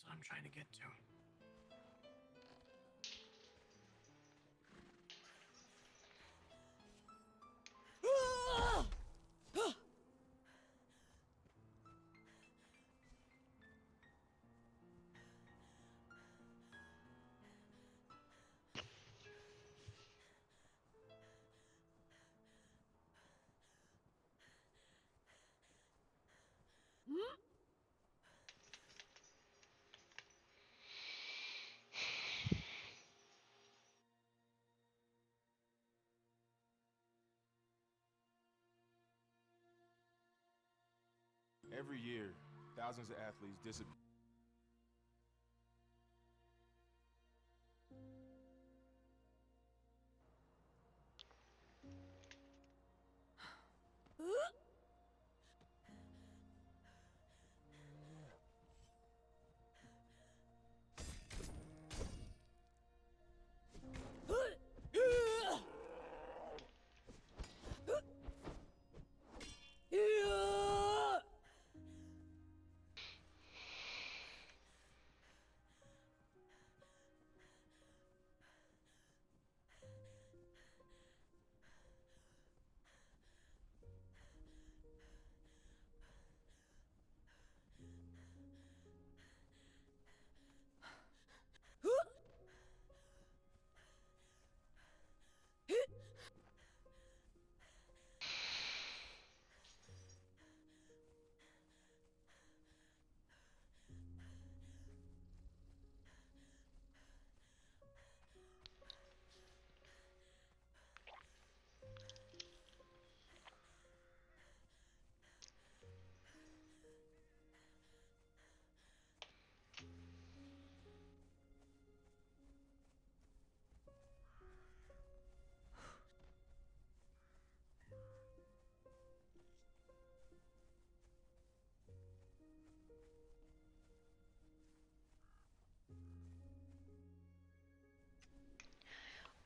what I'm trying to get to. Every year, thousands of athletes disappear.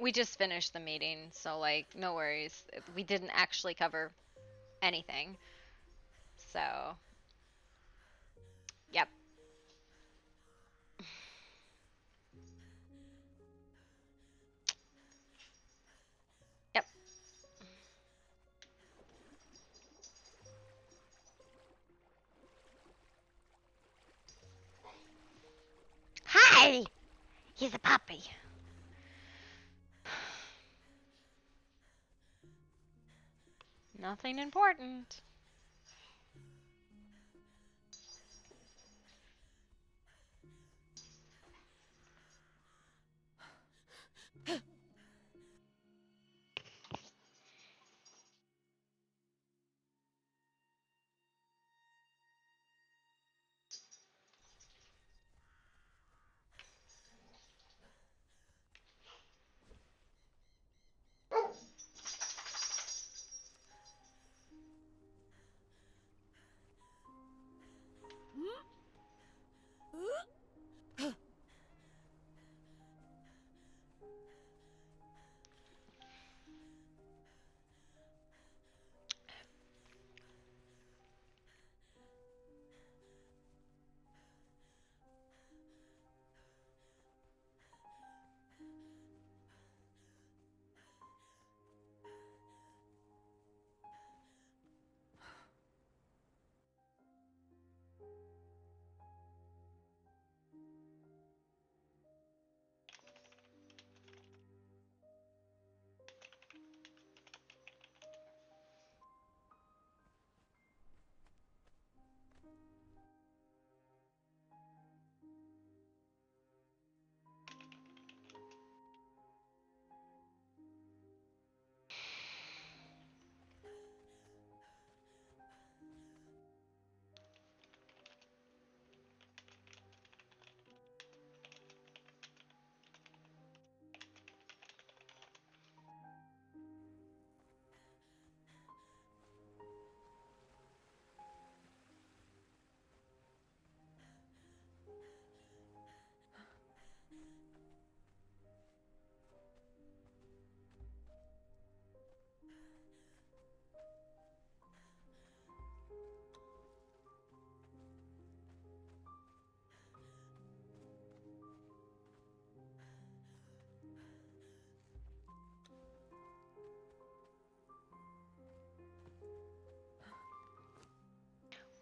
We just finished the meeting, so like, no worries. We didn't actually cover anything. So, yep. Yep. Hi! He's a puppy. Nothing important.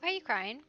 Why are you crying?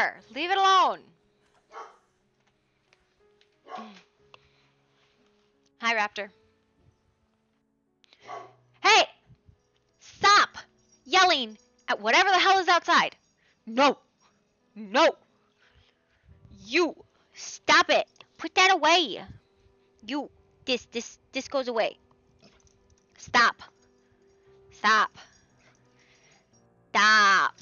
there! Leave it alone! Hi, Raptor. Hey! Stop yelling at whatever the hell is outside. No! No! You! Stop it! Put that away! You! This goes away. Stop. Stop. Stop.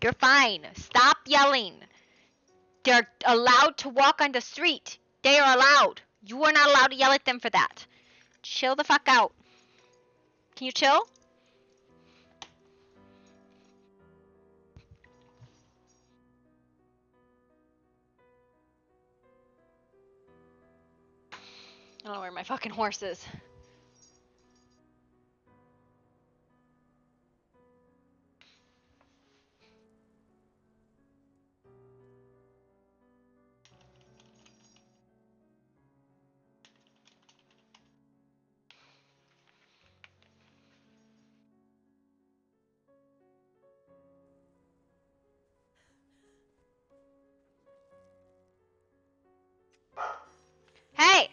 You're fine. Stop yelling. They're allowed to walk on the street. They are allowed. You are not allowed to yell at them for that. Chill the fuck out. Can you chill? I don't know where my fucking horse is. Hey!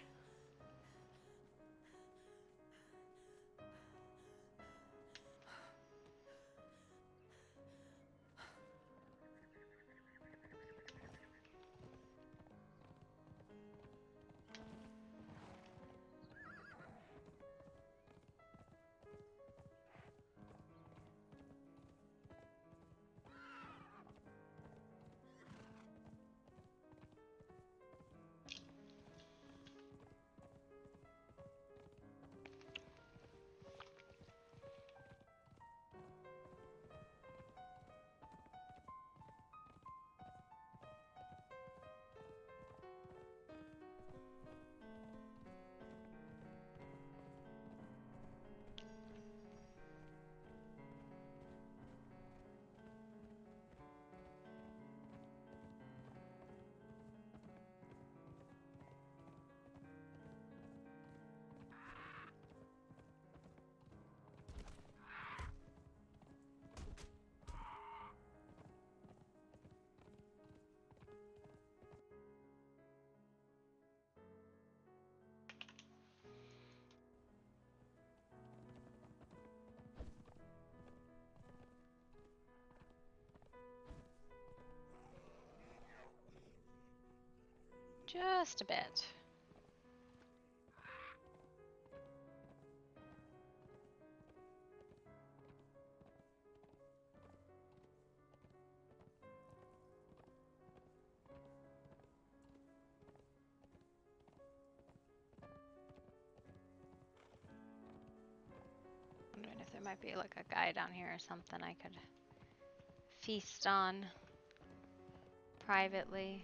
Just a bit. Wondering if there might be like a guy down here or something I could feast on privately.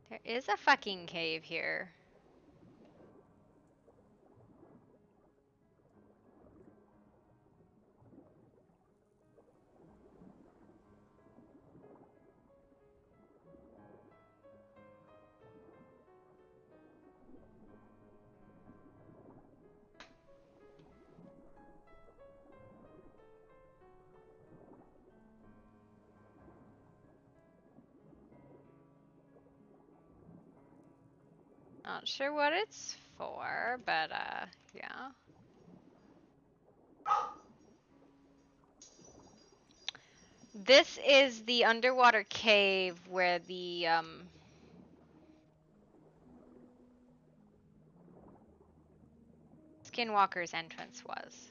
There is a fucking cave here. Not sure what it's for, but yeah. This is the underwater cave where the Skinwalker's entrance was.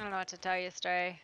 don't know what to tell you, Stray.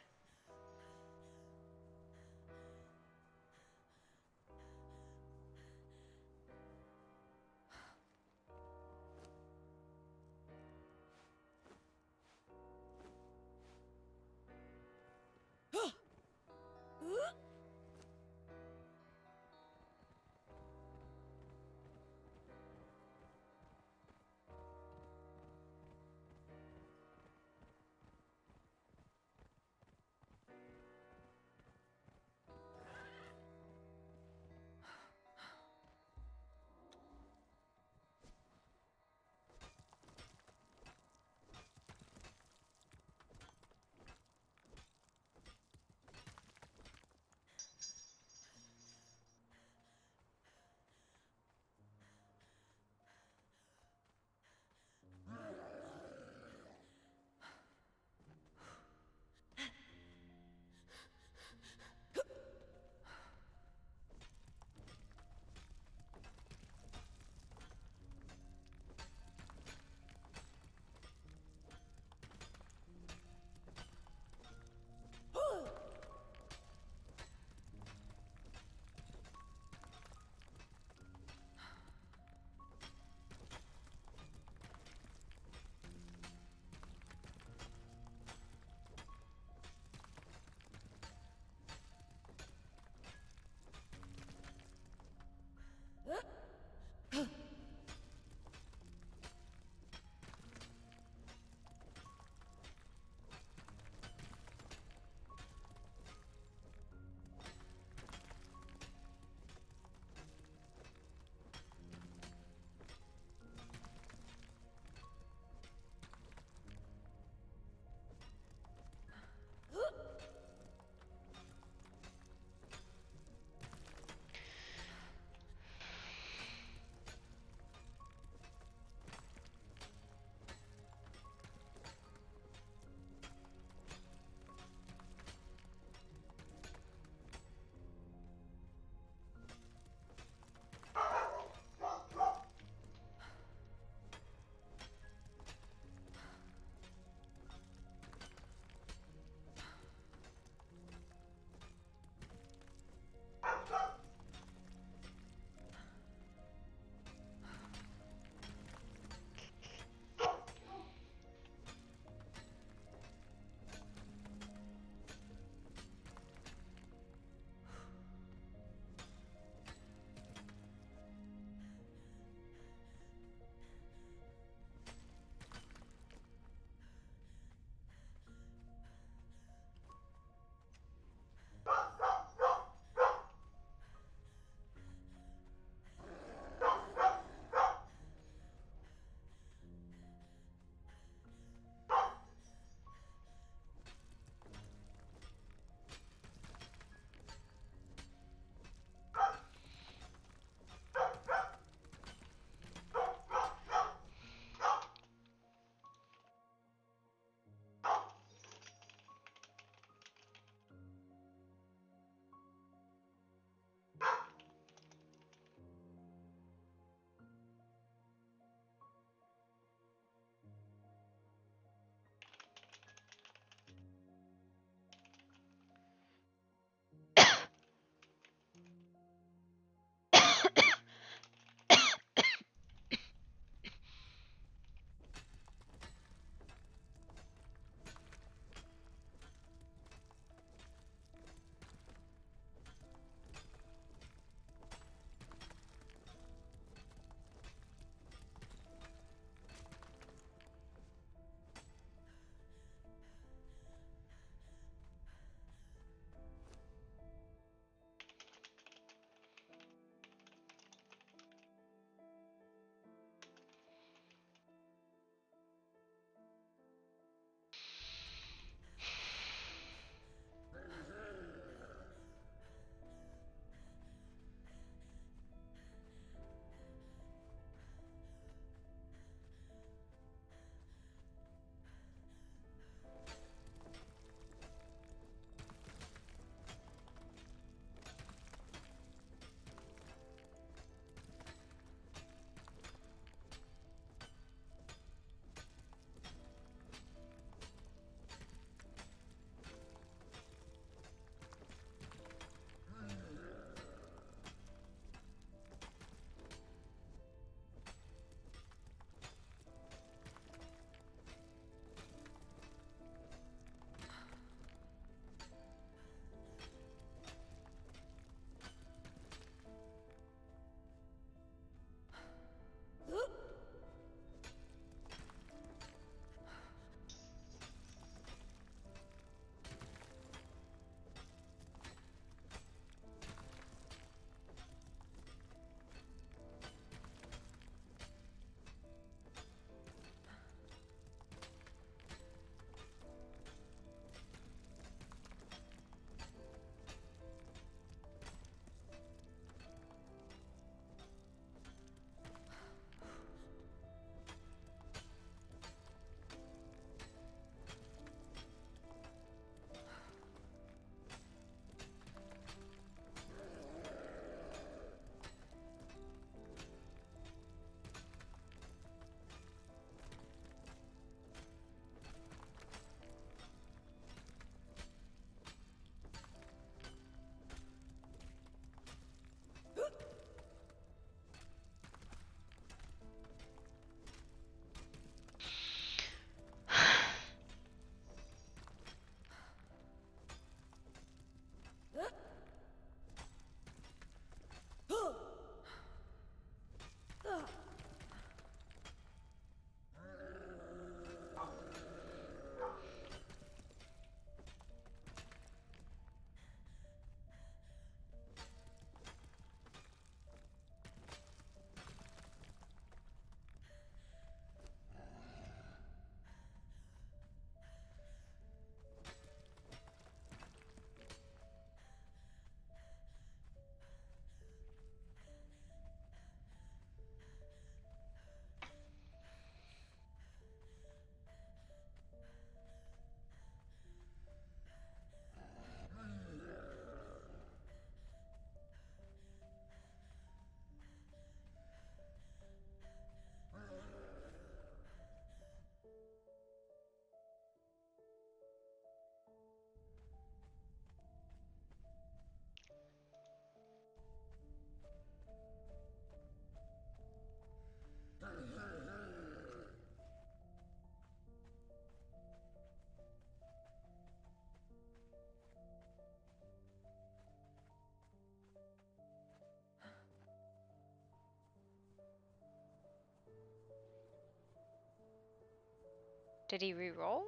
Did he re-roll?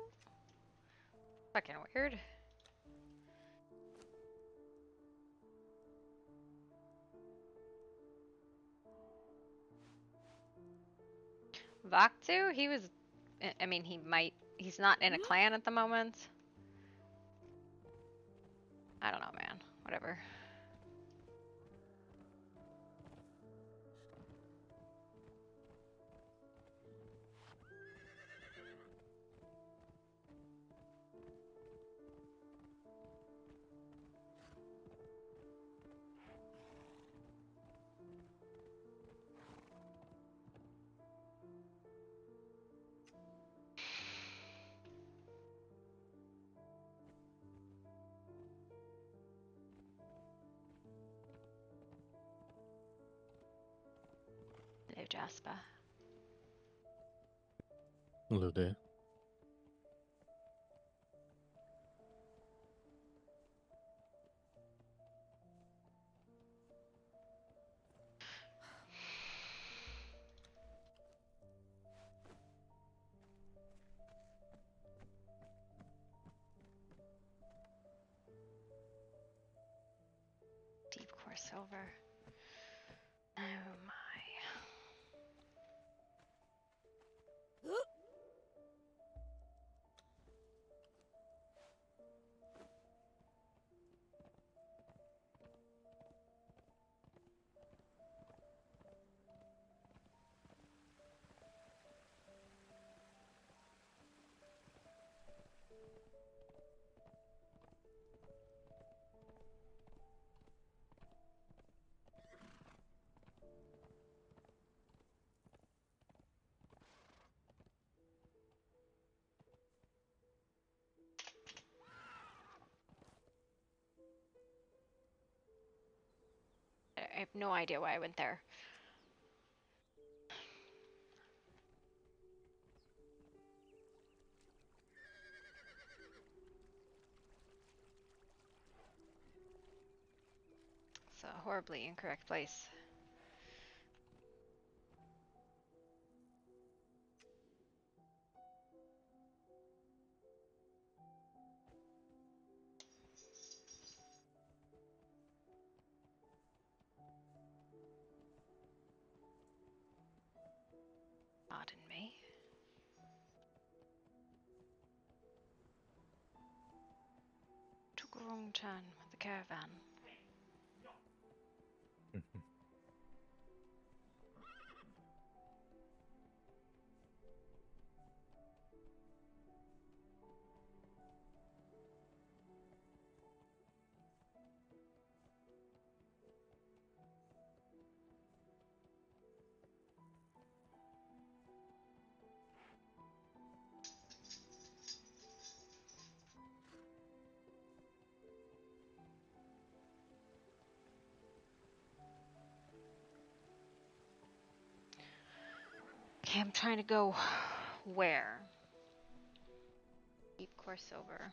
Fucking weird. Vaktu? He was... I mean, he's not in a clan at the moment. I don't know, man. Whatever. Hello, Jasper. Hello there. Deep core silver. Oh my. I have no idea why I went there. It's a horribly incorrect place. Not in me. Took a wrong turn with the caravan. Okay, I'm trying to go where? Deep core silver.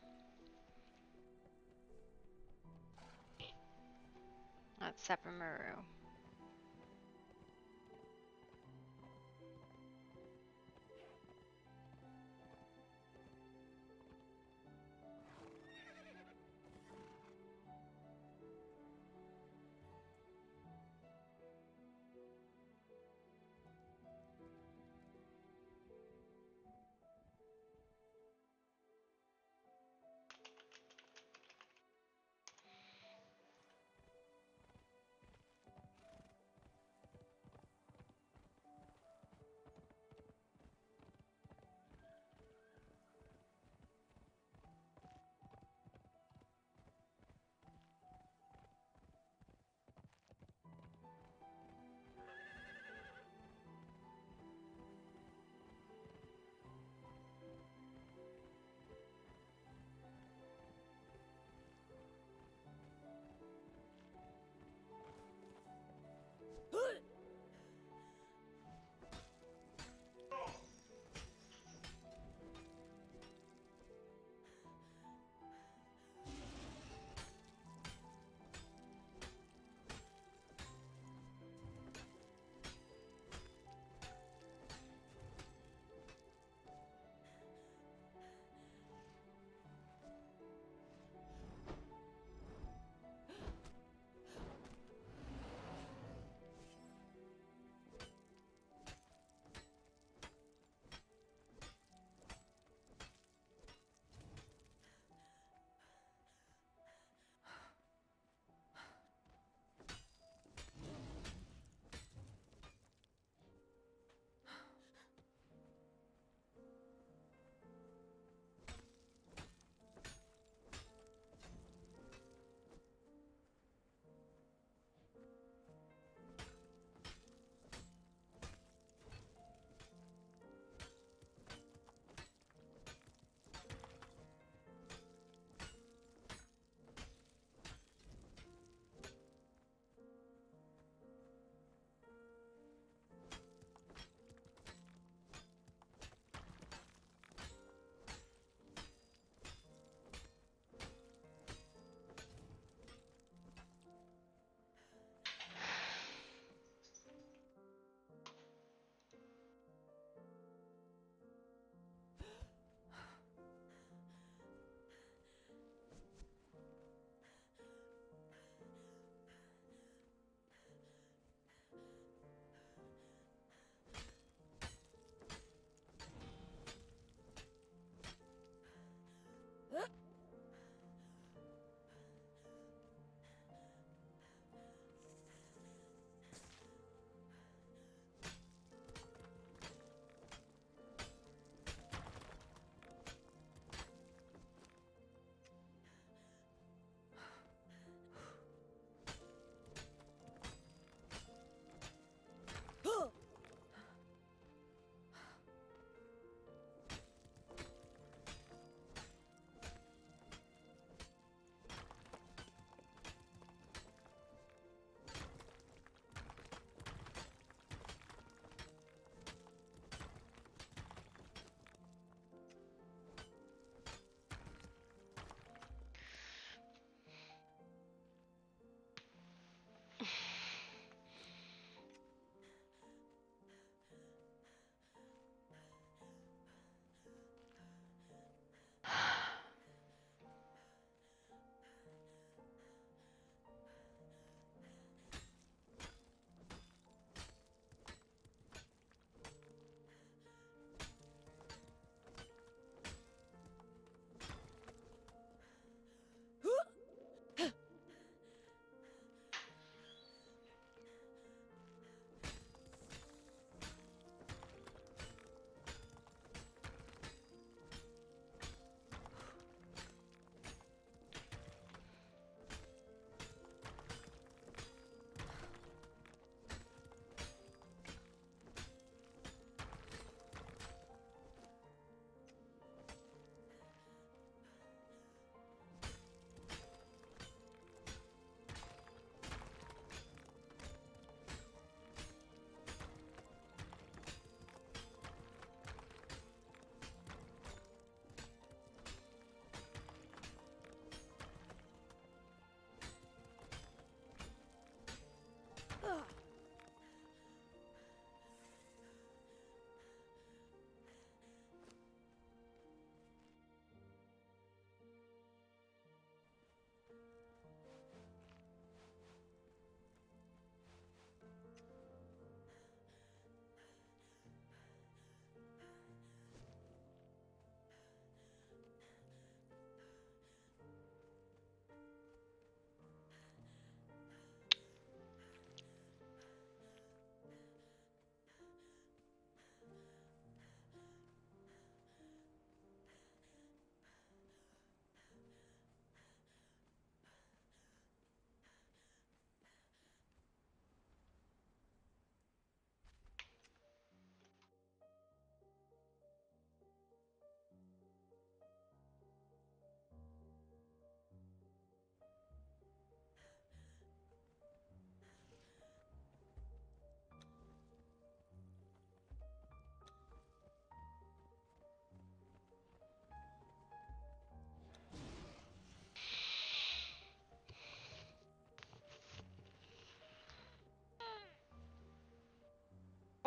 That's Sepamaru.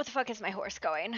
What the fuck is my horse going?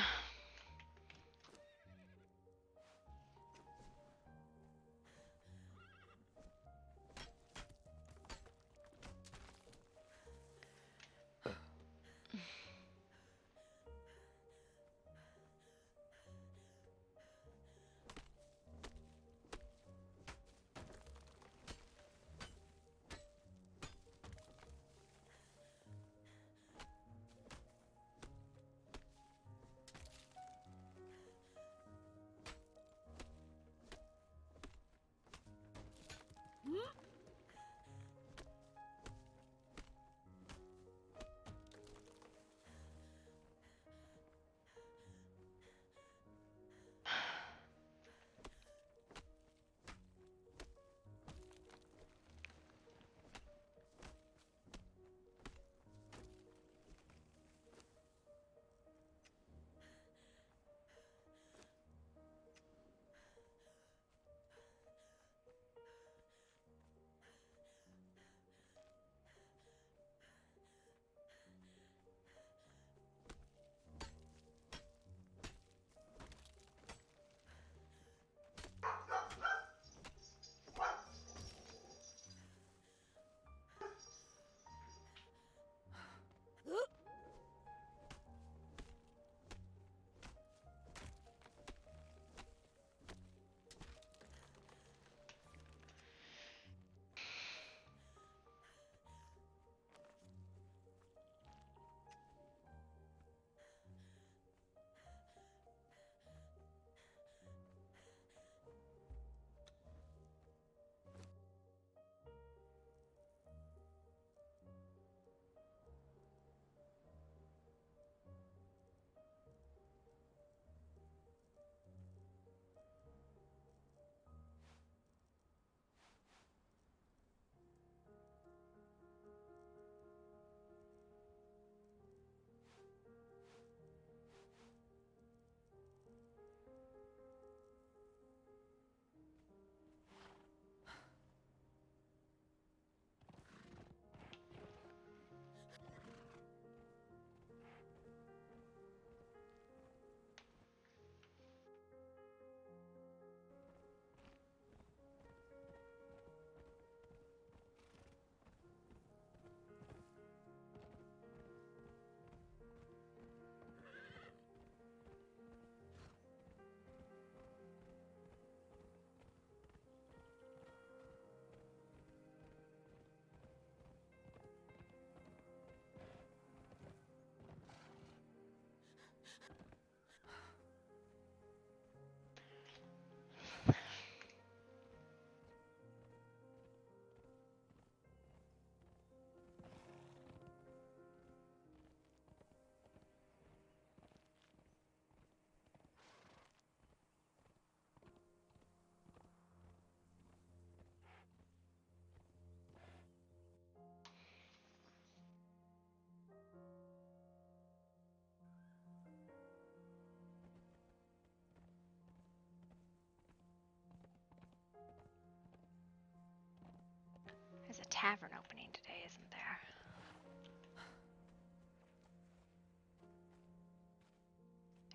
There's a tavern opening today, isn't there?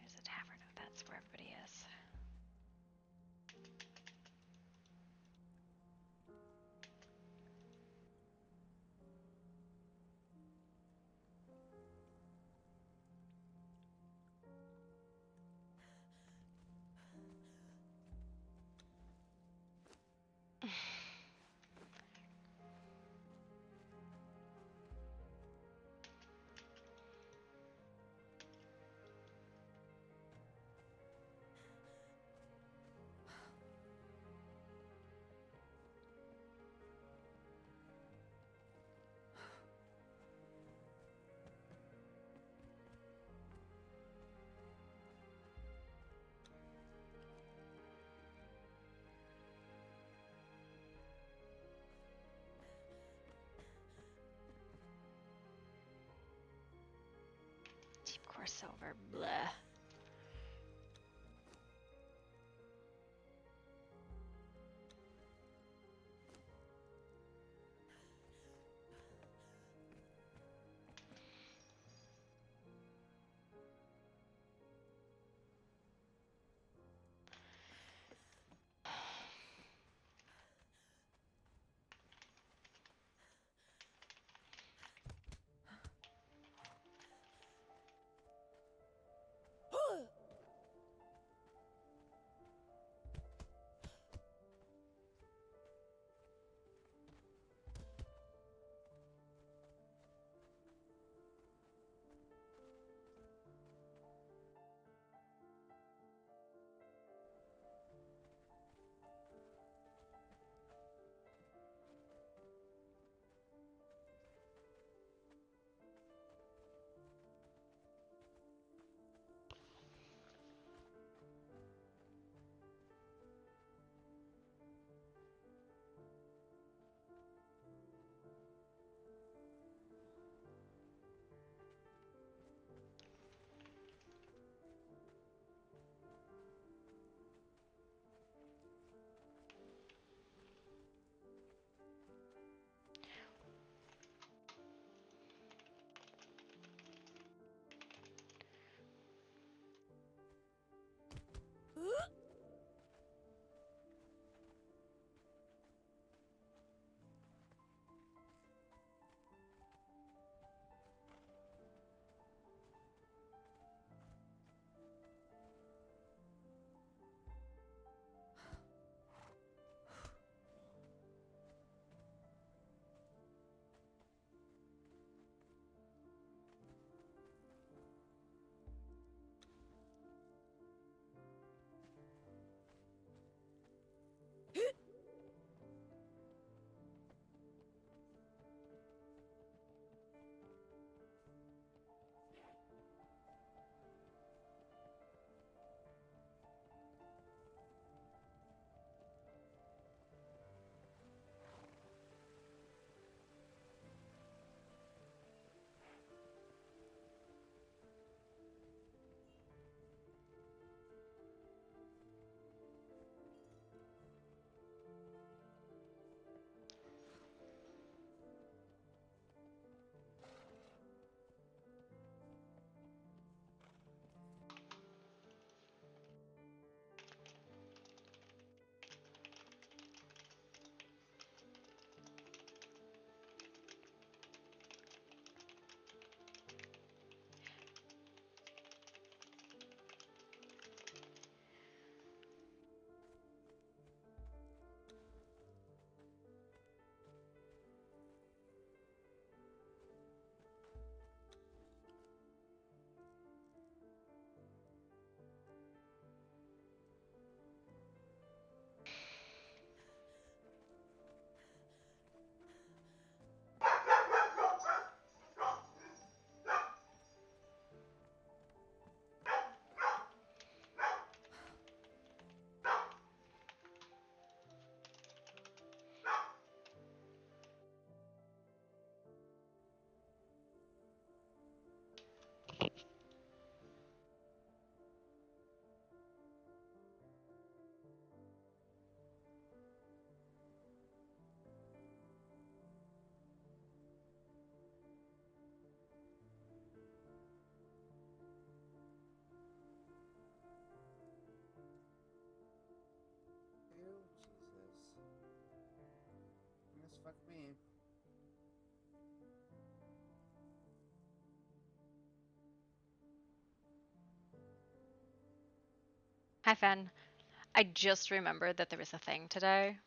There's a tavern, if that's where everybody is. Cheap core silver, bleh. me. Hi, Fen. I just remembered that there was a thing today.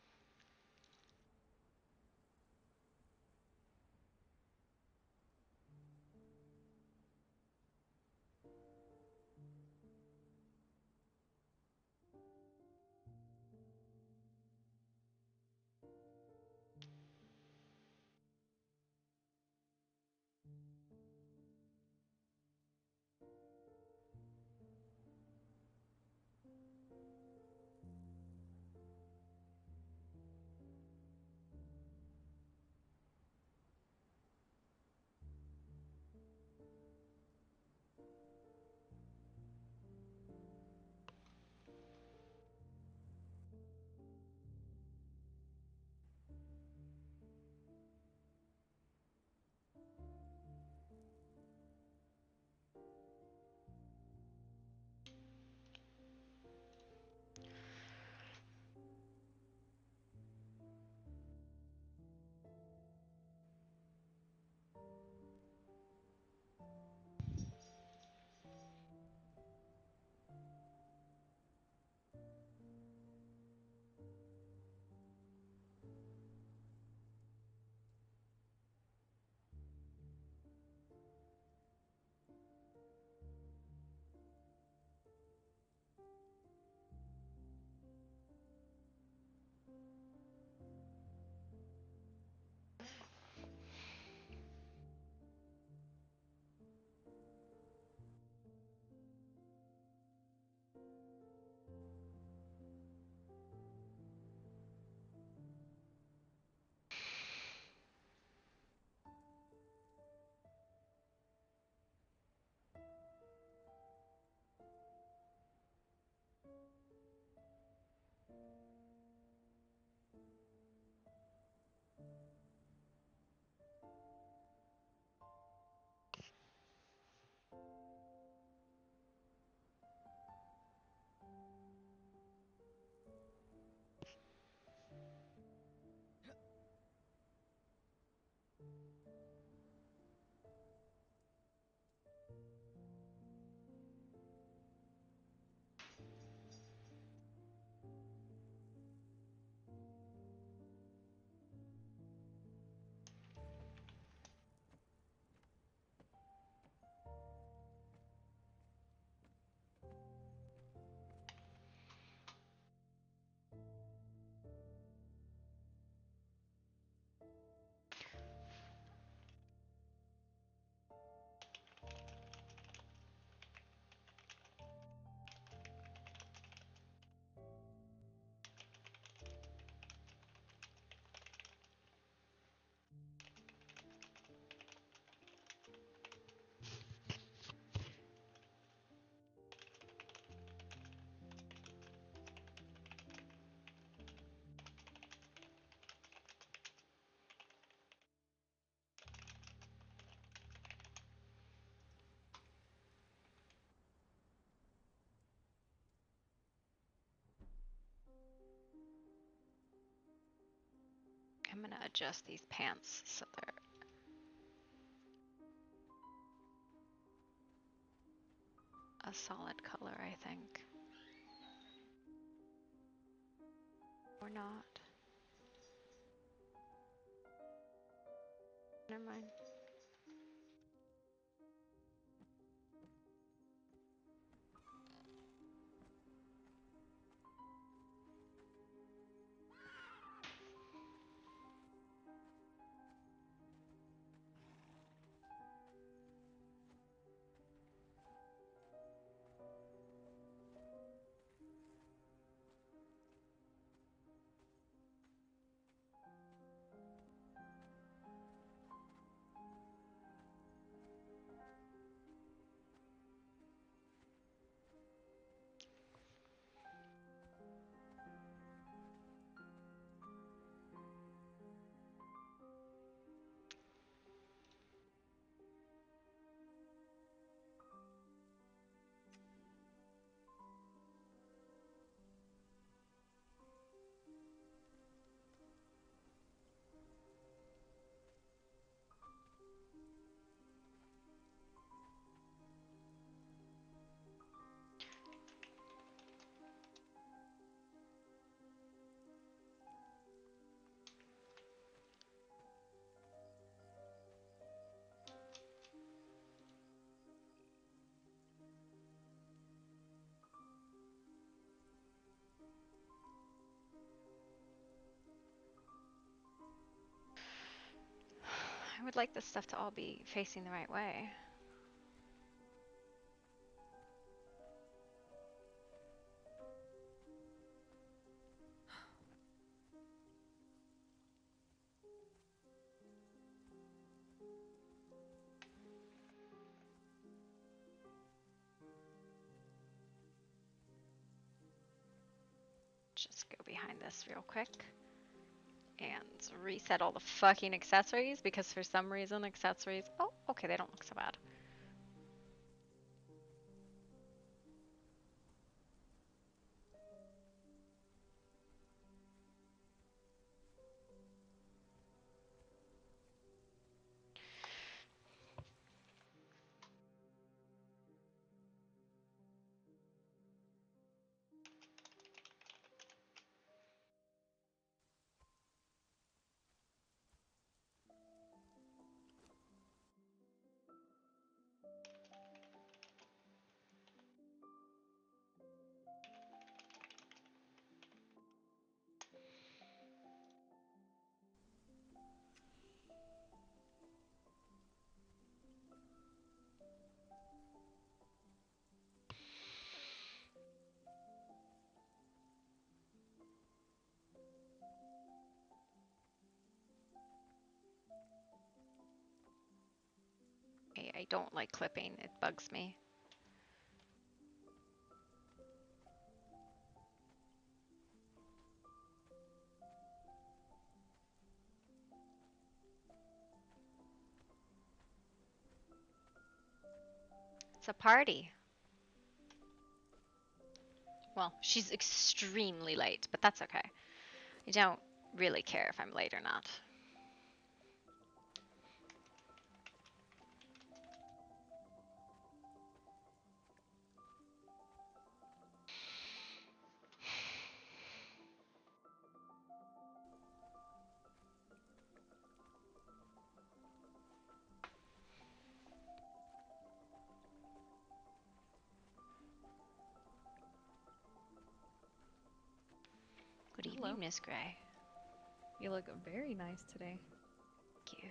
I'm gonna adjust these pants so they're a solid color, I think. Or not. Never mind. would like this stuff to all be facing the right way. Just go behind this real quick and reset all the fucking accessories because for some reason accessories, oh, okay, they don't look so bad. I don't like clipping, it bugs me. It's a party. Well, she's extremely late, but that's okay. I don't really care if I'm late or not. Good evening, Hello. Miss Gray. You look very nice today. Thank you.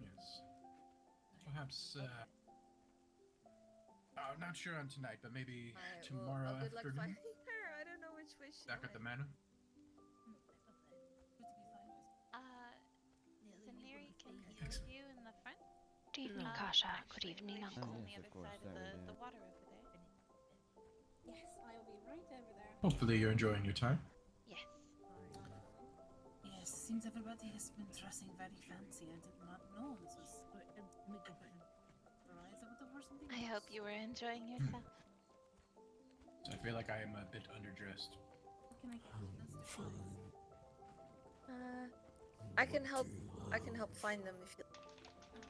Yes. Perhaps, I'm not sure on tonight, but maybe tomorrow afternoon. I don't know which way she Back at the manor. Zaneri can meet Excellent. you in the front. Good evening, Yeah. Kasha. Good Actually, evening, like, Uncle. on the Yes, other of course, side that of would the water over there. Yes, I'll be right over there. Hopefully you're enjoying your time. Yes. Yes, seems everybody has been dressing very fancy. I did not know this was Verizon or something. I hope you were enjoying yourself. So I feel like I am a bit underdressed. Can I get you this device? I can help. I can help find them if you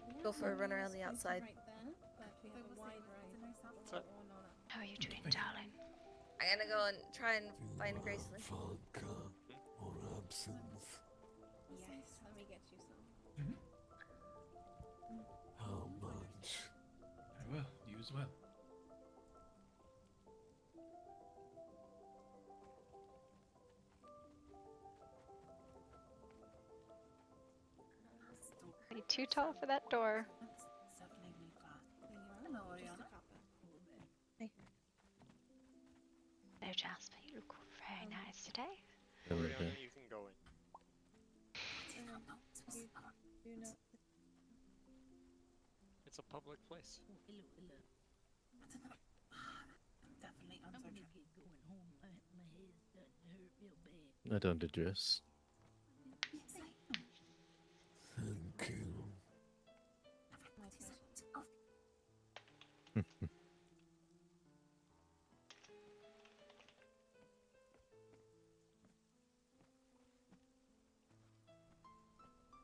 Yeah, go for a run maybe around the space outside. Right there, but we have a wide variety. How are you doing, Thank you. darling? I'm gonna go and try and find Graceland. Vodka or absinthe. Yes, let me get you some. How much? I will. You as well. Are you too tall for that door? That's definitely class. There you are. Hello, Just a Ariana. copper. Jasper. You look very nice today. Oriana, you can go in. You know. It's a public place. Definitely under. I don't address. Thank you.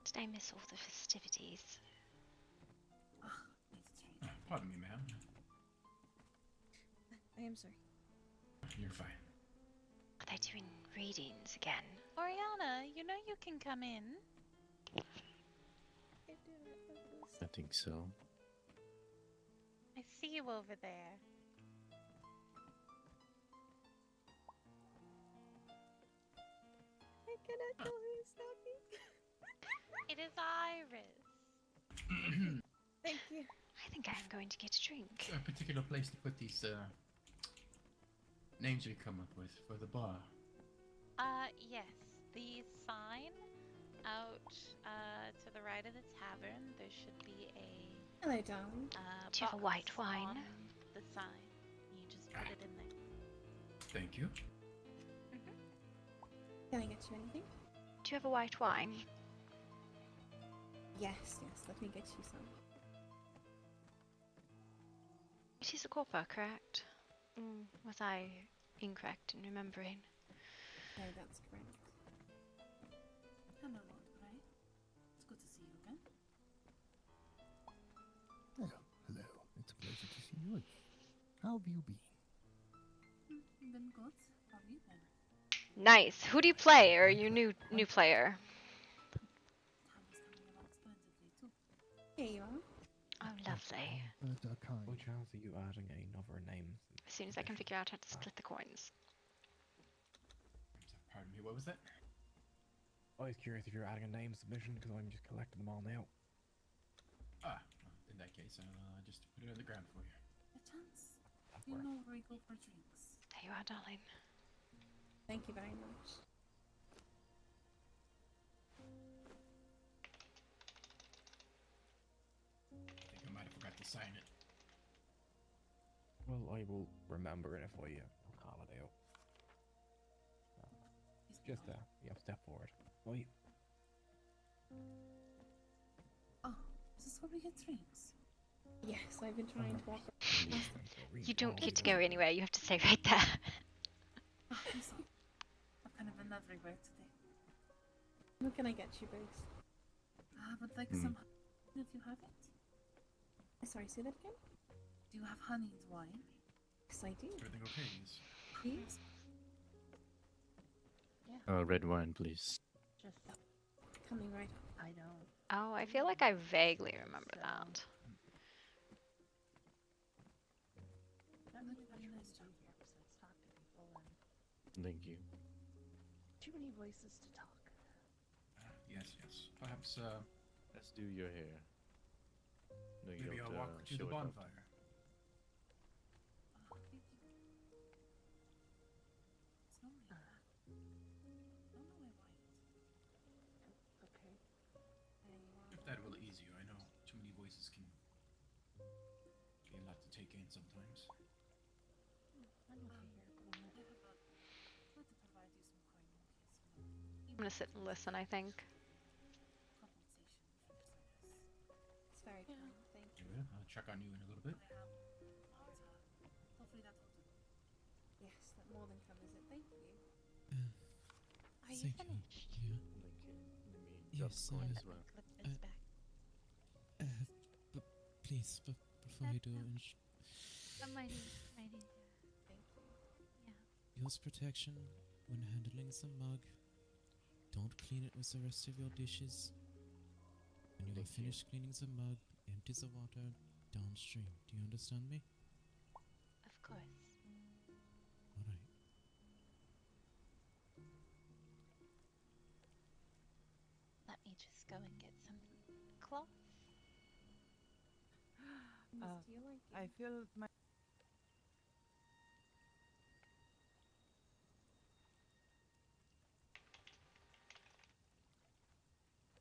Did I miss all the festivities? Pardon me, ma'am. I am sorry. You're fine. Are they doing readings again? Oriana, you know you can come in. I think so. I see you over there. I cannot tell who is talking. It is Iris. Thank you. I think I'm going to get a drink. Is there a particular place to put these names you come up with for the bar? Yes. The sign out to the right of the tavern, there should be a Hello, darling. Do you have a white box wine? on the sign. You just put it in there. Thank you. Can I get you anything? Do you have a white wine? Yes, yes. Let me get you some. It is a copper, correct? Was I incorrect in remembering? No, that's correct. Hello, Lord Gray. It's good to see you again. Hello. It's a pleasure to see you. How have you been? Been good. How have you been? Nice. Who do you play? Or are you new player? Time is coming along splendidly too. Here you are. Oh, lovely. Which house are you adding another name? As soon as I can figure out how to split the coins. Pardon me, what was that? I was curious if you're adding a name submission because I'm just collecting them all now. Ah, well, in that case, I'll just put it on the ground for you. A chance. That You works. know where we go for drinks. There you are, darling. Thank you very much. I think I might have forgot to sign it. Well, I will remember it if I call it out. Just step forward. Right. Oh, is this where we get drinks? Yes, I've been trying to walk. You don't get to go anywhere. You have to stay right there. Oh, I'm sorry. I've kind of been everywhere today. What can I get you, Bruce? I would like some honey if you have it. Sorry, say that again? Do you have honeyed wine? Yes, I do. Everything okay? Yes. Please? Red wine, please. Coming right up. I don't. Oh, I feel like I vaguely remember that. Nice job. Thank you. Too many voices to talk. Yes. Perhaps, Let's do your hair. No, you maybe don't, I'll walk to show the it off. bonfire. Oh, thank you. It's no worry. No, I won't. Okay. If that will ease you, I know too many voices can be a lot to take in sometimes. I'm okay here. I have to provide you some coin in case, I'm gonna sit and listen, I think. compensation for your service. It's very kind. Thank you. Yeah, I'll check on you in a little bit. I am, but hopefully that will do. Yes, that more than covers it. Thank you. Are you finished? Thank you. Let me drop Yes, coin Let as me well. clip this back. Please, before you do, My name. Thank you. use protection when handling the mug. Don't clean it with the rest of your dishes. When you are Thank you. finished cleaning the mug, empty the water downstream. Do you understand me? Of course. Alright. Let me just go and get some cloth. Miss, do you like it? I feel my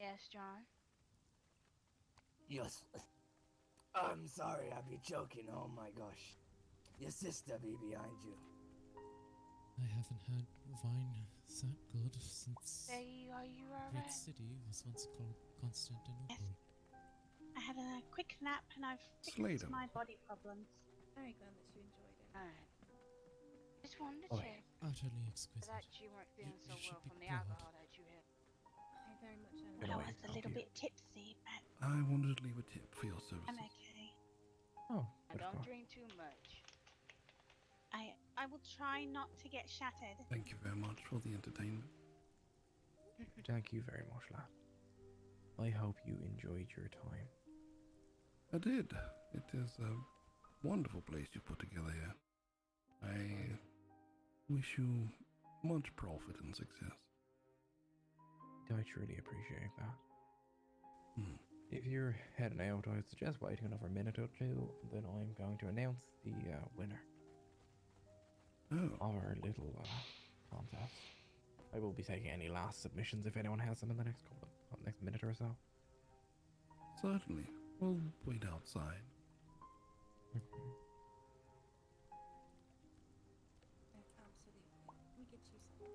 Yes, John. Yes. I'm sorry, I'd be choking. Oh my gosh. Your sister be behind you. I haven't had wine that good since Are you Great alright? City was once called Constantinople. I had a quick nap and I've Slate fixed 'em. my body problems. Very glad that you enjoyed it. Alright. Just wanted to Oh, check Utterly exquisite. that you weren't feeling so should well be from the proud. alcohol that you had. I very much am. Good I away, was a thank little you. bit tipsy, but I wanted to leave a tip for your services. I'm okay. Oh, I good don't God. drink too much. I will try not to get shattered. Thank you very much for the entertainment. Thank you very much, lad. I hope you enjoyed your time. I did. It is a wonderful place you put together here. I wish you much profit and success. I truly appreciate that. Hmm. If you're heading out, I would suggest waiting another minute or two, then I'm going to announce the winner Oh, of our little contest. I will be taking any last submissions if anyone has them in the next minute or so. certainly. We'll wait outside. Absolutely. We get you some.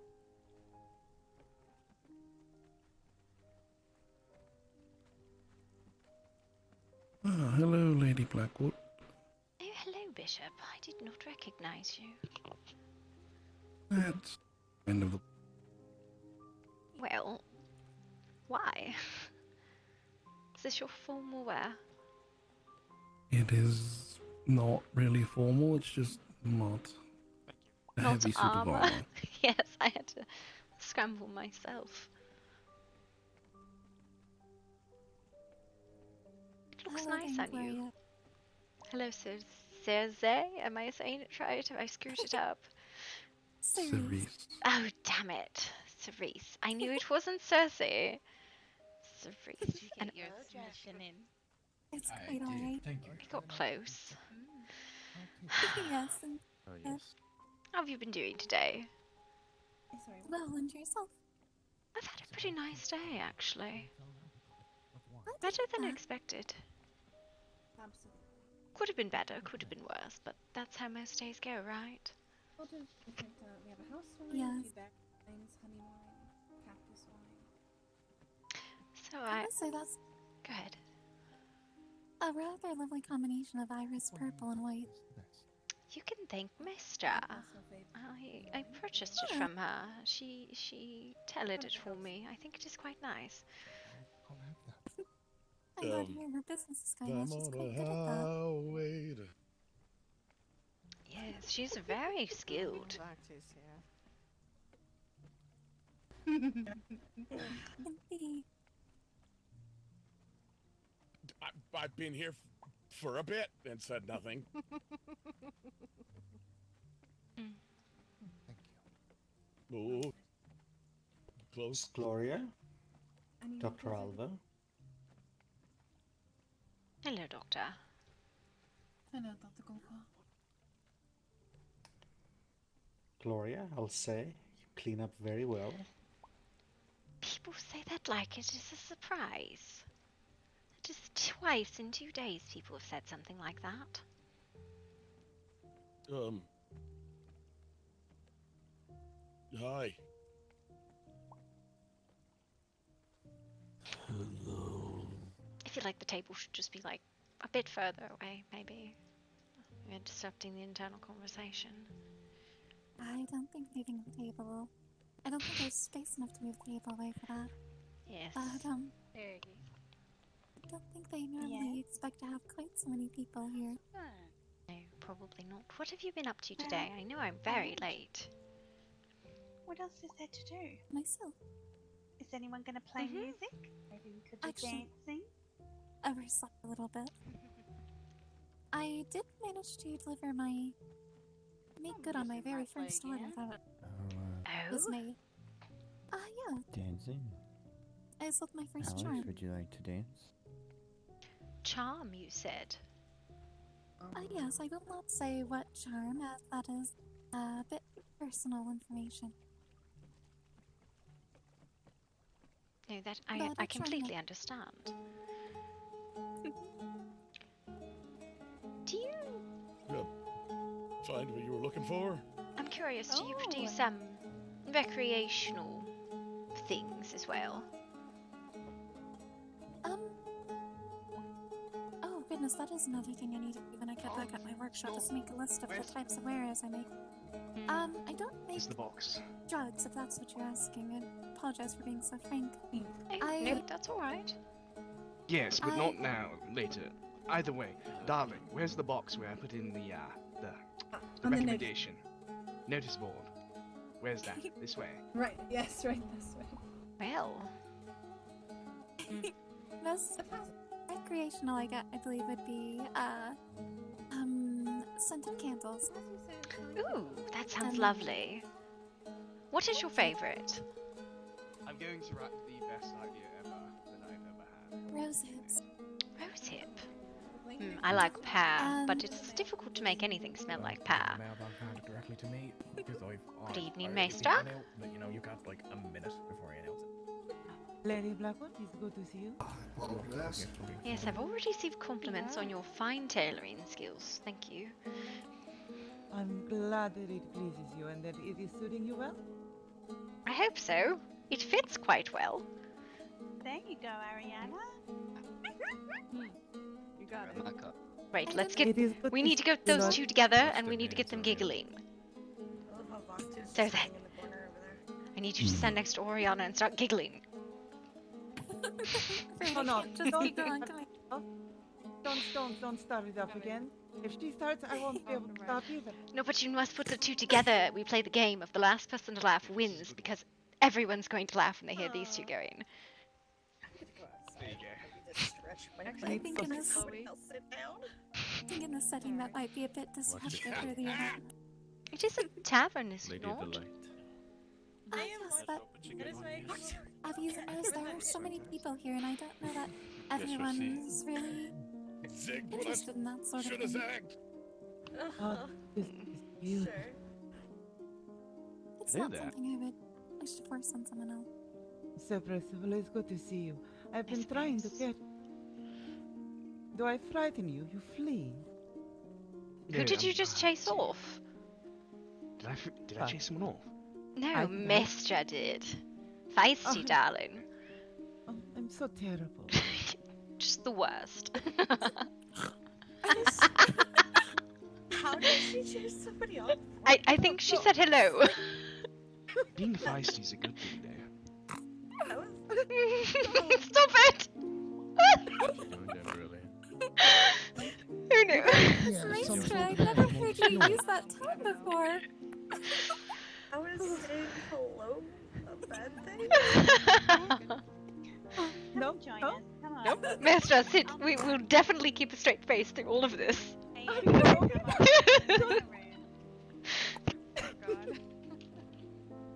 Ah, hello, Lady Blackwood. Oh, hello, Bishop. I did not recognize you. That's end of the. Well, why? Is this your formal wear? It is not really formal. It's just not a Not heavy suit of armor. armor. Yes, I had to scramble myself. It looks Hello nice there, on you. Gloria. Hello, Cersei. Am I saying it right? Have I screwed it up? Cerise. Oh, damn it. Cerise. I knew it wasn't Cersei. Cerise. Did you And get your submission in? It's I quite did. alright. Thank you. we got close. Yes, and Oh, yes. How have you been doing today? Sorry. well, and yourself. I've had a pretty nice day, actually. What? Better than expected. Absolutely. Could have been better, could have been worse, but that's how most days go, right? Sort of different. We have a house wine, Yes. a few berry wines, honey wine, cactus wine. So I must say that's Go ahead. a rather lovely combination of iris purple and white. You can thank Mister. Personal favorite. I purchased it from her. She tailored it for me. I think it is quite nice. I'm glad to hear her business is going well. She's quite good at that. Yes, she's very skilled. Indeed. I've been here for a bit and said nothing. Oh, close. Gloria, Any Dr. more Alva. Hello, Doctor. Hello, Dr. Gonfa. Gloria, I'll say you clean up very well. People say that like it is a surprise. Just twice in 2 days people have said something like that. Hi. I feel like the table should just be like a bit further away, maybe. We're disrupting the internal conversation. I don't think moving the table. I don't think there's space enough to move the table away for that. Yes. But There you I don't think they normally expect to have quite so many people here. No, probably not. What have you been up to today? I know I'm very late. What else is there to do? Myself. Is anyone going to play music? Maybe we could be Actually- dancing. Overslept a little bit. I did manage to deliver my make good on my very first order that was made. Yeah. Dancing? I sold my first Alex, charm. would you like to dance? Charm, you said? Yes, I will not say what charm, as that is a bit personal information. No, that But I I'm trying completely to- understand. Do you? Find what you were looking for? I'm curious. Do you Oh. produce recreational things as well? Oh goodness, that is another thing I need to do when I get back at my workshop, is make a list of the types of wares I make. I don't make It's the box. drugs, if that's what you're asking. I apologize for being so frank. No, that's alright. Yes, but not now. Later. Either way, darling, where's the box where I put in the on the recommendation? Notice board. Where's that? This way. Right, yes, right this way. Well. Most recreational I get, I believe, would be, scented candles. Ooh, that sounds lovely. What is your favorite? I'm going to write the best idea ever that I've ever had. Rose hips. Rose hip. I like pear, but it's difficult to make anything smell like pear. Mailbag handed directly to me because Good evening, already Maester. seen it out, but you know, you got like a minute before I announce it. Lady Blackwood, it's good to see you. Yes, I've already received compliments on your fine tailoring skills. Thank you. I'm glad that it pleases you and that it is suiting you well. I hope so. It fits quite well. There you go, Ariana. You got it. Right, let's It is get. good We to need to get see you, those love. two together, and we need to get them giggling. So then, I need you to stand next to Oriana and start giggling. Oh no, Just don't keep do going, it. come Don't start it up again. If she starts, I won't be able to stop either. No, but you must put the two together. We play the game of the last person to laugh wins, because everyone's going to laugh when they hear these two going. There you go. I think in this, in this setting that might be a bit disruptive for the event. It is a tavern, is it not? Yes, but have you noticed there are so many people here, and I don't know that everyone's really interested in that sort of thing. Oh, this is beautiful. It's Hey not there. something I would wish to force on someone else. So, Percival, it's good to see you. I've been trying to get. Do I frighten you? You flee. Who did you just chase off? Did I chase someone off? No, Mestra did. Feisty, darling. Oh, I'm so terrible. Just the worst. How did she chase somebody off? I think she said hello. Being feisty is a good thing, though. Stop it! Who knew? It's Maestra, I've never heard you use that tone before. How is saying hello a bad thing? No, Join no. us. Come on. Nope. Mestra, sit. We will definitely keep a straight face through all of this. Hey,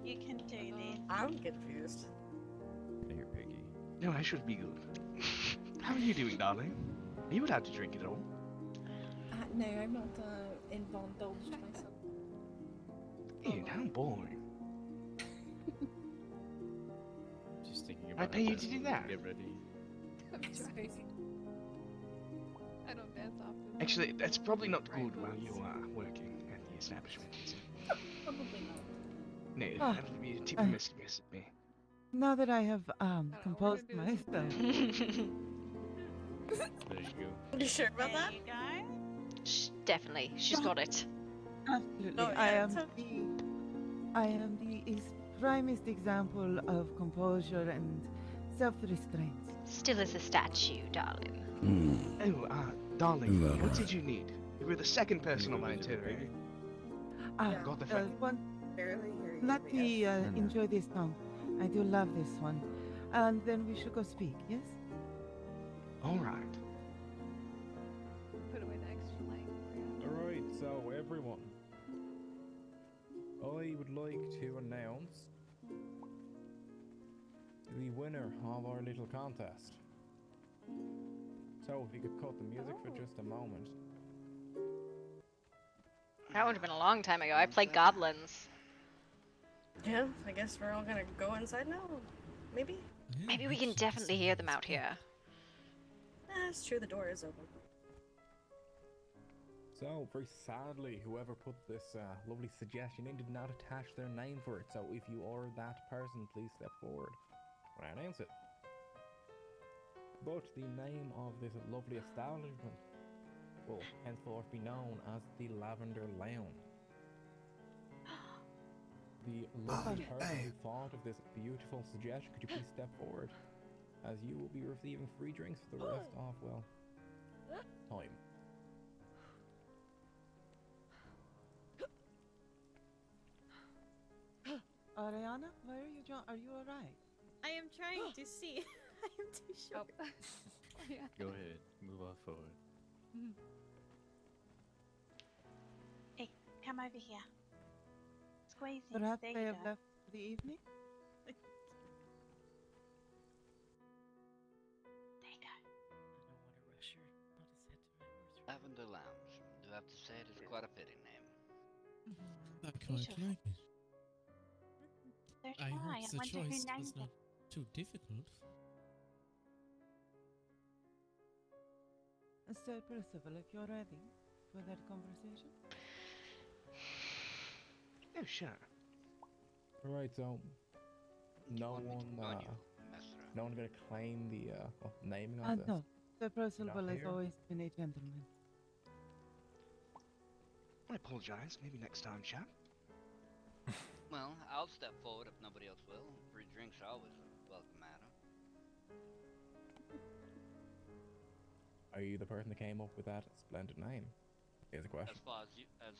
you can do this. I'm confused. Here, Piggy. No, I should be good. How are you doing, darling? Are you allowed to drink it all? No, I'm not indulged myself. Ew, how boring. Just thinking I about pay you to do that. Get ready. I'm sorry. I don't dance often. Actually, that's probably not good while you are working at the establishment, is it? Probably not. No, Ah, that would be too promiscuous of me. Now that I have composed my style. There you go. Are you sure about that? There you go. Definitely, she's got it. Absolutely. Oh, I yeah, am the primest example of composure and self-restraint. Still as a statue, darling. Oh, darling, what did you need? You were the second person on my itinerary. God, the fact. Barely hear you. Let me enjoy this song. I do love this one. And then we should go speak, yes? All right. Put away the extra light. Alright, so everyone, I would like to announce the winner of our little contest. So if you could cut the music for just a moment. That would have been a long time ago. I played goblins. Yeah, I guess we're all gonna go inside now. Maybe? Maybe we can definitely hear them out here. That's true, the door is open. So, very sadly, whoever put this lovely suggestion in did not attach their name for it. So, if you are that person, please step forward when I announce it. But the name of this lovely establishment will henceforth be known as the Lavender Lounge. The lovely person who thought of this beautiful suggestion, could you please step forward? As you will be receiving free drinks for the rest of, well, time. Ariana, where are you, Are you alright? I am trying to see. I am too short. Yeah. Go ahead, move on forward. Hey, come over here. Squeeze it. Perhaps There they you have go. left for the evening? There you go. Lavender Lounge. Do have to say it is quite a fitting name. I quite like it. There's I why. hope I the wonder who choice named was it. not too difficult. Sir Percival, if you're ready for that conversation. Oh, sure. Alright, so no one gonna claim the naming of this. No. Sir Percival Not has here? always been a gentleman. I apologize. Maybe next time, chap. Well, I'll step forward if nobody else will. Free drinks are always a welcome matter. Are you the person that came up with that splendid name? Here's a question. As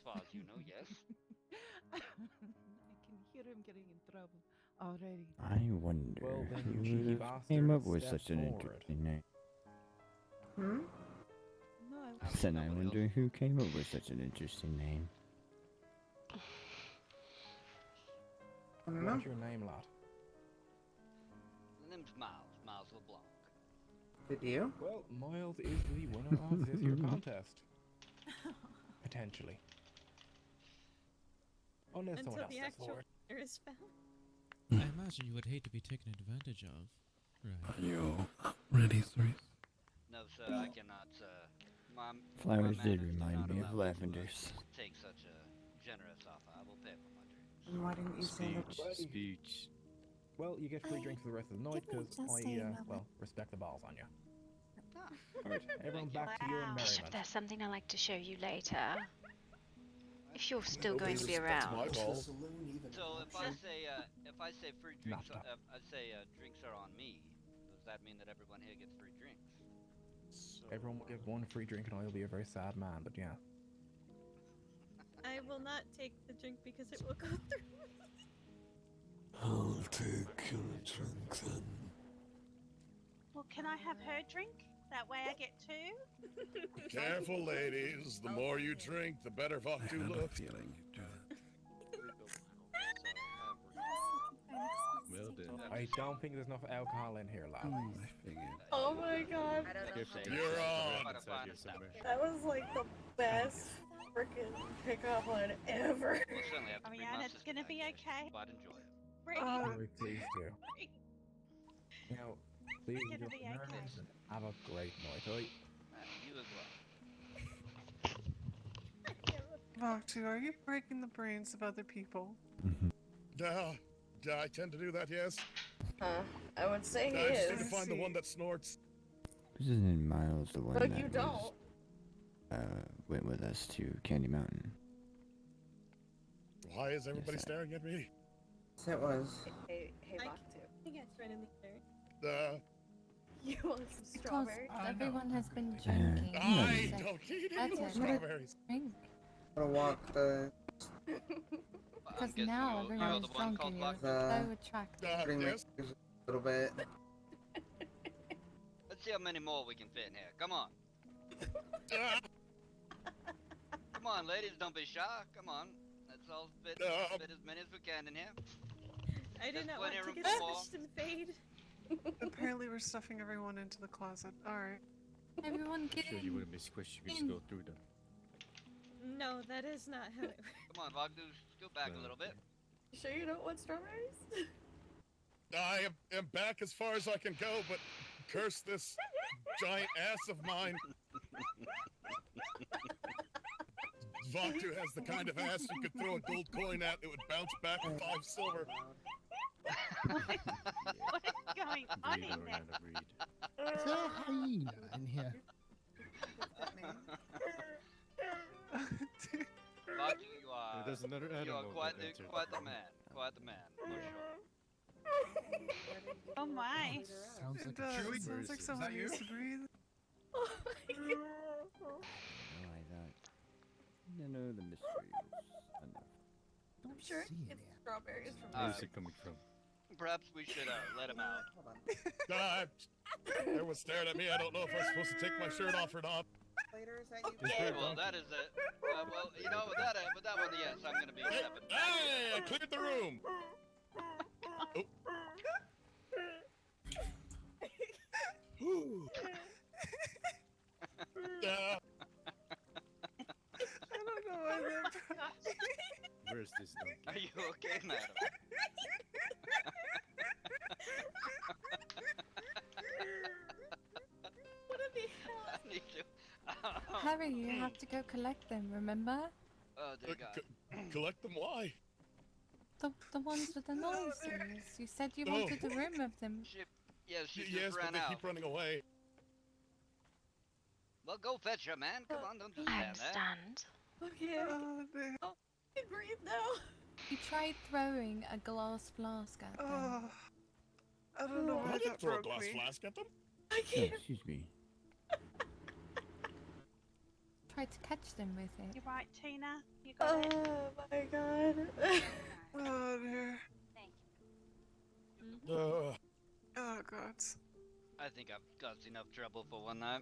far as you know, yes. I can hear him getting in trouble already. I wonder Well, then, who cheeky would have bastard, came up with step such an forward. interesting name. Hmm? No, I said I wonder who came up with such an interesting name. I don't know. What's your name, lad? The name's Miles. Miles LeBlanc. Did you? Well, Miles is the winner of this year's contest. Potentially. Unless Until someone else the steps actual forward. winner is found. I imagine you would hate to be taken advantage of. Right. Are you ready, Cerise? No, sir, I cannot. My Flowers did manners do remind not me allow of to, lavenders. take such a generous offer. I will pay for my drinks. And why didn't you stand up? Speech. Well, you get free drinks for the rest of the night Give me because just I, a moment. well, respect the balls on you. Ah, Alright, everyone back to your Bishop, merriment. there's something I'd like to show you later. If you're still going to be That's my around. fault. So if I say free drinks, I say drinks are on me. Does that mean that everyone here gets free drinks? Everyone will get one free drink and I'll be a very sad man, but yeah. I will not take the drink because it will go through me. I'll take your drink then. Well, can I have her drink? That way I get two? Careful, ladies. The more you drink, the better fuck I you have a look. feeling you do that. Well done. I don't think there's enough alcohol in here, lad. I figured. Oh my god. I don't know. You're on. Inside here somewhere. That was like the best freaking pickup line ever. We'll certainly have to bring my Ariana's sister gonna back be here, okay. but I'd enjoy it. Bring Very pleased to. Now, please Gonna enjoy be your okay. merriment and have a great night, alright? You as well. Octu, are you breaking the brains of other people? I tend to do that, yes. I would say he I just is. need to find the one that snorts. Isn't Miles the one But that you don't. went with us to Candy Mountain? Why is everybody Yes, staring at me? It was. Hey, I Octu. think it's right in the air. You want some Because strawberry? everyone has been Yeah. drinking. I so don't need that's any more it. strawberries. Drink. I want the Because now everyone is drunk and you're so attractive. pretty yes. mix a little bit. Let's see how many more we can fit in here. Come on. Come on, ladies, don't be shy. Come on. Let's all fit as many as we can in here. I did There's not want plenty of to room get for more. squished and fade. Apparently we're stuffing everyone into the closet. Alright. Everyone get Sure, you wouldn't be squished. You could just go through them. No, that is not how it works. Come on, Vogdu, scoot back a little bit. You sure you don't want strawberries? I am back as far as I can go, but curse this giant ass of mine. Vaktu has the kind of ass you could throw a gold coin at, it would bounce back 5 silver. What is going on in there? Is there a hyena in here? Vaktu, you are. There's another You are animal quite that entered. the man. Quite the man, for sure. Oh my. Sounds It like does. a tree It sounds like someone used to breathe. Oh my god. No, I thought. No, the mystery was enough. I'm sure it's strawberries from Where's it coming from? Perhaps we should let him out. Everyone stared at me. I don't know if I'm supposed to take my shirt off or not. Later, is that you? Well, that is it. Well, you know, with that one, yes, I'm gonna be stepping. Hey, I cleared the room. Oh. I don't know why that. Where's this donkey? Are you okay, madam? What did he I need to. Harry, you have to go collect them, remember? Oh, dear God. Collect them? Why? The ones with the noises. You said you Oh. wanted the room of them. Yes, she Yes, just but ran they out. keep running away. Well, go fetch her, man. Come on, don't just stand there. Okay. Oh, I can breathe now. You tried throwing a glass flask at them. Oh, I don't know I why didn't that throw a broke glass me. flask at them. I can't. Excuse me. Tried to catch them with it. You're right, Tina. You got it. Oh my god. Oh dear. Thank you. Uh, Oh god. I think I've caused enough trouble for one night.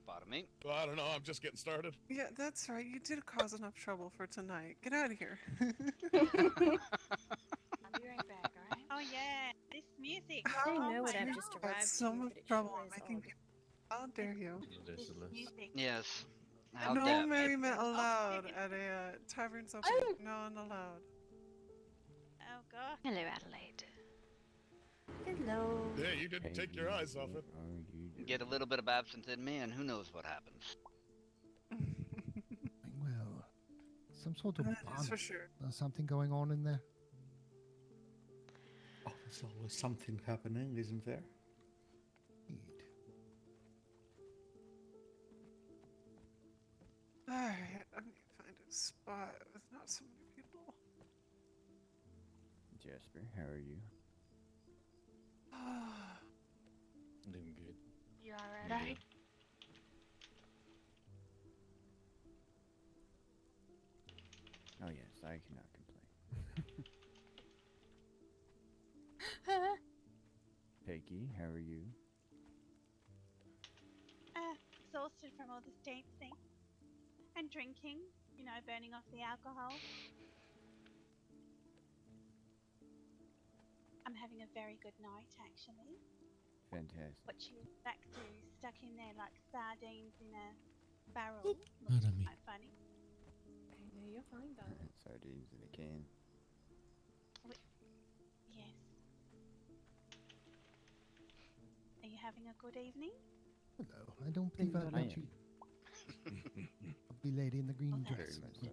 Pardon me. well, I don't know. I'm just getting started. Yeah, that's right. You did cause enough trouble for tonight. Get out of here. I'll be right back, alright? Oh yeah, this music. How oh know what my I've God. just Had arrived so to, much but it trouble sure is making odd. people. How dare you? This music. Yes. How No dare. merriment allowed at a tavern something. None allowed. Oh god. Hello, Adelaide. Hello. Yeah, you didn't take your eyes off it. Get a little bit of absinthe in me, and who knows what happens. Well, some sort of That's bond for sure. or something going on in there. Oh, there's always something happening, isn't there? Alright, I need to find a spot with not so many people. Jasper, how are you? Doing good. You alright? Oh yes, I cannot complain. Peggy, how are you? Exhausted from all this dancing and drinking, you know, burning off the alcohol. I'm having a very good night, actually. Fantastic. Watching back to stuck in there like sardines in a barrel. Pardon me. Quite funny. No, you're fine, darling. Sardines in a can. Yes. Are you having a good evening? Hello, I don't believe I've I met you. Lovely lady in the green Very dress. much so.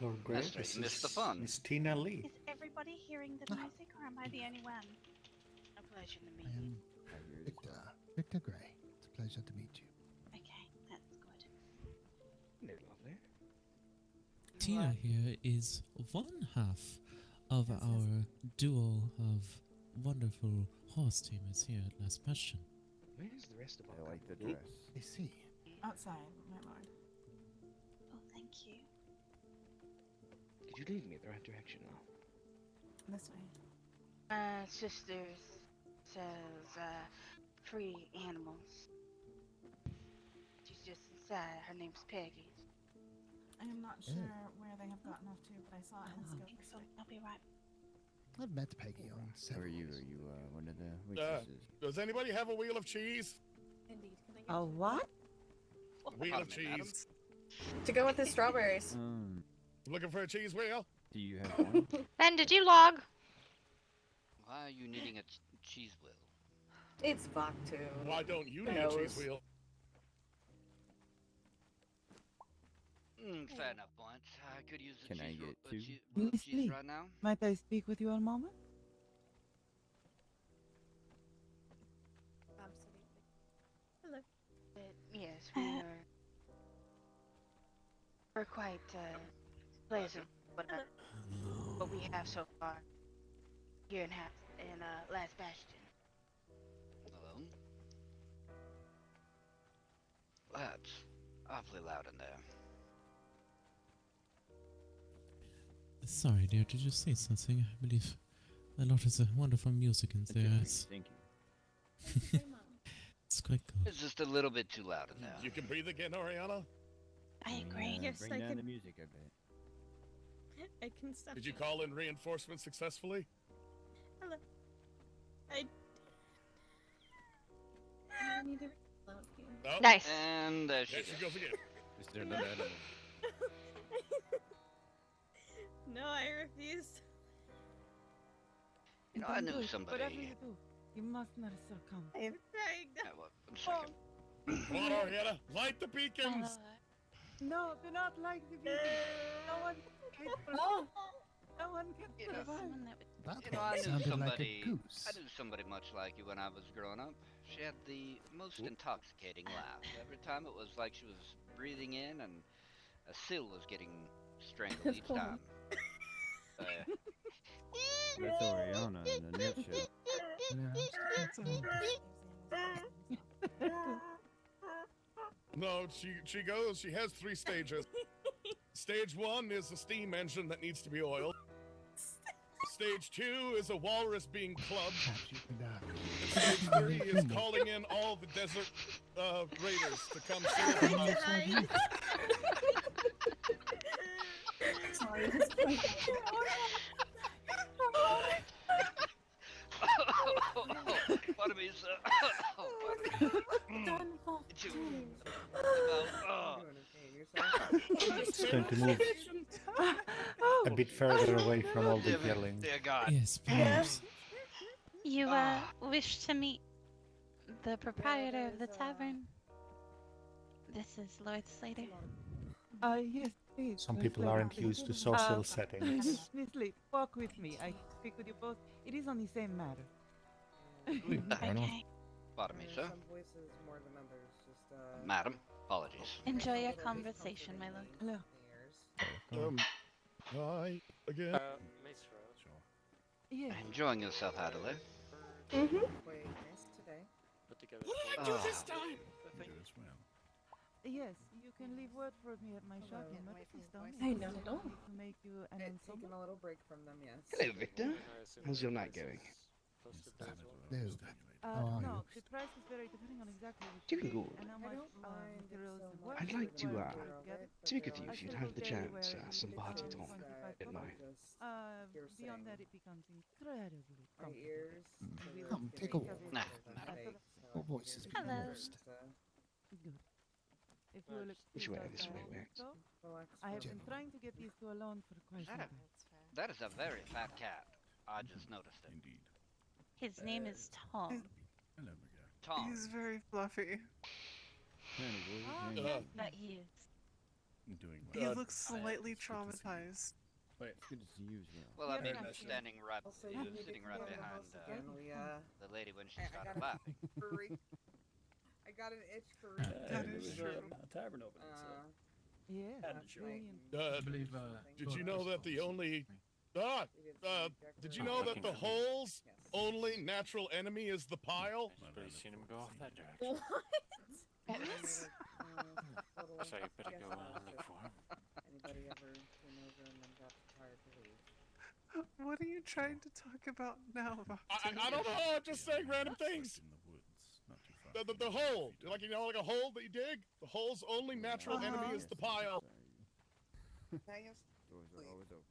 Lord Grey, That's right, this you missed the is fun. Miss Tina Lee. Is everybody hearing the music or am I the only one? A pleasure to meet I you. am Victor Grey. It's a pleasure to meet you. Okay, that's good. Lovely. Tina here is one half of our duo of wonderful horse tamers here at Last Bastion. Where's the rest of I like the dress. I see. Outside, my lord. Oh, thank you. Could you lead me the right direction now? This way. Sisters says, free animals. She's just inside. Her name's Peggy. I am not sure where they have gotten off to, but I saw it in the scope. Excellent. I'll be right. I've met Peggy on How several. are you? Are you one of the waitresses? Does anybody have a wheel of cheese? Indeed. Can I get A what? Wheel of cheese. to go with the strawberries? Looking for a cheese wheel? Do you have one? Ben, did you log? Why are you needing a cheese wheel? It's Vaktu. Why don't you Who need a cheese knows? wheel? Fair enough point. I could use a Can I cheese, get a two? Miss cheese Lee, right now. might I speak with you a moment? Absolutely. Hello. Yes, we're quite pleasant with what we have so far here in Last Bastion. Hello. That's awfully loud in there. Sorry, dear, did you say something? I believe a lot of the wonderful music in there. Thank you. It's quite good. It's just a little bit too loud in there. You can breathe again, Oriana? I agree. Yes, Bring I down can. the music a bit. I can stop. Did you call in reinforcements successfully? Hello. I need to reload you. No. Nice. And there she There she goes again. Is there another animal? No, I refuse. You know, I Don't knew do it. somebody. Whatever you do, you must not succumb. I am trying Yeah, well, one second. Come on, Oriana. Light the beacons. No, do not like the beacon. No one can Oh. No one can You know, survive. That You know, one I knew sounded like somebody. a goose. I knew somebody much like you when I was growing up. She had the most intoxicating laugh. Every time it was like she was breathing in, and a seal was getting strangled each time. That's Oriana in a nutshell. No, she goes. She has 3 stages. Stage 1 is a steam engine that needs to be oiled. Stage 2 is a walrus being clubbed. Stage 3 is calling in all the desert raiders to come see the Sorry, this point. Pardon me, sir. It's going to move a bit further away from all the yelling. Dear God. Yes, perhaps. You wish to meet the proprietor of the tavern? This is Lord Slater. Yes, please. Some Miss people Lee, aren't please. used to social settings. Miss Lee, walk with me. I speak with you both. It is on the same matter. Okay. Pardon me, sir. Some voices more than others. Just Madam, apologies. Enjoy your conversation, my lord. Hello. Hi again. Yeah. Enjoying yourself, Adelaide. Mm-hmm. Wait, nice today. What did I do this time? Yes, you can leave word for me at my shop in Murphystown. Hey, not at all. To make you an Taking a little break from them, yes. Hello, Victor. How's your night going? No, the price is very depending on exactly which Doing day good. and how much materials and what I'd you like to require to get it. speak with you I if you'd shall have go the tell you chance. where Some it party is talk 25 at bucks. night. Beyond that, it becomes incredibly complicated. Come, take a walk. Nah, Your voice is being Hello. lost. Good. If you will This way, this way, Max. so, I have been trying to get these two alone for quite some time. That is a very fat cat. I just noticed it. Indeed. His name is Tom. Hello, my guy. Tom. He's very fluffy. That he is. I'm doing He well. looks slightly traumatized. Wait, It's good to see you as well. Well, I mean, Yeah. standing right, Also, you need to sitting come right to the behind house again. We, the lady when she I started got laughing. I got an itch for That is true. A tavern opening, so. Yeah, Had to show. brilliant. Did you know that the only did you know that the hole's only natural enemy is the pile? But seen him go off that direction. Yes. So you better go look for him. Anybody ever came over and then got tired to leave? What are you trying to talk about now? I don't know. I'm just saying random things. In the woods, not too far. The hole, like like a hole that you dig. The hole's only natural enemy is the pile. Doors are always open.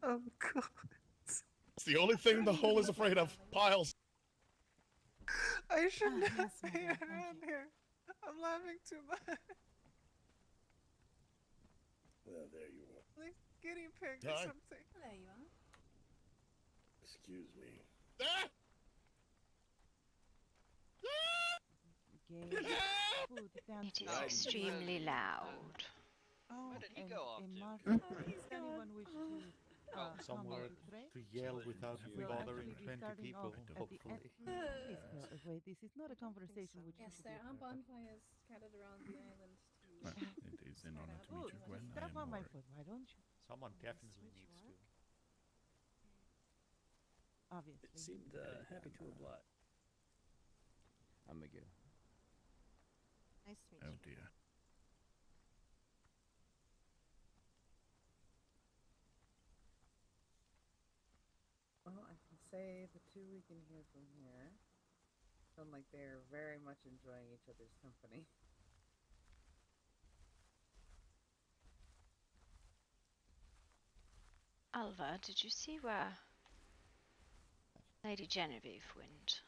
Oh god. It's the only thing the hole is afraid of. Piles. I should not yes, my be dear, thank around you. here. I'm laughing too much. Well, there you are. Like guinea pig or Hi. something. There you are. Excuse me. Ah! Game, food, It dancing. is extremely loud. Oh, Where did he And go off a to? market. Does anyone wish to come Somewhere and betray? to yell without We'll bothering actually be 20 starting people, off at the hopefully. Please, wait, this is not a conversation which you Yes, should there be are a part of. bonfires scattered around the island to Well, it is an honor to meet Good, you, just Gwen. I step am on my Rory. foot, why don't you? Someone definitely needs to. Obviously. It seemed happy to oblige. I'm Miguel. Nice to meet Oh you. dear. Well, I can say the two we can hear from here sound like they're very much enjoying each other's company. Alva, did you see where Lady Genevieve went?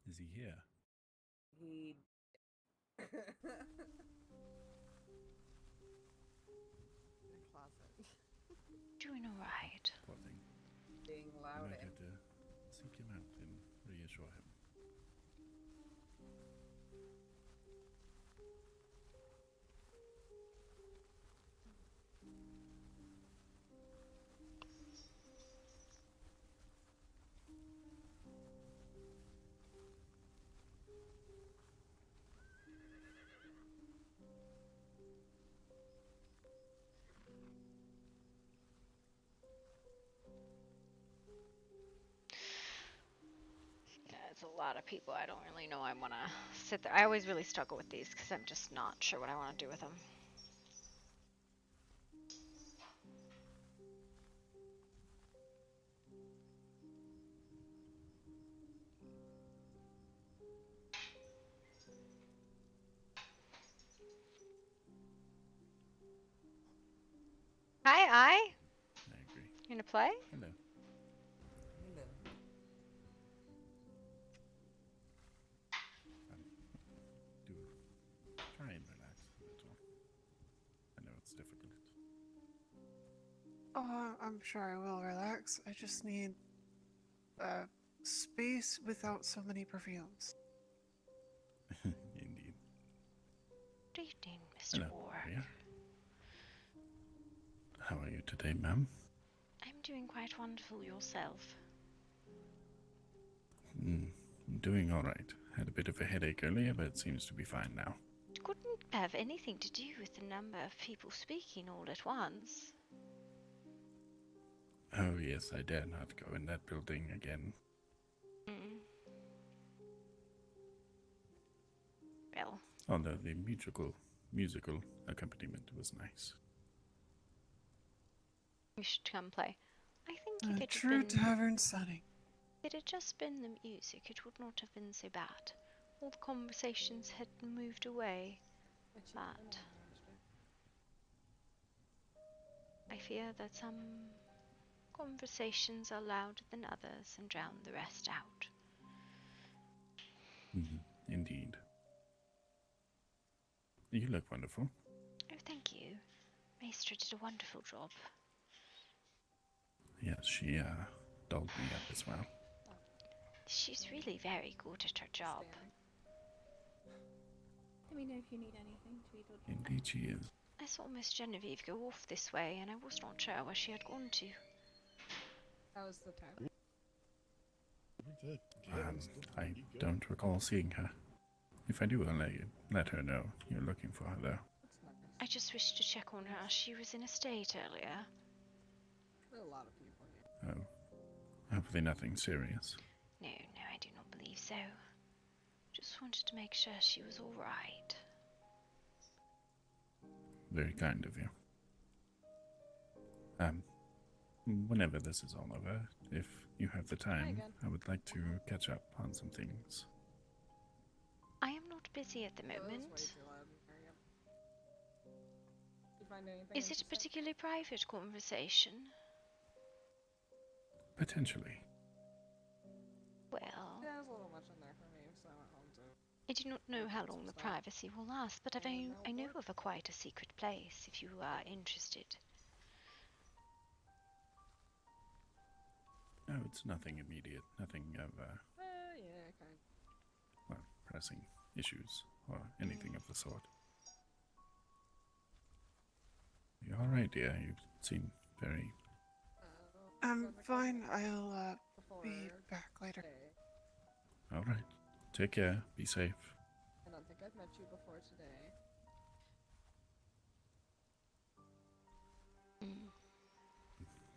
Is he here? He. In a closet. Doing alright. Poor thing. Being You loud might and. have to seek him out and reassure him. Yeah, it's a lot of people. I don't really know I want to sit there. I always really struggle with these because I'm just not sure what I want to do with them. Hi, I agree. You gonna play? Hello. Hello. Do try and relax a little. I know it's difficult. Oh, I'm sure I will relax. I just need space without so many perfumes. Indeed. Good evening, Mr. Hello, Warwick. Gloria. How are you today, ma'am? I'm doing quite wonderful yourself. Doing all right. Had a bit of a headache earlier, but it seems to be fine now. It couldn't have anything to do with the number of people speaking all at once. Oh yes, I dare not go in that building again. Well, Although the musical accompaniment was nice. you should come play. I think if it True had been, tavern setting. if it had just been the music, it would not have been so bad. All the conversations had moved away, but I fear that some conversations are louder than others and drown the rest out. Indeed. You look wonderful. Oh, thank you. Maestra did a wonderful job. Yes, she dolled me up as well. She's really very good at her job. Let me know if you need anything, Tweedledee. Indeed she is. I saw Miss Genevieve go off this way, and I was not sure where she had gone to. How was the tavern? I don't recall seeing her. If I do, I'll let her know you're looking for her, though. I just wished to check on her. She was in a state earlier. There are a lot of people here. Oh. Hopefully nothing serious. No, I do not believe so. Just wanted to make sure she was all right. Very kind of you. Whenever this is all over, if you have the time, I would like to catch up on some things. I am not busy at the moment. Is it a particularly private conversation? Potentially. Well, Yeah, there's a little much in there for me, so I went home to. it do not know how long the privacy will last, but I know of quite a secret place if you are interested. No, it's nothing immediate. Nothing of, Yeah, kind of. well, pressing issues or anything of the sort. You alright, dear? You seem very... I'm fine. I'll be back later. Alright. Take care. Be safe. I don't think I've met you before today.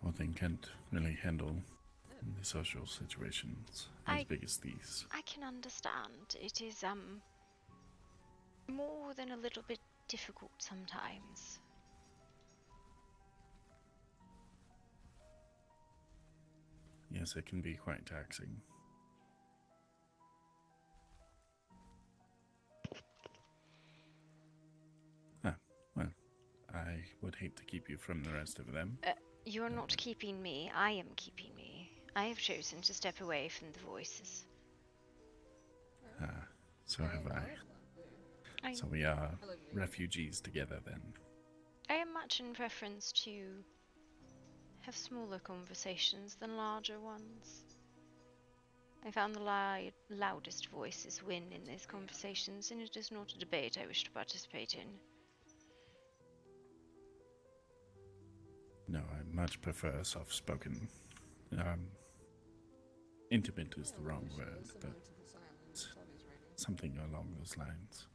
One thing can't really handle the social situations as big as these. I can understand. It is, more than a little bit difficult sometimes. Yes, it can be quite taxing. Ah, well, I would hate to keep you from the rest of them. You're not keeping me. I am keeping me. I have chosen to step away from the voices. Ah, so have I. So we are refugees together then. I am much in preference to have smaller conversations than larger ones. I found the loudest voices win in these conversations, and it is not a debate I wish to participate in. No, I much prefer soft-spoken. Intimate is the wrong word, but something along those lines.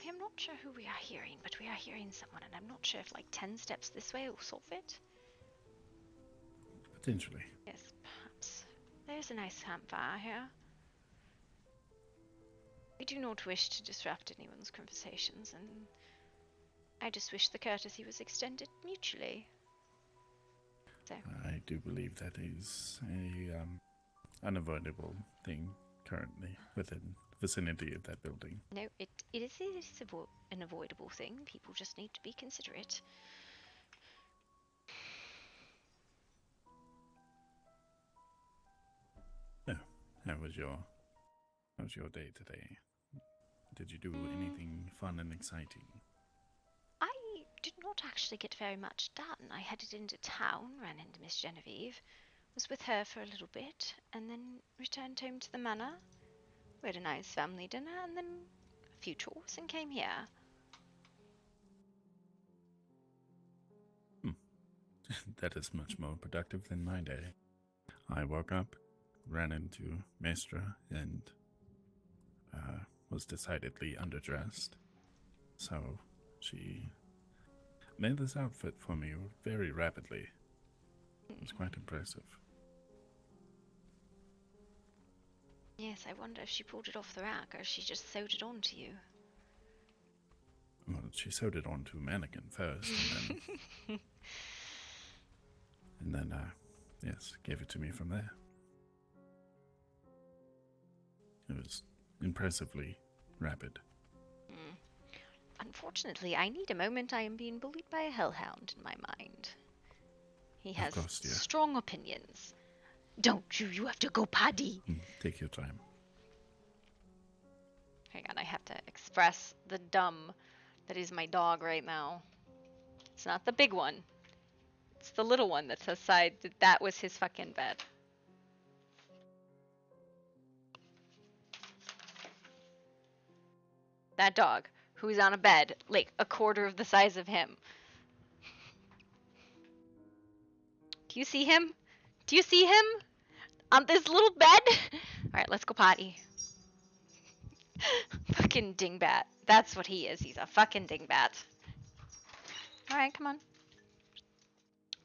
I am not sure who we are hearing, but we are hearing someone, and I'm not sure if like 10 steps this way will solve it. Potentially. Yes, perhaps. There's a nice campfire here. I do not wish to disrupt anyone's conversations, and I just wish the courtesy was extended mutually. So. I do believe that is a unavoidable thing currently within the vicinity of that building. No, it is an avoidable thing. People just need to be considerate. Oh, how was your day today? Did you do anything fun and exciting? I did not actually get very much done. I headed into town, ran into Miss Genevieve, was with her for a little bit, and then returned home to the manor. We had a nice family dinner, and then a few chores, and came here. That is much more productive than my day. I woke up, ran into Maestra, and was decidedly underdressed. So she made this outfit for me very rapidly. It was quite impressive. Yes, I wonder if she pulled it off the rack, or if she just sewed it onto you. Well, she sewed it onto a mannequin first, and then, yes, gave it to me from there. It was impressively rapid. Unfortunately, I need a moment. I am being bullied by a hellhound in my mind. He has strong opinions. Don't you? You have to go potty. Take your time. Hang on, I have to express the dumb that is my dog right now. It's not the big one. It's the little one that decided that was his fucking bed. That dog, who's on a bed, like a quarter of the size of him. Do you see him? Do you see him? On this little bed? Alright, let's go potty. Fucking dingbat. That's what he is. He's a fucking dingbat. Alright, come on.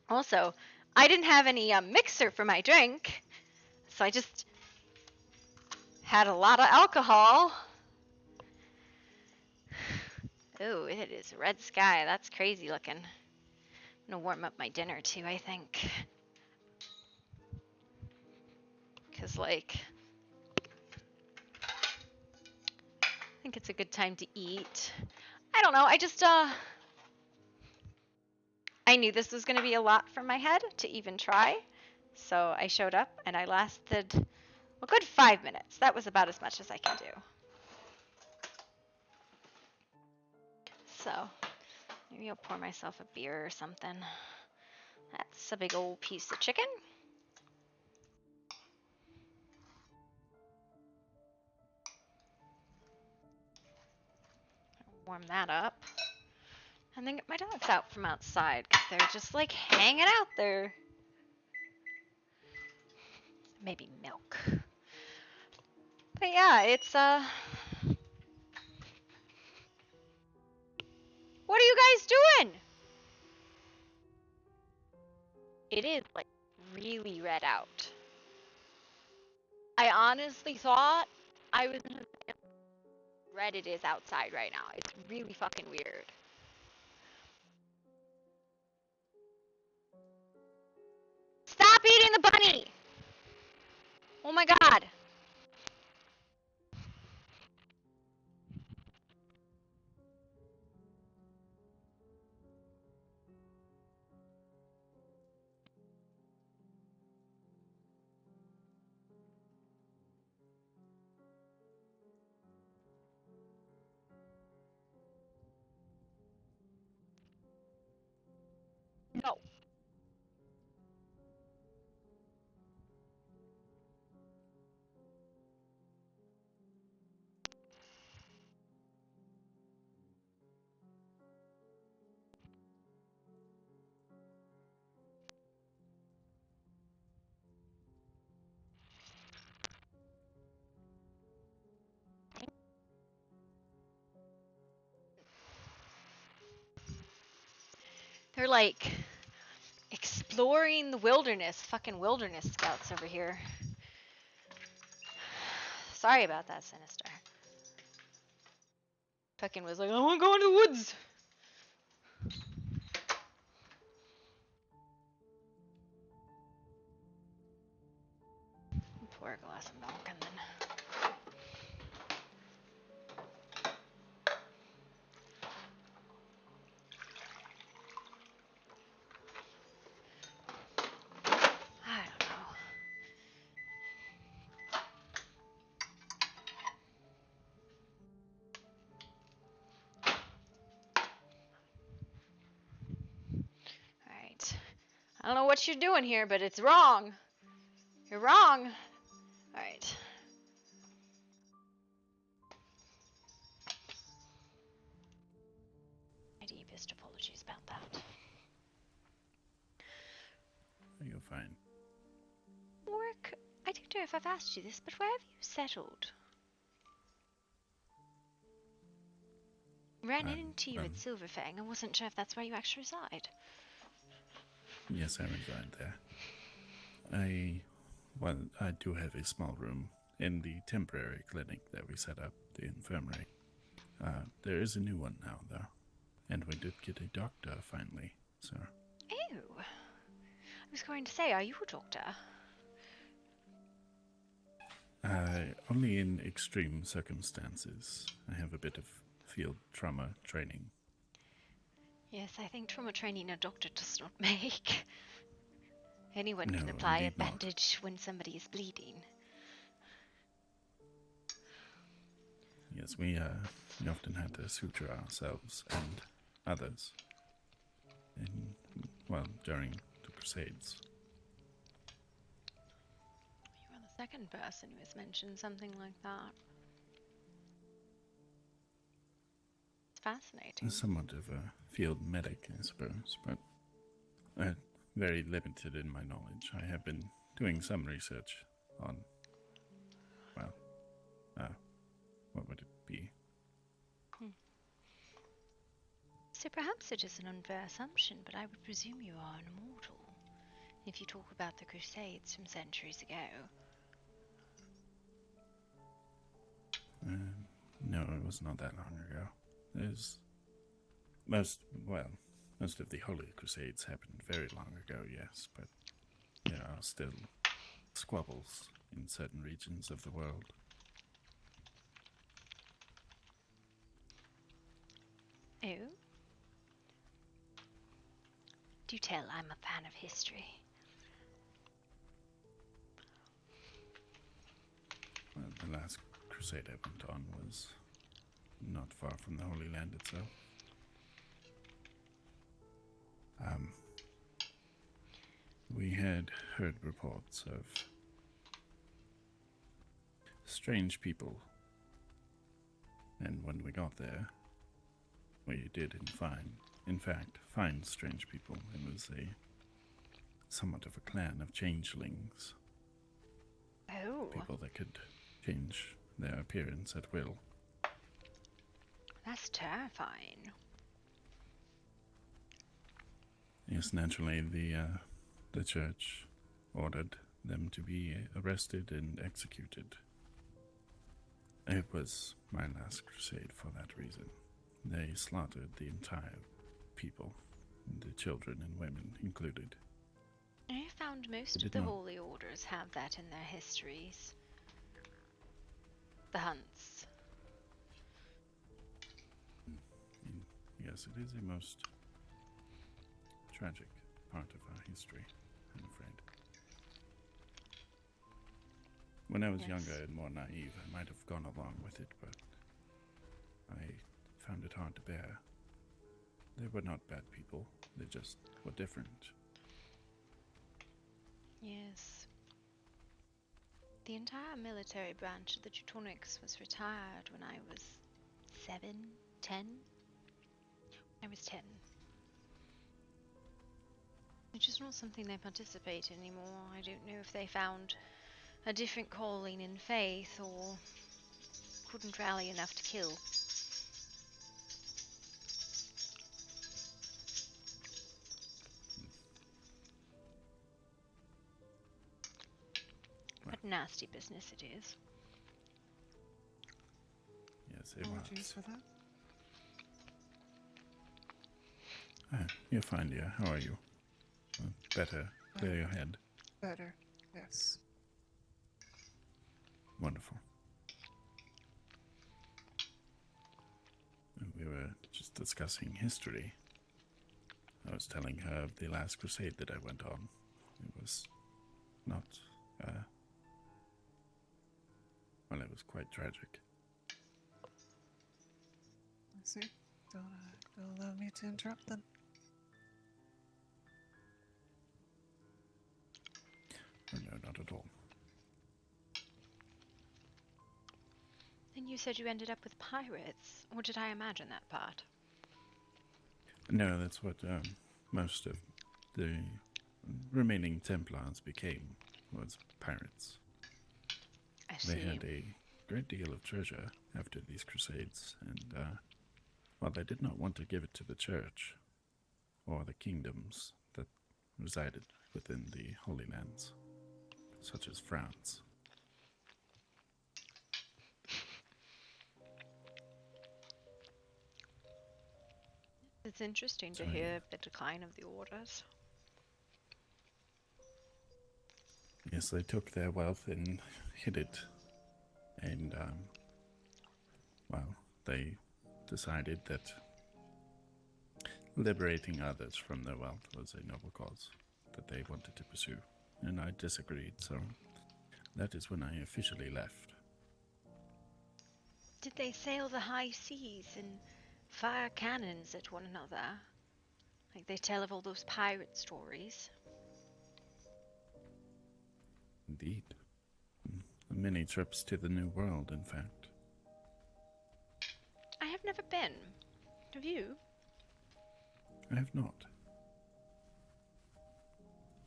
Also, I didn't have any mixer for my drink, so I just had a lot of alcohol. Ooh, it is red sky. That's crazy looking. I'm gonna warm up my dinner too, I think. Because, like, I think it's a good time to eat. I don't know, I just, I knew this was gonna be a lot for my head to even try. So I showed up and I lasted a good 5 minutes. That was about as much as I can do. so maybe I'll pour myself a beer or something. That's a big old piece of chicken. Warm that up. And then get my dogs out from outside because they're just like hanging out there. Maybe milk. But yeah, it's what are you guys doing? It is like really red out. I honestly thought I was in a red it is outside right now. It's really fucking weird. Stop eating the bunny! Oh my god. No. They're like exploring the wilderness. Fucking wilderness scouts over here. Sorry about that, Sinister. Fucking was like, I want to go into the woods. Pour a glass of milk and then. I don't know. Alright. I don't know what you're doing here, but it's wrong. You're wrong. Alright. My deepest apologies about that. You're fine. Work, I don't know if I've asked you this, but where have you settled? Ran into you at Silverfang. I wasn't sure if that's where you actually reside. Yes, I reside there. I do have a small room in the temporary clinic that we set up, the infirmary. There is a new one now, though. And we did get a doctor, finally, so... Ew. I was going to say, are you a doctor? Only in extreme circumstances. I have a bit of field trauma training. Yes, I think trauma training a doctor does not make. Anyone No, can apply a indeed not. bandage when somebody is bleeding. Yes, we often had to suture ourselves and others. During the Crusades. You are the second person who has mentioned something like that. It's fascinating. Somewhat of a field medic, I suppose, but very limited in my knowledge. I have been doing some research on, what would it be? So perhaps it is an unfair assumption, but I would presume you are an immortal, if you talk about the Crusades from centuries ago. No, it was not that long ago. There's most of the Holy Crusades happened very long ago, yes, but there are still squabbles in certain regions of the world. Oh? Do tell, I'm a fan of history. Well, the last crusade I went on was not far from the Holy Land itself. We had heard reports of strange people, and when we got there, we did in fact find strange people. It was somewhat of a clan of changelings. Oh. People that could change their appearance at will. That's terrifying. Yes, naturally, the church ordered them to be arrested and executed. It was my last crusade for that reason. They slaughtered the entire people, the children and women included. I found most They of did the not. holy orders have that in their histories. The hunts. Yes, it is a most tragic part of our history, I'm afraid. When I was younger and more naive, I might have gone along with it, but I found it hard to bear. They were not bad people, they just were different. Yes. The entire military branch of the Teutonics was retired when I was 7, 10. I was 10. It's just not something they participate in anymore. I don't know if they found a different calling in faith or couldn't rally enough to kill. What nasty business it is. Yes, it Apologies was. for that. You're fine, dear. How are you? Better. Clear your head. Better, yes. Wonderful. We were just discussing history. I was telling her of the last crusade that I went on. It was not, well, it was quite tragic. I see. Don't allow me to interrupt then. Oh, no, not at all. Then you said you ended up with pirates, or did I imagine that part? No, that's what most of the remaining Templars became, was pirates. I see. They had a great deal of treasure after these crusades, and while they did not want to give it to the church or the kingdoms that resided within the Holy Lands, such as France. It's interesting to Sorry. hear the decline of the orders. Yes, they took their wealth and hid it. And, well, they decided that liberating others from their wealth was a noble cause that they wanted to pursue. And I disagreed, so that is when I officially left. Did they sail the high seas and fire cannons at one another? Like they tell of all those pirate stories? Indeed. Many trips to the New World, in fact. I have never been. Have you? I have not.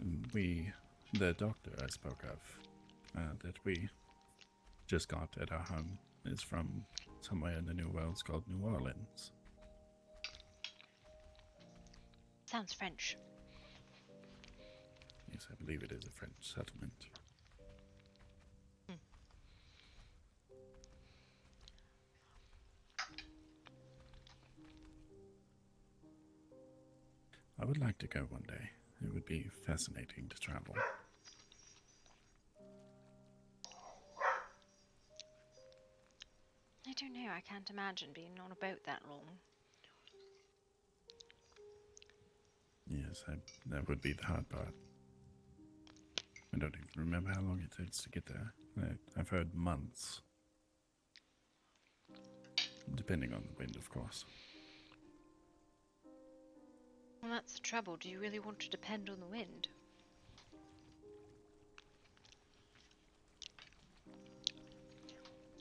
The doctor I spoke of, that we just got at our home, is from somewhere in the New World called New Orleans. Sounds French. Yes, I believe it is a French settlement. I would like to go one day. It would be fascinating to travel. I don't know, I can't imagine being on a boat that long. Yes, that would be the hard part. I don't even remember how long it takes to get there. I've heard months. Depending on the wind, of course. Well, that's the trouble. Do you really want to depend on the wind?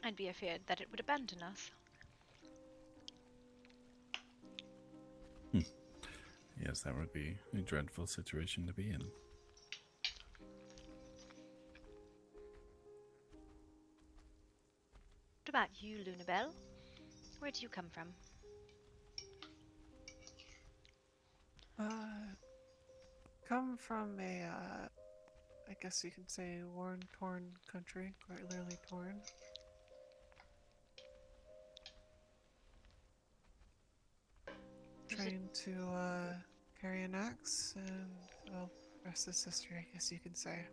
I'd be afraid that it would abandon us. Yes, that would be a dreadful situation to be in. What about you, Lunabelle? Where do you come from? Come from a, I guess you could say, torn country, quite literally torn. Trained to carry an axe, and well, rest is history, I guess you could say.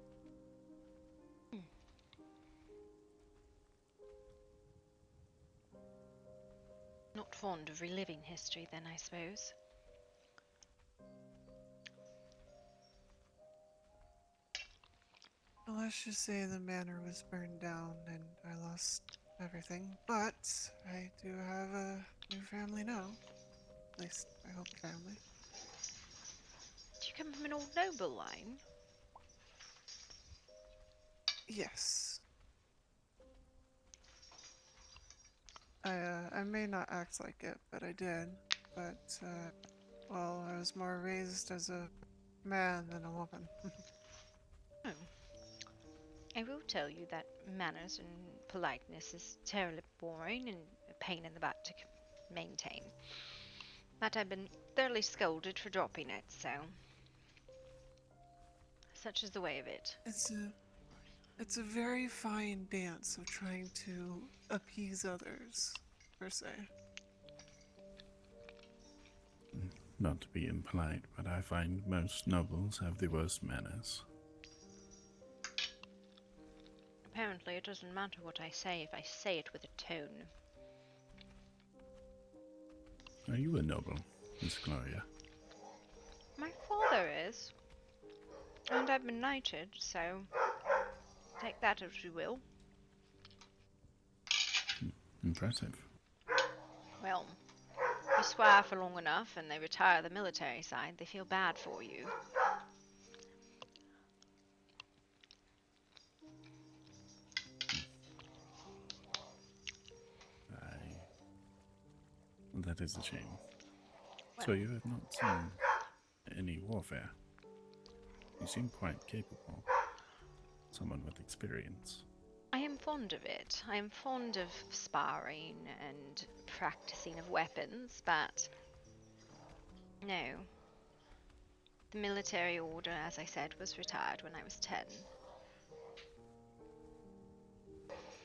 Not fond of reliving history, then, I suppose. Well, let's just say the manor was burned down and I lost everything, but I do have a new family now. At least, I hope family. Do you come from an old noble line? Yes. I may not act like it, but I did. But, well, I was more raised as a man than a woman. Oh. I will tell you that manners and politeness is terribly boring and a pain in the butt to maintain. But I've been thoroughly scolded for dropping it, so... Such is the way of it. It's a very fine dance of trying to appease others, per se. Not to be impolite, but I find most nobles have the worst manners. Apparently it doesn't matter what I say if I say it with a tone. Are you a noble, Miss Gloria? My father is. And I've been knighted, so take that as you will. Impressive. Well, if you swear for long enough and they retire the military side, they feel bad for you. That is a shame. Well, So you have not seen any warfare. You seem quite capable. Someone with experience. I am fond of it. I am fond of sparring and practicing of weapons, but no. The military order, as I said, was retired when I was 10.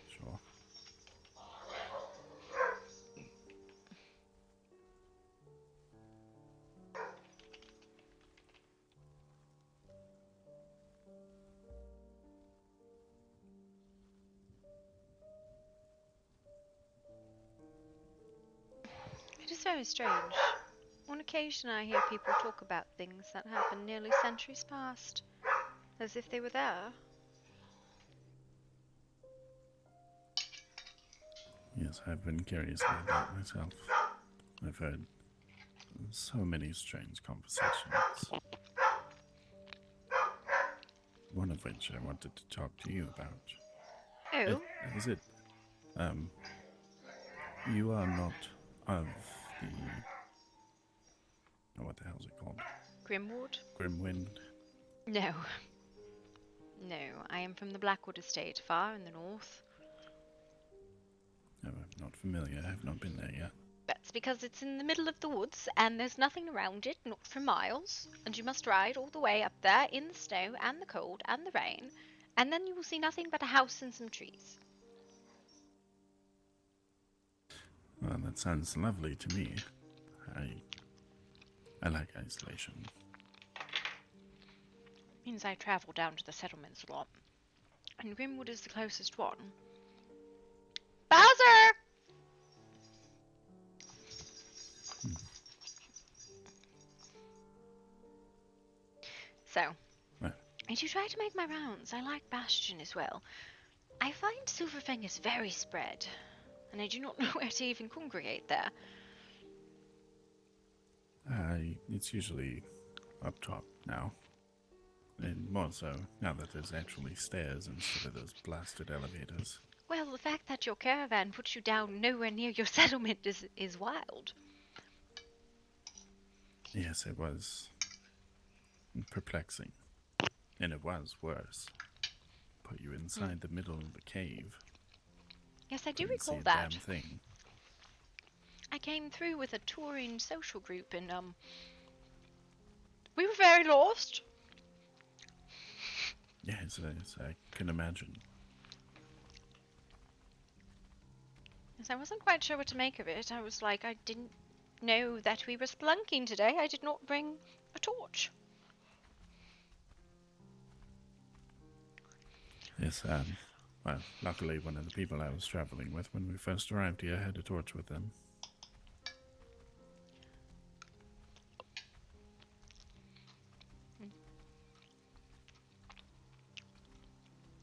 Sure. It is very strange. On occasion I hear people talk about things that happened nearly centuries past, as if they were there. Yes, I've been curious about that myself. I've heard so many strange conversations. One of which I wanted to talk to you about. Oh? Is it, you are not of the, oh, what the hell is it called? Grimwood? Grimwind? No. No, I am from the Blackwood estate, far in the north. No, I'm not familiar. I have not been there yet. That's because it's in the middle of the woods, and there's nothing around it, not for miles, and you must ride all the way up there in the snow and the cold and the rain, and then you will see nothing but a house and some trees. Well, that sounds lovely to me. I like isolation. Means I travel down to the settlements a lot, and Grimwood is the closest one. Bowser! So, I do try to make my rounds. I like Bastion as well. I find Silverfang is very spread, and I do not know where to even congregate there. it's usually up top now. And more so now that there's actually stairs instead of those blasted elevators. Well, the fact that your caravan puts you down nowhere near your settlement is wild. Yes, it was perplexing. And it was worse. Put you inside the middle of the cave. Yes, I do Couldn't see recall a that. damn thing. I came through with a touring social group and we were very lost. Yes, I can imagine. Yes, I wasn't quite sure what to make of it. I was like, I didn't know that we were spelunking today. I did not bring a torch. Yes, well, luckily one of the people I was traveling with when we first arrived here had a torch with them.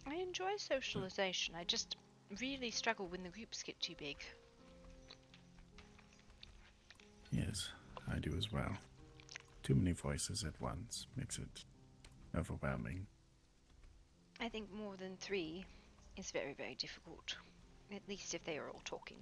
I enjoy socialization. I just really struggle when the groups get too big. Yes, I do as well. Too many voices at once makes it overwhelming. I think more than 3 is very, very difficult. At least if they are all talking.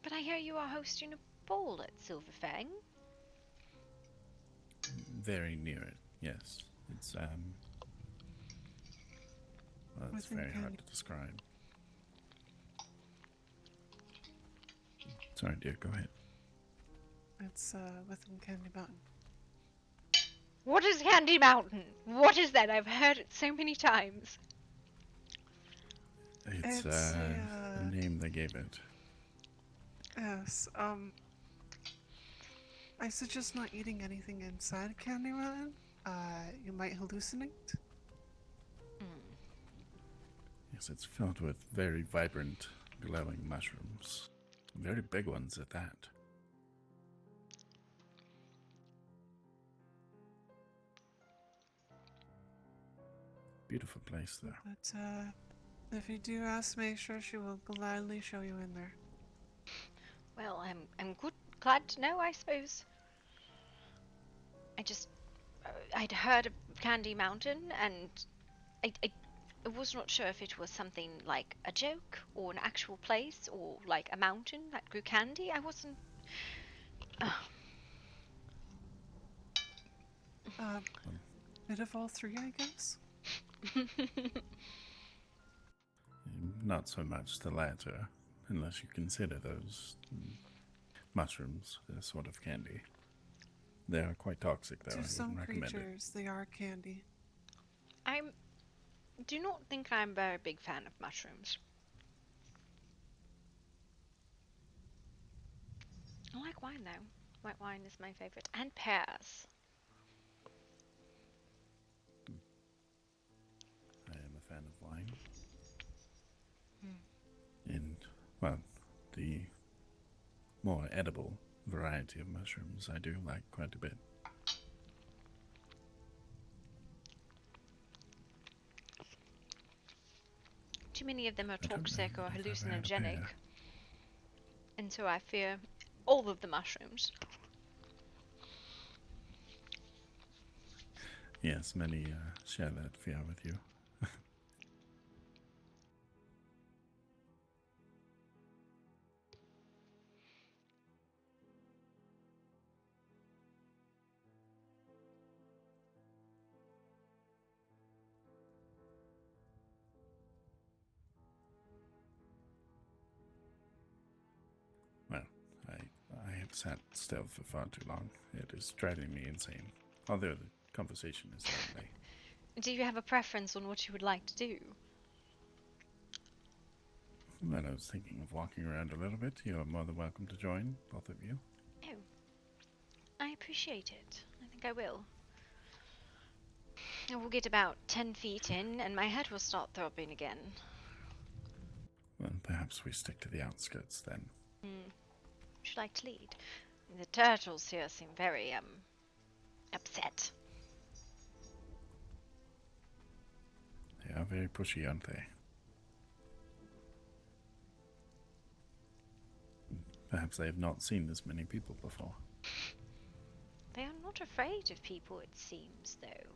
But I hear you are hosting a ball at Silverfang. Very near it, yes. It's, well, it's very hard to describe. Sorry, dear, go ahead. It's within Candy Mountain. What is Candy Mountain? What is that? I've heard it so many times. It's a name they gave it. Yes, I suggest not eating anything inside Candy Mountain. You might hallucinate. Yes, it's filled with very vibrant, glowing mushrooms. Very big ones at that. Beautiful place, though. But, if you do ask, make sure she will gladly show you in there. Well, I'm glad to know, I suppose. I'd heard of Candy Mountain, and I was not sure if it was something like a joke, or an actual place, or like a mountain that grew candy. I wasn't... Bit of all 3, I guess? Not so much the latter, unless you consider those mushrooms as sort of candy. They are quite toxic, though. To some creatures, they are candy. I do not think I'm a very big fan of mushrooms. I like wine, though. White wine is my favorite. And pears. I am a fan of wine. And, well, the more edible variety of mushrooms I do like quite a bit. Too many of them are I don't toxic know or if I've had a hallucinogenic. pear. And so I fear all of the mushrooms. Yes, many share that fear with you. Well, I have sat still for far too long. It is driving me insane. Although the conversation is lovely. Do you have a preference on what you would like to do? Well, I was thinking of walking around a little bit. You are more than welcome to join, both of you. Oh, I appreciate it. I think I will. I will get about 10 feet in, and my head will start throbbing again. Well, perhaps we stick to the outskirts then. Would you like to lead? The turtles here seem very, upset. are very pushy, aren't they? Perhaps they have not seen this many people before. They are not afraid of people, it seems, though.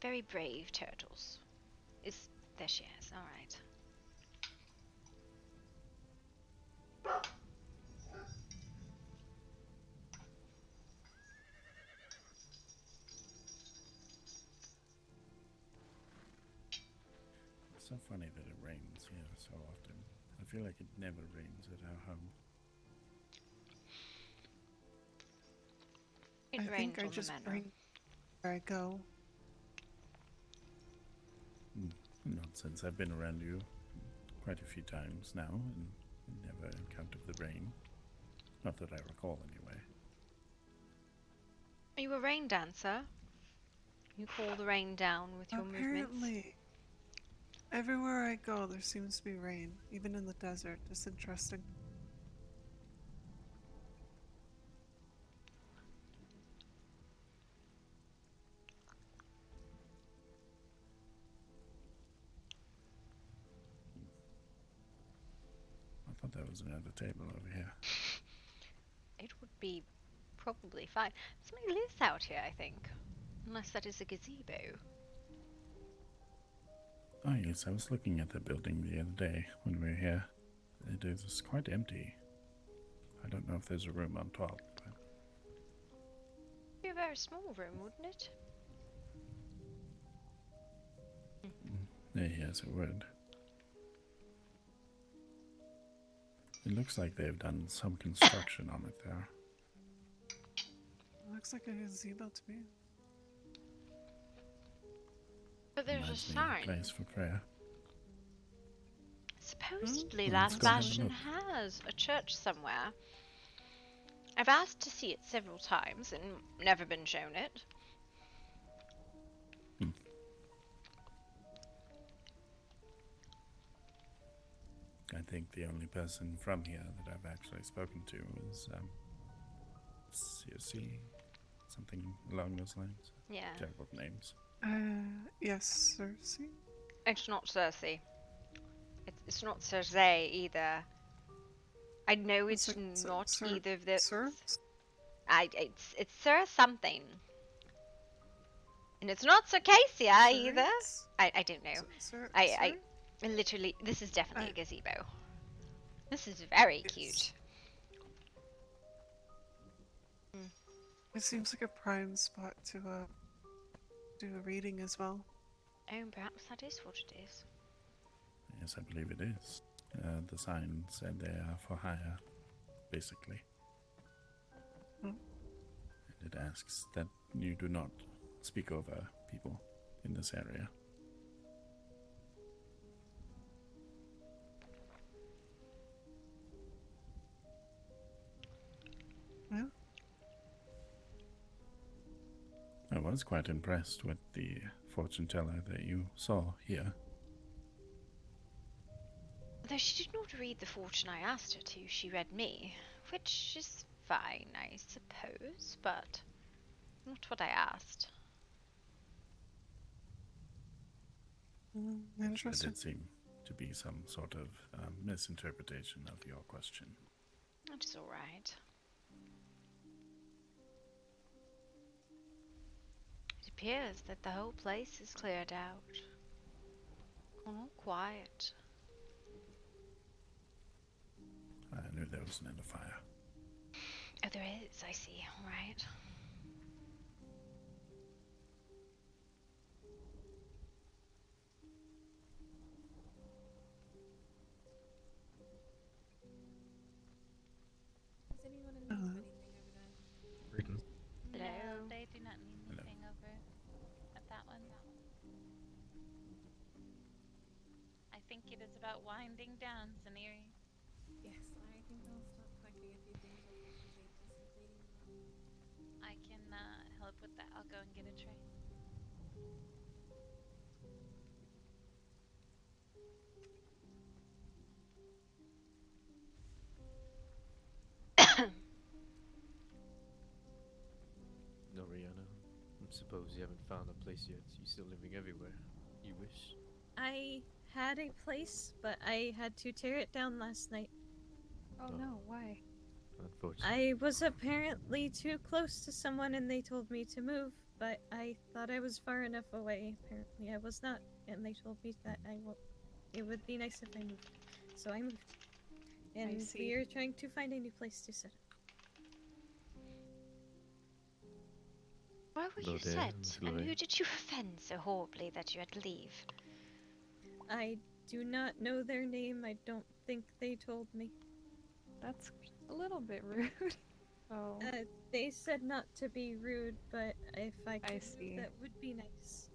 Very brave turtles. There she is, alright. It's so funny that it rains here so often. I feel like it never rains at our home. It I rained think I on the just manor. bring where I go. Not since I've been around you quite a few times now, and never encountered the rain. Not that I recall, anyway. Are you a rain dancer? You call the rain down with your movements? Apparently, everywhere I go, there seems to be rain, even in the desert. It's interesting. I thought there was another table over here. It would be probably fine. Somebody lives out here, I think. Unless that is a gazebo. Oh yes, I was looking at the building the other day when we were here. It is quite empty. I don't know if there's a room on top, but... It'd be a very small room, wouldn't it? Yes, it would. It looks like they've done some construction on it there. Looks like a gazebo to me. But there's Reminds a me of sign. place for prayer. Supposedly, Well, Last let's go have a Bastion look. has a church somewhere. I've asked to see it several times and never been shown it. I think the only person from here that I've actually spoken to is CSC, something along those lines. Yeah. Terrible names. Yes, Cersei? It's not Cersei. It's not Cersei either. I know it's not either of the. It's Sir something. And it's not Circassia either. I don't know. I literally, this is definitely a gazebo. This is very cute. It seems like a prime spot to do a reading as well. Oh, perhaps that is what it is. Yes, I believe it is. The sign said they are for hire, basically. And it asks that you do not speak over people in this area. Yeah. I was quite impressed with the fortune teller that you saw here. Though she did not read the fortune I asked her to, she read me, which is fine, I suppose, but not what I asked. Interesting. It did seem to be some sort of misinterpretation of your question. That is all right. It appears that the whole place is cleared out. All quiet. I knew there was another fire. Oh, there is, I see. All right. Does anyone need anything over there? Greetings. No, they do not need anything over at that one. I think it is about winding down, Zaniri. Yes, I think I'll start collecting a few things off of the tables and cleaning them up. I can help with that. I'll go and get a tray. Noriana, I'm suppose you haven't found a place yet. You're still living everywhere. You wish? I had a place, but I had to tear it down last night. Oh no, why? Unfortunately. I was apparently too close to someone and they told me to move, but I thought I was far enough away. Apparently I was not, and they told me that it would be nice if I moved. So I moved. And see. we are trying to find a new place to set up. Where were Hello you there, set? Miss And Gloria. who did you offend so horribly that you had to leave? I do not know their name. I don't think they told me. That's a little bit rude. Oh. They said not to be rude, but if I could, see. that would be nice.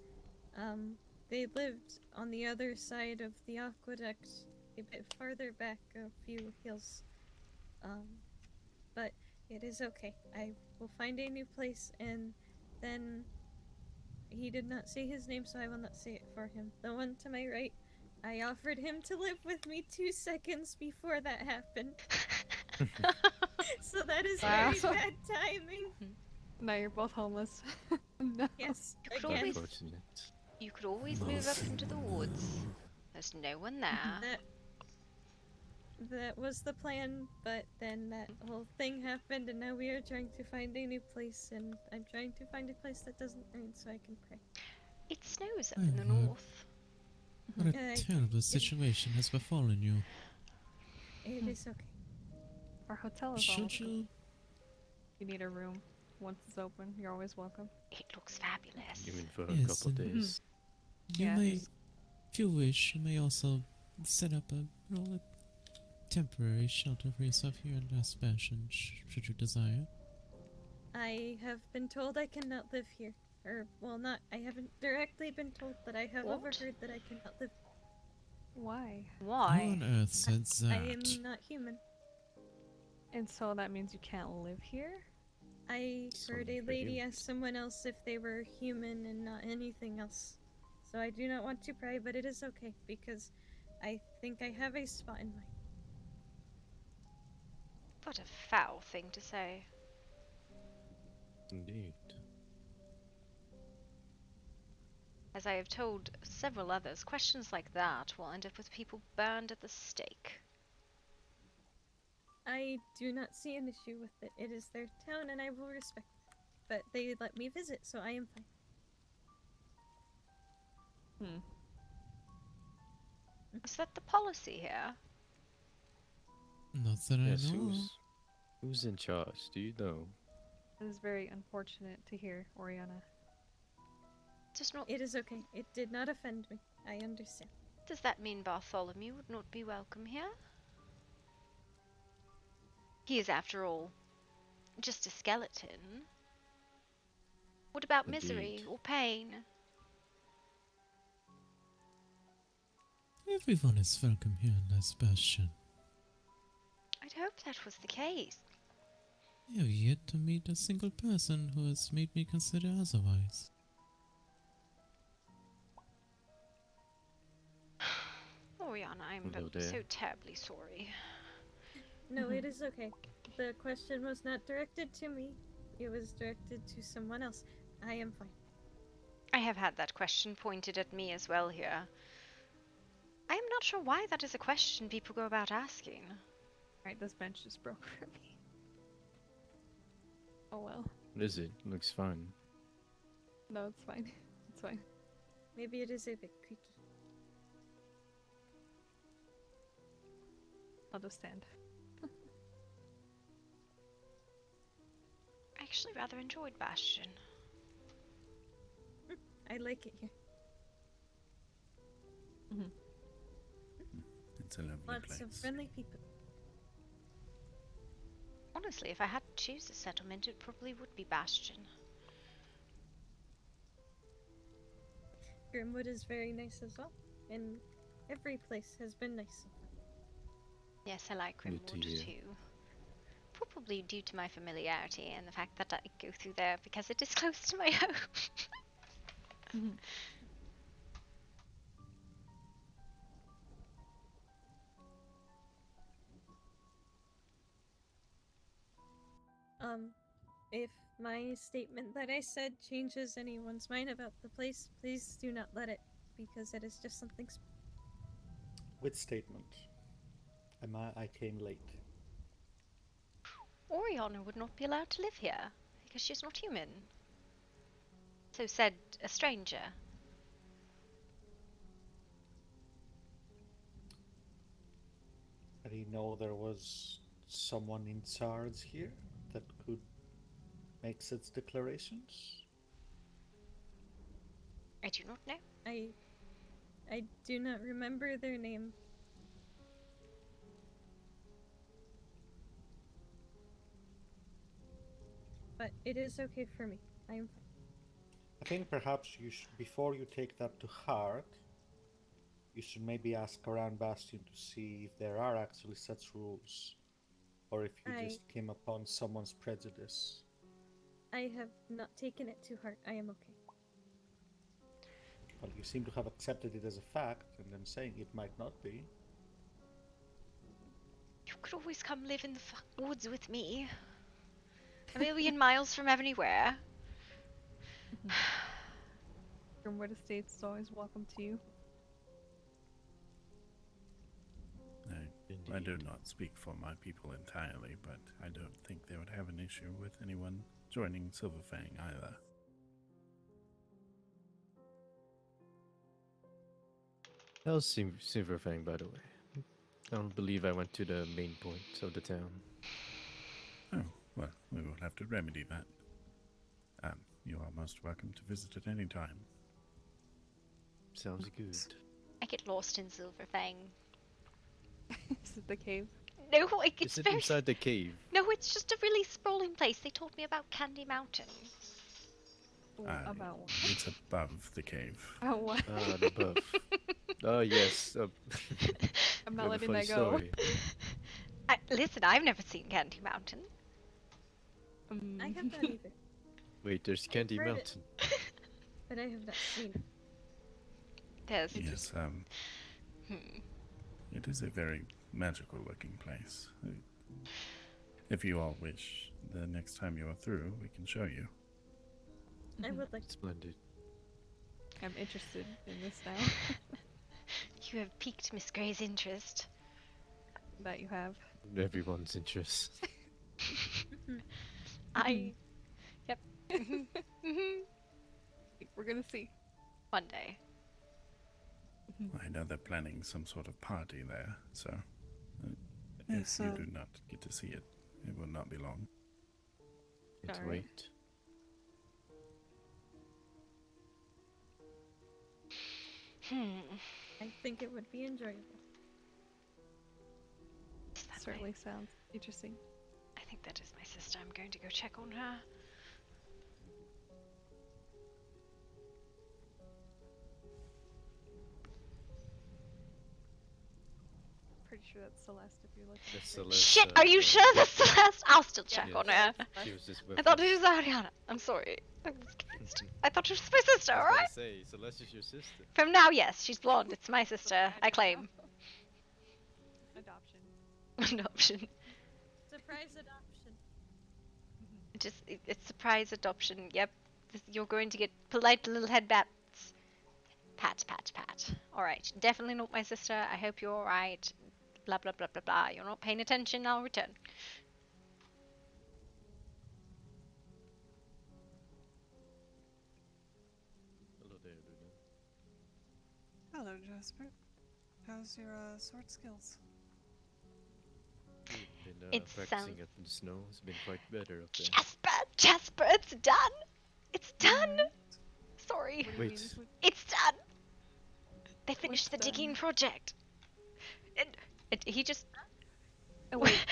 They lived on the other side of the aqueduct, a bit farther back, a few hills. But it is okay. I will find a new place, and then he did not say his name, so I will not say it for him. The one to my right, I offered him to live with me 2 seconds before that happened. So that is Wow. very bad timing. Now you're both homeless. No. Yes, You could again. always, you could always move up into the woods. There's no one there. That was the plan, but then that whole thing happened, and now we are trying to find a new place, and I'm trying to find a place that doesn't rain so I can pray. It snows up Oh, in the Lord. north. What a terrible situation has befallen you. It is okay. Our hotel is Should almost you? open. You need a room. Once it's open, you're always welcome. It looks fabulous. You mean for a Yes, couple and- days? You Yeah, may, just- if you wish, you may also set up a temporary shelter for yourself here in Last Bastion, should you desire. I have been told I cannot live here. Or, well, not. I haven't directly been told, but I have What? overheard that I cannot live. Why? Who on earth said that? I am not human. And so that means you can't live here? I heard a Something for lady humans. ask someone else if they were human and not anything else. So I do not want to pry, but it is okay, because I think I have a spot in mind. What a foul thing to say. Indeed. As I have told several others, questions like that will end up with people burned at the stake. I do not see an issue with it. It is their town, and I will respect it. But they let me visit, so I am fine. Is that the policy here? Not that Yes, I know. who's in charge? Do you know? It is very unfortunate to hear, Oriana. Does not. It is okay. It did not offend me. I understand. Does that mean Bartholomew would not be welcome here? He is, after all, just a skeleton. What about misery Indeed. or pain? Everyone is welcome here in Last Bastion. I'd hoped that was the case. I have yet to meet a single person who has made me consider otherwise. Oriana, I'm Hello there. so terribly sorry. No, it is okay. The question was not directed to me. It was directed to someone else. I am fine. I have had that question pointed at me as well here. I am not sure why that is a question people go about asking. Alright, this bench just broke for me. Oh well. What is it? Looks fine. No, it's fine. It's fine. Maybe it is a bit creaky. I'll just stand. I actually rather enjoyed Bastion. I like it here. It's a lovely Lots place. of friendly people. Honestly, if I had to choose a settlement, it probably would be Bastion. Grimwood is very nice as well. And every place has been nice. Yes, I like Good to Grimwood hear. too. Probably due to my familiarity and the fact that I go through there because it is close to my home. If my statement that I said changes anyone's mind about the place, please do not let it, because it is just something. Which statement? I came late. Oriana would not be allowed to live here because she's not human. So said a stranger. I didn't know there was someone in charge here that could make such declarations. I do not know. I do not remember their name. But it is okay for me. I am fine. I think perhaps you should, before you take that to heart, you should maybe ask around Bastion to see if there are actually such rules, or if you just came upon someone's prejudice. I have not taken it to heart. I am okay. Well, you seem to have accepted it as a fact, and then saying it might not be. You could always come live in the woods with me. A million miles from everywhere. Grimwood Estates is always welcome to you. I do not speak for my people entirely, but I don't think they would have an issue with anyone joining Silverfang either. How's Silverfang, by the way? I don't believe I went to the main point of the town. Oh, well, we will have to remedy that. You are most welcome to visit at any time. Sounds good. I get lost in Silverfang. Is it the cave? No, it's Is it very... inside the cave? No, it's just a really sprawling place. They told me about Candy Mountain. About what? It's above the cave. Oh, what? Ah, above. Oh, yes. I'm not letting that go. Listen, I've never seen Candy Mountain. I have not either. Wait, there's Candy heard Mountain. But I have not seen it. There's... Yes, it is a very magical looking place. If you all wish, the next time you are through, we can show you. I would like. Splendid. I'm interested in this now. You have piqued Miss Grey's interest. That you have. Everyone's interest. Yep. We're gonna see. One day. I know they're planning some sort of party there, so Yeah, if so- you do not get to see it, it will not be long. Let's Alright. wait. I think it would be enjoyable. Certainly sounds interesting. I think that is my sister. I'm going to go check on her. Pretty sure that's Celeste if you're looking. That's Celeste, Shit, are you sure that's Celeste? I'll still check Yes. on her. She was just I thought it was Ariana. I'm sorry. I was confused. I thought it was my sister, I was alright? gonna say, Celeste is your sister. From now, yes, she's blonde. It's my sister. I claim. Adoption. Adoption. Surprise adoption. It's surprise adoption. Yep. You're going to get polite little head bats. Pat, pat, pat. Alright. Definitely not my sister. I hope you're alright. Blah, blah, blah, blah, blah. You're not paying attention. I'll return. Hello there, Luna. Hello, Jasper. How's your sword skills? Been It practicing sounds- it in the snow. It's been quite better up there. Jasper, it's done. It's done. Sorry. Wait. It's done. They finished the digging project. He just. Oh wait,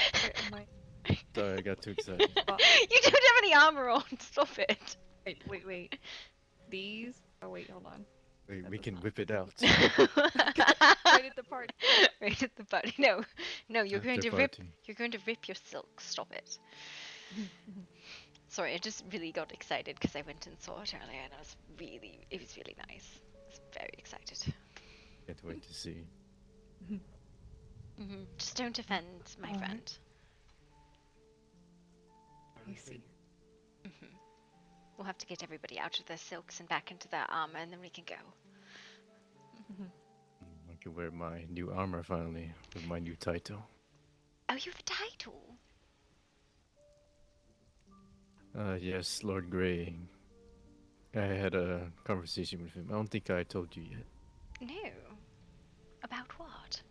am I? Sorry, I got too excited. You don't have any armor on. Stop it. Wait. These? Oh wait, hold on. Wait, we can whip it out. Right at the party. Right at the party. No, you're going After to rip. party. You're going to rip your silk. Stop it. Sorry, I just really got excited because I went and saw it earlier, and it was really nice. I was very excited. Can't wait to see. Just don't offend my Alright. friend. I see. We'll have to get everybody out of their silks and back into their armor, and then we can go. I can wear my new armor finally with my new title. Oh, you have a title? Yes, Lord Grey. I had a conversation with him. I don't think I told you yet. No. About what?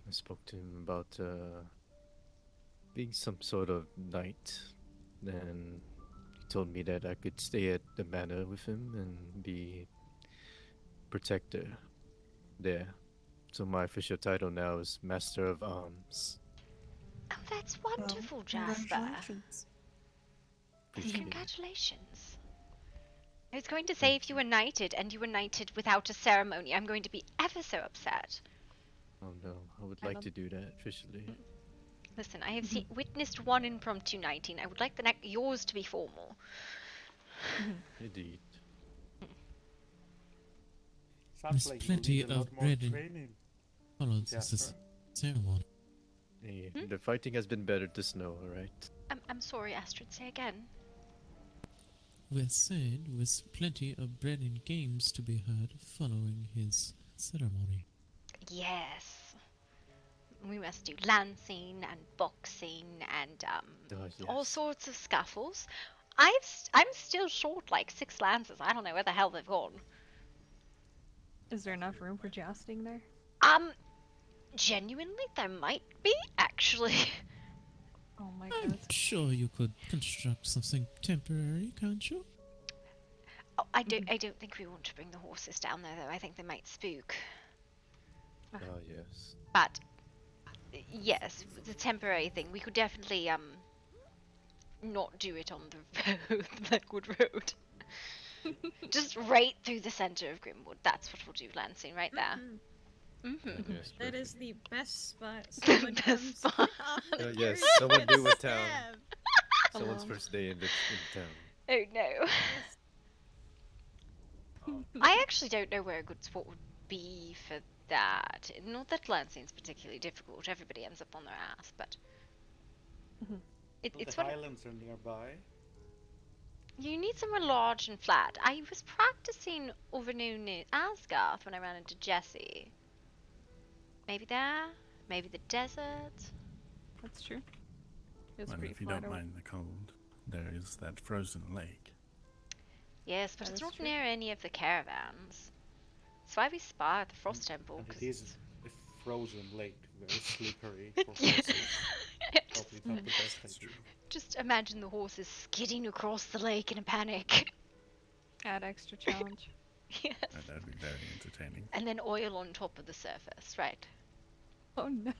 I spoke to him about being some sort of knight, and he told me that I could stay at the manor with him and be protector there. So my official title now is Master of Arms. Oh, that's wonderful, Jasper. Congratulations. Appreciate it. Congratulations. I was going to say if you were knighted and you were knighted without a ceremony, I'm going to be ever so upset. Oh no, I would like to do that officially. Listen, I have witnessed one impromptu knighting. I would like yours to be formal. Indeed. Sounds There's like you plenty need a lot of more bread and training. follows Jasper. this ceremony. Hey, the fighting has been better to snow, alright? I'm sorry, Astrid, say again. We're said with plenty of bread and games to be had following his ceremony. Yes. We must do lancing and boxing and all sorts of scuffles. I'm still short like 6 lances. I don't know where the hell they've gone. Is there enough room for jousting there? Genuinely, there might be, actually. Oh my I'm god. sure you could construct something temporary, can't you? Oh, I don't think we want to bring the horses down there, though. I think they might spook. Oh, yes. But, yes, the temporary thing, we could definitely, not do it on the road, the Blackwood Road. Just right through the center of Grimwood. That's what we'll do, Lancing, right there. Yes, That is the best spot. The Someone best comes spot. off the Yes, carriage someone and new in town. stab. Someone's first day in town. Oh no. I actually don't know where a good spot would be for that. Not that Lancing's particularly difficult. Everybody ends up on their ass, but it's The what highlands are nearby. you need somewhere large and flat. I was practicing over near Asgarth when I ran into Jesse. Maybe there, maybe the desert. That's true. It's Well, pretty if you flat don't out. mind the cold, there is that frozen lake. Yes, but That it's is not true. near any of the caravans. That's why we spy at the Frost Temple. And 'Cause it is a frozen lake, very slippery for horses. Probably not the best idea. just imagine the horses skidding across the lake in a panic. Add extra challenge. Yes. That'd be very entertaining. And then oil on top of the surface, right? Oh no.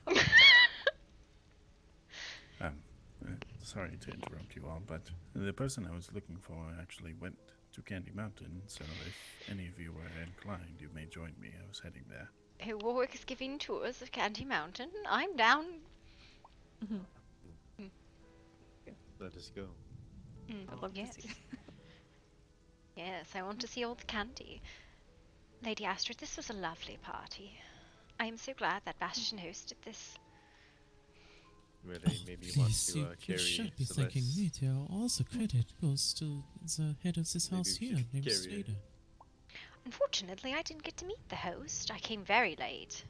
Sorry to interrupt you all, but the person I was looking for actually went to Candy Mountain, so if any of you were inclined, you may join me. I was heading there. Hey, Warwick is giving tours of Candy Mountain. I'm down. Let us go. I'd love yes. to see. Yes, I want to see all the candy. Lady Astrid, this was a lovely party. I am so glad that Bastion hosted this. Really, maybe he wants Please, to you carry should be thanking Celeste. me, dear. All the credit goes to the head of this Maybe house we here, should named carry her. Slater. Unfortunately, I didn't get to meet the host. I came very late.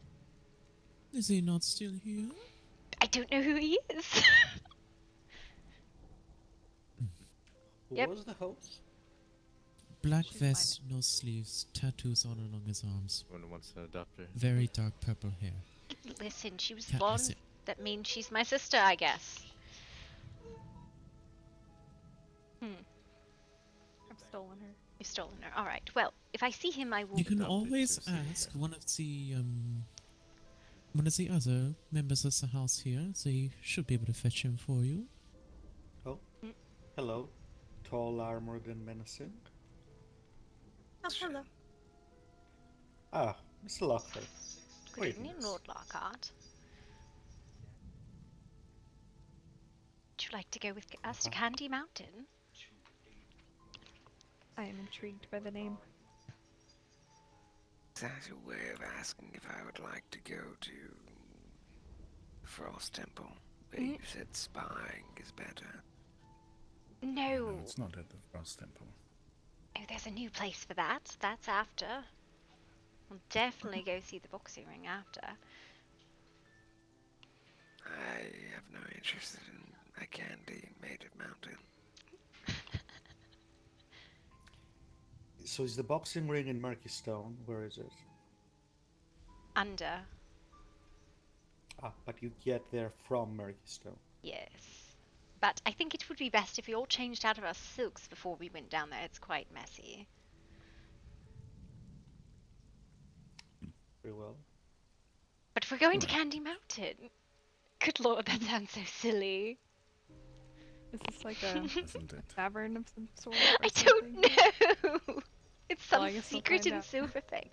Is he not still here? I don't know who he is. Who Yep. was the host? Black vest, no sleeves, tattoos all along his arms. One who wants to adopt her. Very dark purple hair. Listen, she was Can't blonde. miss it. That means she's my sister, I guess. I've stolen her. You've stolen her. All right. Well, if I see him, I will. You can Adopted always sister, ask one of the other members of the house here. They should be able to fetch him for you. Oh, hello. Tall, armored, and menacing. Oh, hello. Ah, Mr. Lockhart. Good evening, Lord Lockhart. Would you like to go with us to Candy Mountain? I am intrigued by the name. Is that a way of asking if I would like to go to Frost Temple? Where you said spying is better. No. It's not at the Frost Temple. Oh, there's a new place for that. That's after. We'll definitely go see the boxing ring after. I have no interest in a candy made of mountain. So is the boxing ring in Murky Stone? Where is it? Under. Ah, but you get there from Murky Stone. Yes. But I think it would be best if we all changed out of our silks before we went down there. It's quite messy. Very well. But we're going to Candy Mountain. Good lord, that sounds so silly. Is this like a tavern of some sort? I don't know. It's some Well, I guess we'll secret find and out. silver thing.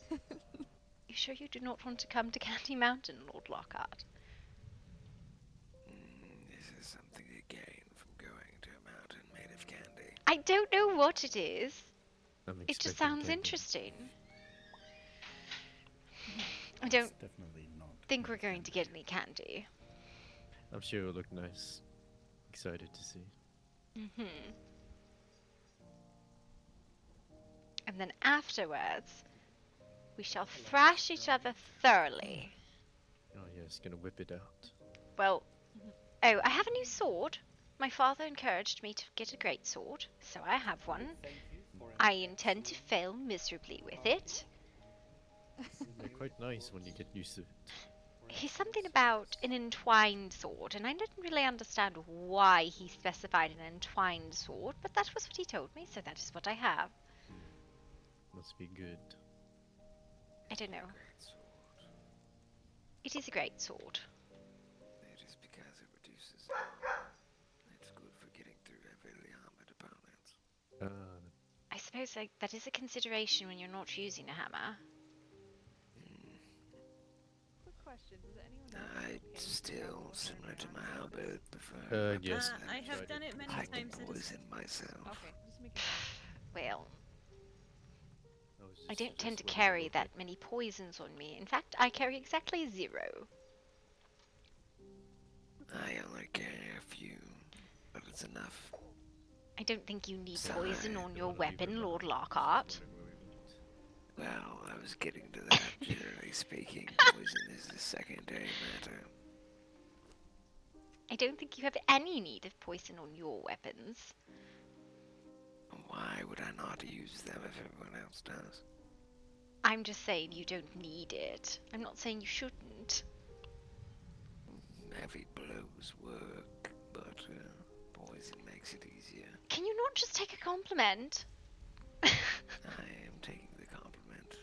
You sure you do not want to come to Candy Mountain, Lord Lockhart? This is something you gain from going to a mountain made of candy. I don't know what it is. I'm It just expecting sounds candy. interesting. I don't definitely not. think we're going to get any candy. I'm sure it'll look nice. Excited to see. And then afterwards, we shall thrash each other thoroughly. Oh yes, gonna whip it out. Well, oh, I have a new sword. My father encouraged me to get a great sword, so I have one. I intend to fail miserably with it. They're quite nice when you get used to it. He's something about an entwined sword, and I didn't really understand why he specified an entwined sword, but that was what he told me, so that is what I have. Must be good. I don't know. It is a great sword. It is because it reduces armor. It's good for getting through heavily armored opponents. I suppose that is a consideration when you're not using a hammer. Quick question: does anyone I'd still, similar to my halberd, prefer my yes. I have done it many I times. can poison myself. Okay, just making sure. Well, I just- don't tend to just carry wondering. that many poisons on me. In fact, I carry exactly 0. I only carry a few, but it's enough. I don't think you need Sorry, poison on your wanna leave weapon, it Lord behind. Lockhart. Well, I was getting to that. Generally speaking, poison is a secondary matter. I don't think you have any need of poison on your weapons. Why would I not use them if everyone else does? I'm just saying you don't need it. I'm not saying you shouldn't. Heavy blows work, but poison makes it easier. Can you not just take a compliment? I am taking the compliment.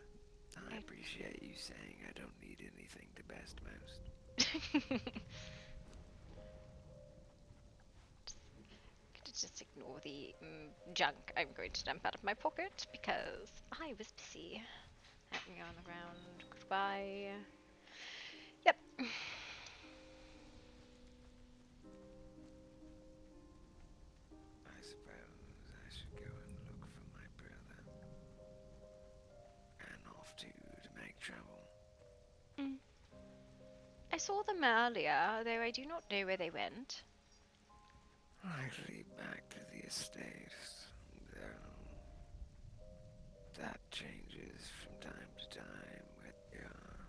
I appreciate you saying I don't need anything to best most. Just ignore the junk I'm going to dump out of my pocket because I was busy. Hanging on the ground. Goodbye. Yep. I suppose I should go and look for my brother. And off to make trouble. I saw them earlier, though I do not know where they went. Likely back to the estate, though that changes from time to time where they are.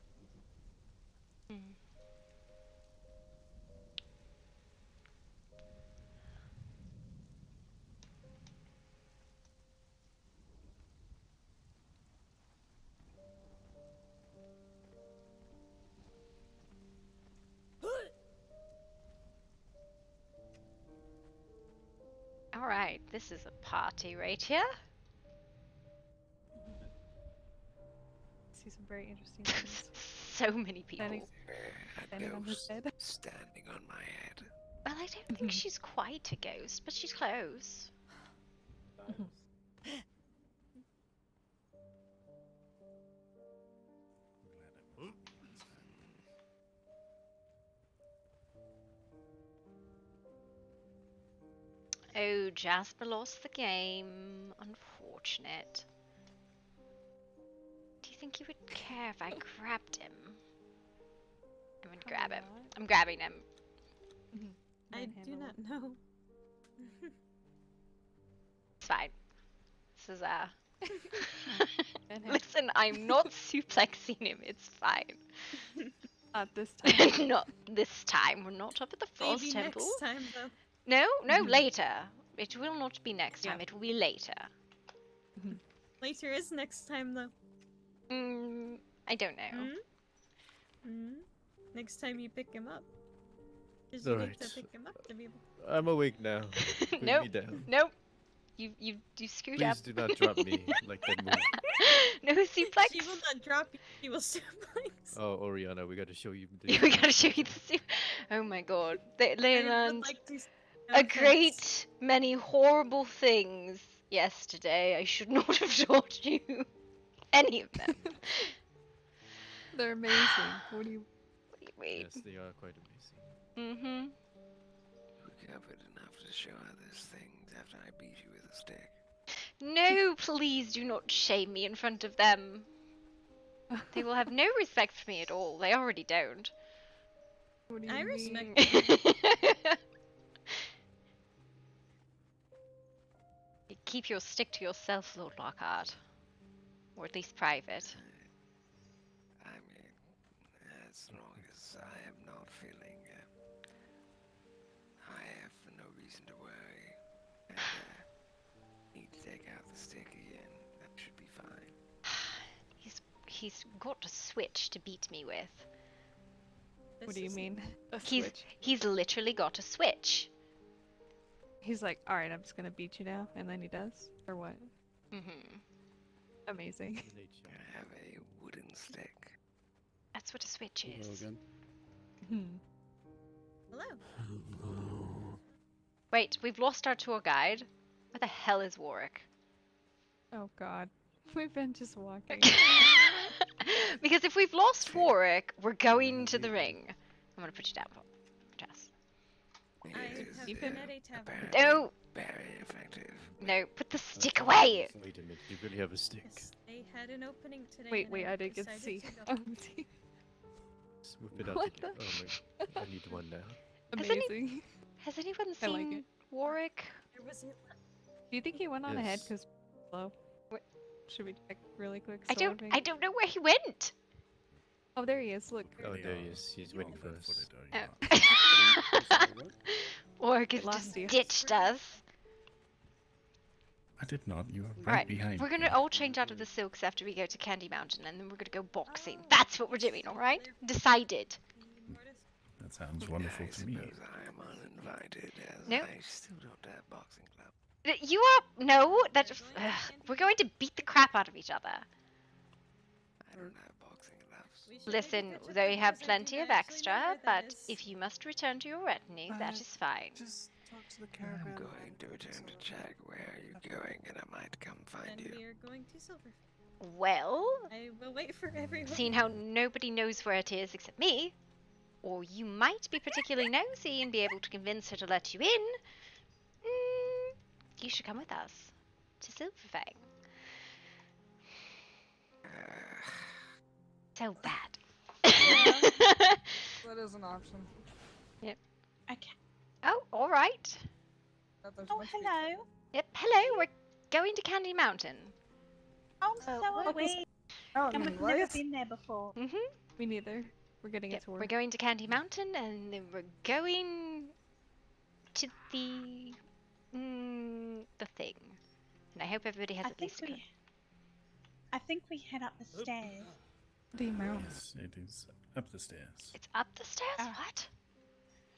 Alright, this is a party right here. See some very interesting things. So many people. Standing on his head. Standing on my head. Well, I don't think she's quite a ghost, but she's close. Oh, Jasper lost the game. Unfortunate. Do you think he would care if I grabbed him? I'm gonna grab him. I'm grabbing him. I do not know. It's fine. This is Listen, I'm not suplexing him. It's fine. Not this time. Not this time. We're not up at the Frost Maybe Temple. next time, though. No, later. It will not be next time. Yeah. It will be later. Later is next time, though. I don't know. Next time you pick him up. Because All you need right. to pick him up to be able. I'm awake now. Put me Nope. down. Nope. You screwed up. Please do not drop me like that movie. No suplex. She will not drop you. She will suplex. Oh, Oriana, we gotta show you. The We gotta show you the suit. Oh my god. They I would learned like to. a great many horrible things yesterday. I should not have taught you any of them. They're amazing. What do you mean? Yes, they are quite amazing. We covered enough to show others things after I beat you with a stick. No, please do not shame me in front of them. They will have no respect for me at all. They already don't. What do you I mean? respect. Keep your stick to yourself, Lord Lockhart. Or at least private. I mean, as long as I am not feeling, I have no reason to worry. And, need to take out the stick again. That should be fine. He's got a switch to beat me with. What do you mean? A He's switch. he's literally got a switch. He's like, all right, I'm just gonna beat you now, and then he does, or what? Amazing. I have a wooden stick. That's what a switch is. Hello. Wait, we've lost our tour guide. Where the hell is Warwick? Oh god, we've been just walking. Because if we've lost Warwick, we're going to the ring. I'm gonna put you down, Jess. I have been at a tavern. No! Very effective. No, put the stick away! Wait a minute, you really have a stick. Yes, they had an opening today. Wait, and I didn't get to decided see. go. Whip it out What again. Oh my, I need one now. Amazing. Has anyone I like seen it. Warwick? There wasn't. Do you think he went on ahead Yes. because slow? Should we check really quick? I don't know where he went. Oh, there he is. Look. Oh, there he is. He's waiting for us. Warwick has Lost just you. ditched us. I did not. You are right Right, behind we're me. gonna all change out of the silks after we go to Candy Mountain, and then we're gonna go boxing. That's what we're doing, alright? Decided. That sounds wonderful to me. I am uninvited as No. I still don't have boxing club. You are no. That we're going to beat the crap out of each other. I don't have boxing gloves. Listen, they have plenty of extra, but if you must return to your retinue, that is fine. Just talk to the I'm caravan. going to return to check where you're going, and I might come find Then you. we are going to Silverfield. Well, I will wait for everyone. seeing how nobody knows where it is except me, or you might be particularly nosy and be able to convince her to let you in, you should come with us to Silverfang. So bad. That is an option. Yep. Okay. Oh, all right. Oh, hello. Yep. Hello. We're going to Candy Mountain. Oh, so are we. Oh, And we've never been there before. Me neither. We're getting a tour. We're going to Candy Mountain, and then we're going to the thing. And I hope everybody has at least. I think we head up the stairs. The mountain. Yes, it is up the stairs. It's up the stairs. What?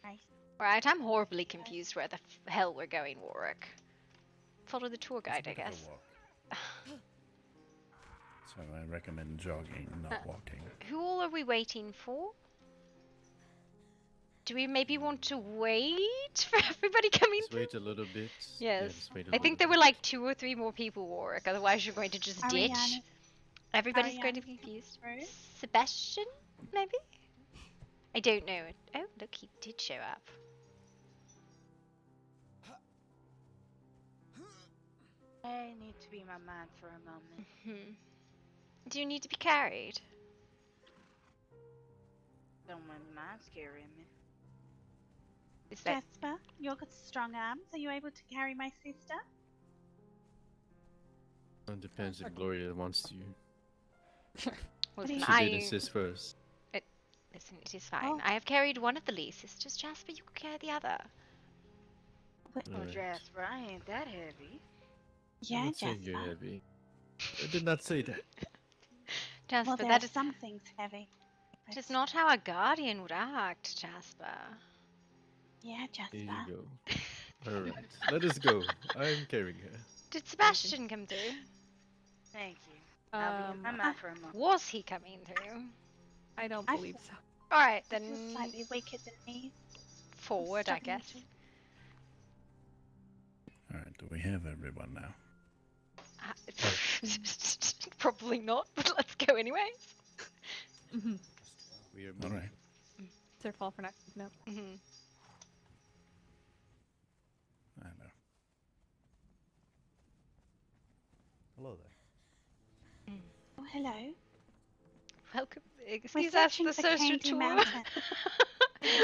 Right. Right. I'm horribly confused where the hell we're going, Warwick. Follow the tour guide, I Bit of a guess. walk. So I recommend jogging, not walking. Who all are we waiting for? Do we maybe want to wait for everybody coming Just wait a little bit. Yes. Yeah, just wait a I little think there were like 2 or 3 more people, Warwick. Otherwise, you're going to just ditch. Ariana- Everybody's going to be Ariana confused. through? Sebastian, maybe? I don't know. Oh, look, he did show up. I need to be my man for a moment. Do you need to be carried? Don't mind the man's carrying me. Is that Jasper, you've got strong arms. Are you able to carry my sister? It depends if Gloria wants to. Listen, She did insist first. Listen, it is fine. I have carried one of the Lee sisters. Jasper, you can carry the other. Oh, Jasper, I ain't that heavy. Yeah, I'm not saying you're heavy. I did not say that. Jasper, well, there that are is some things heavy. it is not how a guardian would act, Jasper. Yeah, Jasper. Here you go. Alright, let us go. I'm carrying her. Did Sebastian come through? Thank you. I'll be in my mouth for a moment. Was he coming through? I don't believe so. Alright, I then feel slightly weaker than me. forward, I guess. Alright, do we have everyone now? Probably not, but let's go anyway. We are Alright. It's their fault for not keeping up. I know. Hello there. Oh, hello. Welcome. We're Excuse us, searching the for social Candy tour. Mountain.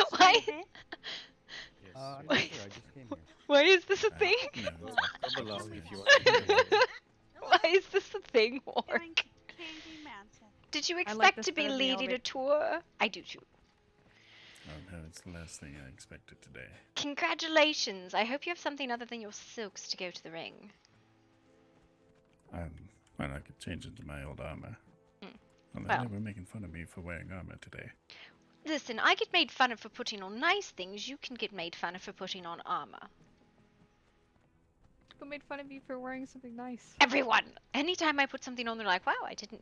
Why? I just came here. Why is this a thing? No, come along if you want. Why is this a thing, Wark? Candy Mountain. Did you I like expect this to be better than the leading a elevator. tour? I do too. Oh no, it's the last thing I expected today. Congratulations. I hope you have something other than your silks to go to the ring. Well, I could change into my old armor. Well, Well. they were making fun of me for wearing armor today. Listen, I get made fun of for putting on nice things. You can get made fun of for putting on armor. Who made fun of you for wearing something nice? Everyone! Anytime I put something on, they're like, wow,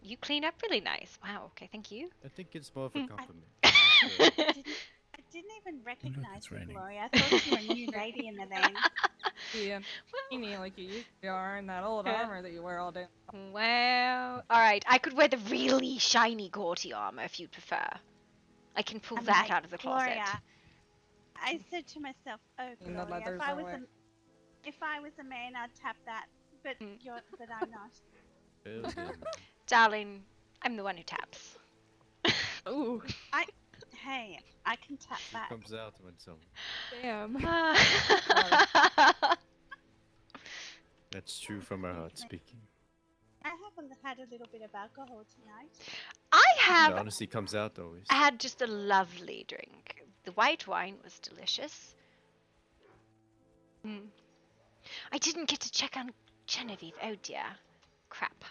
you clean up really nice. Wow, okay, thank you. I think it's more of a compliment. I didn't even recognize it's you, raining. Gloria. I thought you were a new lady in the name. Yeah, teeny like you usually are in that old armor that you wear all day. Well, alright, I could wear the really shiny gaudy armor if you'd prefer. I can pull I'm that like, out of the closet. Gloria, I said to myself, oh, And the Gloria, leathers away. if I was a man, I'd tap that. But but I'm not. Darling, I'm the one who taps. Ooh. Hey, I can tap back. Comes out when some. Damn. That's true from our heart speaking. I haven't had a little bit of alcohol tonight. I The have honesty comes out always. had just a lovely drink. The white wine was delicious. I didn't get to check on Genevieve. Oh dear. Crap.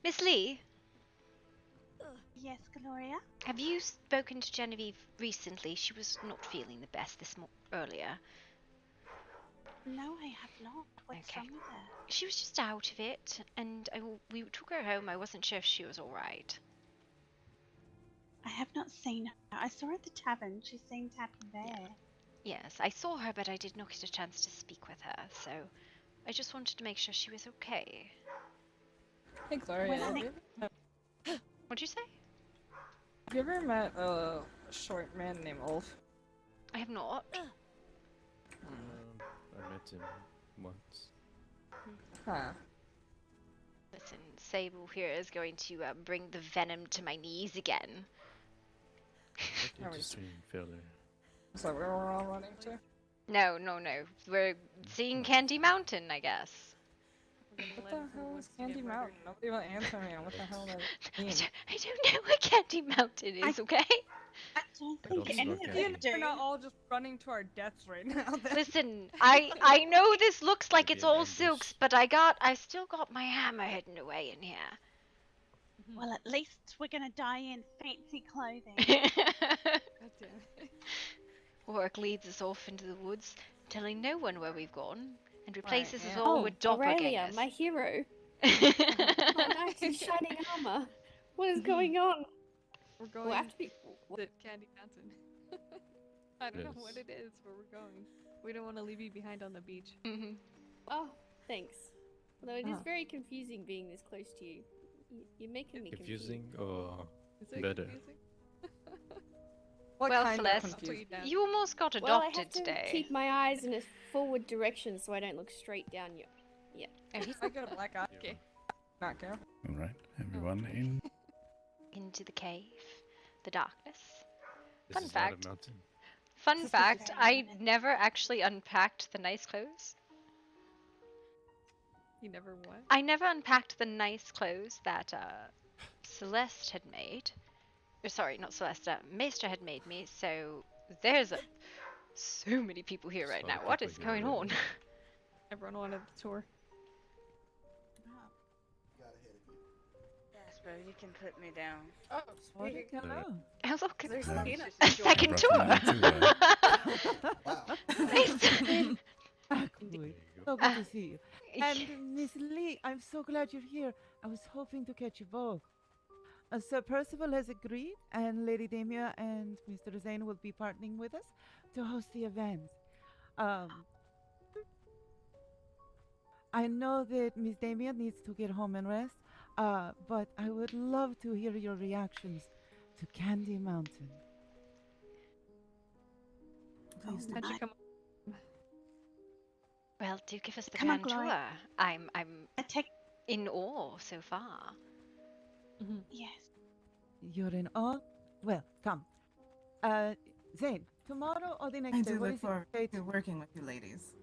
Miss Lee, Yes, Gloria? have you spoken to Genevieve recently? She was not feeling the best earlier. No, I have not. What's Okay. wrong with her? She was just out of it, and we took her home. I wasn't sure if she was alright. I have not seen her. I saw her at the tavern. She seemed happy there. Yes, I saw her, but I did not get a chance to speak with her, so I just wanted to make sure she was okay. Hey, Gloria. Well, have I- you ever- What'd you say? have you ever met a short man named Ulf? I have not. I met him once. Huh. Listen, Sable here is going to bring the venom to my knees again. What did you stream failure? Is that where we're all running to? No. We're seeing Candy Mountain, I guess. What the hell is Candy Mountain? Nobody will answer me on what the hell that means. I don't know what Candy Mountain is, okay? I don't I don't think any smoke of candy. them do. We're not all just running to our deaths right now. Listen, I know this looks like Could it's be an all ambush. silks, but I still got my hammer hidden away in here. Well, at least we're gonna die in fancy clothing. Orc leads us off into the woods, telling no one where we've gone, and replaces us yeah. all with Aurelia, doppelgangers. my hero. My nice and shining armor. What is going on? We're We'll going have to be. to Candy Mountain. I don't know what it is, but we're going. We don't want to leave you behind on the beach. Oh, thanks. Although it is Oh. very confusing being this close to you. You're making me Confusing or Is it better? confusing? What Well, kind of Celeste, confused? you almost got Well, I adopted have to today. keep my eyes in a forward direction so I don't look straight down you. Yeah. I got a black eye. Okay. Not careful. Alright, everyone in. Into the cave, the darkness, This Fun is not a fact. mountain. Fun fact, I never actually unpacked the nice clothes. You never what? I never unpacked the nice clothes that Celeste had made. Or sorry, not Celeste, Maestra had made me, so there's so many people here right now. What is going on? Everyone wanted the tour. Jasper, you can put me down. Oh, What? sweet. Hello. Oh, look, There's a peanuts. second tour. Good. So good to see you. And Miss Lee, I'm so glad you're here. I was hoping to catch you both. Sir Percival has agreed, and Lady Damia and Mr. Zane will be partnering with us to host the event. I know that Miss Damia needs to get home and rest, but I would love to hear your reactions to Candy Mountain. How'd you come? Well, do give us the Come on, grand Gloria. tour. I'm in awe so far. Yes. You're in awe? Well, come. Zane, tomorrow or the next I day? do What look is your forward date? to working with you ladies.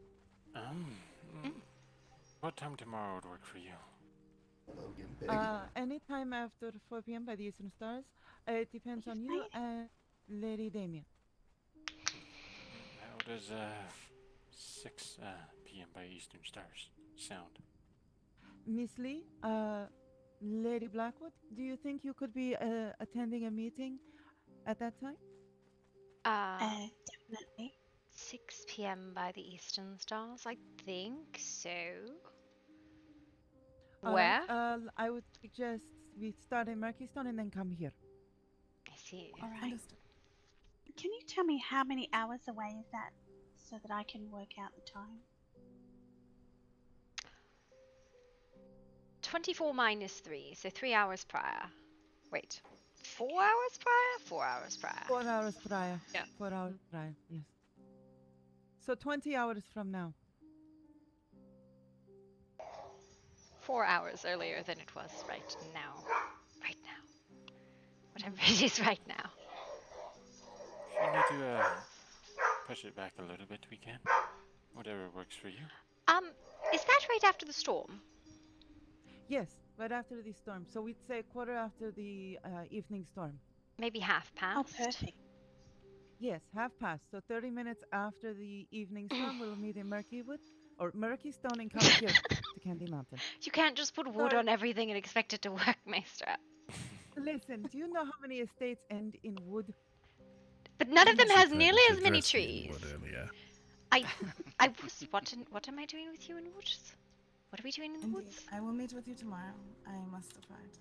What time tomorrow would work for you? Anytime after 4 p.m. by the Eastern Stars. It depends on you and Lady Damien. How does 6 p.m. by Eastern Stars sound? Miss Lee, Lady Blackwood, do you think you could be attending a meeting at that time? Definitely. 6 p.m. by the Eastern Stars, I think so. Where? I would suggest we start in Murkeystone and then come here. I see. All right. Can you tell me how many hours away is that so that I can work out the time? 24 minus 3, so 3 hours prior. Wait, 4 hours prior? 4 hours prior. 4 hours prior. Yeah. 4 hours prior, yes. So 20 hours from now. 4 hours earlier than it was right now. Right now. Whatever it is right now. If you need to push it back a little bit, we can. Whatever works for you. Is that right after the storm? Yes, right after the storm. So we'd say quarter after the evening storm. Maybe half past? Oh, perfect. Yes, half past. So 30 minutes after the evening storm, we'll meet in Murkywood or Murkeystone and come here to Candy Mountain. You can't just put wood on everything and expect it to work, Maestra. Listen, do you know how many estates end in wood? But none of them has nearly as many Addressed me in trees. wood earlier. I was. What am I doing with you in the woods? What are we doing in the Indeed. woods? I will meet with you tomorrow. I must depart.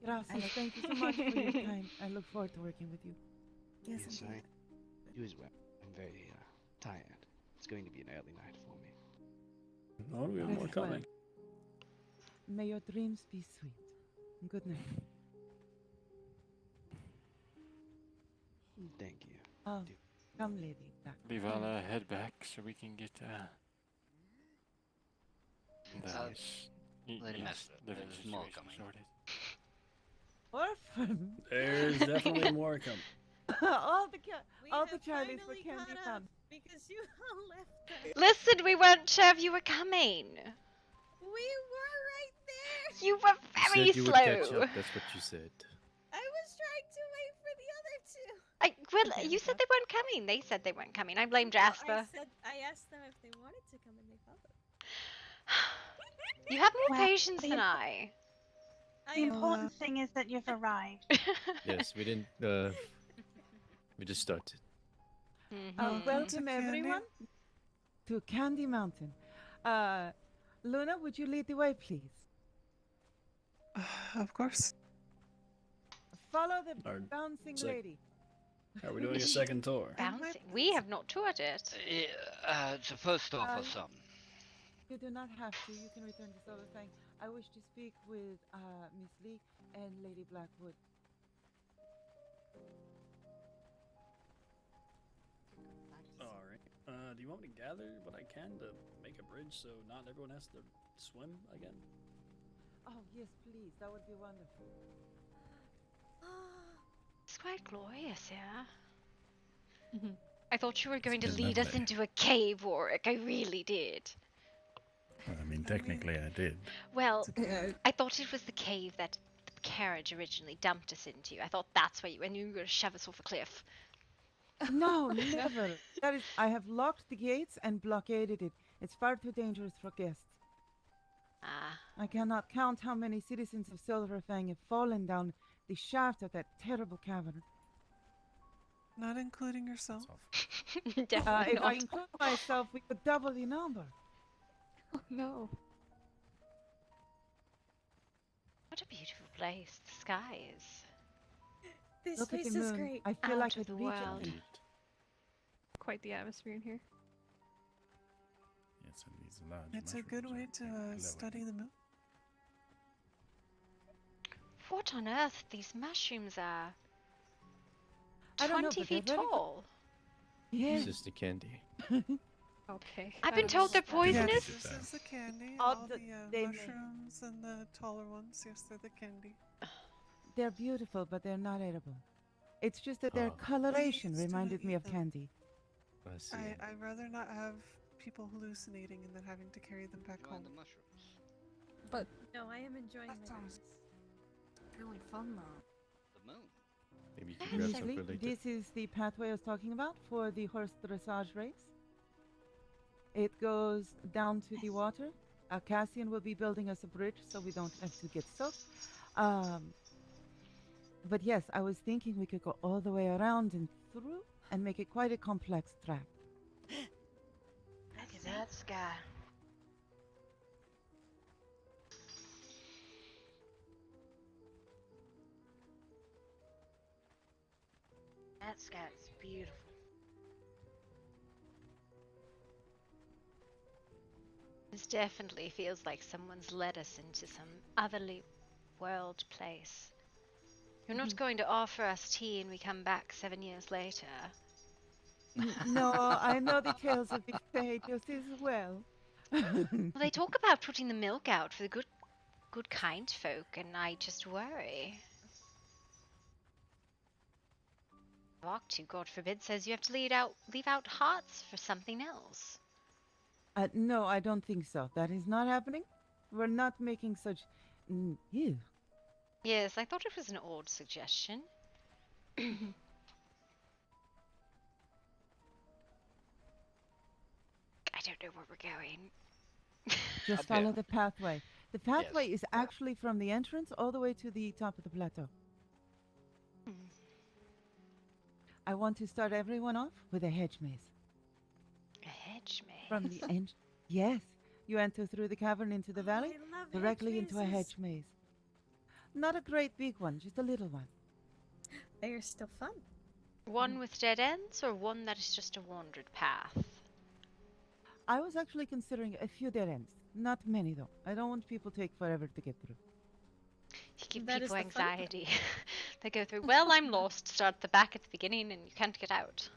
Gracias. Thank you so much for your time. I look forward to working with you. Yes, Yes, indeed. you as well. I'm very tired. It's going to be an early night for me. Oh, we have more Very well. coming. May your dreams be sweet. Good night. Thank you. Oh, come, lady. Back. Leave I'll head back so we can get Lady Miss, living there's more situation coming. sorted. Orphan. There's definitely more coming. all the We all the have Charlies for finally Candy caught Fun. up because you all left us. Listen, we weren't sure if you were coming. We were right there. You were You very said you would catch slow. up. That's what you said. I was trying to wait for the other two. You said they weren't coming. They said they weren't coming. I blame Jasper. I asked them if they wanted to come and they followed. You have more Well, patience than I. The important thing is that you've arrived. Yes, we didn't. We just started. Welcome everyone to Candy Mountain. Luna, would you lead the way, please? Of course. Follow the Our bouncing sec- lady. Are we doing a second tour? Bouncing. We have not toured it. It's a first off or something. You do not have to. You can return to Silver Fang. I wish to speak with Miss Lee and Lady Blackwood. Alright. Do you want me to gather what I can to make a bridge so not everyone has to swim again? Oh, yes, please. That would be wonderful. Squire quite glorious here. Mhm. I thought you were going to been lead us lovely. into a cave, Warwick. I really did. Well, I mean, technically I did. Well, Yeah. I thought it was the cave that the carriage originally dumped us into. I thought that's why you were going to shove us off a cliff. No, never. That is, I have locked the gates and blockaded it. It's far too dangerous for guests. Ah. I cannot count how many citizens of Silverfang have fallen down the shaft of that terrible cavern. Not including yourself. Definitely If I not. include myself, we could double the number. Oh no. What a beautiful place. The sky is This Look at place the is moon. great. I feel out like of a the beach at world. night. Quite the atmosphere in here. Yes, and these large It's a good way mushrooms to are glowing. study the moon. What on earth these mushrooms are? I don't know, 20 but they're feet very tall. Yes. This is the candy. Okay. I've been told they're poisonous. Yes, this is the candy. All All the- the they mushrooms and the taller ones. Yes, they're the candy. They're beautiful, but they're not edible. It's just that their Oh. coloration Please do not reminded me eat of them. candy. I see. I'd rather not have people hallucinating and then having to carry them back Enjoying home. the mushrooms. But No, I am enjoying That my sounds dreams. really fun though. The moon. Maybe you can grab some Honestly, for later. this is the pathway I was talking about for the horse dressage race. It goes down to the water. Cassian will be building us a bridge so we don't have to get soaked. But yes, I was thinking we could go all the way around and through and make it quite a complex track. Look at that sky. That sky's beautiful. This definitely feels like someone's led us into some otherly world place. You're not going to offer us tea and we come back 7 years later. No, I know the tales of the Fae just as well. Well, they talk about putting the milk out for the good kind folk, and I just worry. Vaktu, God forbid, says you have to leave out hearts for something else. No, I don't think so. That is not happening. We're not making such. Ew. Yes, I thought it was an odd suggestion. I don't know where we're going. Just Up follow here. the pathway. The pathway Yes. is actually from the entrance all the way to the top of the plateau. I want to start everyone off with a hedge maze. A hedge maze. From the end. Yes, you enter through the cavern into the valley, I love directly into a mazes. hedge maze. Not a great big one, just a little one. They are still fun. One with dead ends, or one that is just a wandered path? I was actually considering a few dead ends. Not many, though. I don't want people to take forever to get through. You give That is people the fun part. anxiety. They go through, well, I'm lost, start the back at the beginning, and you can't get out.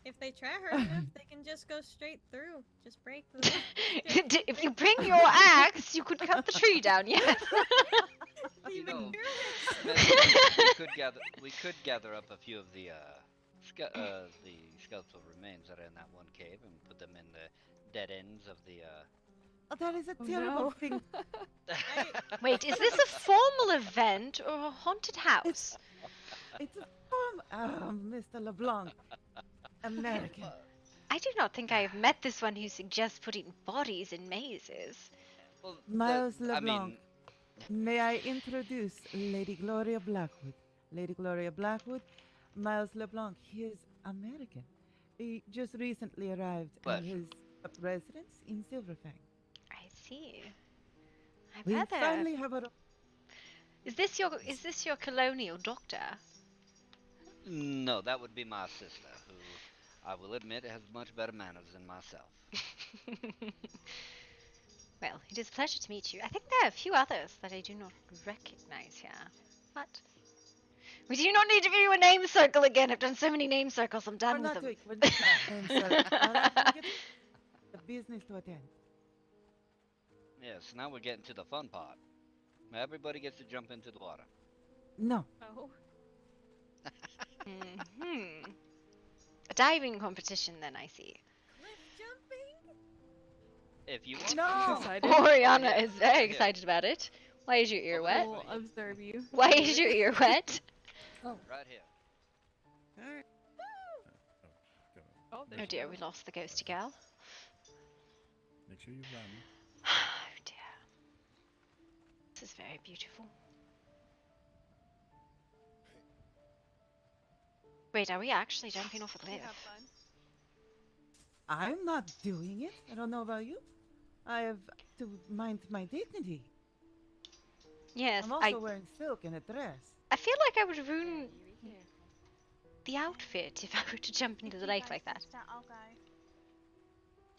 If they try hard enough, they can just go straight through. Just break the. If you bring your axe, you could cut the tree down, yes. You know, we could gather up a few of the skeletal remains that are in that one cave and put them in the dead ends of the. Oh, that is a terrible thing. Wait, is this a formal event or a haunted house? It's a form. Mr. LeBlanc. American. I do not think I have met this one who suggests putting bodies in mazes. Well, Miles I LeBlanc. mean, May I introduce Lady Gloria Blackwood? Lady Gloria Blackwood, Miles LeBlanc. He is American. He just recently arrived at his residence in Silverfang. I see. I've We heard there. finally have a. Is this your colonial doctor? no, that would be my sister, who I will admit has much better manners than myself. Well, it is a pleasure to meet you. I think there are a few others that I do not recognize here. But we do not need to do a name circle again. I've done so many name circles, I'm done We're with not them. doing. We're not doing all right, we get the business to attend. Yes, now we're getting to the fun part. Everybody gets to jump into the water. No. Oh. A diving competition, then, I see. If you want No! Oriana is very excited about it. Why is your ear I wet? will observe you. Why is your ear wet? Right here. Oh, Oh dear, we lost the ghosty gal. Make sure you run. Oh dear. This is very beautiful. Wait, are we actually jumping off a cliff? I'm not doing it. I don't know about you. I have to mind my dignity. Yes, I'm also wearing silk and a dress. I feel like I would ruin the outfit if I were to jump into the lake like that. I'll go.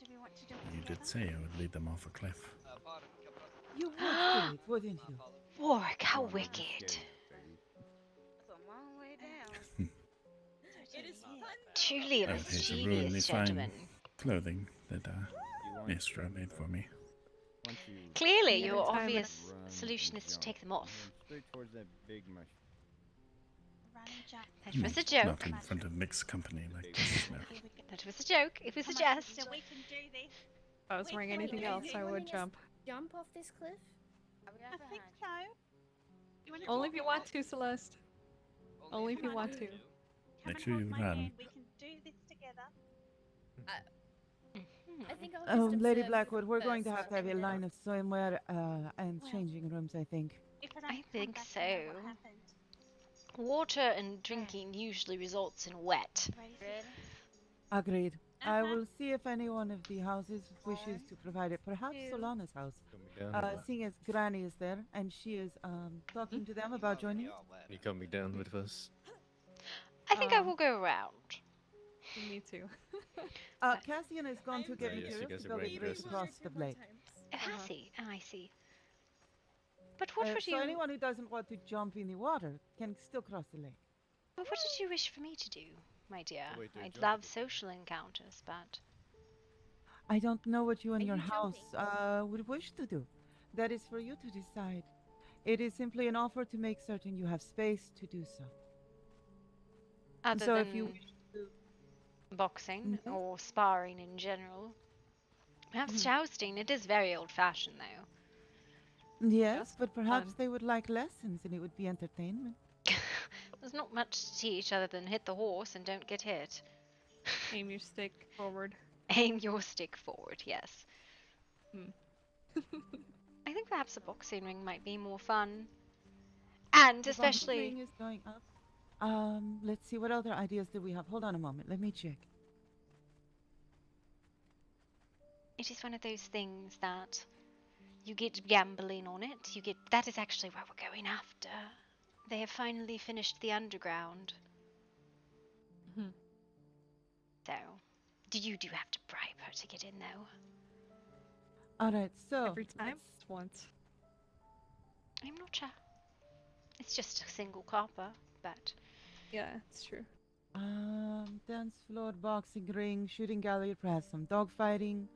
Do we want to do it You did say I would lead them off a cliff. You would do it, wouldn't you? Warwick, how wicked. It's a long way down. It is fun. Truly a I would hate to ruin the mischievous fine gentleman. clothing that Maestra made for me. Clearly, Yeah, your every time obvious Run solution and is to jump, take them off. and then straight towards that big mushroom. That was a joke. Not in front of mixed company like this. No. That was a joke. It was a jest. So we can do this. If I was wearing anything else, I would jump. Jump off this cliff? I think so. You wanna Only walk if you it want up? to, Celeste. Only if you want to. Come Make and sure hold you my run. hand. We can do this together. I think I'll just Lady observe Blackwood, we're going to first, have a and then line of swimwear and changing rooms, I think. If I, I don't come think back, so. you know what happened. Water and drinking usually results in wet. Ready? Agreed. I Uh-huh. will see if any one of the houses wishes to provide it. Perhaps Solana's house. Seeing as Granny is there and she is talking to them about joining. You coming down with us? I think I will go around. Me too. Cassian is going to get yes, you materials guys to are build a wearing bridge dresses. across the lake. Oh, I see. Oh, I see. But what would So you... anyone who doesn't want to jump in the water can still cross the lake. But what did you wish for me to do, my dear? wait, they're I'd jumping. love social encounters, but... I don't know what you and Are your you house would wish to do. That is for you to decide. It is simply an offer to make certain you have space to do so. Other So than if you wish boxing or sparring in general. Perhaps jousting. It is very old-fashioned, though. Yes, Just but perhaps fun. they would like lessons and it would be entertainment. There's not much to teach other than hit the horse and don't get hit. Aim your stick forward. Aim your stick forward, yes. Hmm. I think perhaps a boxing ring might be more fun. And The especially... ring is going up. Let's see, what other ideas do we have? Hold on a moment, let me check. It is one of those things that you get gambling on it. You get... That is actually where we're going after. They have finally finished the underground. Mhm. So, you do have to bribe her to get in, though. Alright, so. Every time? Once. I'm not sure. It's just a single copper, but... Yeah, it's true. Dance floor, boxing ring, shooting gallery, perhaps some dogfighting,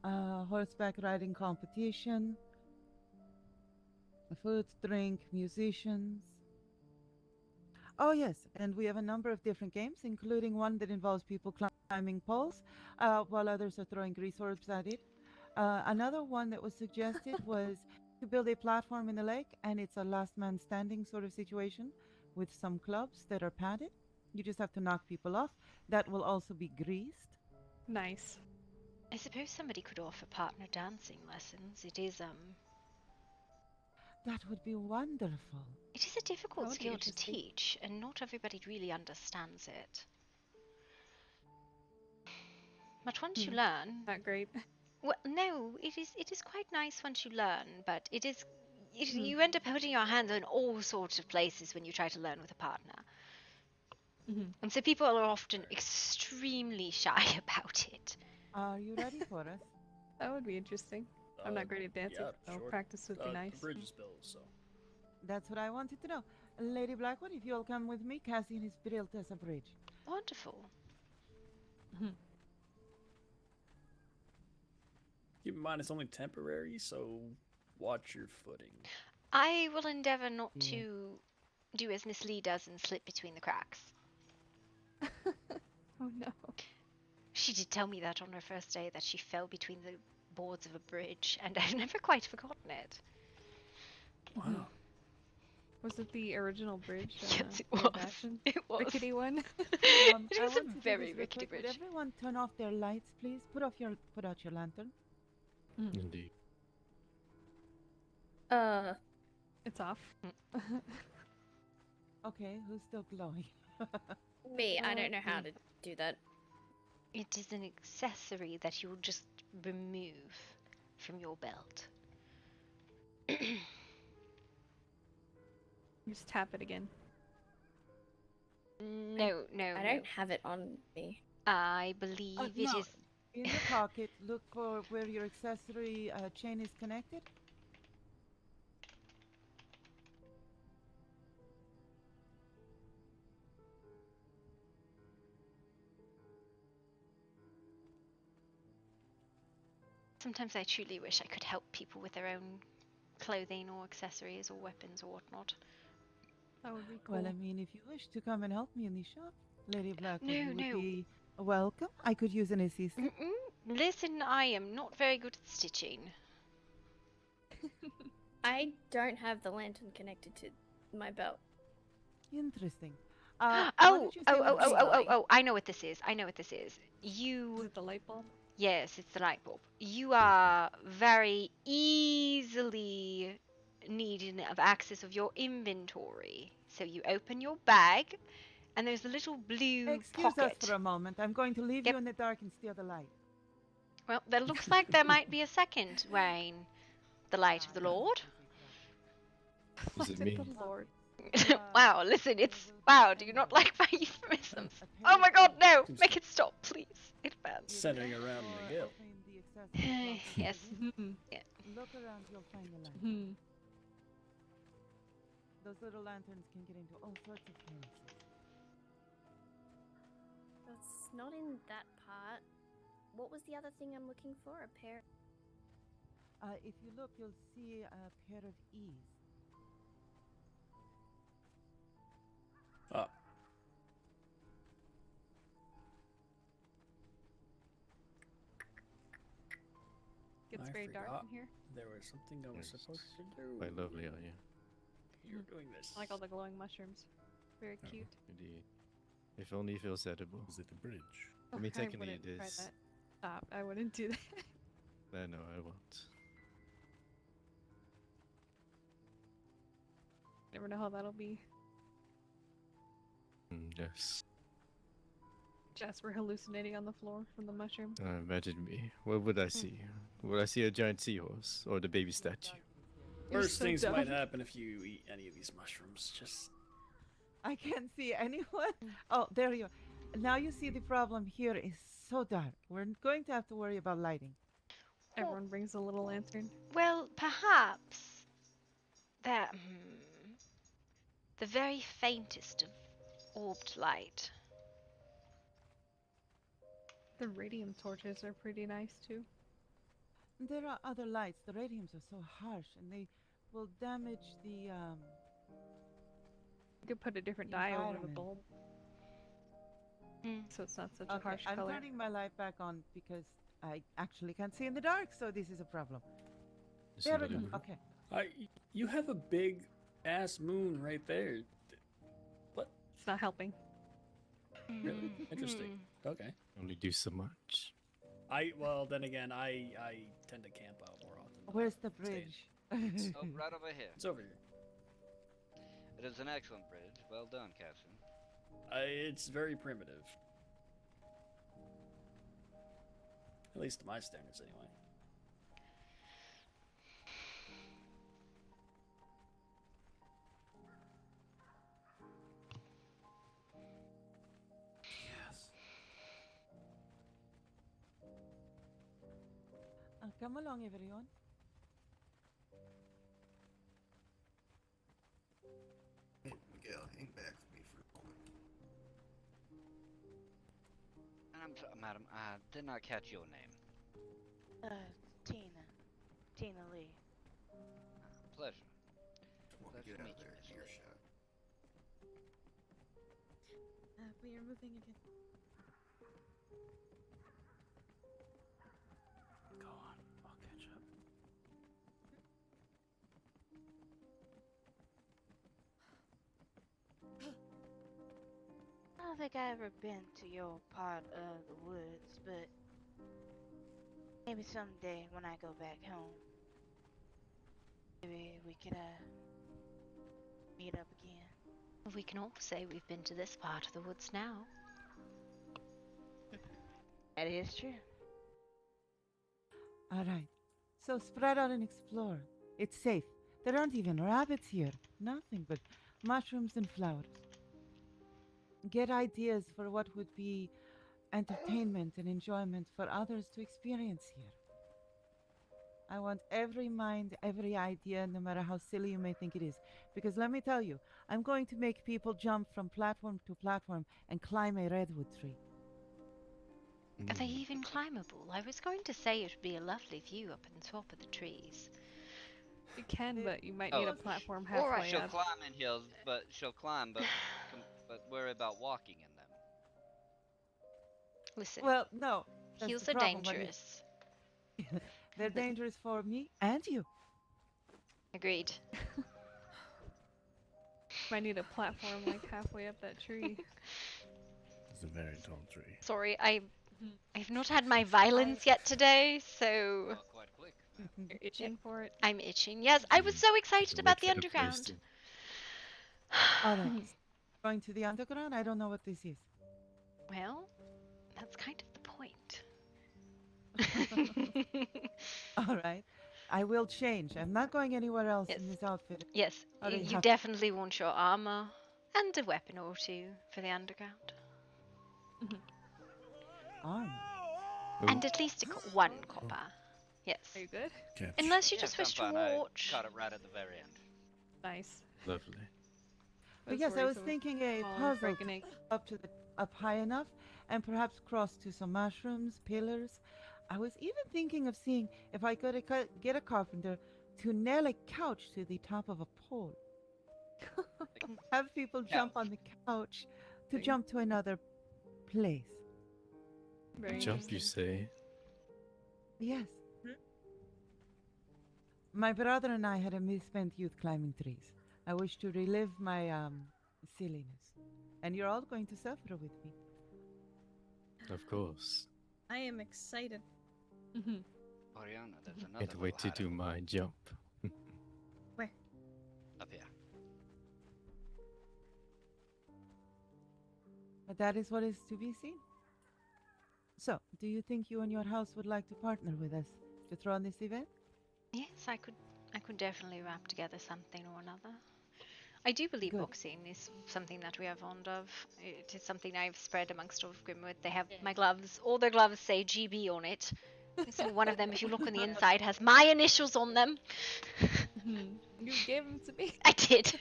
horseback riding competition, food, drink, musicians. Oh yes, and we have a number of different games, including one that involves people climbing poles, while others are throwing grease orbs at it. Another one that was suggested was to build a platform in the lake, and it's a last man standing sort of situation with some clubs that are padded. You just have to knock people off. That will also be greased. Nice. I suppose somebody could offer partner dancing lessons. It is, That would be wonderful. It is a difficult That would be skill to interesting. teach, and not everybody really understands it. But once you learn... Not great. Well, no, it is quite nice once you learn, but you end up putting your hands in all sorts of places when you try to learn with a partner. And so people are often extremely shy about it. Are you ready for us? That would be interesting. I'm not great at dancing, Yeah, so sure. practice would be nice. The bridge is built, so. That's what I wanted to know. Lady Blackwood, if you'll come with me, Cassian is built as a bridge. Wonderful. Keep in mind it's only temporary, so watch your footing. I will endeavour not to do as Miss Lee does and slip between the cracks. Oh no. She did tell me that on her first day that she fell between the boards of a bridge, and I've never quite forgotten it. Wow. Was it the original bridge? Yes, it was. reimagined? It was. Rickety one. It I was want a to do very this real rickety quick. Would bridge. everyone turn off their lights, please? Put out your lantern. Indeed. It's off. Okay, who's still glowing? Me, I don't know how to do that. It is an accessory that you will just remove from your belt. Just tap it again. No. I don't have it on me. I believe it no. is. In your pocket, look for where your accessory chain is connected. Sometimes I truly wish I could help people with their own clothing or accessories or weapons or whatnot. That would be cool. Well, I mean, if you wish to come and help me in the shop, Lady Blackwood, No, you would no. be welcome. I could use an assistant. Listen, I am not very good at stitching. I don't have the lantern connected to my belt. Interesting. Oh, I know what this is. You... Is it the light bulb? Yes, it's the light bulb. You are very easily needing of access of your inventory. So you open your bag, and there's a little blue Excuse pocket. us for a moment. I'm going to leave you in the dark and steal the light. Well, there looks like there might be a second Wayne. The light of the Lord. Does it mean? Lord. Wow, listen, it's... Wow, do you not like my euphemisms? Oh my god, no! Make it stop, please. It bans. Centering around Miguel. Yes. Yeah. Look around, you'll find the light. Those little lanterns can get into all sorts of places. It's not in that part. What was the other thing I'm looking for? A pair. If you look, you'll see a pair of E's. Oh. Gets very dark in here. There was something I was supposed to do. Quite lovely, are you? You're doing this. I like all the glowing mushrooms. Very cute. Indeed. If only it feels edible. Is it the bridge? I mean, I technically wouldn't it try is. that. Stop. I wouldn't do that. I know, I won't. Never know how that'll be. Yes. Jess, we're hallucinating on the floor from the mushroom. Imagine me. What would I see? Would I see a giant seahorse or the baby statue? Worst so things dumb. might happen if you eat any of these mushrooms. Just I can't see anyone. Oh, there you are. Now you see the problem here is so dark. We're going to have to worry about lighting. Everyone brings a little lantern. Well, perhaps that the very faintest of orbed light. The radium torches are pretty nice too. There are other lights. The radiums are so harsh, and they will damage the. You could put a different dye over the bulb, so it's not such a harsh I'm color. turning my light back on because I actually can't see in the dark, so this is a problem. There we go. Okay. you have a big ass moon right there. What? It's not helping. Really? Interesting. Okay. Only do so much. Well, then again, I tend to camp out more often. Where's the bridge? Oh, right over here. It's over here. It is an excellent bridge. Well done, Captain. It's very primitive. At least to my standards, anyway. Come along, everyone. Hey, Miguel, hang back for me for a moment. And I'm sorry, madam, I did not catch your name. Tina. Tina Lee. Pleasure. Want to Pleasure get to out meet of you, there, Miss dear Lee. shot. We are moving again. Go on, I'll catch up. I don't think I ever been to your part of the woods, but maybe someday when I go back home, maybe we could meet up again. We can all say we've been to this part of the woods now. That is true. All right. So spread out and explore. It's safe. There aren't even rabbits here. Nothing but mushrooms and flowers. Get ideas for what would be entertainment and enjoyment for others to experience here. I want every mind, every idea, no matter how silly you may think it is. Because let me tell you, I'm going to make people jump from platform to platform and climb a redwood tree. Are they even climbable? I was going to say it would be a lovely view up in the top of the trees. You can, but you might Oh, need a platform Or halfway She'll up. climb in hills, but but worry about walking in them. Listen. Well, no. That's Hills the are problem. dangerous. They're dangerous for me and you. Agreed. Might need a platform like halfway up that tree. It's a very tall tree. Sorry, I've not had my violence yet today, so... Quite quick. You're itching for it? I'm itching. Yes, I was so excited about the Wait for the place underground. to- All right. Going to the underground? I don't know what this is. Well, that's kind of the point. All right. I will change. I'm not going anywhere else in this outfit. Yes, Already you have- definitely want your armor and a weapon or two for the underground. Armor? And at least one copper. Yes. Are you good? Catch. Unless you just wish to I'm fine. watch. I caught it right at the very end. Nice. Lovely. But yes, I was thinking a puzzle up high enough and perhaps cross to some mushrooms, pillars. I was even thinking of seeing if I could get a carpenter to nail a couch to the top of a pole. Have people jump on the couch to jump to another place. Jump, you say? Yes. My brother and I had a misspent youth climbing trees. I wish to relive my silliness. And you're all going to suffer with me. Of course. I am excited. Oriana, there's another Can't wait to little do my jump. Where? up here. But that is what is to be seen. So, do you think you and your house would like to partner with us to throw on this event? Yes, I could definitely wrap together something or another. I do believe Good. boxing is something that we are fond of. It is something I've spread amongst all of Grimwood. They have my gloves. All their gloves say GB on it. So one of them, if you look on the inside, has my initials on them. You gave them to me. I did.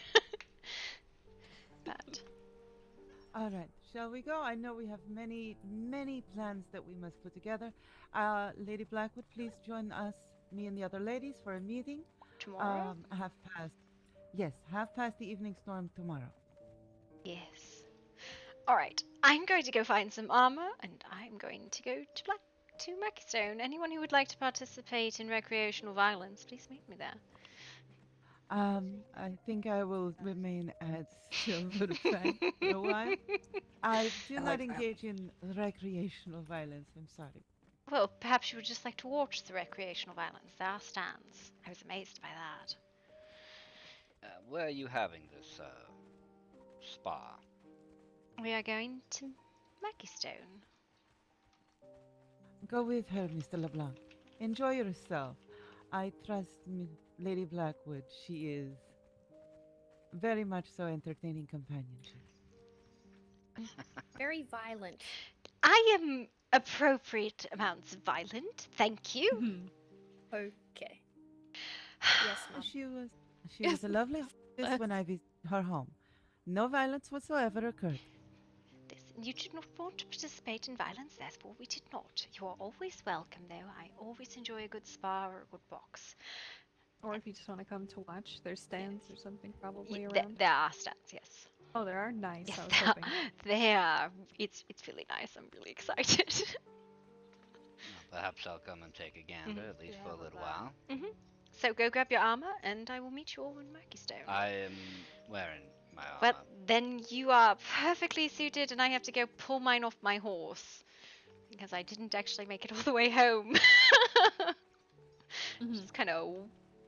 But All right, shall we go? I know we have many, many plans that we must put together. Lady Blackwood, please join us, me and the other ladies, for a meeting. Tomorrow? Half past the evening storm tomorrow. yes. All right. I'm going to go find some armor, and I'm going to go to Mackystone. Anyone who would like to participate in recreational violence, please meet me there. I think I will remain at Silverfang for a while. I do not like that. engage in recreational violence. I'm sorry. Well, perhaps you would just like to watch the recreational violence. There are stands. I was amazed by that. Where are you having this spa? We are going to Mackystone. Go with her, Mr. LeBlanc. Enjoy yourself. I trust Lady Blackwood. She is very much so entertaining companionship. Very violent. I am appropriate amounts violent, thank you. Okay. Yes, Mom. She was a lovely hostess when I visited her home. No violence whatsoever occurred. Listen, you did not want to participate in violence, therefore we did not. You are always welcome, though. I always enjoy a good spa or a good box. Or if you just want to come to watch, there's stands or something probably There around. are stands, yes. Oh, they are nice. Yes, I was they are. hoping. They are. It's really nice. I'm really excited. Well, perhaps I'll come and take a gander, at least for a little while. So go grab your armor, and I will meet you all in Murkeystone. I am wearing my armor. Well, then you are perfectly suited, and I have to go pull mine off my horse because I didn't actually make it all the way home. Just kind of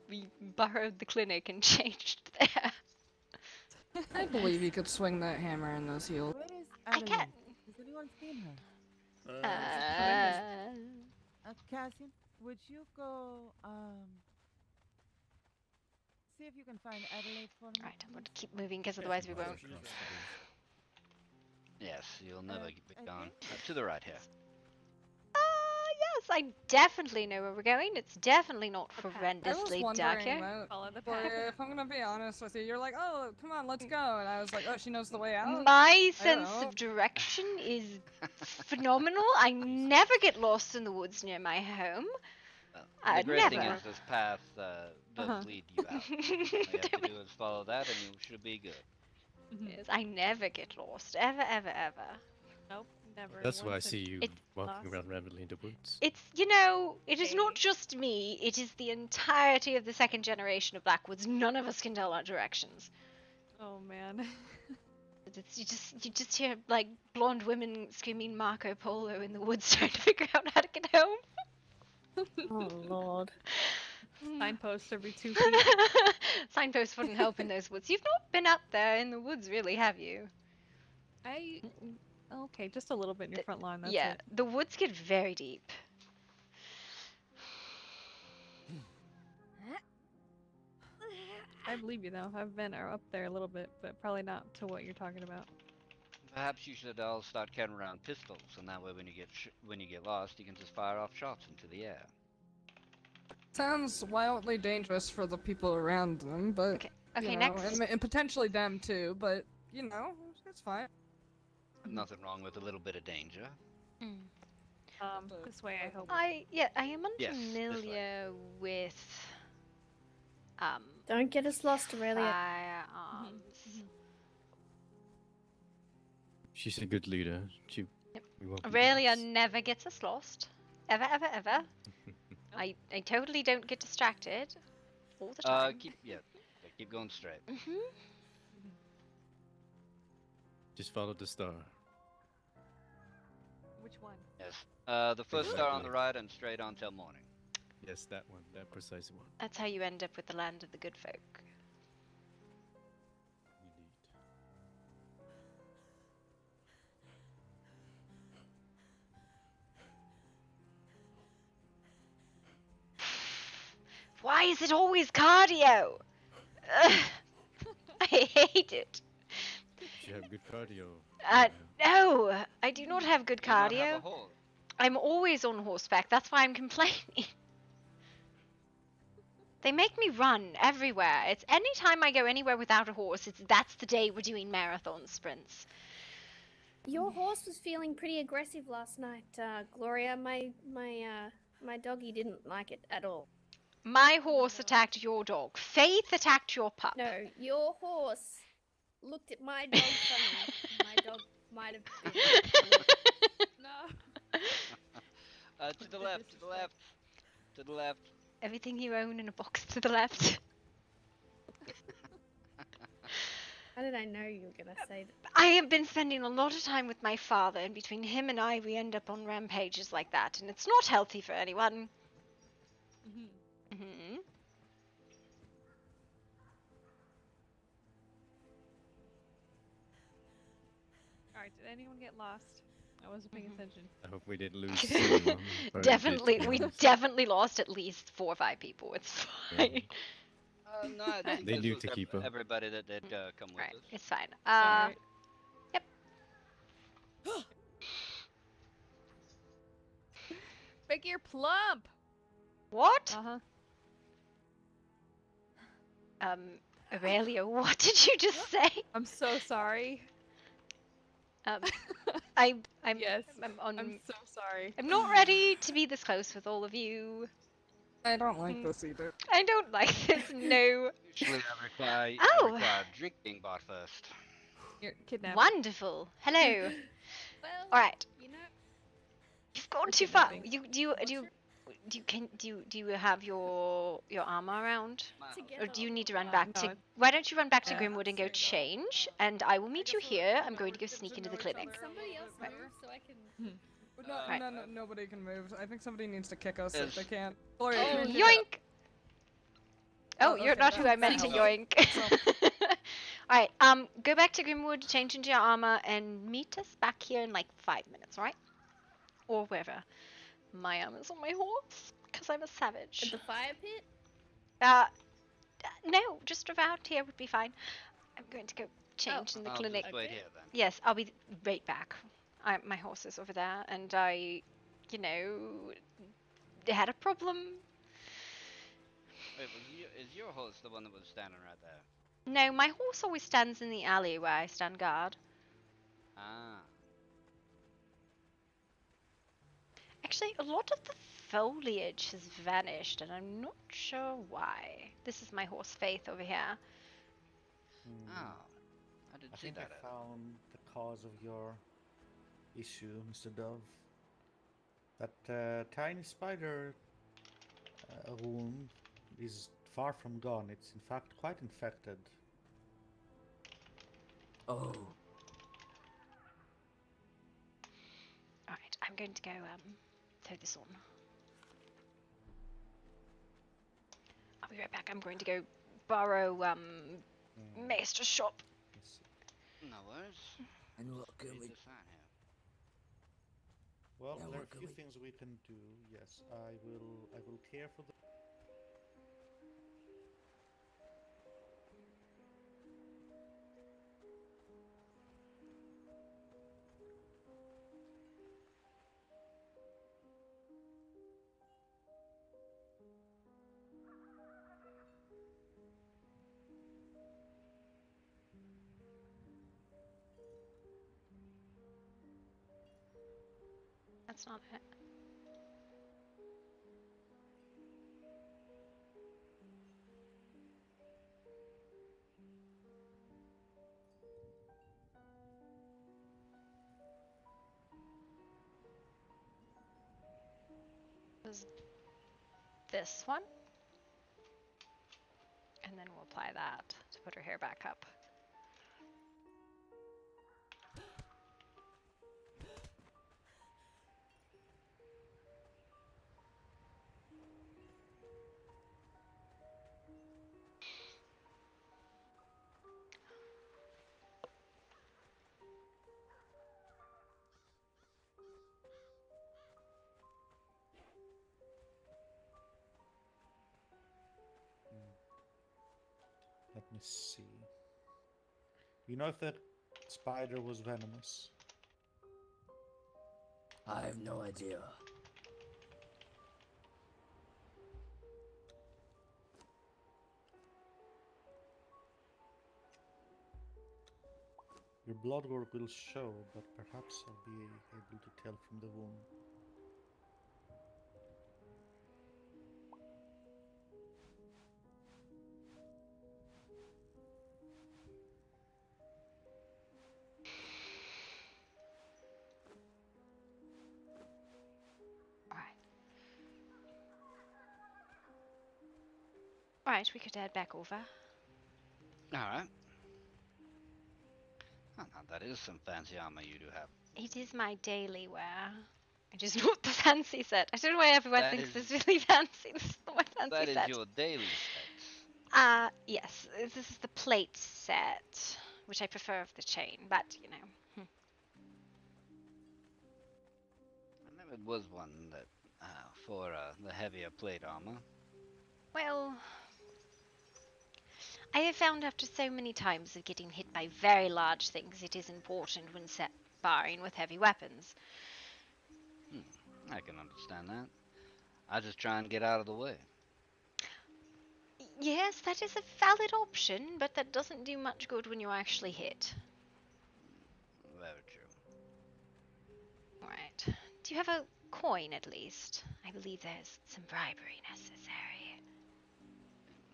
we borrowed the clinic and changed there. I believe you could swing that hammer in those heels. Where is I can. Has anyone seen her? Cassian, would you go see if you can find Adelaide for me? Right, I'm going to keep moving because otherwise we won't. Yes, you'll never be gone. To the right here. Yes, I definitely know where we're going. It's definitely not I was horrendously wondering dark here. that. Follow the But path. if I'm gonna be honest with you, you're like, oh, come on, let's go, and I was like, oh, she knows the way out. My I don't sense know. of direction is phenomenal. I never get lost in the woods near my home. The great thing Never. is this path does lead you out. All you have to do is follow that and you should be good. Yes, I never get lost. Ever, ever, ever. Nope, never. That's why I once see you It's walking around randomly in the woods. It's, it is not just me. It is the entirety of the second generation of Blackwoods. None of us can tell our directions. Oh man. You just hear like blonde women screaming Marco Polo in the woods trying to figure out how to get home. Oh lord. Signposts every 2 feet. Signposts wouldn't help in those woods. You've not been up there in the woods, really, have you? Okay, just a little bit in your front lawn. That's yeah, it. the woods get very deep. I believe you though. I've been up there a little bit, but probably not to what you're talking about. Perhaps you should all start carrying around pistols, and that way when you get lost, you can just fire off shots into the air. Sounds wildly dangerous for the people around them, but Okay, you know, next. and potentially them too. But you know, it's fine. Nothing wrong with a little bit of danger. This way I hope. I am Yes, this way. unfamiliar with Don't get us lost, Aurelia. firearms. She's a good leader. We won't be Aurelia lost. never gets us lost. Ever, ever, ever. I totally don't get distracted all the time. Keep going straight. Just follow the star. Which one? Yes. The first star on the right and straight on till morning. Yes, that one. That precise one. That's how you end up with the land of the good folk. Why is it always cardio? Ugh. I hate it. You have good cardio. No, I do not have good You do not cardio. have a horse. I'm always on horseback. That's why I'm complaining. They make me run everywhere. It's any time I go anywhere without a horse, that's the day we're doing marathon sprints. Your horse was feeling pretty aggressive last night, Gloria. My doggy didn't like it at all. My horse attacked your dog. Faith attacked your pup. No, your horse looked at my dog funny. My dog might have been. No. To the left, to the left, to the left. Everything you own in a box to the left. How did I know you were gonna say that? I have been spending a lot of time with my father, and between him and I, we end up on rampages like that, and it's not healthy for anyone. Alright, did anyone get lost? I wasn't paying attention. I hope we didn't lose anyone. Or we did, Definitely, to be we honest. definitely lost at least 4 or 5 people. It's fine. No, I think They this knew was to keep up. everybody that did come with Right, us. it's fine. Alright. Yep. Big ear plump! What? Uh-huh. Aurelia, what did you just say? I'm so sorry. I'm Yes, I'm I'm so sorry. I'm not ready to be this close with all of you. I don't like this either. I don't like this, no. Usually I require Oh. drink being bought first. You're kidnapped. Wonderful. Hello. Well, All right. you know, You've gone We're too far. kidnapping. Do you have your armor around, or together. do you need to run back No, to? Why don't you run back to yeah. Grimwood and go change, and I will meet you here. I'm going to go sneak into the clinic. Somebody else Right. move so I can. No, Right. nobody can move. I think somebody needs to kick us if Yes. they can't. Gloria, Oh, come here and kick yoink! Oh, you're okay, not who I meant to helps. yoink. Alright, go back to Grimwood, change into your armor, and meet us back here in like 5 minutes, alright? Or wherever. My armor's on my horse, because I'm a At savage. the fire pit? No, just around here would be fine. I'm going to go change in the I'll clinic. just wait here then. Yes, I'll be right back. My horse is over there, and I, you know, had a problem. Wait, is your horse the one that was standing right there? No, my horse always stands in the alley where I stand guard. Ah. Actually, a lot of the foliage has vanished, and I'm not sure why. This is my horse Faith over here. Oh. I didn't I see think that. I found the cause of your issue, Mr. Dove. That tiny spider wound is far from gone. It's in fact quite infected. Oh. Alright, I'm going to go throw this on. I'll be right back. I'm going to go borrow Maester's shop. No worries. And what can we? Well, Yeah, there are what a can few we- things we can do. Yes, I will care for the. That's not it. Is this one? And then we'll apply that to put her hair back up. Let me see. You know if that spider was venomous? I have no idea. Your blood work will show, but perhaps I'll be able to tell from the wound. Alright, we could head back over. Alright. Oh, now that is some fancy armor you do have. It is my daily wear. It is not the fancy set. I don't know why everyone That thinks is- this is really fancy. This is not my fancy That is set. your daily specs. Yes. This is the plate set, which I prefer of the chain, but, you know. I never was one that, for the heavier plate armor. Well, I have found after so many times of getting hit by very large things, it is important when sparring with heavy weapons. I can understand that. I just try and get out of the way. Yes, that is a valid option, but that doesn't do much good when you're actually hit. Very true. Right. Do you have a coin at least? I believe there's some bribery necessary.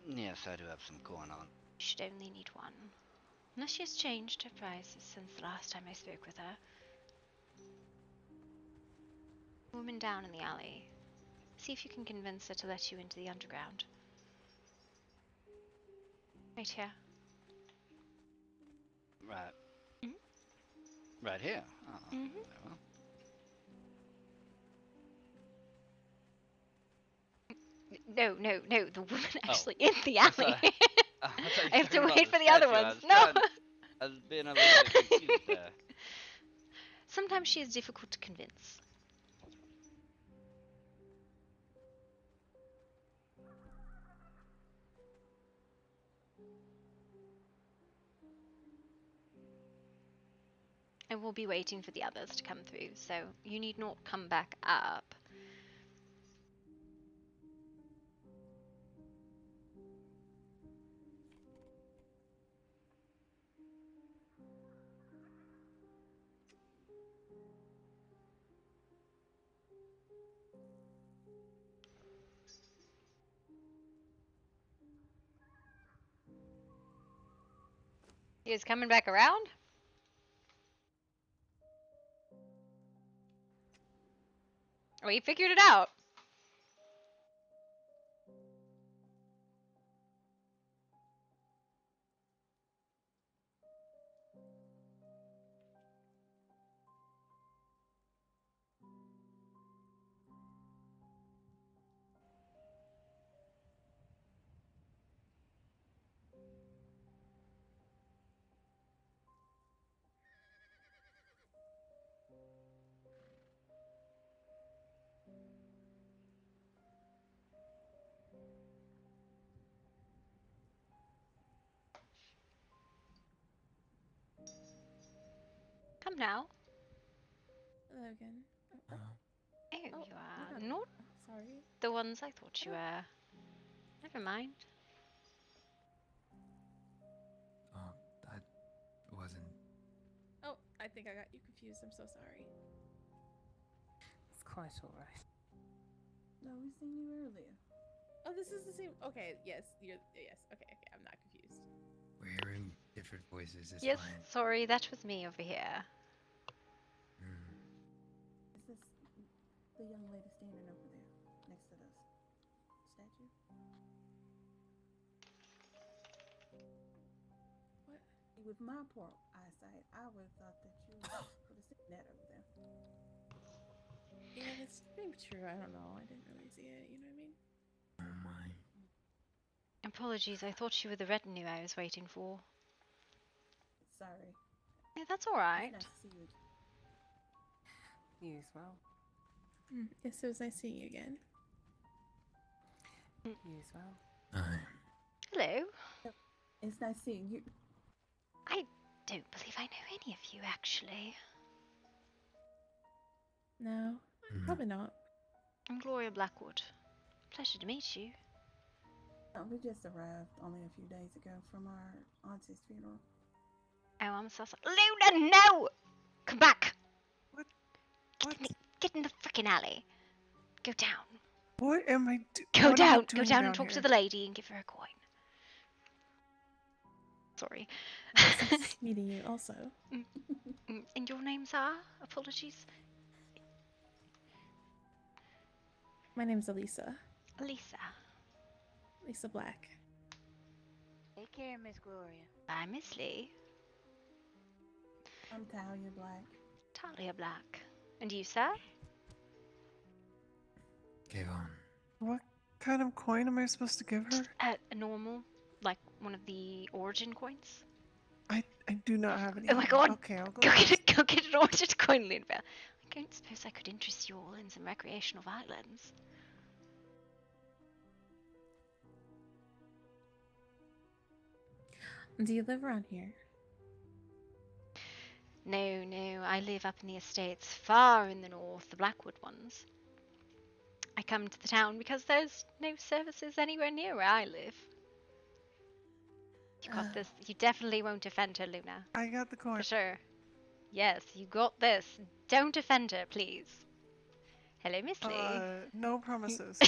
Yes, I do have some going on. You should only need one. Unless she has changed her prices since the last time I spoke with her. Woman down in the alley. See if you can convince her to let you into the underground. Right here. Right. Right here. Oh, very well. No, the woman actually in the alley. Sorry. I thought you I have to were talking wait about for the other statue. ones. No! I was being a little bit confused there. Sometimes she is difficult to convince. I will be waiting for the others to come through, so you need not come back up. He is coming back around? Oh, he figured it out. Come now. Hello again. Oh, you are not- not Sorry. the ones I thought you were. Never mind. Oh, that wasn't. Oh, I think I got you confused. I'm so sorry. It's quite alright. No, we seen you earlier. Oh, this is the same. Okay, yes, yes. Okay, I'm not confused. We're hearing different voices. It's Yes, fine. sorry, that was me over here. Is this the young lady standing over there next to the statue? What? With my poor eyesight, I would have thought that you would have seen that over there. Yeah, that's maybe true. I don't know. I didn't really see it. You know what I mean? Oh my. Apologies, I thought you were the retinue I was waiting for. Sorry. Yeah, that's alright. It's nice to see you. You as well. Yes, it was nice seeing you again. You as well. Hi. Hello. It's nice seeing you. I don't believe I know any of you, actually. No, probably not. I'm Gloria Blackwood. Pleasure to meet you. Oh, we just arrived only a few days ago from our auntie's funeral. Oh, I'm so sorry. Luna, no! Come back! What? Get in the frickin' alley. Go down. What am I doing? Go down and talk to the lady and give her a coin. Sorry. Nice meeting you also. And your names are? Apologies. My name's Elisa. Elisa. Lisa Black. Take care, Miss Gloria. Bye, Miss Lee. I'm Talia Black. Talia Black. And you, sir? Kayvon. What kind of coin am I supposed to give her? A normal, like one of the origin coins. I do not have any. Oh my god! Okay, I'll go. Go get an origin coin, Lunabelle. I don't suppose I could interest you all in some recreational violence. Do you live around here? No, I live up in the estates far in the north, the Blackwood ones. I come to the town because there's no services anywhere near where I live. You got this. You definitely won't offend her, Luna. I got the coin. For sure. Yes, you got this. Don't offend her, please. Hello, Miss Lee. No promises.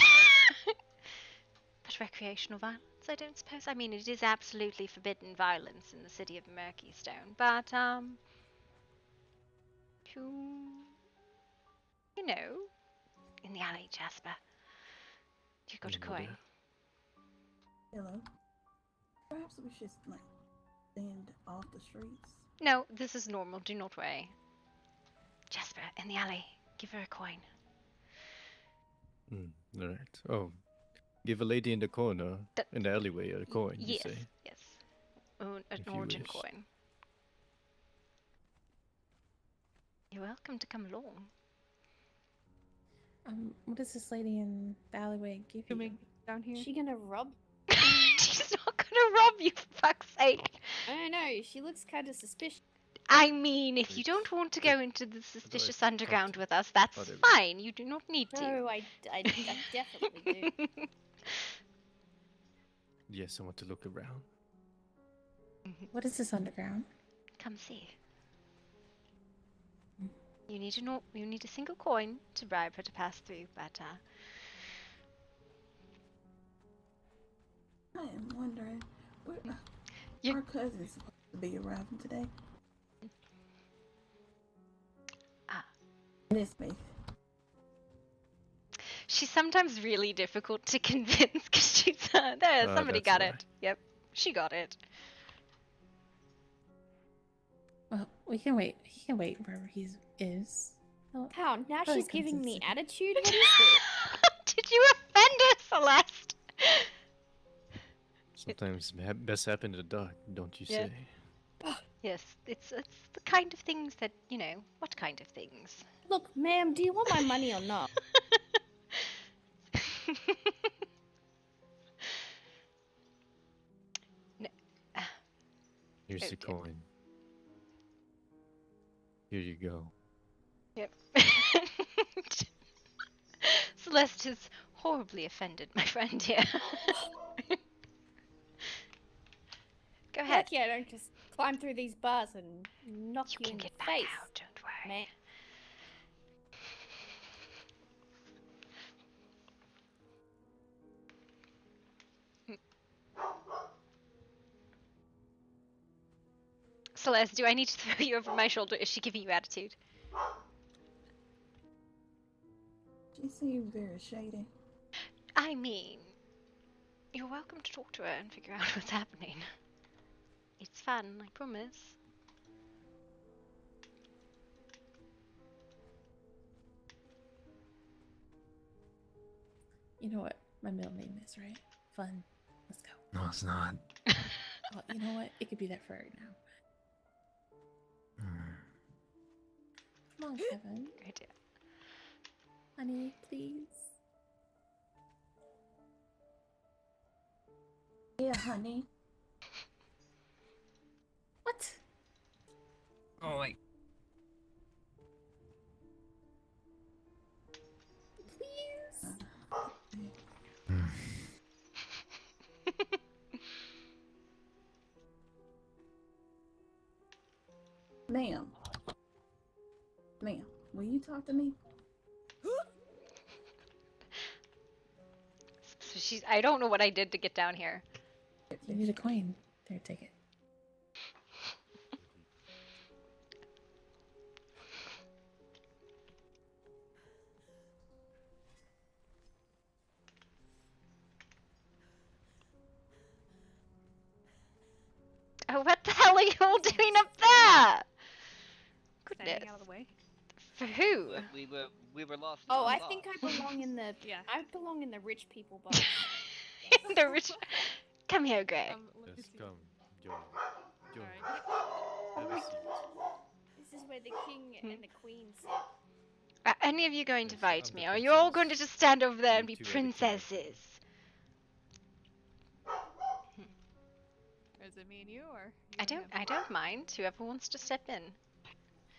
But recreational violence? I don't suppose. I mean, it is absolutely forbidden violence in the city of Murkystone, but, you know, in the alley, Jasper. You got a coin. Hello. Perhaps we should like stand off the streets. No, this is normal. Do not worry. Jasper, in the alley. Give her a coin. Alright. Oh, give a lady in the corner, in the alleyway, a coin, you Yes, say? yes. An If you origin wish. coin. You're welcome to come along. What does this lady in the alleyway give you? Down here? Is she gonna rob? She's not gonna rob you, for fuck's sake. I don't know. She looks kind of suspicious. I mean, if you don't want to go into the suspicious underground with us, that's fine. You do not need to. No, I definitely do. Yes, I want to look around. What is this underground? Come see. You need a single coin to bribe her to pass through, but I am wondering, where our cousin's supposed to be arriving today. This me. she's sometimes really difficult to convince because she's there. Somebody that's got why. it. Yep, she got it. Well, we can wait. He can wait wherever he is. How? Now Probably she's giving comes me in attitude? What is this? Did you offend her, Celeste? Sometimes best happen in the dark, don't you Yeah. say? Yes, it's the kind of things that, you know, what kind of things? Look, ma'am, do you want my money or not? Here's the coin. Here you go. Yep. Celeste is horribly offended, my friend here. Go ahead. Lucky I don't just climb through these bars and knock you in the face. Don't worry. Man. Celeste, do I need to throw you over my shoulder? Is she giving you attitude? She seemed very shady. I mean, you're welcome to talk to her and figure out what's happening. It's fun, I promise. You know what my middle name is, right? Fun. Let's go. No, it's not. Well, you know what? It could be that for right now. Come on, Kevin. Good idea. Honey, please. Yeah, honey. What? Oh, wait. Please. Ma'am. Ma'am, will you talk to me? So she's. I don't know what I did to get down here. You need a coin. There, take it. Oh, what the hell are you all doing up there? Goodness. Standing out of the way. For who? We were lost. Oh, in I the think I box. belong in the. Yeah. I belong in the rich people box. The rich. Come here, Greg. Yes, come. Join. Join. Alright. Have a seat. This is where the king and the queen sit. Are any of you going to fight I'm me? the Or are you all princess. going to just stand over there and be You two are the king. princesses? Is it me and you, or? I don't mind. Whoever wants to step in.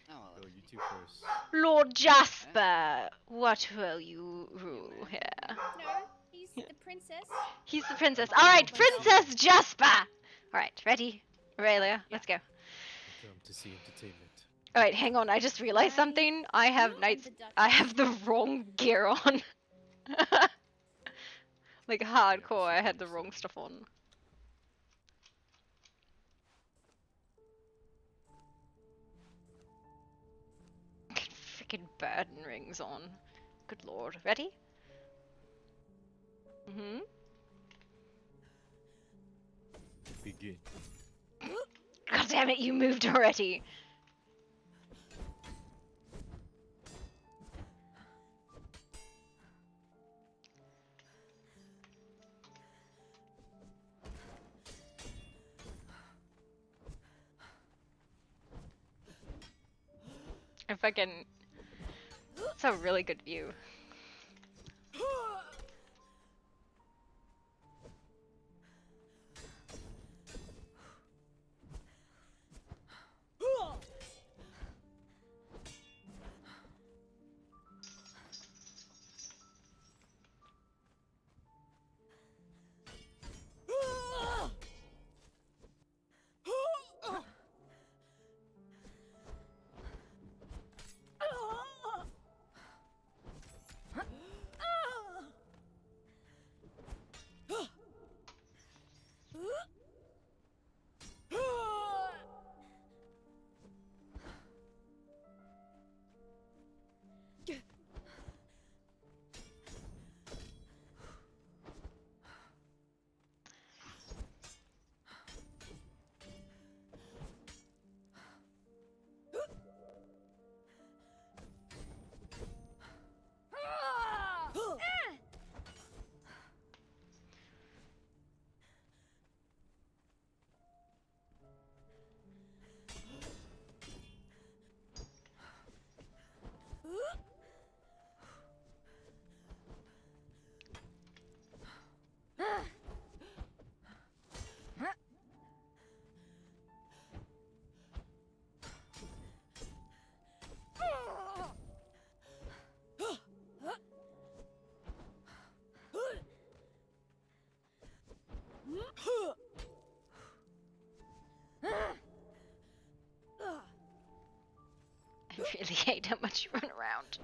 Oh, well, Oh, you two first. Lord Jasper, what will you rule here? No, he's the princess. He's the princess. All right, Princess Jasper. All right, ready, Aurelia? Let's go. Come to see entertainment. All right, hang on. I just realized something. I have knights. I have the wrong gear on. Like hardcore, I had the wrong stuff on. Freaking burden rings on. Good lord. Ready? Mm-hmm. Begin. God damn it, you moved already. If I can... It's a really good view. I really hate how much you run around.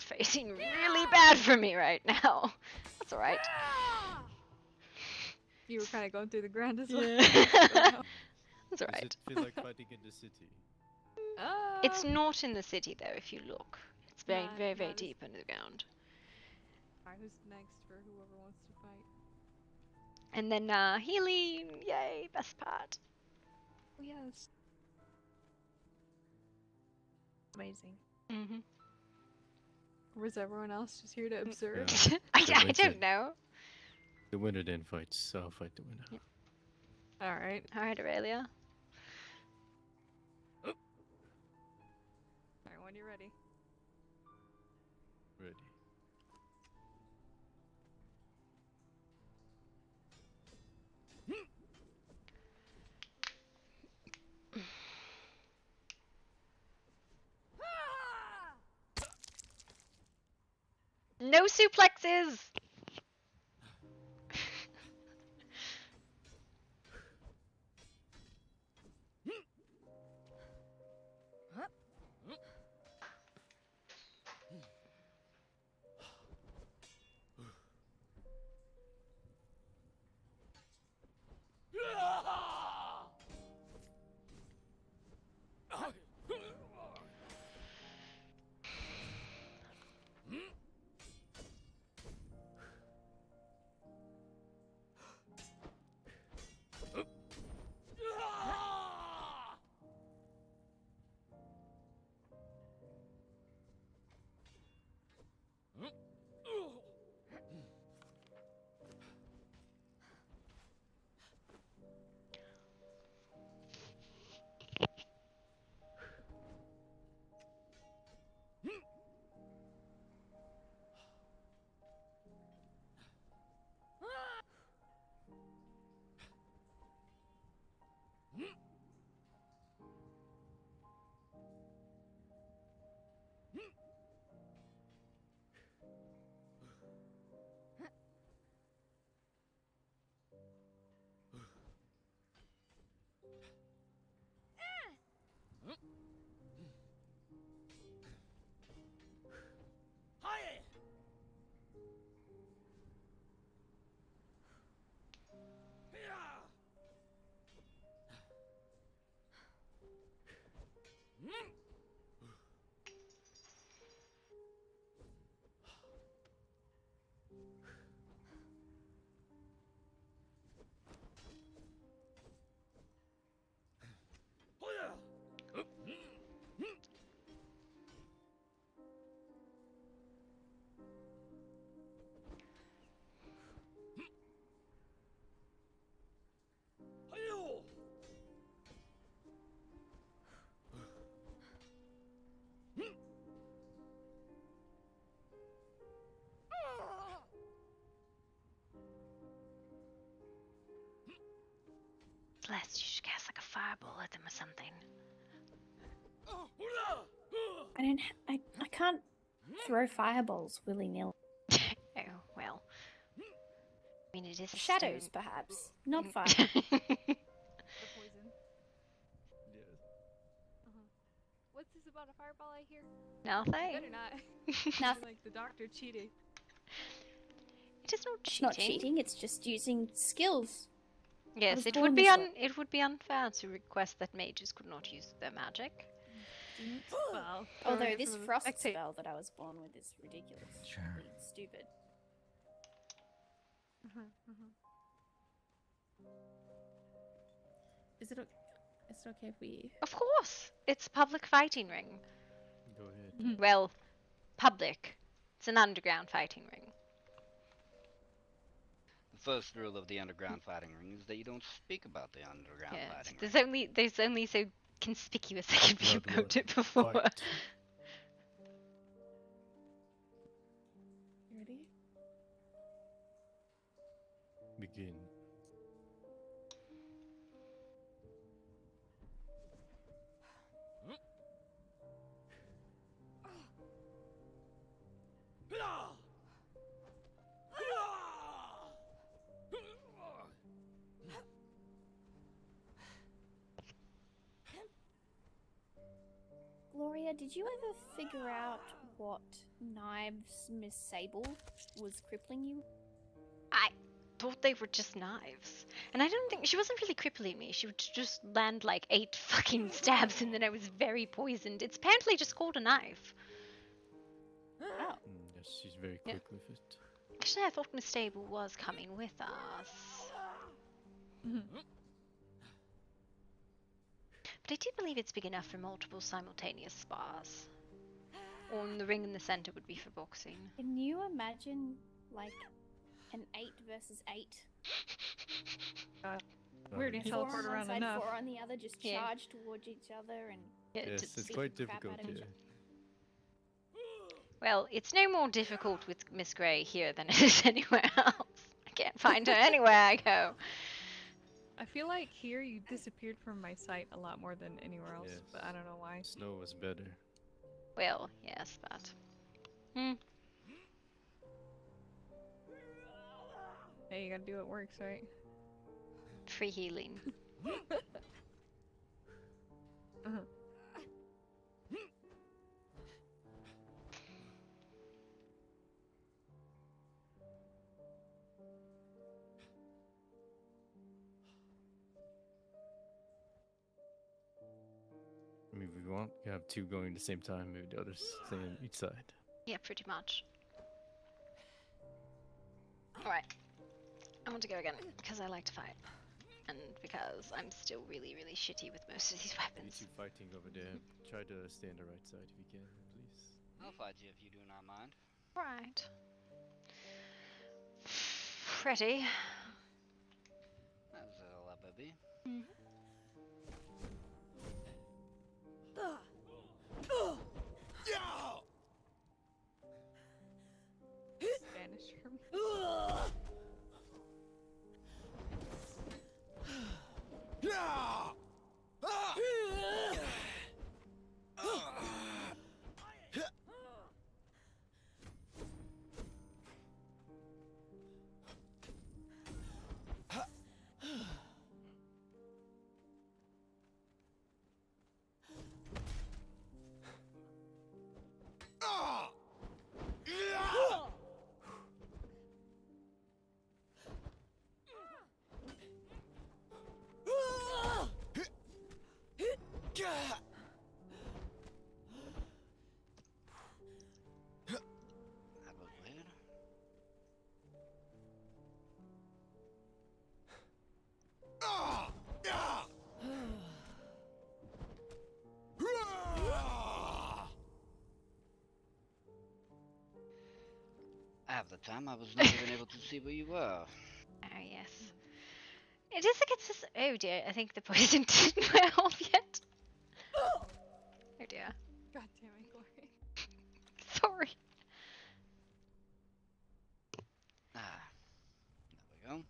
not facing really bad for me right now. That's alright. You were kind of going through the ground as well. Yeah. That's Does alright. it feel like fighting in the city? It's not in the city though, if you look. It's very, Not- very, very not as- deep underground. Alright, who's next for whoever wants to fight? And then healing, yay, best part. Oh yes. Amazing. Mm-hmm. Or is everyone else just here to observe? Yeah. I The don't winner- know. The winner then fights, so I'll fight the winner. Alright. Alright, Aurelia. Alright, when you're ready. Ready. No suplexes! Celeste, you should cast like a fireball at them or something. I can't throw fireballs willy nilly. Oh, well. I mean, it is a Shadows, stone. perhaps, not fire. The poison. Yes. What's this about a fireball I hear? Nothing. You better not. Nothing. Like the doctor cheating. It is not It's cheating. not cheating. It's just using skills. Yes, was it born would be this way. it would be unfair to request that mages could not use their magic. Well, Although this frost spell that I was born with is ridiculous. Sure. It's stupid. Is it okay if we... Of course, it's public fighting ring. Go ahead. Well, public. It's an underground fighting ring. The first rule of the underground fighting ring is that you don't speak about the underground Yes, fighting ring. there's only so conspicuous I could be Blood about will it before. fight. You ready? Begin. Gloria, did you ever figure out what knives Miss Sable was crippling you? I thought they were just knives. And I don't think she wasn't really crippling me. She would just land like 8 fucking stabs and then I was very poisoned. It's apparently just called a knife. Oh. Yes, she's very quick with it. Actually, I thought Miss Stable was coming with us. But I do believe it's big enough for multiple simultaneous spars. Or the ring in the center would be for boxing. Can you imagine, like, an 8 versus 8? Weird, you Four teleport on one around side, enough. 4 on the other, just Yeah. charge towards each other and Yes, it's beat quite the crap difficult, out of each yeah. other. Well, it's no more difficult with Miss Grey here than it is anywhere else. I can't find her anywhere I go. I feel like here you disappeared from my sight a lot more than anywhere else, Yes. but I don't know why. Snow was better. Well, yes, but... Hey, you gotta do what works, right? Free healing. I mean, if we want, we have 2 going at the same time, maybe the others stay on each side. Yeah, pretty much. Alright. I want to go again, because I like to fight. And because I'm still really, really shitty with most of these You weapons. 2 fighting over there. Try to stay on the right side if you can, please. I'll fight you if you do not mind. Right. Ready? That's a baby. Spanish for me. That was weird. Half the time I was not even able to see where you were. Oh, yes. It is like it's just... Oh dear, I think the poison didn't wear off yet. Oh dear. God damn it, Gloria. Sorry. There we go.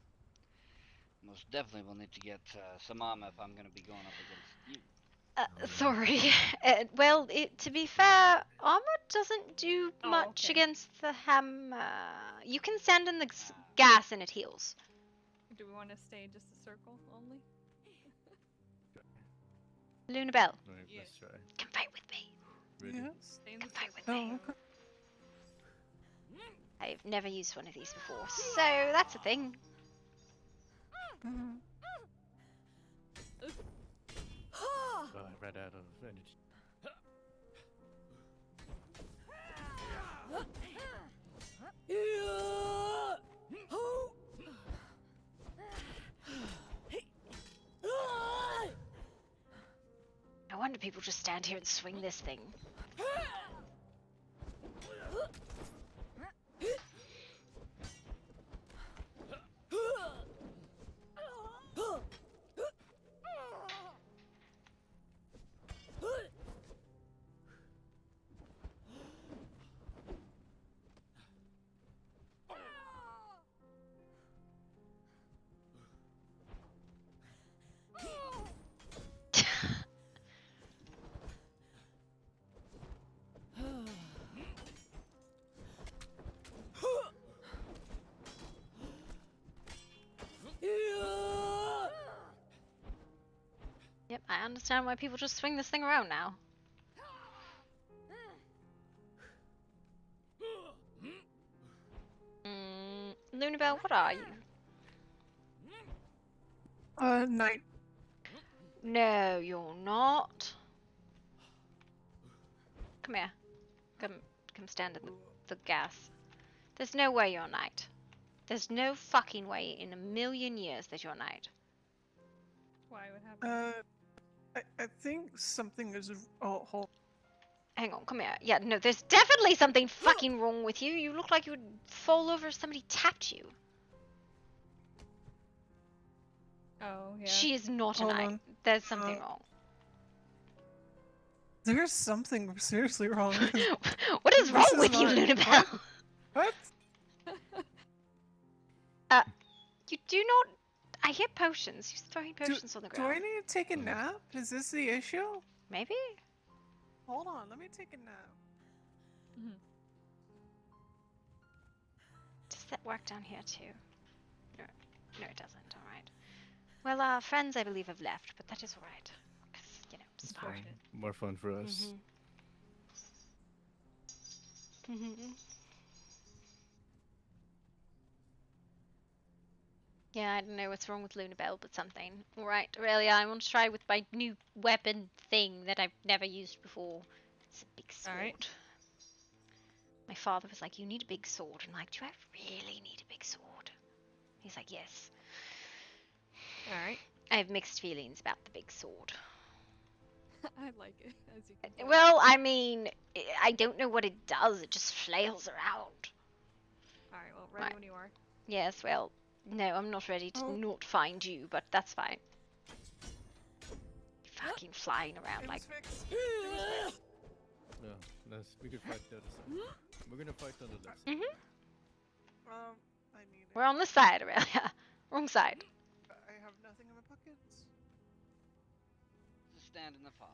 Most definitely will need to get some armor if I'm going to be going up against you. Sorry. Well, to be fair, armor doesn't do much okay. against the hammer. You can stand in the gas and it heals. Do we want to stay just a circle only? Luna Bell, Alright, let's try. come fight with me. Ready? Stay in the Come fight with circle. me. I've never used one of these before, so that's a thing. Oh, I ran out of energy. No wonder people just stand here and swing this thing. Yep, I understand why people just swing this thing around now. Lunabelle, what are you? Knight. No, you're not. Come here. Come stand in the gas. There's no way you're Knight. There's no fucking way in a million years that you're Knight. Why? What happened? I think something is. Oh, hold. Hang on, come here. Yeah, no, there's definitely something fucking wrong with you. You look like you would fall over if somebody tapped you. Oh, yeah. She is not a Hold Knight. on. There's something wrong. There's something seriously wrong. What is wrong with you, not... Lunabelle? What? You do not. I hear potions. You're throwing potions on the Do ground. I need to take a nap? Is this the issue? Maybe? Hold on, let me take a nap. Does that work down here too? No, it doesn't. All right. Well, our friends, I believe, have left, but that is all right. Because, you know, It's started. fine. More fun for us. Yeah, I don't know what's wrong with Lunabelle, but something. Alright, Aurelia, I want to try with my new weapon thing that I've never used before. It's a big sword. Alright. My father was like, you need a big sword. I'm like, do I really need a big sword? He's like, yes. Alright. I have mixed feelings about the big sword. I like it, as you can tell. Well, I mean, I don't know what it does. It just flails around. Alright, well, ready when you are. Yes, well, no, I'm not ready to not find you, but that's fine. Fucking flying around like... No, we could fight the other side. We're gonna fight on the left side. I need We're on this side, Aurelia. Wrong side. I have nothing in my pockets. Just stand in the fog.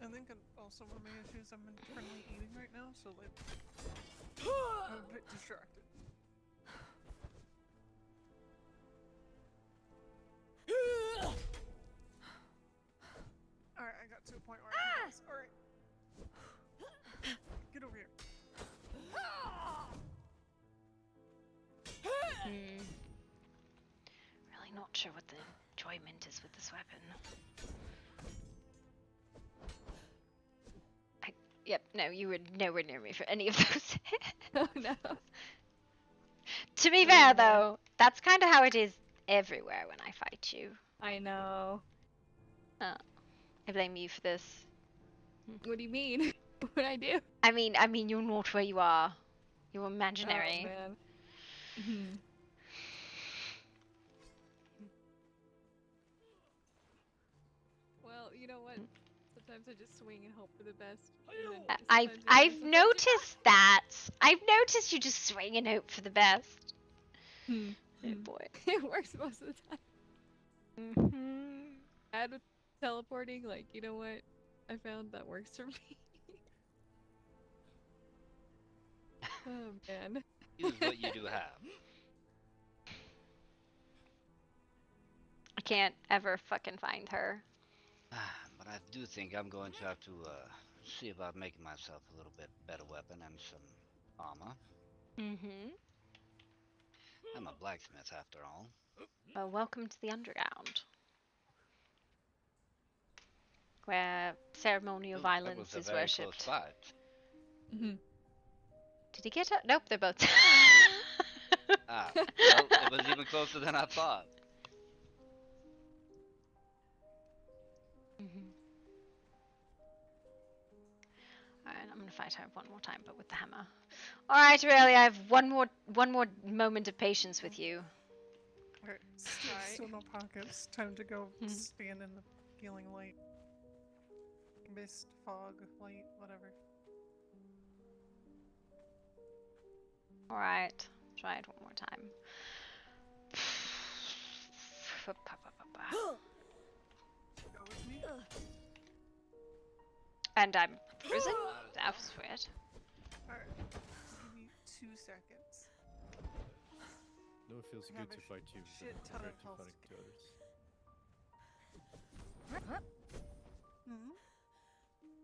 I think also one of my issues I'm internally eating right now, so like I'm a bit distracted. Alright, I got to a point where I can pass. Alright. Get over here. Really not sure what the enjoyment is with this weapon. Yep, no, you were nowhere near me for any of those. Oh no. To be fair, though, that's kind of how it is everywhere when I fight you. I know. I blame you for this. What do you mean? What I do? I mean, you're not where you are. You're imaginary. Oh, man. Well, you know what? Sometimes I just swing and hope for the best. I've noticed that. I've noticed you just swing and hope for the best. Oh boy. It works most of the time. Add with teleporting, like, you know what? I found that works for me. Oh man. Use what you do have. I can't ever fucking find her. But I do think I'm going to have to see about making myself a little bit better weapon and some armor. I'm a blacksmith after all. Well, welcome to the underground. Where ceremonial violence is worshipped. Did he get her? Nope, they're both. Well, it was even closer than I thought. Alright, I'm gonna fight her one more time, but with the hammer. Alright, Aurelia, I have one more moment of patience with you. Alright, still no pockets. Time to go stand in the healing light. mist, fog, light, whatever. Alright, try it one more time. Go with me. And I'm frozen? That was weird. Alright. Give me 2 seconds. No, it feels I good have to a fight you shit ton compared of to health fighting to to others. Hmm?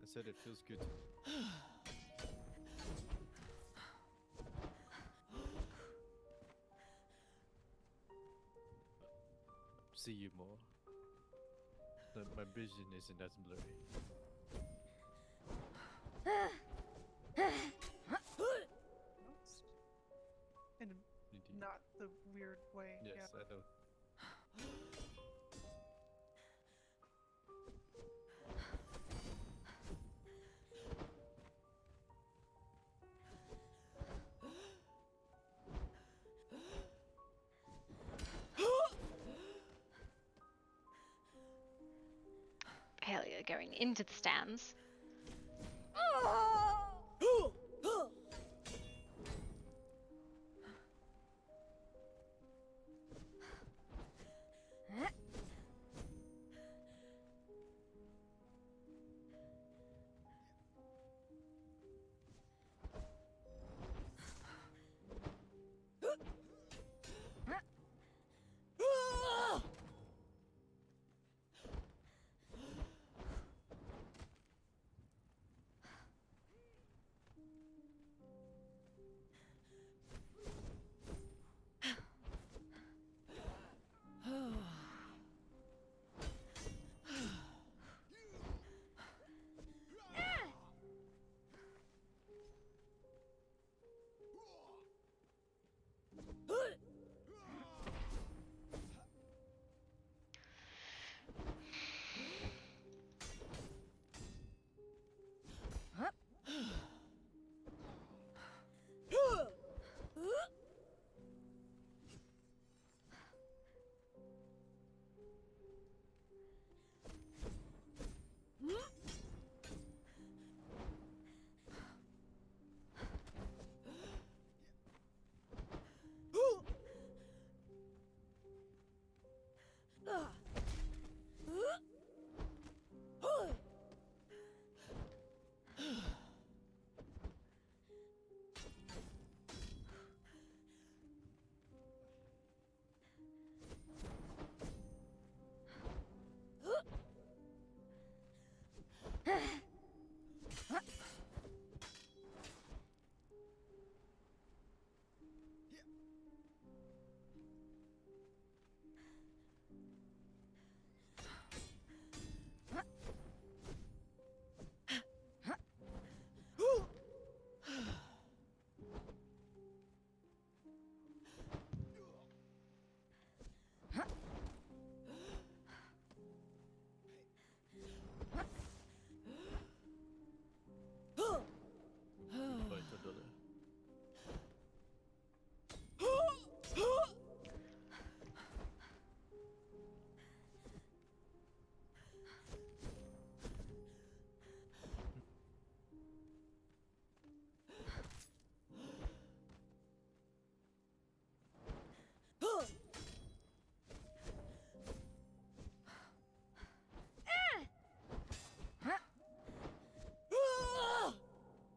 I said it feels good. See you more. My vision isn't as blurry. In not the weird way. Yes, yeah. I know. Hell yeah, going into the stands. Fight another.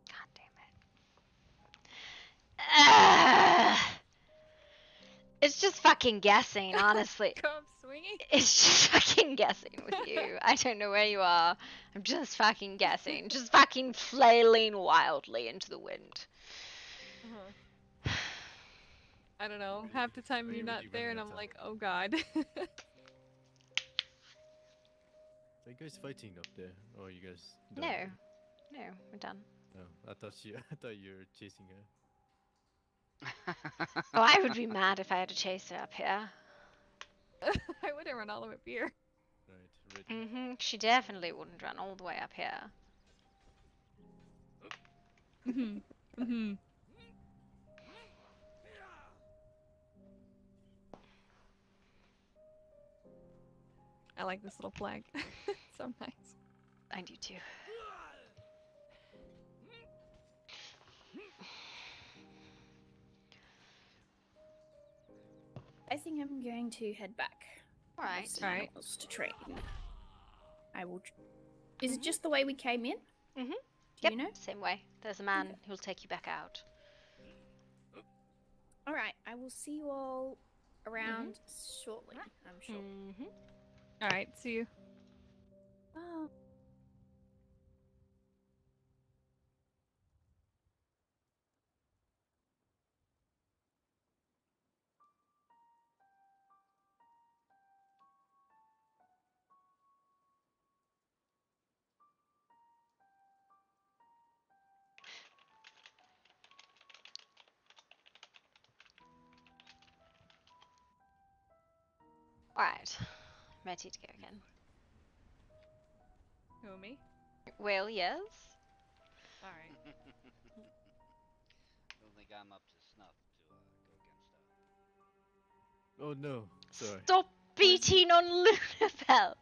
God damn it. It's just fucking guessing, honestly. Come swinging. It's just fucking guessing with you. I don't know where you are. I'm just fucking guessing. Just fucking flailing wildly into the wind. I don't know. Half the time you're not there, and I'm like, oh god. Are you guys fighting up there? Or are you guys done? No. already? No, we're done. No, I thought you were chasing her. Oh, I would be mad if I had to chase her up here. I wouldn't run all the way up here. Right, ready. Mm-hmm. She definitely wouldn't run all the way up here. I like this little flag. So nice. I do too. think I'm going to head back. All right. Have some animals to train. I will. Is it just the way we came in? Mm-hmm. Do you know? Same way. There's a man who'll take you back out. All right. I will see you all around shortly. I'm sure. All right, see you. Oh. Alright. Ready to go again. Who, me? Well, yes. Alright. Don't think I'm up to snuff to go against Oh no, sorry. Stop beating on Lunafel!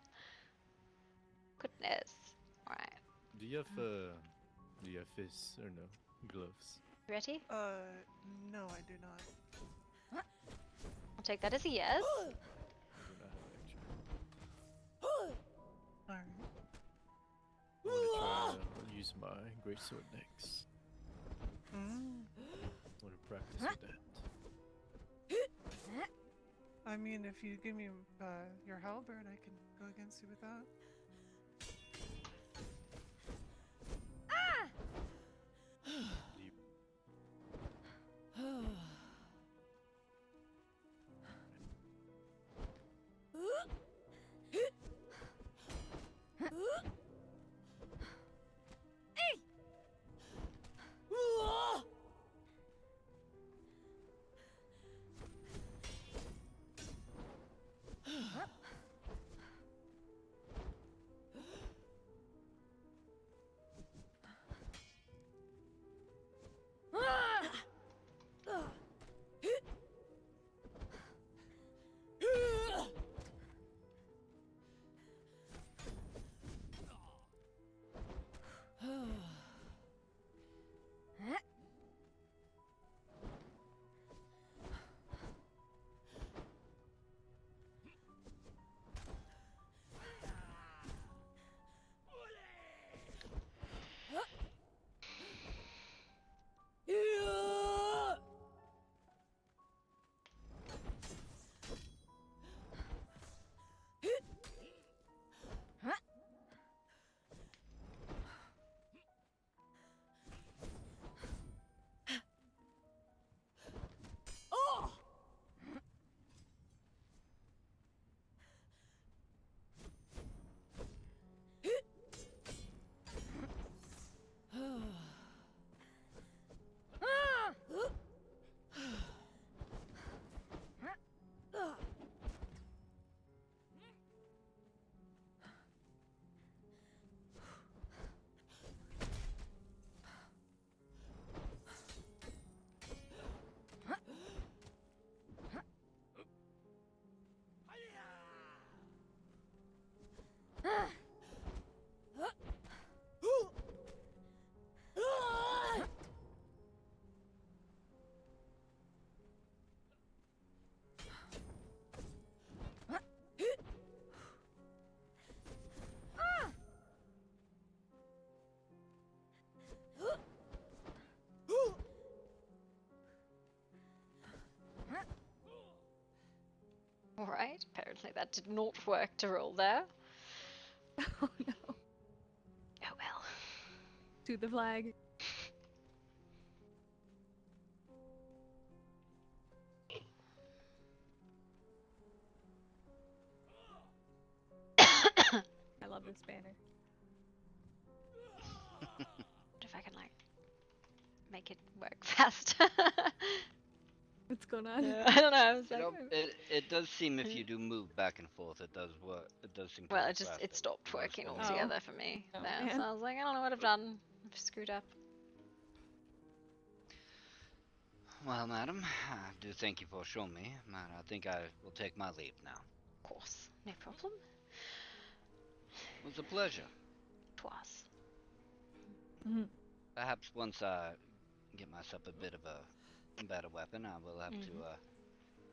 Goodness. Alright. Do you have fists or no gloves? Ready? No, I do not. I'll take that as a yes. I do not have Alright. I want to try to use my greatsword next. I want to practice with that. I mean, if you give me your halberd, I can go against you with that. Alright, apparently that did not work to roll there. Oh no. Oh well. To the flag. I love this banner. If I can like make it work faster. What's going on? I don't know. I was You like, know, it does seem if you do move back and forth, it does work. It does seem to well, work it just faster. it stopped working Oh. altogether for me Oh, there. man. So I was like, I don't know what I've done. I've screwed up. Well, madam, I do thank you for showing me. Man, I think I will take my leave now. Of course, no problem. It was a pleasure. Twas. Perhaps once I get myself a bit of a better weapon, I will have to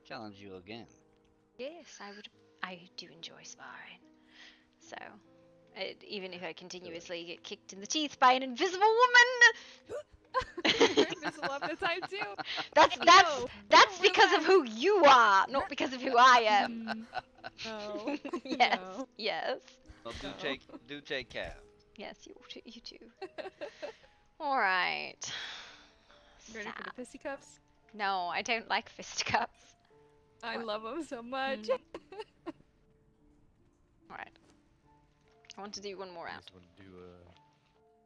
challenge you again. Yes, I do enjoy sparring. So, even if I continuously get kicked in the teeth by an invisible woman, You're invisible all the time too. that's Hey, that's yo, that's yo, because of relax. who you are, not because of who I am. No. Yes, No. yes, Well, No. do take care. yes. You too. All right. You ready for the fisticuffs? No, I don't like fisticuffs. I love them so much. All right. I want to do one more round.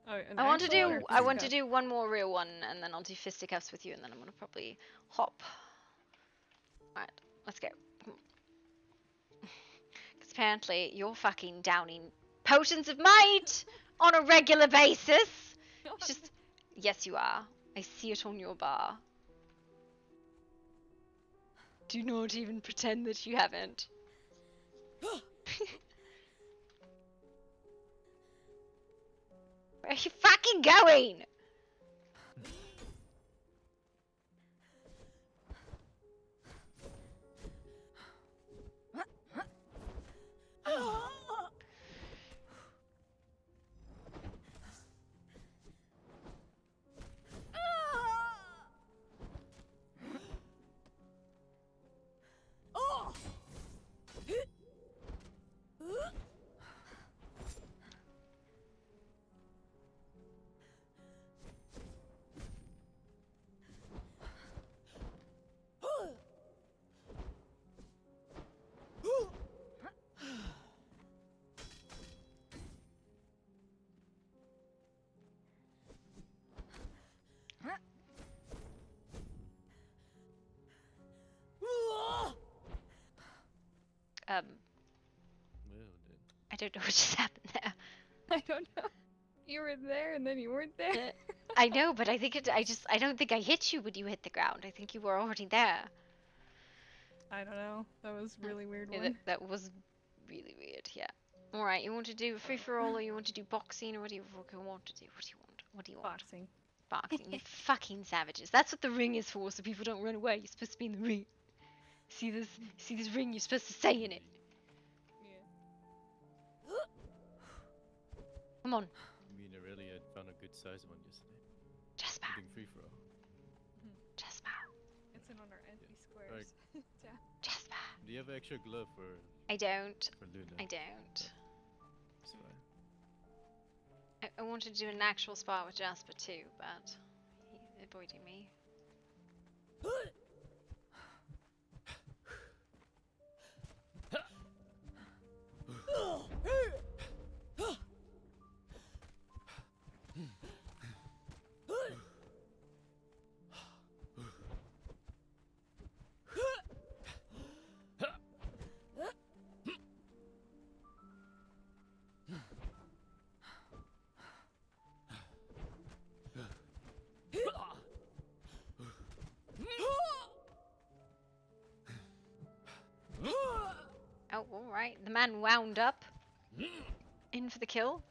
An I want to actual one or do. I want to fisticuff? do one more real one, and then I'll do fisticuffs with you, and then I'm gonna probably hop. All right, let's go. Because apparently you're fucking downing potions of might on a regular basis. It's just, yes, you are. I see it on your bar. Do not even pretend that you haven't. Where are you fucking going? I don't know what just happened there. I don't know. You were there and then you weren't there. I know, but I think I don't think I hit you when you hit the ground. I think you were already there. I don't know. That was a really weird Yeah, one. that was really weird, yeah. Alright, you want to do free for all or you want to do boxing or what do you fucking want to do? What do you want? What do you want? Boxing. Boxing, you fucking savages. That's what the ring is for, so people don't run away. You're supposed to be in the ring. See this ring, you're supposed to stay in it. Come on. I mean, Aurelia had found a good sized one yesterday. Jasper. Doing free for all. Jasper. It's in on our empty squares. Alright. Yeah. Jasper. Do you have an extra glove for? I don't. For Luna? I don't. It's fine. I wanted to do an actual spar with Jasper too, but he avoided me. Oh, alright. The man wound up. In for the kill.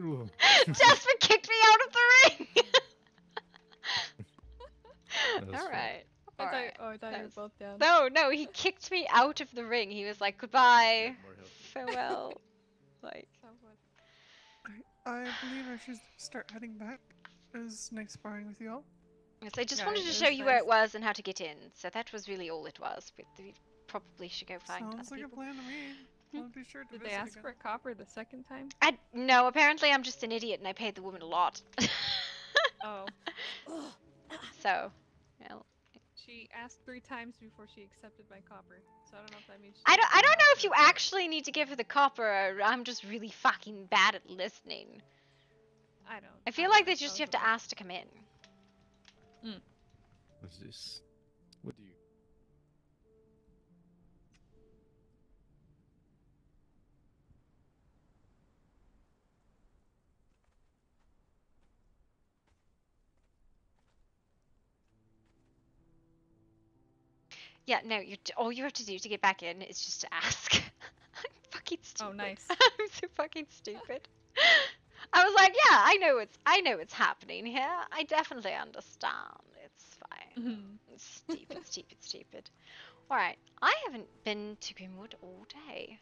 Oh, Jasper kicked me out of the ring! Alright. I thought you were both down. No, he kicked me out of the ring. He was like, goodbye, farewell. Like. I believe I should start heading back. It was nice sparring with you all. Yes, I just Yeah, wanted it to was show you where nice. it was and how to get in. So that was really all it was. But we probably should go find Sounds other like people. a plan to me. I'll be sure to Did visit they ask again. for a copper the second time? No, apparently I'm just an idiot and I paid the woman a lot. Oh. So, well. She asked 3 times before she accepted my copper, so I don't know if that means. I don't know if you actually need to give her the copper or I'm just really fucking bad at listening. I don't. I feel like they just have to ask to come in. What's this? What do you? Yeah, no, all you have to do to get back in is just to ask. I'm fucking stupid. Oh, nice. I'm so fucking stupid. I was like, yeah, I know what's happening here. I definitely understand. It's fine. It's stupid, stupid, stupid. Alright, I haven't been to Grimwood all day.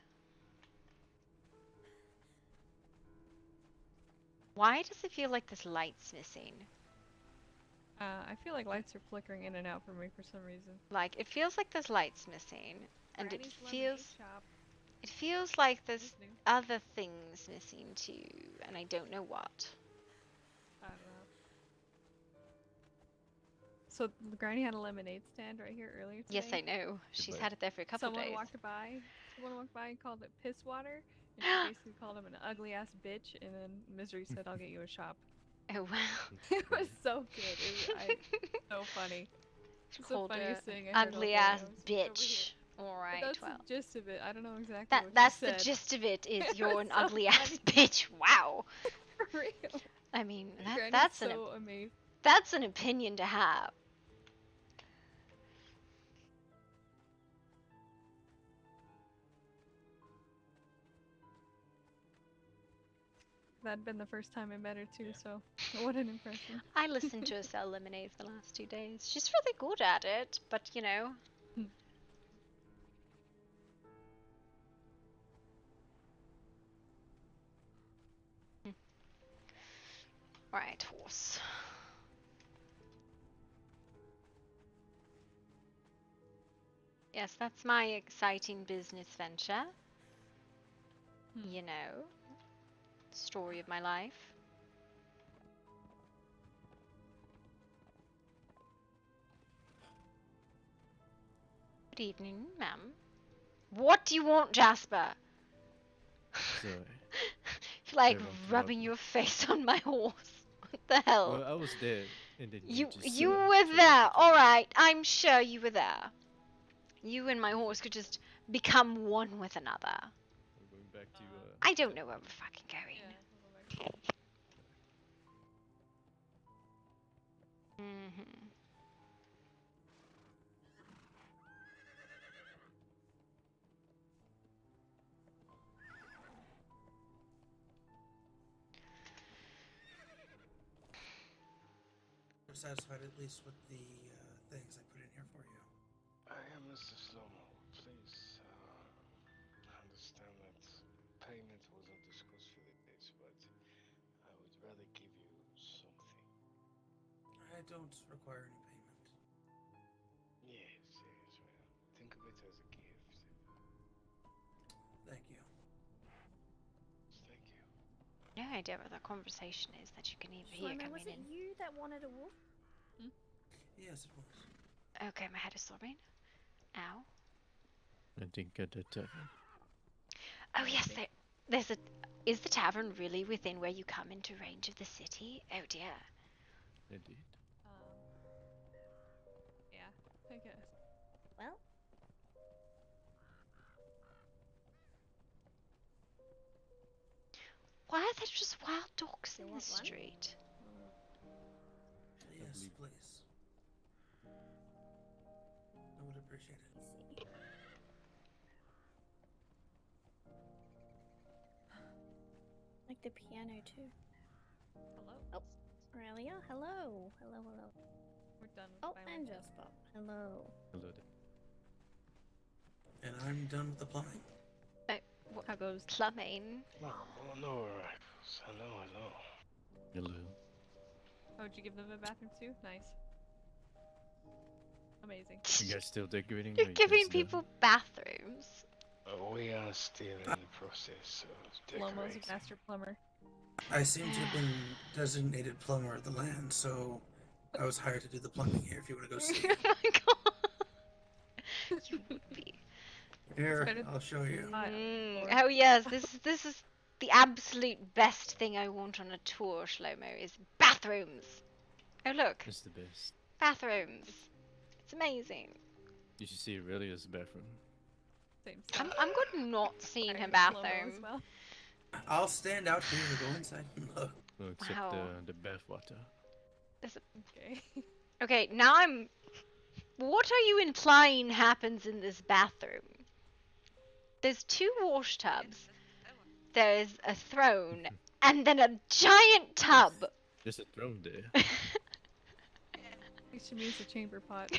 Why does it feel like this light's missing? I feel like lights are flickering in and out for me for some reason. Like, it feels like there's lights missing, and Granny's lemonade shop. it feels like there's other things missing too, and I don't know what. I don't know. So Granny had a lemonade stand right here earlier today. Yes, I know. She's had it there for a couple days. Someone walked by and called it piss water, and she basically called him an ugly ass bitch, and then Misery said, "I'll get you a shop." Oh wow. It was so good. So funny. It's the Called funniest thing I heard all ugly day. ass I was over bitch. here. Alright, That's well. the gist of it. I don't know exactly what That's she the said. gist of it, is It you're was an so ugly ass funny. bitch. Wow. For real. I mean, Granny's that's so amazing. that's an opinion to have. That'd been the first time I met her too, so what an impression. I listened to her sell lemonade for the last 2 days. She's really good at it, but you know. Right, horse. Yes, that's my exciting business venture. You know, story of my life. Good evening, ma'am. What do you want, Jasper? Sorry. You're like Everyone come rubbing your face on my horse. What the hell? Well, I was there, and then You just, were there. All right, I'm sure you were there. You and my horse could just become one with another. We're going back to. I don't know where we're fucking going. Mm-hmm. You're satisfied at least with the things I put in here for you. I am Mr. Slomo. Please understand that payment wasn't discussed for this, but I would rather give you something. I don't require any payment. Yes, well, think of it as a gift. Thank you. Thank you. No idea what the conversation is that you can even hear Slomo, coming was it in. you that wanted a wolf? Yes, it was. Okay, my head is throbbing. Ow. I think at the tavern. Oh yes, there's a. Is the tavern really within where you come into range of the city? Oh dear. Indeed. Yeah, I guess. Well, Why are there just wild dogs in You the want one? street? Yes, please. I would appreciate it. like the piano too. Hello? Oh, Aurelia, hello. Hello, hello. We're done with Oh, my and life. Jasper. Hello. Hello And I'm done with the plumbing. How goes plumbing? No, no arrivals. Hello. Hello. Oh, did you give them a bathroom too? Nice. Amazing. You guys still decorating? You're or you giving guys done? people bathrooms. We are still in the process of Lomo's decorating. a master plumber. I seem to have been designated plumber of the land, so I was hired to do the plumbing here if you want to go see it. Oh my god. You would be. Here, I'll show you. Oh yes, this is the absolute best thing I want on a tour, Shlomo, is bathrooms. Oh look, It's the best. bathrooms. It's amazing. You should see Aurelia's bathroom. Same I'm good not seeing her bathroom. Well. I'll stand out here and go inside and look. Well, except Wow. the bath water. There's a... Okay. Okay, now I'm What are you implying happens in this bathroom? There's 2 wash tubs. There's a throne, and then a giant tub. There's a throne there. She means a chamber pot.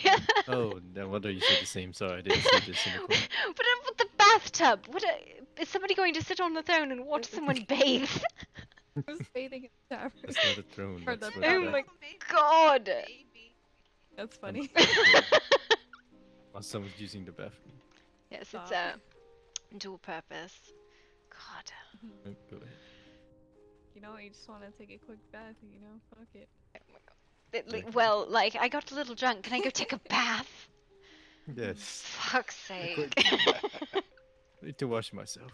Oh, no wonder you said the same. Sorry, I didn't see this in the corner. But with the bathtub, is somebody going to sit on the throne and watch someone bathe? Who's bathing in the tavern? That's not a throne. Or That's the what Oh the my god! That's funny. While someone's using the bathroom. Yes, it's a dual purpose. God. Go ahead. You know, you just want to take a quick bath, you know? Fuck it. Well, like, I got a little drunk. Can I go take a bath? Yes. Fuck's sake. I need to wash myself.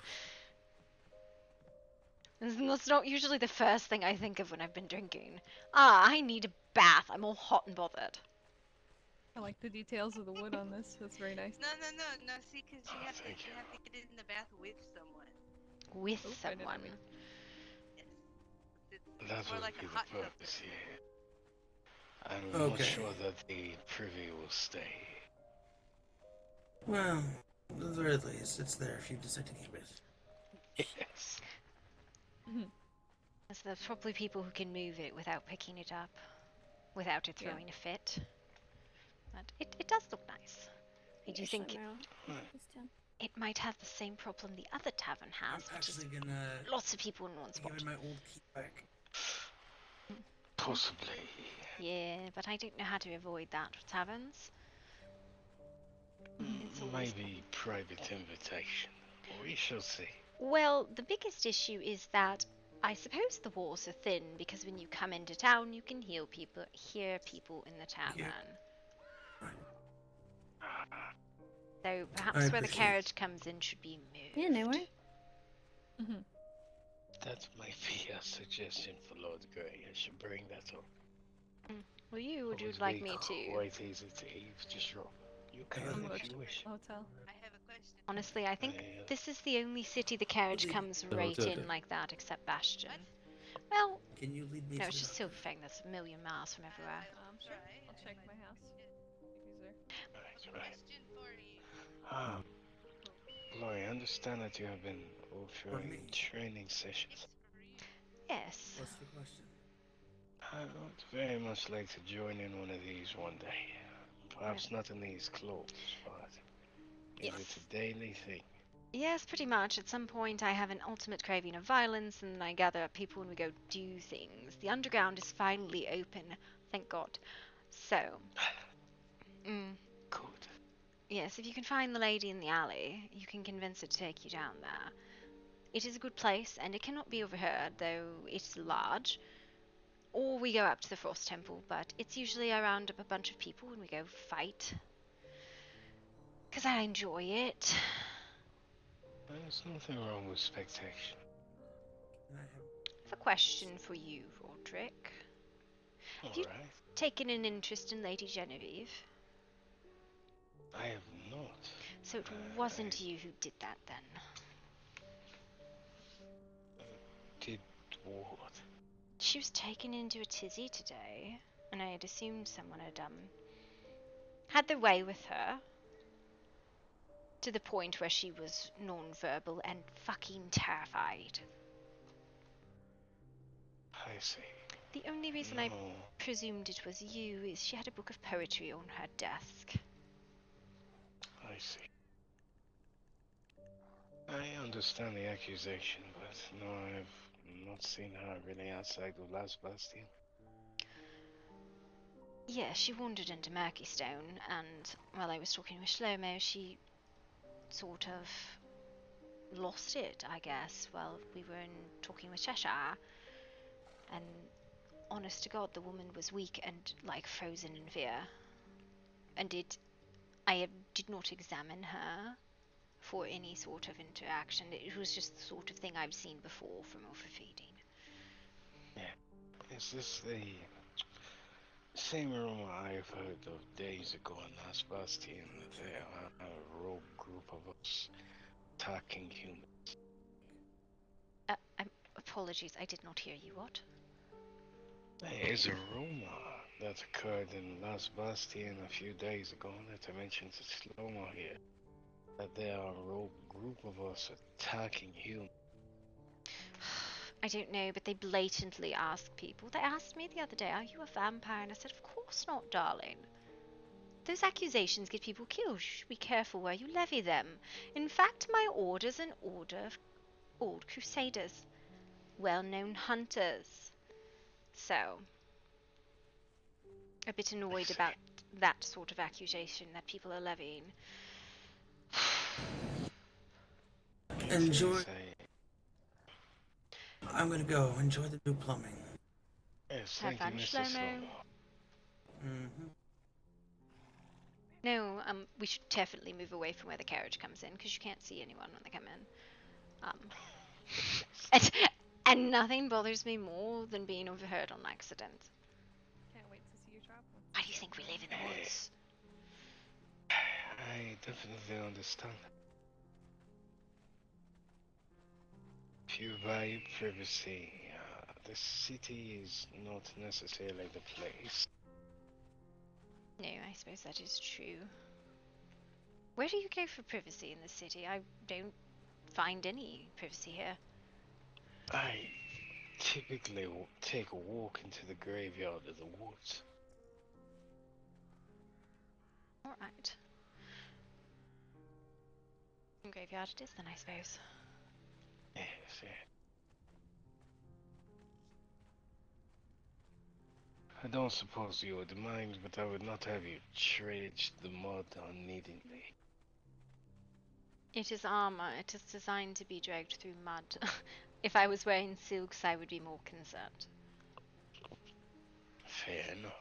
That's not usually the first thing I think of when I've been drinking. I need a bath. I'm all hot and bothered. I like the details of the wood on this. That's very nice. No, see, because you have to get in the bath with someone. With someone? That more would like be a the hot tub. purpose, yeah. I'm not Okay. sure that the privy will stay. Well, at the very least, it's there if you decide to keep it. Yes. So there's probably people who can move it without picking it up, without it throwing a fit. But it does look nice. I do think it might have the same problem the other tavern has, I'm which is actually gonna lots of people in one spot. give my old key back. Possibly. Yeah, but I don't know how to avoid that with taverns. It's always... Maybe private invitation. We shall see. Well, the biggest issue is that I suppose the walls are thin because when you come into town, you can hear people in the tavern. So perhaps where the carriage comes in should be moved. Yeah, no way. That might be a suggestion for Lord Grey. I should bring that up. Well, would you It would like be me to? quite easy to eavesdrop. You can if you wish. Hotel. I have a question. Honestly, I think this is the only city the carriage comes right in like that, except Bastion. Well, Can you lead me no, to it's the just Silverfang that's a million miles from everywhere. Sure. I'll check my house. If he's there. Right. Gloria, I understand that you have been offering training sessions. Yes. What's the question? I would very much like to join in one of these one day. Perhaps not in these clothes, but is it a daily thing? Yes, pretty much. At some point, I have an ultimate craving of violence, and I gather up people and we go do things. The underground is finally open, thank God. So, good. Yes, if you can find the lady in the alley, you can convince her to take you down there. It is a good place, and it cannot be overheard, though it's large. Or we go up to the Frost Temple, but it's usually I round up a bunch of people and we go fight. Because I enjoy it. There's nothing wrong with spectation. I have a question for you, Roderick. Have you taken an interest in Lady Genevieve? I have not. So it wasn't you who did that then? Did what? She was taken into a tizzy today, and I had assumed someone had their way with her. To the point where she was non-verbal and fucking terrified. I see. The only reason I presumed it was you is she had a book of poetry on her desk. I see. I understand the accusation, but no, I've not seen her really outside of Last Bastion. Yeah, she wandered into Murkystone, and while I was talking with Shlomo, she sort of lost it, I guess, while we were talking with Cheshire. And honest to God, the woman was weak and like frozen in fear. And I did not examine her for any sort of interaction. It was just the sort of thing I've seen before from overfeeding. Yeah. Is this the same rumor I've heard of days ago in Last Bastion? There are a rogue group of us attacking humans. Apologies, I did not hear you. What? There is a rumor that occurred in Las Bastion a few days ago that I mentioned to Slomo here. That there are a rogue group of us attacking humans. I don't know, but they blatantly ask people. They asked me the other day, are you a vampire? And I said, of course not, darling. Those accusations get people killed. You should be careful where you levy them. In fact, my order's an order of old crusaders. Well-known hunters. So, a bit annoyed about that sort of accusation that people are levying. Enjoy. I'm gonna go. Enjoy the new plumbing. Yes, Have thank you, fun, Mr. Shlomo. Slomo. Mm-hmm. No, we should definitely move away from where the carriage comes in, because you can't see anyone when they come in. And nothing bothers me more than being overheard on accident. Can't wait to see your job. Why do you think we live in the woods? I definitely understand. If you value privacy, the city is not necessarily the place. No, I suppose that is true. Where do you go for privacy in the city? I don't find any privacy here. I typically take a walk into the graveyard of the woods. Alright. Graveyard it is then, I suppose. Yes, yeah. I don't suppose you would mind, but I would not have you dredge the mud unneedingly. It is armor. It is designed to be dragged through mud. If I was wearing silks, I would be more concerned. Fair enough.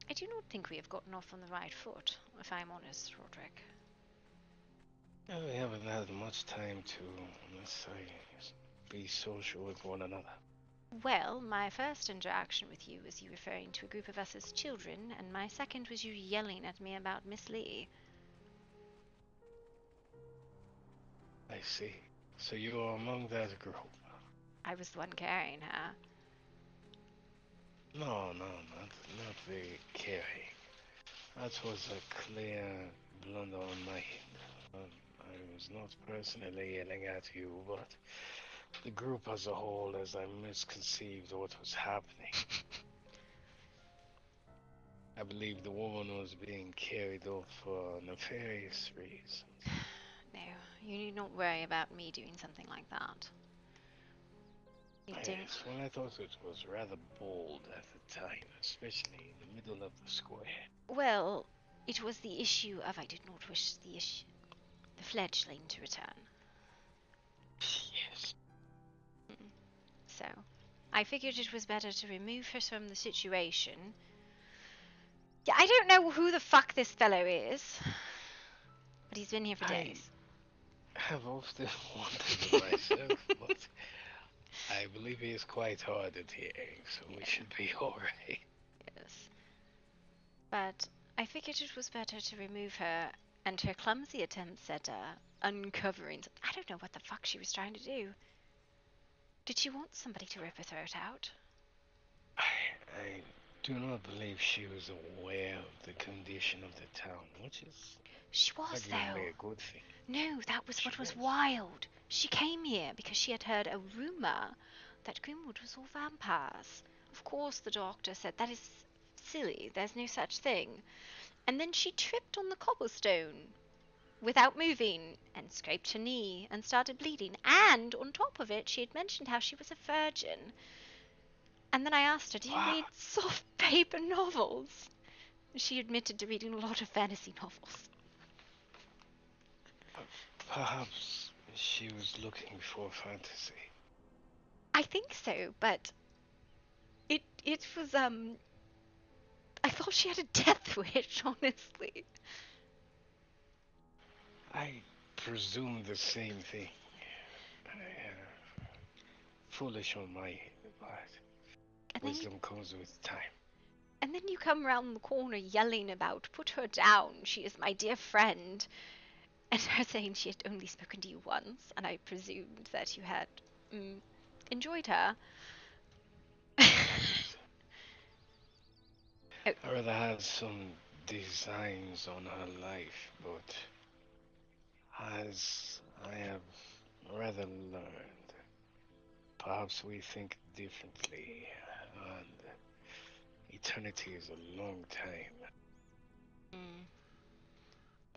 I do not think we have gotten off on the right foot, if I'm honest, Roderick. We haven't had much time to, let's say, be social with one another. Well, my first interaction with you was you referring to a group of us as children, and my second was you yelling at me about Miss Lee. I see. So you are among that group. I was the one carrying her. No, not very caring. That was a clear blunder on my end. I was not personally yelling at you, but the group as a whole, as I misconceived what was happening. I believe the woman was being carried off for nefarious reasons. No, you need not worry about me doing something like that. Yes, well, I thought it was rather bold at the time, especially in the middle of the square. Well, it was the issue of I did not wish the fledgling to return. Yes. So, I figured it was better to remove her from the situation. Yeah, I don't know who the fuck this fellow is, but he's been here for days. I have often wondered myself, but I believe he is quite hard at hearing, so we should be alright. Yes. But I figured it was better to remove her and her clumsy attempts at uncovering. I don't know what the fuck she was trying to do. Did she want somebody to rip her throat out? I do not believe she was aware of the condition of the town, which is she was arguably though. a good thing. No, that was what was wild. She came here because she had heard a rumor that Grimwood was all vampires. Of course, the doctor said that is silly. There's no such thing. And then she tripped on the cobblestone without moving and scraped her knee and started bleeding. And on top of it, she had mentioned how she was a virgin. And then I asked her, do you read soft paper novels? She admitted to reading a lot of fantasy novels. Perhaps she was looking for fantasy. I think so, but it was I thought she had a death wish, honestly. I presume the same thing. Foolish on my part. Wisdom comes with time. And then you come round the corner yelling about, put her down, she is my dear friend. And her saying she had only spoken to you once, and I presumed that you had enjoyed her. Oh. I rather had some designs on her life, but as I have rather learned, perhaps we think differently, and eternity is a long time.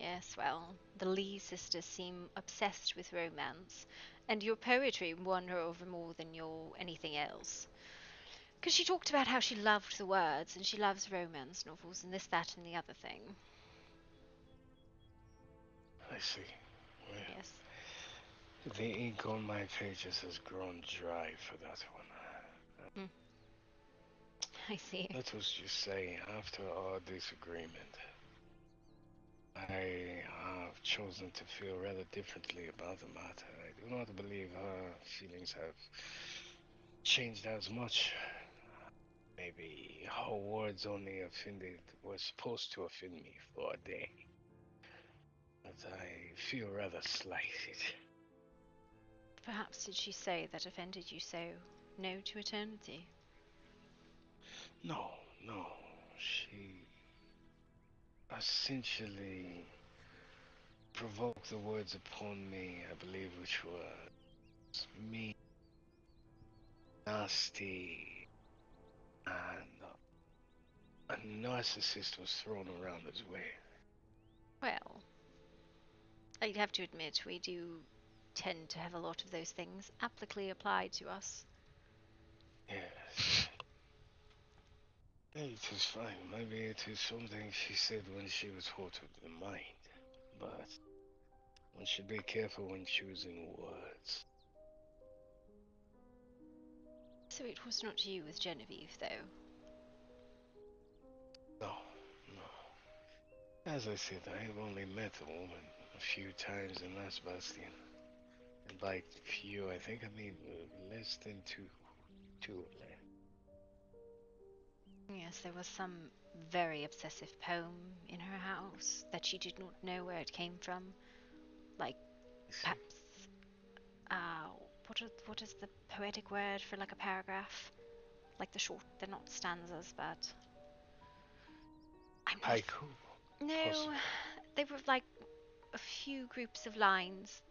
Yes, well, the Lee sisters seem obsessed with romance, and your poetry won her over more than your anything else. Because she talked about how she loved the words, and she loves romance novels, and this, that, and the other thing. I see. Well, yes. The ink on my pages has grown dry for that one. I see. Let us just say, after our disagreement, I have chosen to feel rather differently about the matter. I do not believe her feelings have changed as much. Maybe her words only were supposed to offend me for a day. But I feel rather slighted. Perhaps did she say that offended you so? No to eternity? No. She essentially provoked the words upon me, I believe, which was mean, nasty, and a narcissist was thrown around as well. Well, I'd have to admit we do tend to have a lot of those things applicably applied to us. Yes. It is fine. Maybe it is something she said when she was hot with the mind. But one should be careful when choosing words. So it was not you with Genevieve, though? No. As I said, I have only met the woman a few times in Las Bastian. And by few, I think I mean less than two. Yes, there was some very obsessive poem in her house that she did not know where it came from. Like, perhaps, what is the poetic word for like a paragraph? Like they're not stanzas, but... Haiku? No, Possibly. they were like a few groups of lines,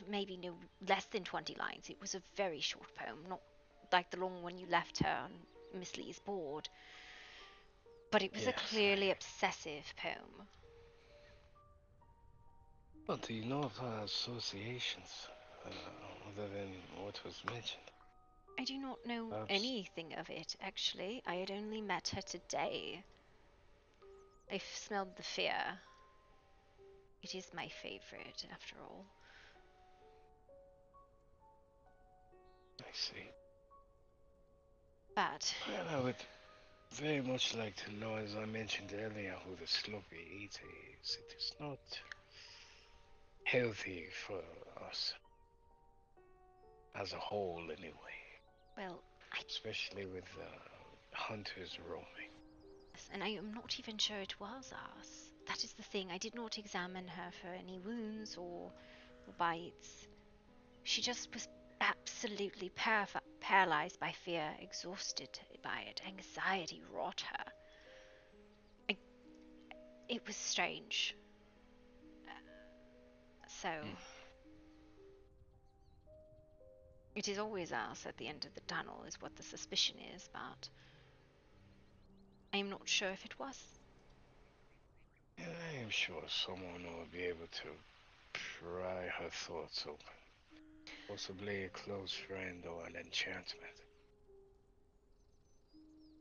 maybe no less than 20 lines. It was a very short poem, not like the long one you left her on Miss Lee's board. But it was a clearly obsessive poem. Well, do you know of her associations, other than what was mentioned? I do not know anything of it, actually. I had only met her today. I smelled the fear. It is my favorite, after all. I see. But... Well, I would very much like to know, as I mentioned earlier, who the sloppy eater is. It is not healthy for us. As a whole, anyway. Well, especially with hunters roaming. And I am not even sure it was us. That is the thing. I did not examine her for any wounds or bites. She just was absolutely paralyzed by fear, exhausted by it. Anxiety wrought her. It was strange. So... It is always us at the end of the tunnel, is what the suspicion is, but... I am not sure if it was. Yeah, I am sure someone will be able to pry her thoughts open. Possibly a close friend or an enchantment.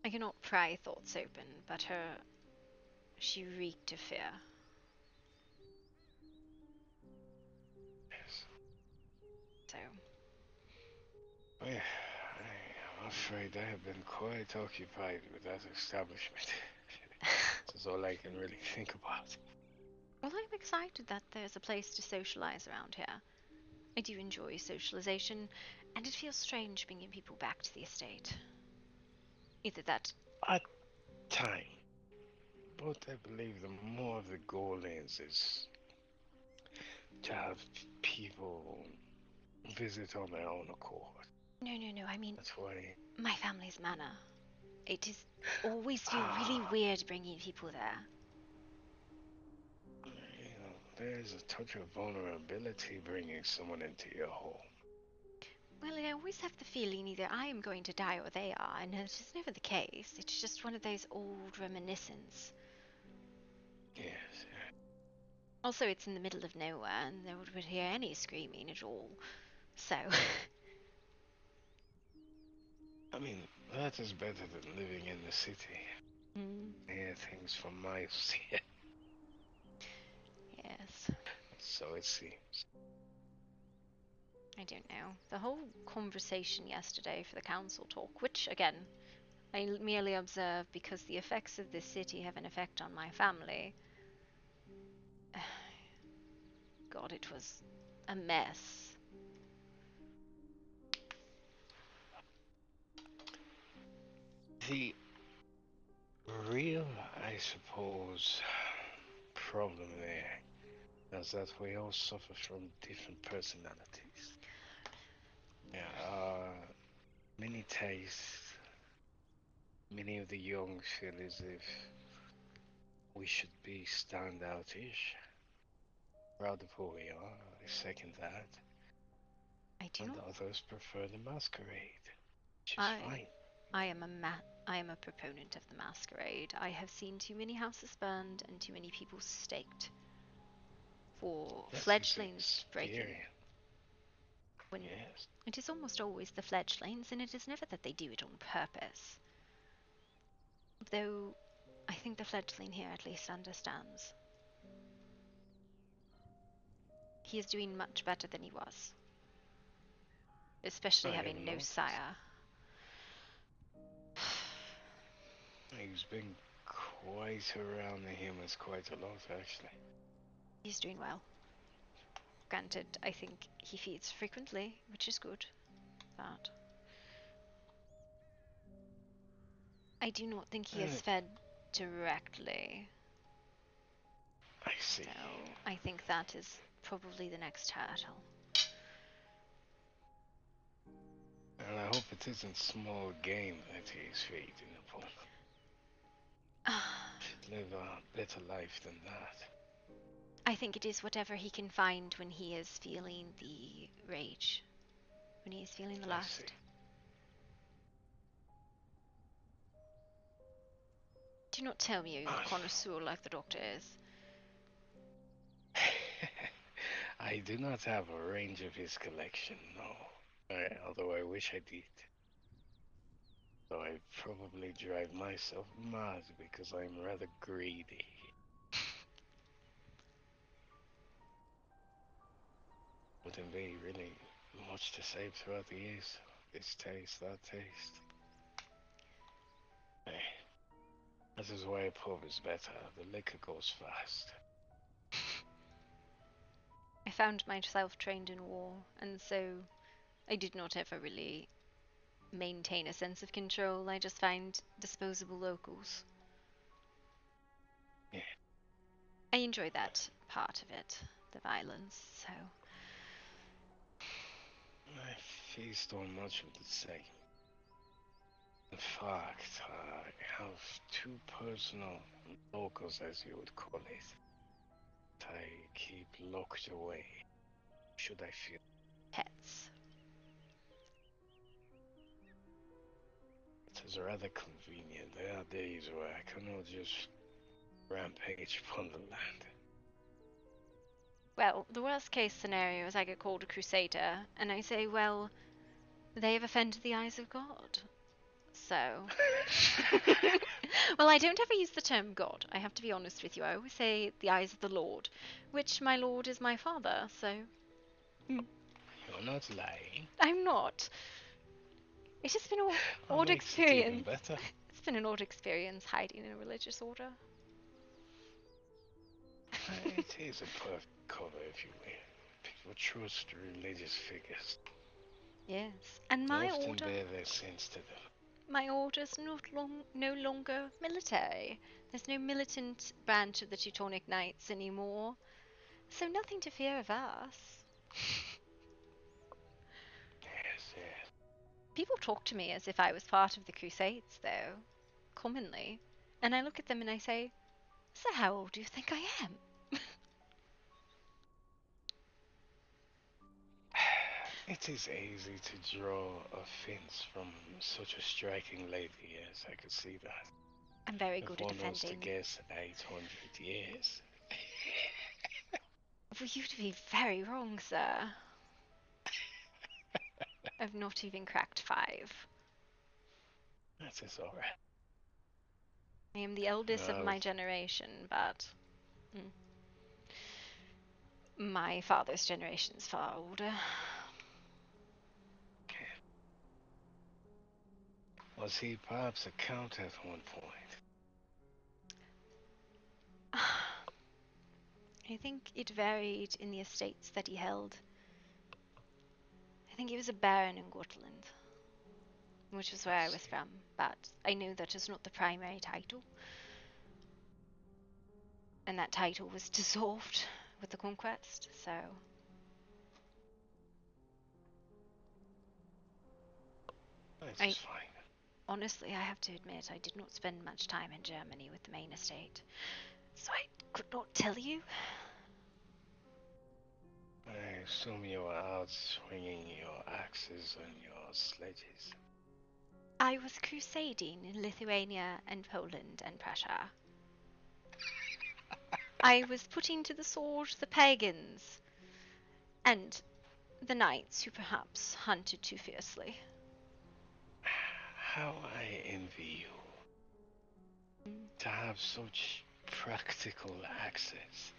I cannot pry thoughts open, but she reeked of fear. Yes. So... Well, I'm afraid I have been quite occupied with that establishment. That's all I can really think about. Well, I'm excited that there's a place to socialize around here. I do enjoy socialization, and it feels strange bringing people back to the estate. Either that... At time. But I believe the more the goal is to have people visit on their own accord. No, I mean... That's why... My family's manor. It is always feel really weird bringing people there. There's a touch of vulnerability bringing someone into your home. Well, I always have the feeling either I am going to die or they are, and it's just never the case. It's just one of those old reminiscences. Yes. Also, it's in the middle of nowhere, and no one would hear any screaming at all. So. I mean, that is better than living in the city. Mm. Hear things from miles here. Yes. So it seems. I don't know. The whole conversation yesterday for the council talk, which, again, I merely observe because the effects of this city have an effect on my family. God, it was a mess. The real, I suppose, problem there is that we all suffer from different personalities. Yeah, many tastes. Many of the young feel as if we should be standoutish. Proud of who we are, I second that. I do And not. others prefer the masquerade, which is fine. I am a proponent of the masquerade. I have seen too many houses burned and too many people staked for fledglings breaking. When yes. It is almost always the fledglings, and it is never that they do it on purpose. Though, I think the fledgling here at least understands. He is doing much better than he was. Especially having no sire. He's been quite around the humans quite a lot, actually. He's doing well. Granted, I think he feeds frequently, which is good. But I do not think he is fed directly. I see. So I think that is probably the next hurdle. And I hope it isn't small game that he's feeding upon. Should live a better life than that. I think it is whatever he can find when he is feeling the rage. When he is feeling the lust. Do not tell me you're a connoisseur like the doctor is. I do not have a range of his collection, no. Although I wish I did. So I probably drive myself mad because I'm rather greedy. Wouldn't be really much to save throughout the years. This taste, that taste. Hey, this is why a pub is better. The liquor goes fast. I found myself trained in war, and so I did not ever really maintain a sense of control. I just find disposable locals. Yeah. I enjoy that part of it, the violence, so. I feast on much of the same. In fact, I have two personal locals, as you would call it, that I keep locked away, should I feel. Pets. It is rather convenient. There are days where I cannot just rampage upon the land. Well, the worst case scenario is I get called a crusader, and I say, well, they have offended the eyes of God. So. Well, I don't ever use the term God. I have to be honest with you. I always say the eyes of the Lord, which my Lord is my father, so. You're not lying. I'm not. It's just been an odd experience. Better. It's been an odd experience hiding in a religious order. It is a perfect cover, if you will. People trust religious figures. Yes, and my often order. Bear their sins to them. My order's no longer military. There's no militant branch of the Teutonic Knights anymore, so nothing to fear of us. Yes, yes. People talk to me as if I was part of the Crusades, though. commonly. And I look at them and I say, so how old do you think I am? It is easy to draw a fence from such a striking lady, yes, I could see that. I'm very If good at one was to defending. guess 800 years. For you to be very wrong, sir. I've not even cracked 5. That is alright. I am the eldest of my generation, but my father's generation is far older. Was he perhaps a count at one point? I think it varied in the estates that he held. I think he was a baron in Gotland, which is where I was from, but I know that is not the primary title. And that title was dissolved with the conquest, so... That's fine. Honestly, I have to admit, I did not spend much time in Germany with the main estate, so I could not tell you. I assume you were out swinging your axes and your sledges. I was crusading in Lithuania and Poland and Prussia. I was putting to the sword the pagans and the knights who perhaps hunted too fiercely. How I envy you. To have such practical access.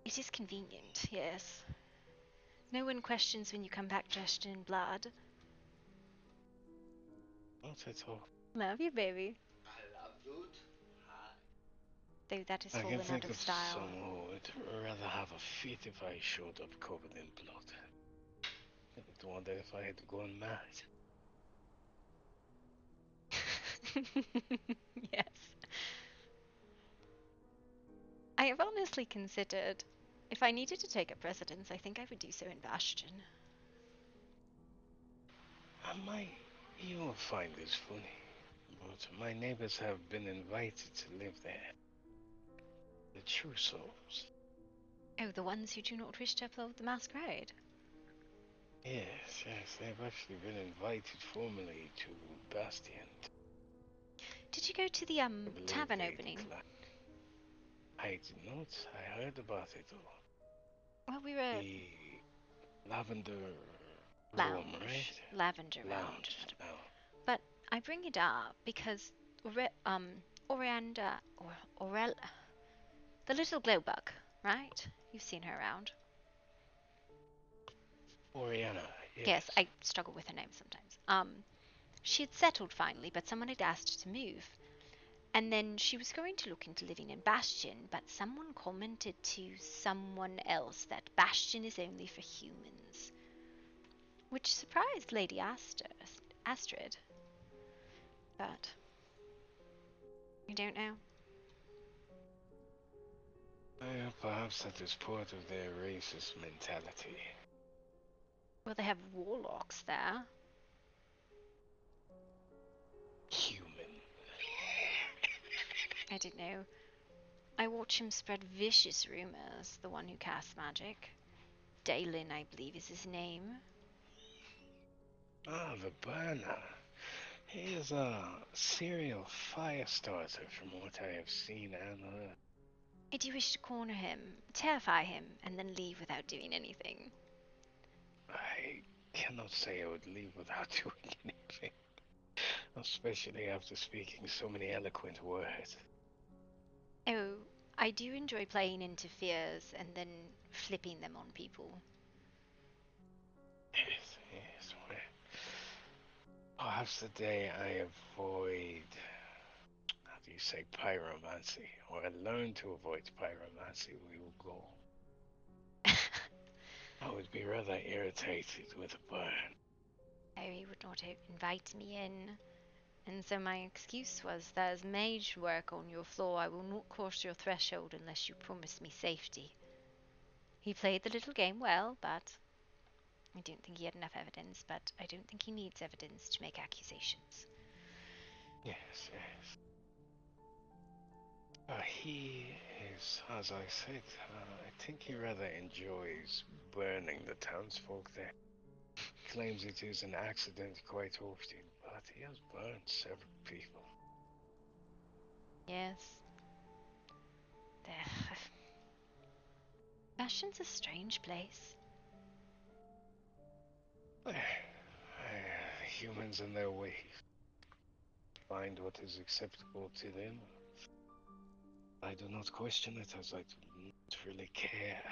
It is convenient, yes. No one questions when you come back dressed in blood. Not at all. Love you, baby. I love you. Though that is I can fallen think out of of style. someone who would rather have a fit if I showed up covered in blood. I would wonder if I had gone mad. Yes. I have honestly considered, if I needed to take up residence, I think I would do so in Bastion. I might even find this funny, but my neighbors have been invited to live there. The true souls. Oh, the ones who do not wish to uphold the masquerade? Yes, they've actually been invited formally to Bastion. Did you go to the tavern opening? I did not. I heard about it though. Well, we were... The lavender Lounge. room, right? Lavender Lounge. round. Oh. But I bring it up because Orianda, the little glow bug, right? You've seen her around. Oriana, Yes, I struggle with her name sometimes. She had settled finally, but someone had asked her to move. And then she was going to look into living in Bastion, but someone commented to someone else that Bastion is only for humans. Which surprised Lady Astrid. But I don't know. Perhaps that is part of their racist mentality. Well, they have warlocks there. Human. I don't know. I watch him spread vicious rumors, the one who casts magic. Dalen, I believe, is his name. Ah, the burner. He is a serial fire starter from what I have seen and heard. I do wish to corner him, terrify him, and then leave without doing anything. I cannot say I would leave without doing anything. Especially after speaking so many eloquent words. Oh, I do enjoy playing into fears and then flipping them on people. Yes. Well, perhaps the day I avoid, how do you say, pyromancy, or I learn to avoid pyromancy, we will go. I would be rather irritated with a burn. Harry would not invite me in. And so my excuse was, there's mage work on your floor. I will not cross your threshold unless you promise me safety. He played the little game well, but I don't think he had enough evidence, but I don't think he needs evidence to make accusations. Yes, yes. He is, as I said, I think he rather enjoys burning the townsfolk there. Claims it is an accident quite often, but he has burned several people. Yes. Bastion's a strange place. Humans and their ways. Find what is acceptable to them. I do not question it as I do not really care.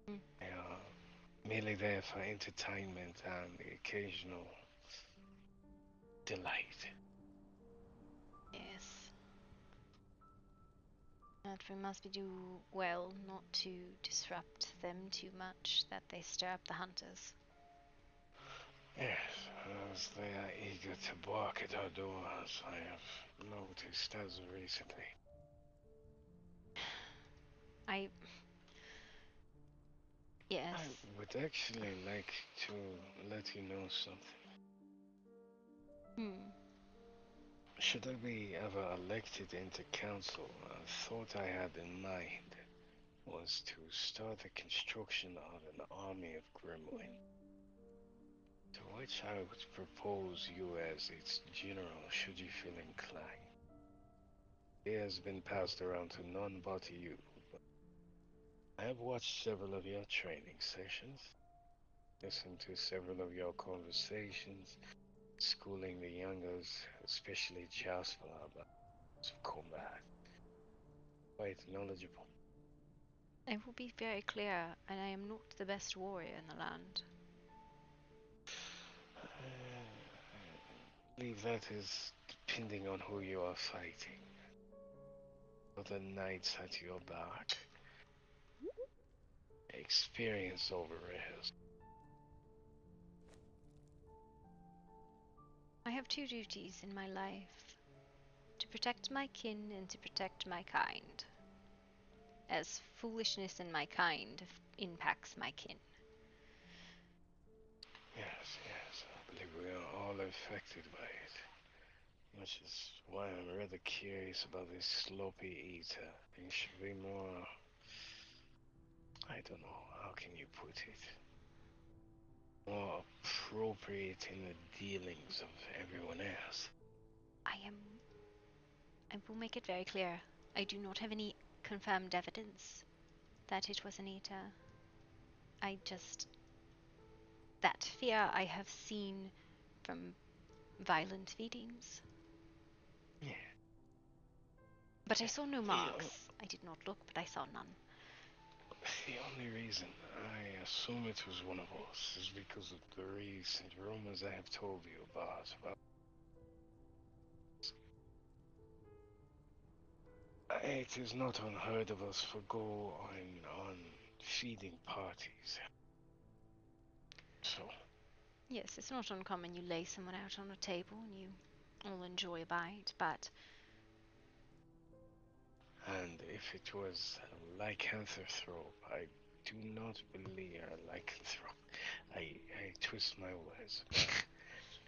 They are merely there for entertainment and the occasional delight. Yes. But we must do well not to disrupt them too much, that they stir up the hunters. Yes, as they are eager to bark at our doors, I have noticed as of recently. Yes. I would actually like to let you know something. Should I be ever elected into council, a thought I had in mind was to start the construction of an army of gremlin, to which I would propose you as its general should you feel inclined. It has been passed around to none but you. I have watched several of your training sessions, listened to several of your conversations, schooling the youngers, especially Jasper, about combat. Quite knowledgeable. I will be very clear, and I am not the best warrior in the land. I believe that is depending on who you are fighting. Other knights at your back. Experience overrules. I have two duties in my life: to protect my kin and to protect my kind, as foolishness in my kind impacts my kin. Yes, yes, I believe we are all affected by it. Which is why I'm rather curious about this sloppy eater. He should be more... I don't know, how can you put it? More appropriate in the dealings of everyone else. I will make it very clear. I do not have any confirmed evidence that it was an eater. That fear I have seen from violent feedings. Yeah. But I saw no marks. I did not look, but I saw none. The only reason I assume it was one of us is because of the recent rumors I have told you about. It is not unheard of us for go on feeding parties. So. Yes, it's not uncommon you lay someone out on a table and you all enjoy a bite, but... And if it was a lycanthrope, I do not believe a lycanthrope. I twist my words.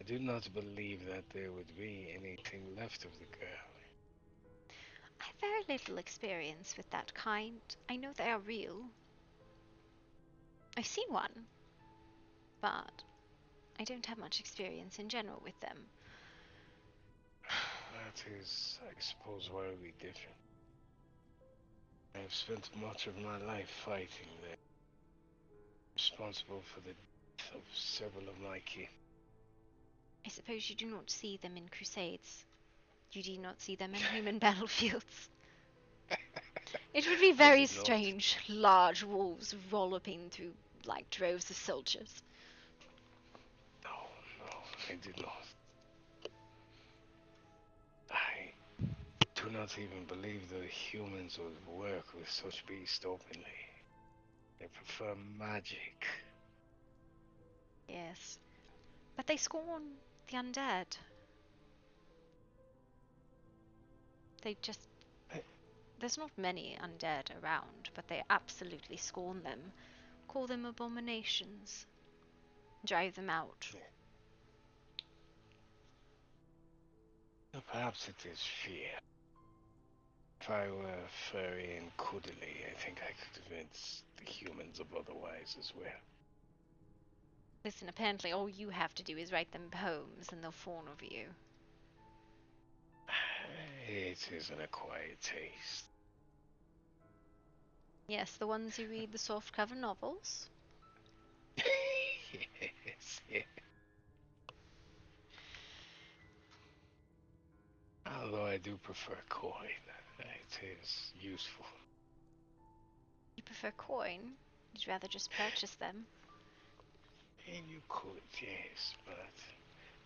I do not believe that there would be anything left of the girl. I have very little experience with that kind. I know they are real. I've seen one, but I don't have much experience in general with them. That is, I suppose, why we differ. I have spent much of my life fighting there, responsible for the death of several of my kin. I suppose you do not see them in crusades. You do not see them in human battlefields. It would be very strange, large wolves rolling through like droves of soldiers. No, I did not. I do not even believe the humans would work with such beasts openly. They prefer magic. Yes, but they scorn the undead. They just... There's not many undead around, but they absolutely scorn them. Call them abominations. Drive them out. Perhaps it is fear. If I were furry and cuddly, I think I could convince the humans of otherwise as well. Listen, apparently all you have to do is write them poems and they'll fawn over you. It is an acquired taste. Yes, the ones you read the soft-cover novels. Yes, yeah. Although I do prefer coin. It is useful. You prefer coin? You'd rather just purchase them? And you could, yes, but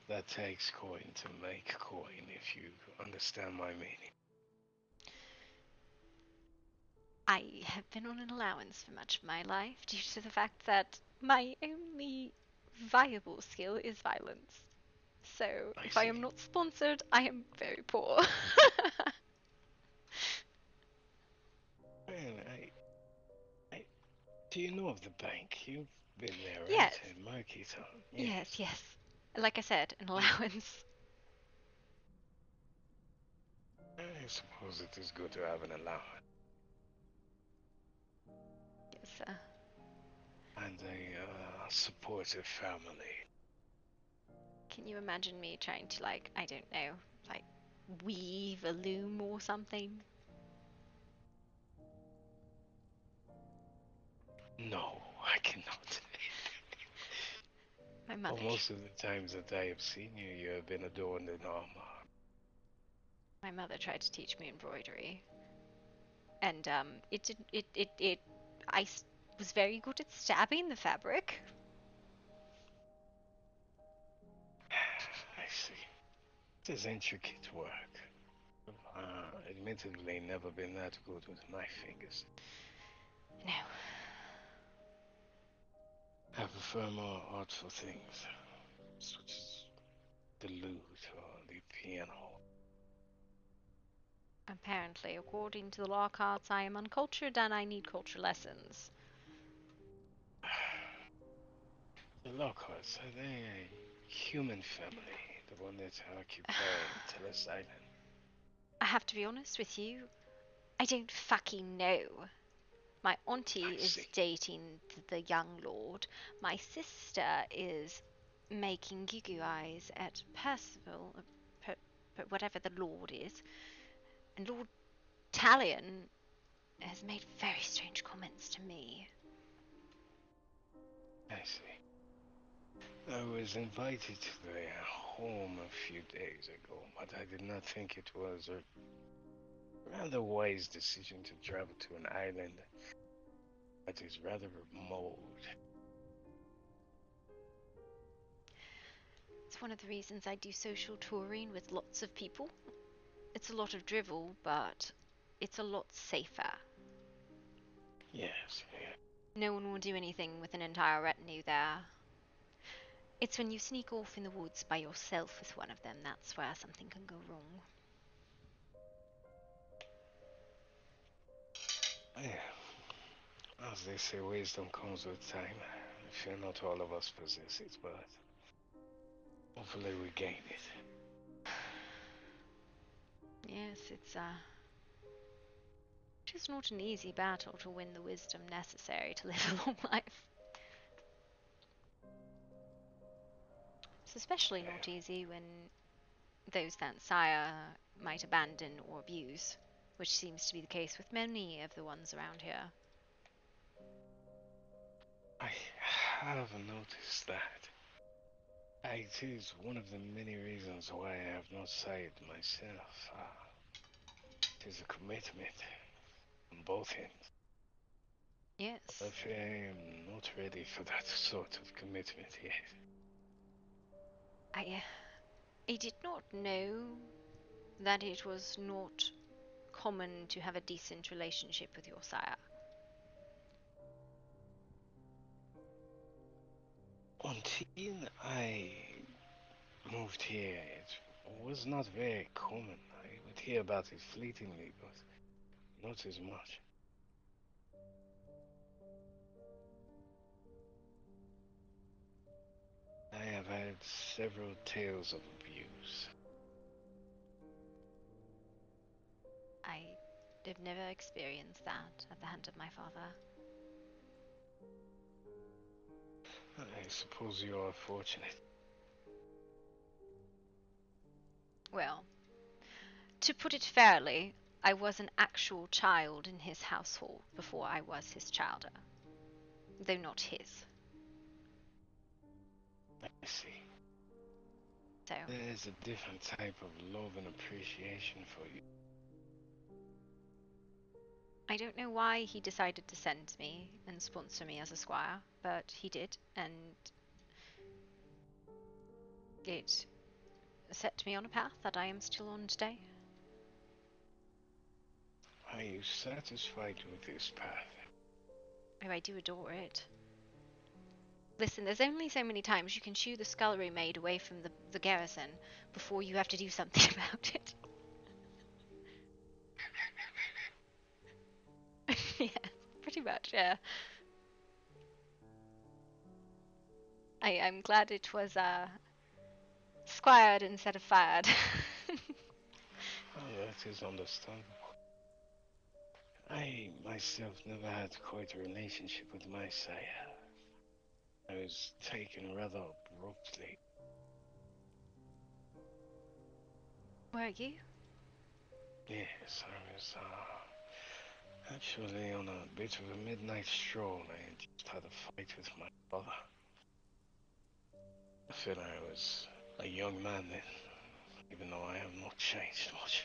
that takes coin to make coin, if you understand my meaning. I have been on an allowance for much of my life due to the fact that my only viable skill is violence. So, if I am not sponsored, I am very poor. Man, do you know of the bank? You've been there, right? Yes. In Murky Town. Yes. Like I said, an allowance. I suppose it is good to have an allowance. Yes, sir. And a supportive family. Can you imagine me trying to, I don't know, weave a loom or something? No, I cannot. My mother. Well, most of the times that I have seen you, you have been adorned in armor. My mother tried to teach me embroidery, and I was very good at stabbing the fabric. I see. It is intricate work. Admittedly, never been that good with my fingers. No. I prefer more artful things, such as the lute or the piano. Apparently, according to the Lockharts, I am uncultured and I need culture lessons. The Lockharts, are they a human family? The one that's occupying Tillis Island? I have to be honest with you, I don't fucking know. My auntie is dating the young lord. My sister is making goo eyes at Percival, whatever the lord is. And Lord Talion has made very strange comments to me. I see. I was invited to their home a few days ago, but I did not think it was a rather wise decision to travel to an island that is rather remote. It's one of the reasons I do social touring with lots of people. It's a lot of drivel, but it's a lot safer. Yes, yeah. No one will do anything with an entire retinue there. It's when you sneak off in the woods by yourself with one of them that's where something can go wrong. Yeah. As they say, wisdom comes with time. I fear not all of us possess it, but hopefully we gain it. Yes, it is not an easy battle to win the wisdom necessary to live a long life. It's especially not easy when those that sire might abandon or abuse, which seems to be the case with many of the ones around here. I have noticed that. It is one of the many reasons why I have not sired myself. It is a commitment on both ends. Yes. I fear I am not ready for that sort of commitment yet. I did not know that it was not common to have a decent relationship with your sire. Until I moved here, it was not very common. I would hear about it fleetingly, but not as much. I have had several tales of abuse. I've never experienced that at the hand of my father. I suppose you are fortunate. Well, to put it fairly, I was an actual child in his household before I was his childer. Though not his. I see. So. There's a different type of love and appreciation for you. I don't know why he decided to send me and sponsor me as a squire, but he did, and it set me on a path that I am still on today. Are you satisfied with this path? Oh, I do adore it. Listen, there's only so many times you can shoo the scullery maid away from the garrison before you have to do something about it. Yeah, pretty much, yeah. I'm glad it was, squired instead of fired. Oh, that is understandable. I myself never had quite a relationship with my sire. I was taken rather abruptly. Were you? Yes, I was actually on a bit of a midnight stroll. I just had a fight with my brother. I said I was a young man then, even though I have not changed much.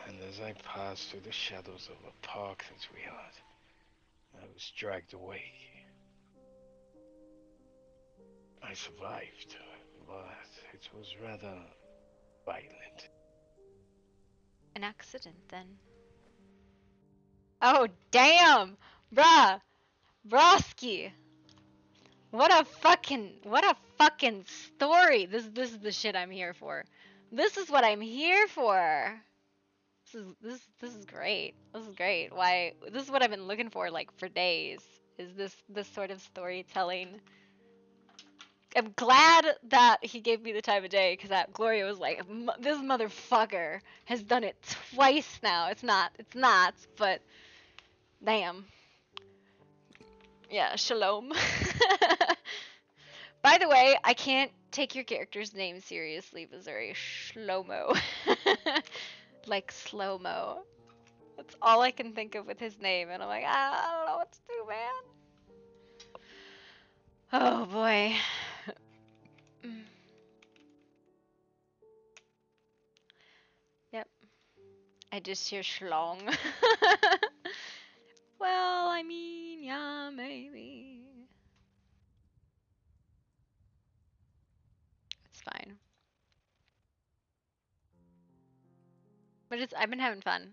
And as I passed through the shadows of a park that we had, I was dragged away. I survived, but it was rather violent. An accident, then. Oh, damn! Bruh! Broski! What a fucking story! This is the shit I'm here for. This is what I'm here for! This is great. This is great. Why, this is what I've been looking for, like, for days. Is this sort of storytelling. I'm glad that he gave me the time of day, because that Gloria was like, this motherfucker has done it twice now. It's not, but damn. Yeah, shalom. By the way, I can't take your character's name seriously, Missouri. Shlomo. Like slow-mo. That's all I can think of with his name, and I'm like, I don't know what to do, man. Oh boy. Yep. I just hear schlong. Well, I mean, yeah, maybe. It's fine. But I've been having fun.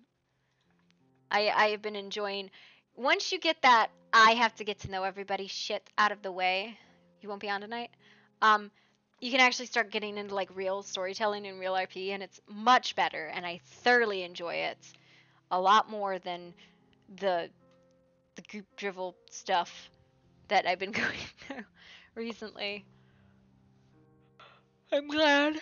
I've been enjoying. Once you get that, I have to get to know everybody shit out of the way. You won't be on tonight. You can actually start getting into like real storytelling and real RP, and it's much better. And I thoroughly enjoy it a lot more than the group drivel stuff that I've been going through recently. I'm glad.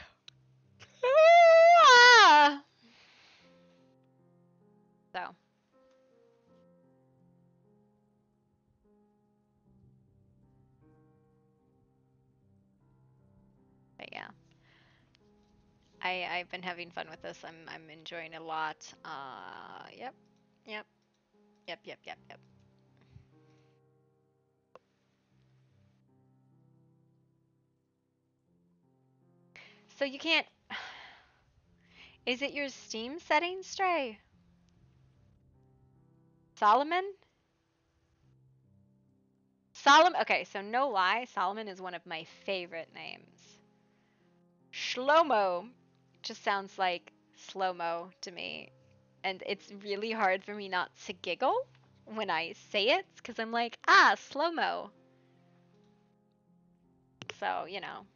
So. But yeah. I've been having fun with this. I'm enjoying it a lot. Yep. Yep. Yep, yep, yep, yep. So you can't. Is it your Steam settings, Stray? Solomon? Okay, so no lie, Solomon is one of my favorite names. Shlomo just sounds like slow-mo to me. And it's really hard for me not to giggle when I say it, because I'm like, slow-mo. So, you know.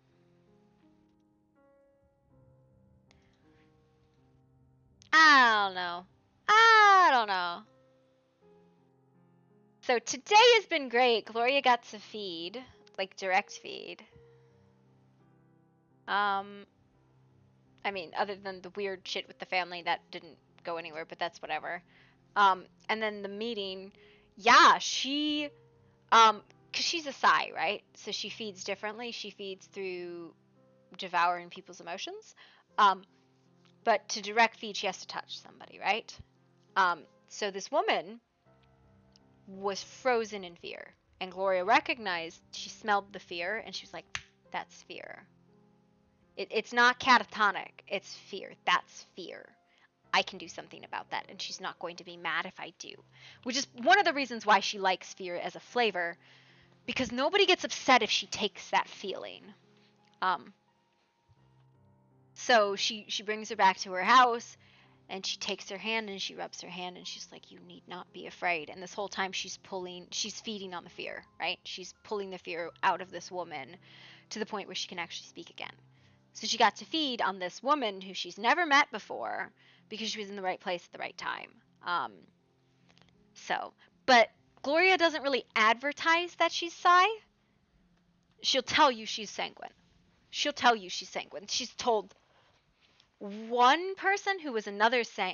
I don't know. So today has been great. Gloria got to feed, like direct feed. I mean, other than the weird shit with the family that didn't go anywhere, but that's whatever. And then the meeting, yeah, she, cause she's a Psy, right? So she feeds differently. She feeds through devouring people's emotions. But to direct feed, she has to touch somebody, right? So this woman was frozen in fear. And Gloria recognized, she smelled the fear, and she was like, that's fear. It's not catatonic, it's fear. That's fear. I can do something about that, and she's not going to be mad if I do. Which is one of the reasons why she likes fear as a flavor, because nobody gets upset if she takes that feeling. So she brings her back to her house, and she takes her hand and she rubs her hand and she's like, you need not be afraid. And this whole time she's feeding on the fear, right? She's pulling the fear out of this woman to the point where she can actually speak again. So she got to feed on this woman who she's never met before because she was in the right place at the right time. But Gloria doesn't really advertise that she's Psy. She'll tell you she's sanguine. She's told one person who was another Psy,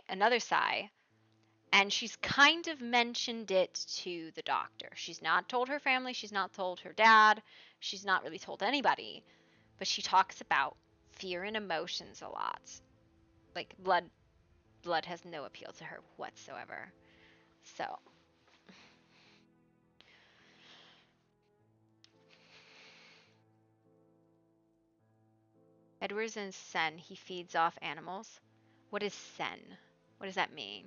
and she's kind of mentioned it to the doctor. She's not told her family, she's not told her dad, she's not really told anybody, but she talks about fear and emotions a lot. Like blood has no appeal to her whatsoever. So Edward's in Sen. He feeds off animals. What is Sen? What does that mean?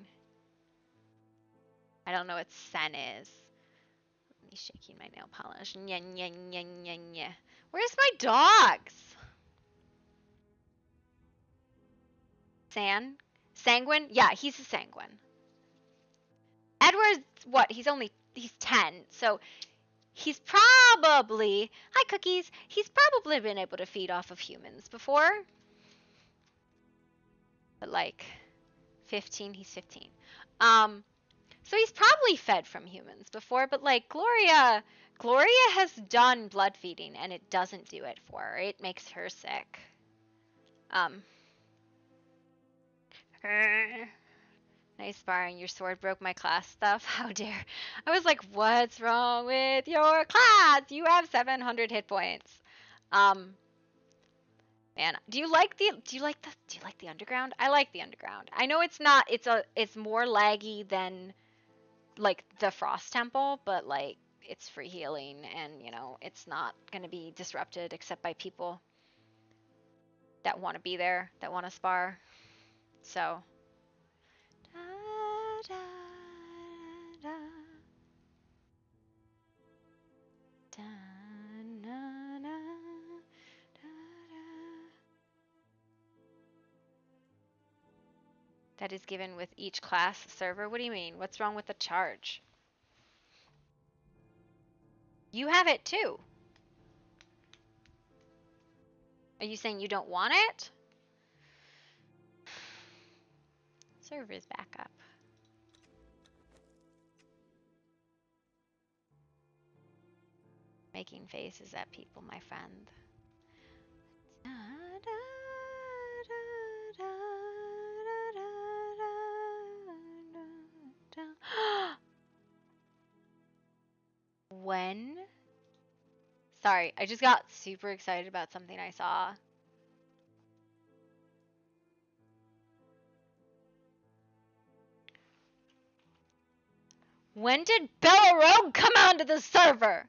I don't know what Sen is. Me shaking my nail polish. Nya, nya, nya, nya, nya. Where's my dogs? Sanguine? Yeah, he's a sanguine. Edward's what? He's 10, so he's probably, hi Cookies, he's probably been able to feed off of humans before. But like 15, he's 15. So he's probably fed from humans before, but like Gloria has done blood feeding and it doesn't do it for her. It makes her sick. Nice sparring. Your sword broke my class stuff. How dare. I was like, what's wrong with your class? You have 700 hit points. Man, do you like the underground? I like the underground. I know it's more laggy than like the Frost Temple, but like it's free healing and it's not going to be disrupted except by people that want to be there, that want to spar. So that is given with each class server. What do you mean? What's wrong with the charge? You have it too. Are you saying you don't want it? Server's back up. Making faces at people, my friend. When? Sorry, I just got super excited about something I saw. When did Bella Rogue come onto the server?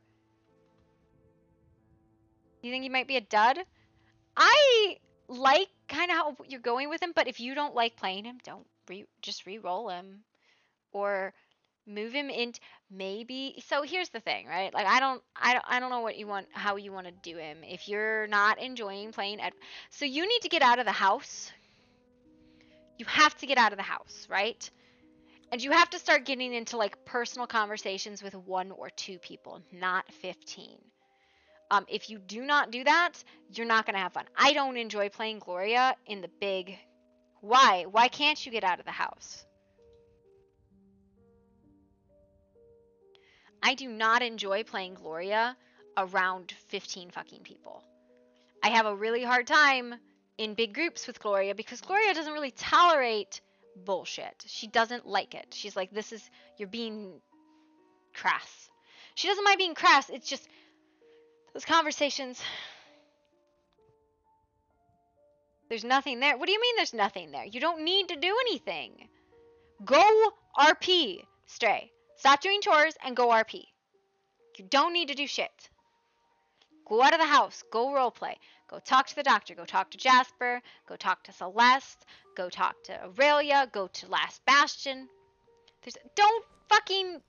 You think he might be a dud? I like kind of how you're going with him, but if you don't like playing him, don't just re-roll him. Or move him into maybe. So here's the thing, right? Like I don't know what you want, how you want to do him. If you're not enjoying playing so you need to get out of the house. You have to get out of the house, right? And you have to start getting into like personal conversations with 1 or 2 people, not 15. If you do not do that, you're not gonna have fun. I don't enjoy playing Gloria in the big. Why? Why can't you get out of the house? I do not enjoy playing Gloria around 15 fucking people. I have a really hard time in big groups with Gloria because Gloria doesn't really tolerate bullshit. She doesn't like it. She's like, you're being crass. She doesn't mind being crass. It's just those conversations. There's nothing there. What do you mean there's nothing there? You don't need to do anything. Go RP, Stray. Stop doing chores and go RP. You don't need to do shit. Go out of the house. Go roleplay. Go talk to the doctor. Go talk to Jasper. Go talk to Celeste. Go talk to Aurelia. Go to Last Bastion. Don't fucking...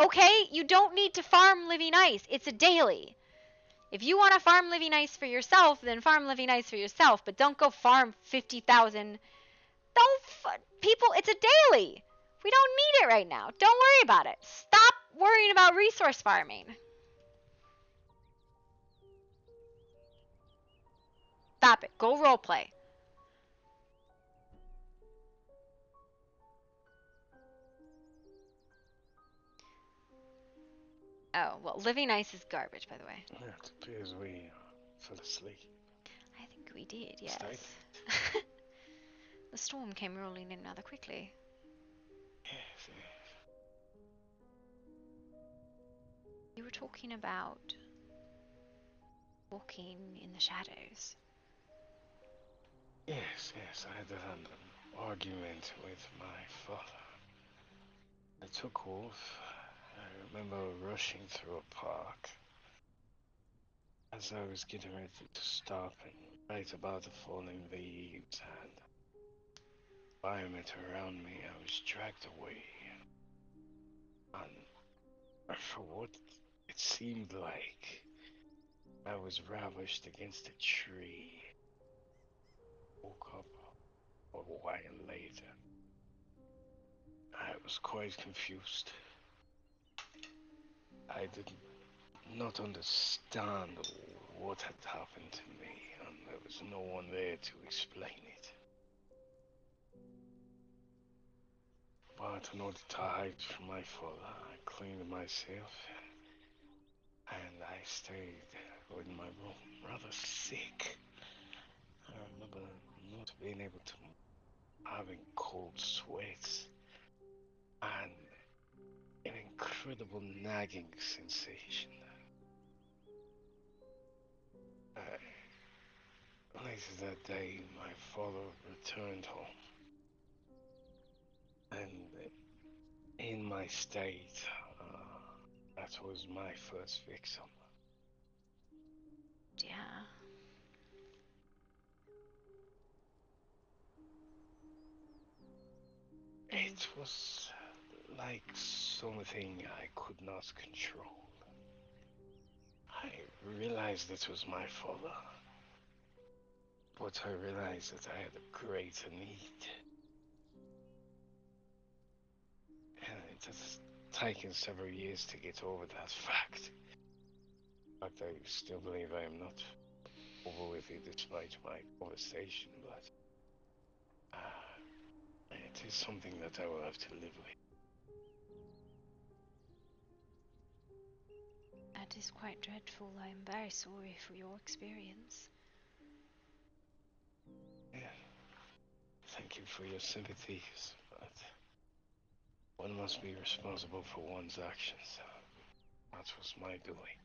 Okay? You don't need to farm Living Ice. It's a daily. If you want to farm Living Ice for yourself, then farm Living Ice for yourself. But don't go farm 50,000... People, it's a daily. We don't need it right now. Don't worry about it. Stop worrying about resource farming. Stop it. Go roleplay. Oh, well, Living Ice is garbage, by the way. Yeah, it appears we fell asleep. I think we did, yes. Stayed. The storm came rolling in rather quickly. Yes, yes. You were talking about walking in the shadows. Yes, yes, I had an argument with my father. I took off. I remember rushing through a park. As I was getting ready to stop, and right about the falling leaves and environment around me, I was dragged away. And for what it seemed like, I was ravished against a tree. Woke up a while later. I was quite confused. I did not understand what had happened to me, and there was no one there to explain it. But in order to hide from my father, I cleaned myself, and I stayed in my room, rather sick. I remember not being able to, having cold sweats, and an incredible nagging sensation. Later that day, my father returned home, and in my state, that was my first victim. Yeah. It was like something I could not control. I realized it was my father, but I realized that I had a greater need. And it has taken several years to get over that fact. In fact, I still believe I am not over with it despite my conversation, but it is something that I will have to live with. That is quite dreadful. I am very sorry for your experience. Yeah. Thank you for your sympathies, but one must be responsible for one's actions. That was my doing.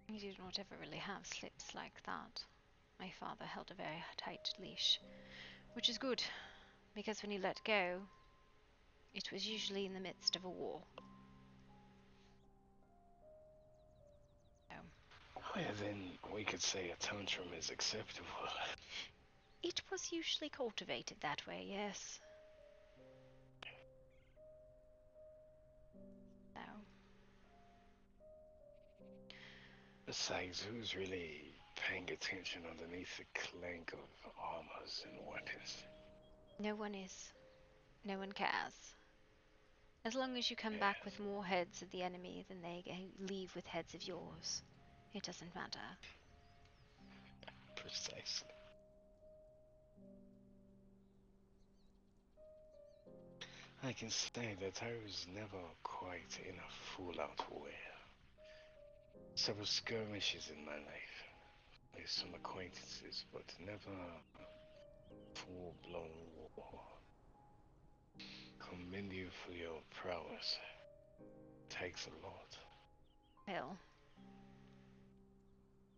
You did not ever really have slips like that. My father held a very tight leash, which is good, because when he let go, it was usually in the midst of a war. Well, then we could say a tantrum is acceptable. It was usually cultivated that way, yes. So. Besides, who's really paying attention underneath the clank of armors and weapons? No one is. No one cares. As long as you come back with more heads of the enemy than they leave with heads of yours, it doesn't matter. Precisely. I can say that I was never quite in a full-out war. Several skirmishes in my life, some acquaintances, but never full-blown war. Commend you for your prowess. Takes a lot. Well,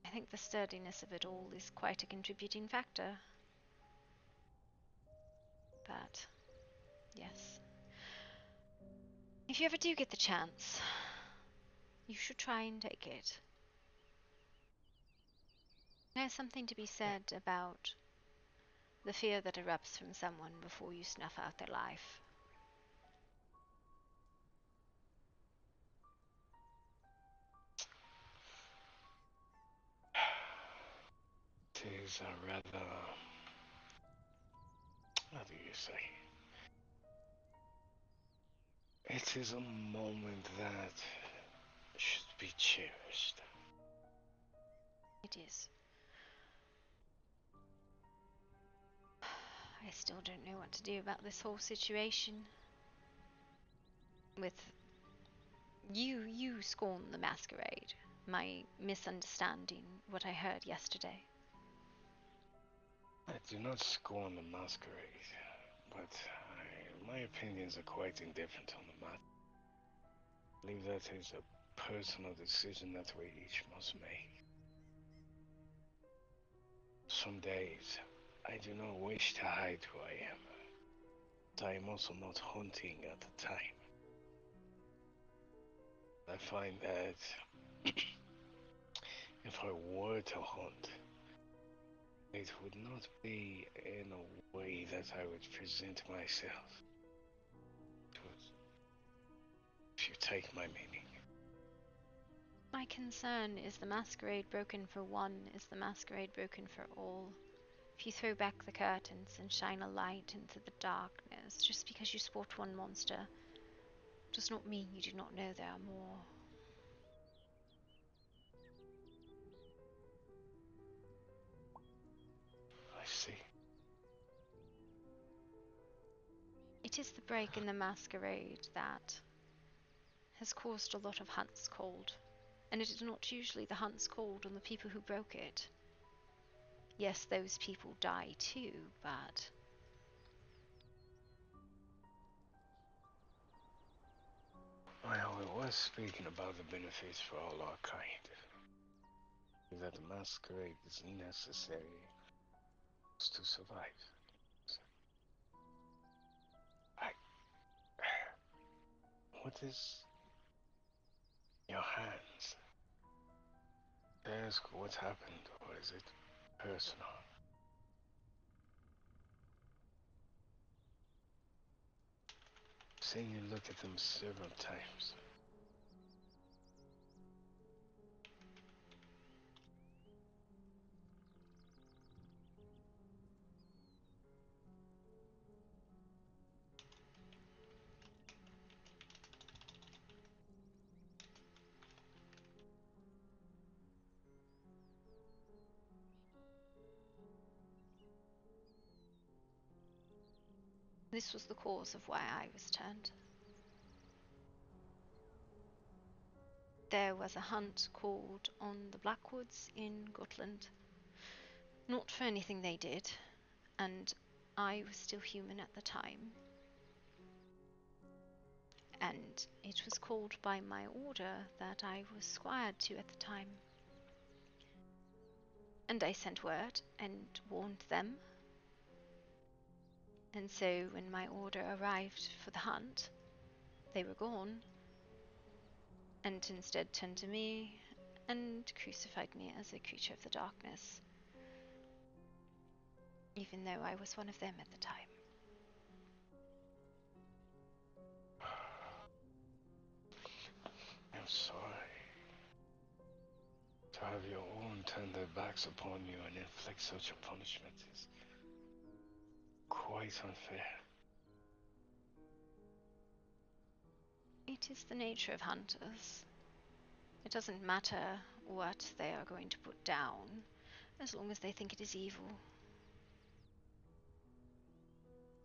I think the sturdiness of it all is quite a contributing factor. But, yes. If you ever do get the chance, you should try and take it. There's something to be said about the fear that erupts from someone before you snuff out their life. It is a rather, how do you say? It is a moment that should be cherished. It is. I still don't know what to do about this whole situation. With you scorn the masquerade. My misunderstanding what I heard yesterday. I do not scorn the masquerade, but my opinions are quite indifferent on the matter. I believe that is a personal decision that we each must make. Some days, I do not wish to hide who I am, but I am also not hunting at the time. I find that if I were to hunt, it would not be in a way that I would present myself. If you take my meaning. My concern is the masquerade broken for one is the masquerade broken for all. If you throw back the curtains and shine a light into the darkness, just because you spot one monster does not mean you do not know there are more. I see. It is the break in the masquerade that has caused a lot of hunts called, and it is not usually the hunts called on the people who broke it. Yes, those people die too, but Well, we were speaking about the benefits for all our kind. That the masquerade is necessary to survive. What is in your hands? Ask what happened, or is it personal? I've seen you look at them several times. this was the cause of why I was turned. There was a hunt called on the Blackwoods in Gotland. Not for anything they did, and I was still human at the time. And it was called by my order that I was squired to at the time. And I sent word and warned them. And so when my order arrived for the hunt, they were gone, and instead turned to me and crucified me as a creature of the darkness, even though I was one of them at the time. I'm sorry. To have your own turn their backs upon you and inflict such a punishment is quite unfair. It is the nature of hunters. It doesn't matter what they are going to put down, as long as they think it is evil.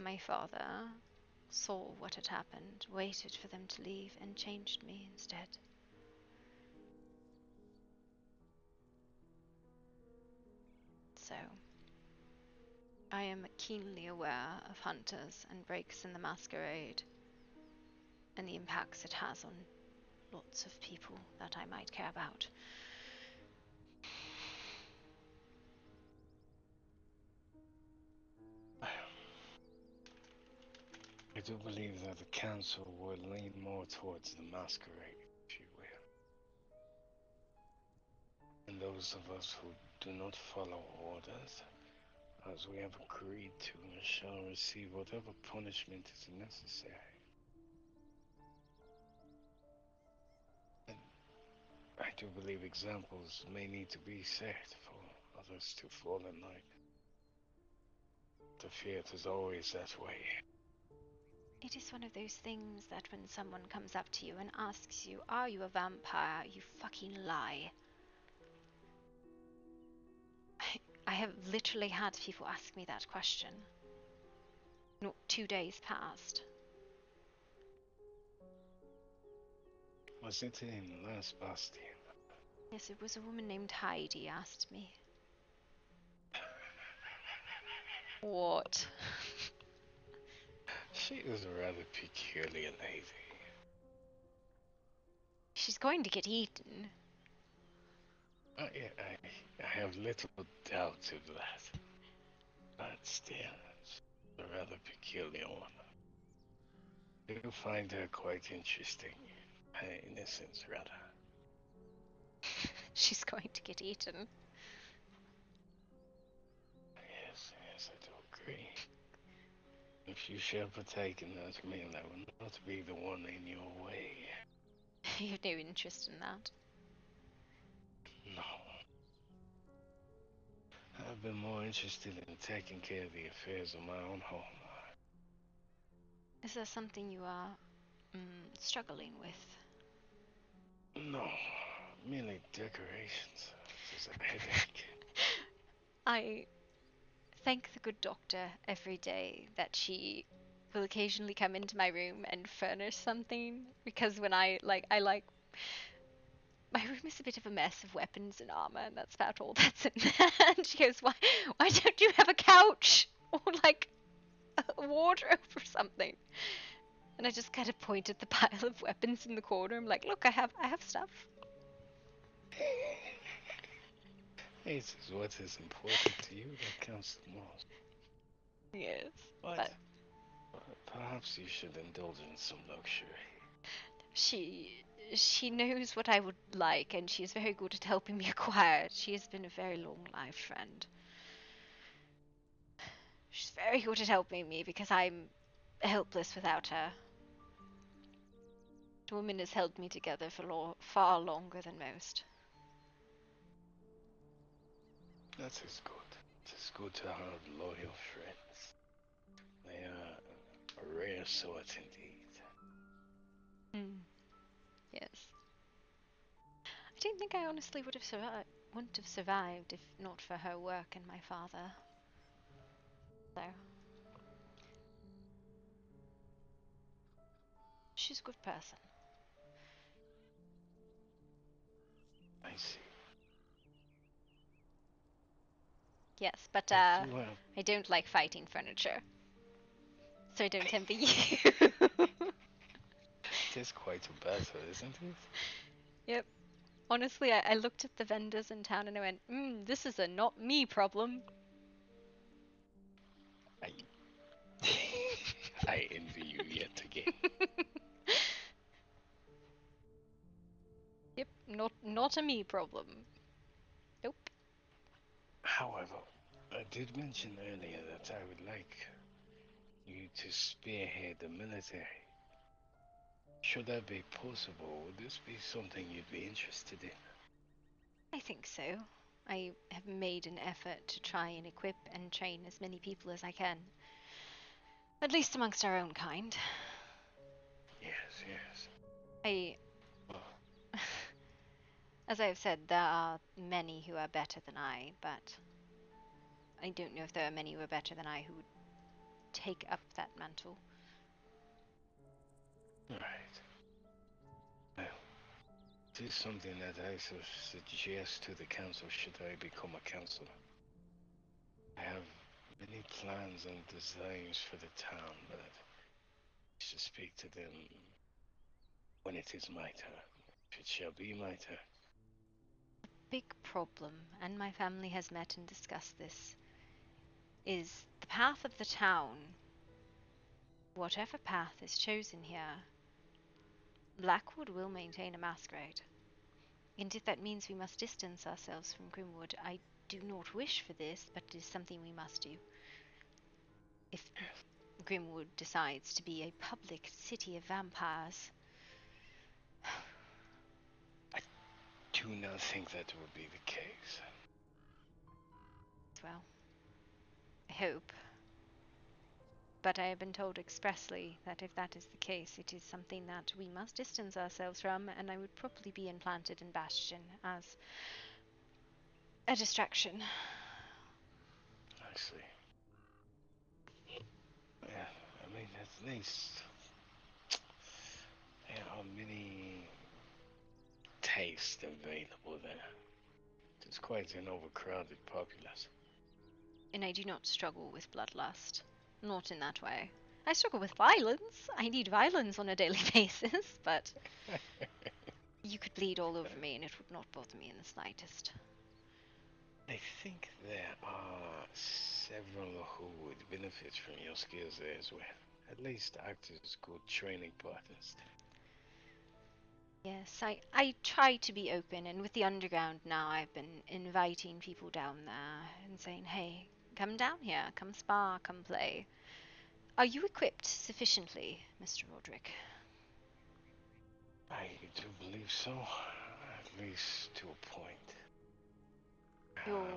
My father saw what had happened, waited for them to leave, and changed me instead. So, I am keenly aware of hunters and breaks in the masquerade and the impacts it has on lots of people that I might care about. I do believe that the council will lean more towards the masquerade, if you will. And those of us who do not follow orders, as we have agreed to, shall receive whatever punishment is necessary. And I do believe examples may need to be set for others to fall in line. The fiat is always that way. It is one of those things that when someone comes up to you and asks you, "Are you a vampire?" you fucking lie. I have literally had people ask me that question. Not 2 days past. Was it in last Bastion? Yes, it was a woman named Heidi asked me. What? She is a rather peculiar lady. She's going to get eaten. I have little doubt of that. But still, it's a rather peculiar one. I do find her quite interesting. Her innocence, rather. She's going to get eaten. Yes, I do agree. If you shall partake in that meal, I will not be the one in your way. You have no interest in that. No. I've been more interested in taking care of the affairs of my own home. Is there something you are struggling with? No, merely decorations. It is a headache. I thank the good doctor every day that she will occasionally come into my room and furnish something, because when I like my room is a bit of a mess of weapons and armor, and that's about all that's in there. And she goes, why don't you have a couch or like a wardrobe or something? And I just kind of point at the pile of weapons in the corner. I'm like, look, I have stuff. It is what is important to you that counts the most. Yes, but perhaps you should indulge in some luxury. She knows what I would like, and she is very good at helping me acquire it. She has been a very long-lived friend. She's very good at helping me because I'm helpless without her. The woman has held me together for far longer than most. That is good. It is good to have loyal friends. They are a rare sort indeed. Yes. I don't think I honestly wouldn't have survived if not for her work and my father. So, she's a good person. I see. Yes, but I don't like fighting furniture. So I don't envy you. It is quite a battle, isn't it? Yep. Honestly, I looked at the vendors in town and I went, this is a not me problem. I envy you yet again. Yep, not a me problem. Nope. However, I did mention earlier that I would like you to spearhead the military. Should that be possible, would this be something you'd be interested in? I think so. I have made an effort to try and equip and train as many people as I can. At least amongst our own kind. Yes. As I've said, there are many who are better than I, but I don't know if there are many who are better than I who would take up that mantle. Right. Well, it is something that I suggest to the council should I become a councillor. I have many plans and designs for the town, but I should speak to them when it is my turn. If it shall be my turn. Big problem, and my family has met and discussed this, is the path of the town. Whatever path is chosen here, Blackwood will maintain a masquerade. And if that means we must distance ourselves from Grimwood, I do not wish for this, but it is something we must do. If Grimwood decides to be a public city of vampires. I do not think that will be the case. Well, I hope. But I have been told expressly that if that is the case, it is something that we must distance ourselves from, and I would probably be implanted in Bastion as a distraction. I see. Yeah, I mean, at least there are many tastes available there. It's quite an overcrowded populace. And I do not struggle with bloodlust. Not in that way. I struggle with violence. I need violence on a daily basis, but you could bleed all over me and it would not bother me in the slightest. I think there are several who would benefit from your skills there as well. At least act as good training partners. Yes, I try to be open, and with the underground now, I've been inviting people down there and saying, hey, come down here, come spar, come play. Are you equipped sufficiently, Mr. Roderick? I do believe so, at least to a point. Your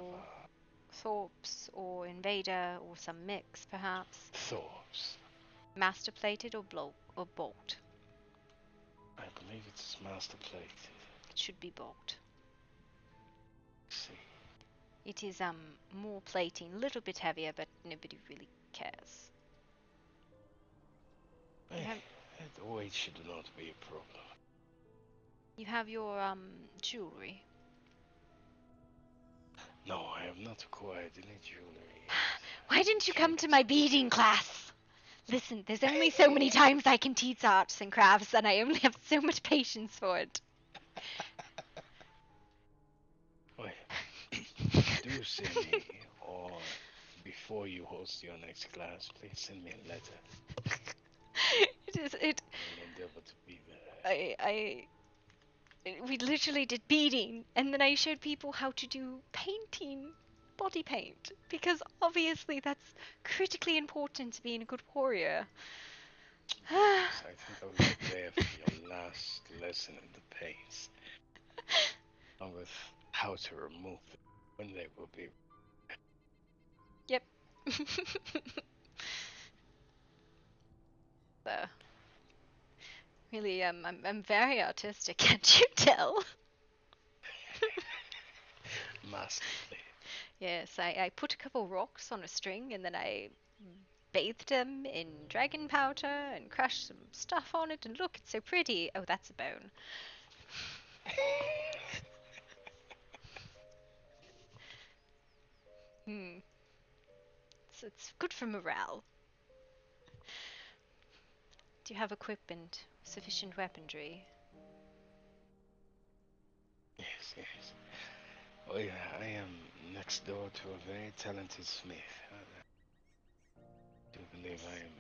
Thorpes or Invader or some mix, perhaps? Thorpes. Master plated or bolt? I believe it's master plated. It should be bolt. See. It is more plating, a little bit heavier, but nobody really cares. The weight should not be a problem. You have your jewelry. No, I have not acquired any jewelry. Why didn't you come to my beading class? Listen, there's only so many times I can teach arts and crafts, and I only have so much patience for it. Wait. Do send me, or before you host your next class, please send me a letter. It. I'll endeavor to be there. We literally did beading, and then I showed people how to do painting, body paint, because obviously that's critically important to being a good warrior. Yes, I think I was there for your last lesson in the paints. Along with how to remove them when they will be. Yep. So, really, I'm very artistic, can't you tell? Masterfully. Yes, I put a couple rocks on a string, and then I bathed them in dragon powder and crushed some stuff on it, and look, it's so pretty. Oh, that's a bone. It's good for morale. Do you have equipment, sufficient weaponry? Yes, yes. Oh yeah, I am next door to a very talented smith. I do believe I am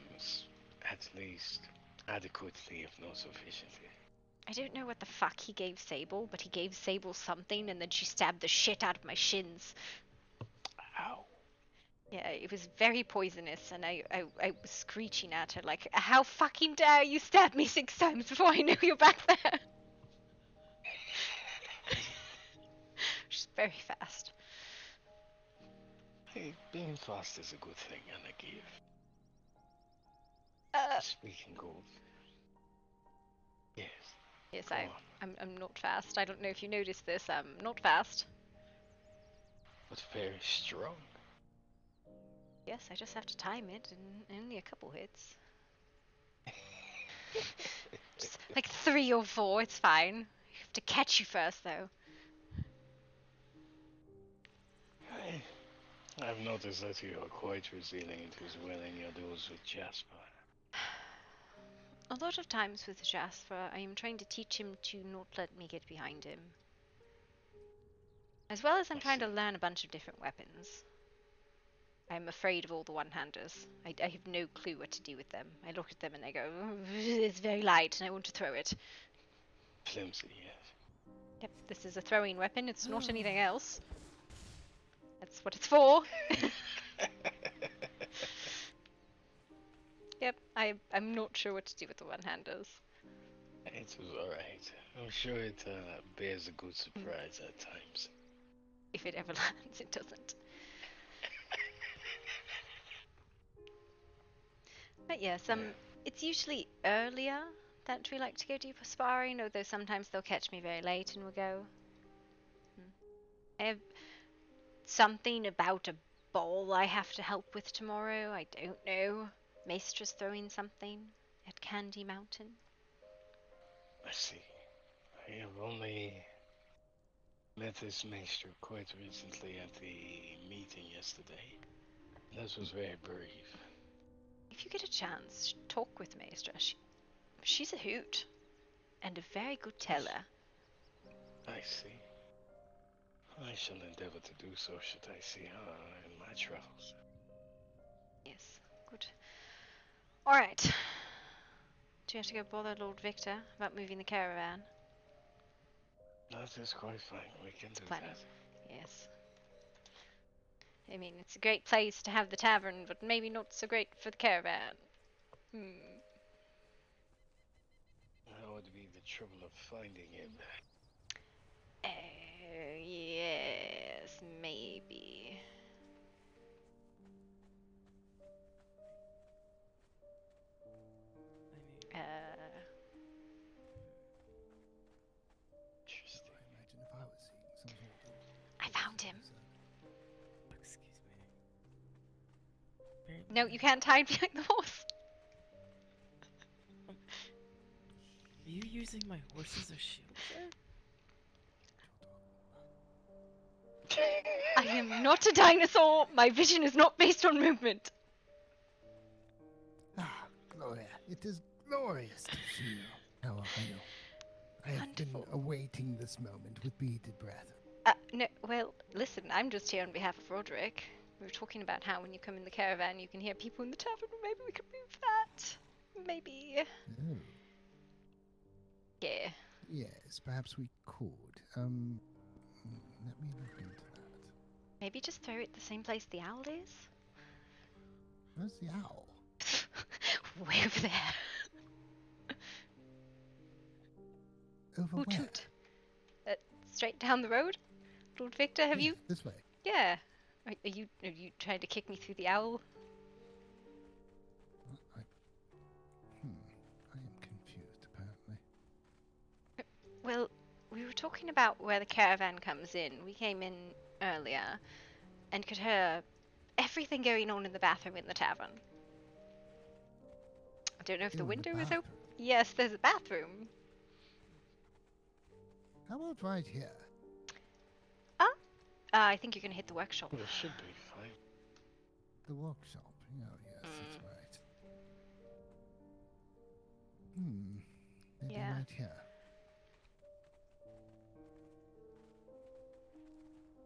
at least adequately, if not sufficiently. I don't know what the fuck he gave Sable, but he gave Sable something, and then she stabbed the shit out of my shins. Ow. Yeah, it was very poisonous, and I was screeching at her like, how fucking dare you stab me 6 times before I know you're back there? She's very fast. Hey, being fast is a good thing and a gift. Speaking of, yes. Yes, I'm not fast. I don't know if you noticed this. I'm not fast. But very strong. Yes, I just have to time it, and only a couple hits. Just like 3 or 4, it's fine. I have to catch you first, though. I've noticed that you are quite resilient as well in your duels with Jasper. A lot of times with Jasper, I am trying to teach him to not let me get behind him. As well as I'm trying to learn a bunch of different weapons. I'm afraid of all the one-handers. I have no clue what to do with them. I look at them and I go, it's very light and I want to throw it. Flimsy, yes. Yep, this is a throwing weapon. It's not anything else. That's what it's for. Yep, I'm not sure what to do with the one-handers. It was alright. I'm sure it bears a good surprise at times. If it ever lands, it doesn't. But yes, it's usually earlier that we like to go do sparring, although sometimes they'll catch me very late and we'll go. I have something about a ball I have to help with tomorrow. I don't know. Maestra's throwing something at Candy Mountain. I see. I have only met this maester quite recently at the meeting yesterday. This was very brief. If you get a chance, talk with Maestra. She's a hoot. And a very good teller. I see. I shall endeavor to do so should I see her in my travels. Yes, good. Alright. Do you have to go bother Lord Victor about moving the caravan? That is quite fine. We can do Plenty. that. Yes. I mean, it's a great place to have the tavern, but maybe not so great for the caravan. How would be the trouble of finding him? Yes, maybe. Interesting. I imagine if I was seeing some sort of... I found him. Excuse me. No, you can't hide behind the horse. Are you using my horse as a shield, sir? I am not a dinosaur. My vision is not based on movement. Ah, Gloria, it is glorious to see you. How are you? I have been awaiting this moment with bated breath. No, well, listen, I'm just here on behalf of Roderick. We were talking about how when you come in the caravan, you can hear people in the tavern. Maybe we could move that. Maybe. Oh. Yeah. Yes, perhaps we could. Let me look into that. Maybe just throw it the same place the owl is? Where's the owl? Way over there. Over Hoot where? hoot. Straight down the road? Lord Victor, have you? This way. Yeah. Are you trying to kick me through the owl? I am confused, apparently. Well, we were talking about where the caravan comes in. We came in earlier and could hear everything going on in the bathroom in the tavern. I don't know if the window is open. Yes, there's a bathroom. How about right here? I think you're going to hit the workshop. Well, it should be fine. The workshop. Oh, yes, that's right. Maybe Yeah. right here.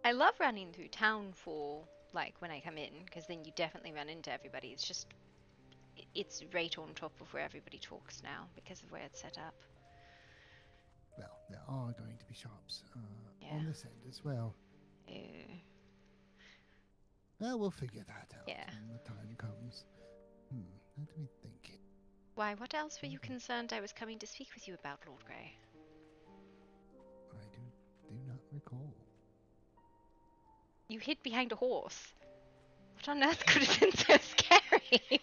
I love running through town for, like, when I come in, because then you definitely run into everybody. It's just, it's right on top of where everybody talks now, because of where it's set up. Well, there are going to be shops on this end as well. Well, we'll figure that out when the time comes. Let me think. Why, what else were you concerned I was coming to speak with you about, Lord Grey? I do not recall. You hid behind a horse. What on earth could have been so scary?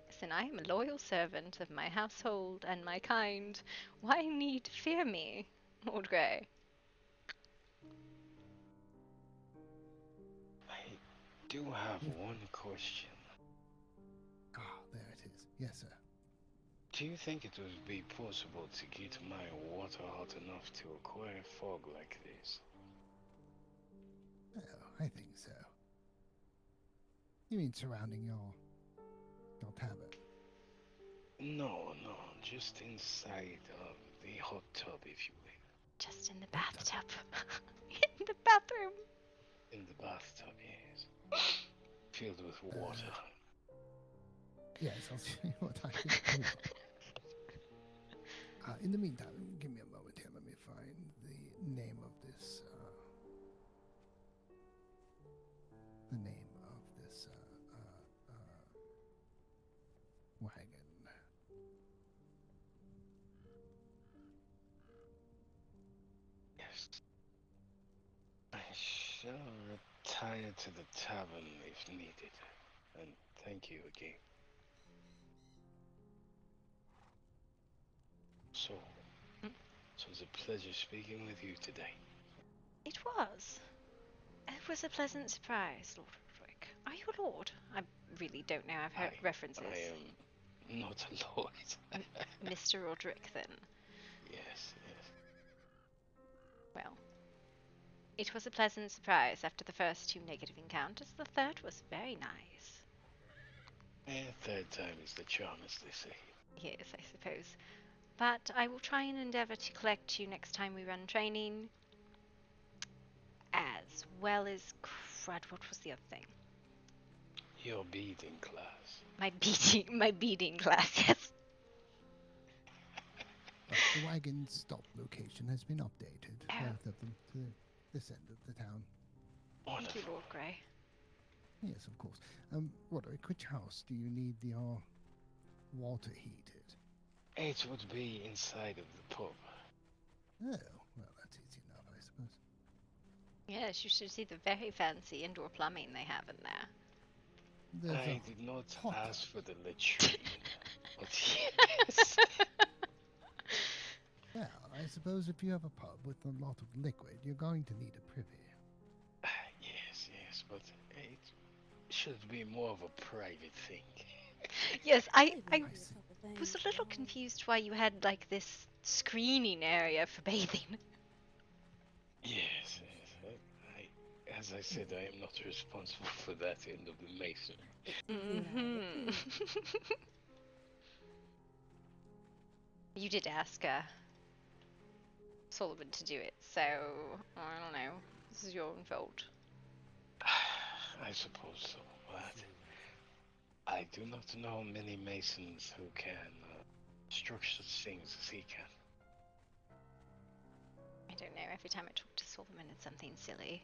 Listen, I am a loyal servant of my household and my kind. Why need fear me, Lord Grey? I do have one question. Ah, there it is. Yes, sir. Do you think it would be possible to get my water hot enough to acquire fog like this? Oh, I think so. You mean surrounding your tavern? No, just inside of the hot tub, if you will. Just in the bathtub. In the bathroom. In the bathtub, yes. Filled with water. Yes, I'll see what I can do. In the meantime, give me a moment here. Let me find the name of this. The name of this wagon. Yes. I shall retire to the tavern if needed. And thank you again. So, it was a pleasure speaking with you today. It was. It was a pleasant surprise, Lord Roderick. Are you a lord? I really don't know. I've heard references. I am not a lord. Mr. Roderick, then. Yes. Well, it was a pleasant surprise after the first 2 negative encounters. The third was very nice. Third time is the charm, as they say. Yes, I suppose. But I will try and endeavour to collect you next time we run training. As well as... Crud, what was the other thing? Your beading class. My beading class, yes. The wagon stop location has been updated. Both of them to this end of the town. Thank you, Lord Grey. Yes, of course. Roderick, which house do you need your water heated? It would be inside of the pub. Oh, well, that's easy enough, I suppose. Yes, you should see the very fancy indoor plumbing they have in there. I did not ask for the latrine, but yes. Well, I suppose if you have a pub with a lot of liquid, you're going to need a privy. Yes, but it should be more of a private thing. Yes, I was a little confused why you had, like, this screening area for bathing. Yes. As I said, I am not responsible for that end of the mason. You did ask Sullivan to do it, so I don't know. This is your own fault. I suppose so, but I do not know many masons who can structure things as he can. I don't know. Every time I talk to Sullivan, it's something silly.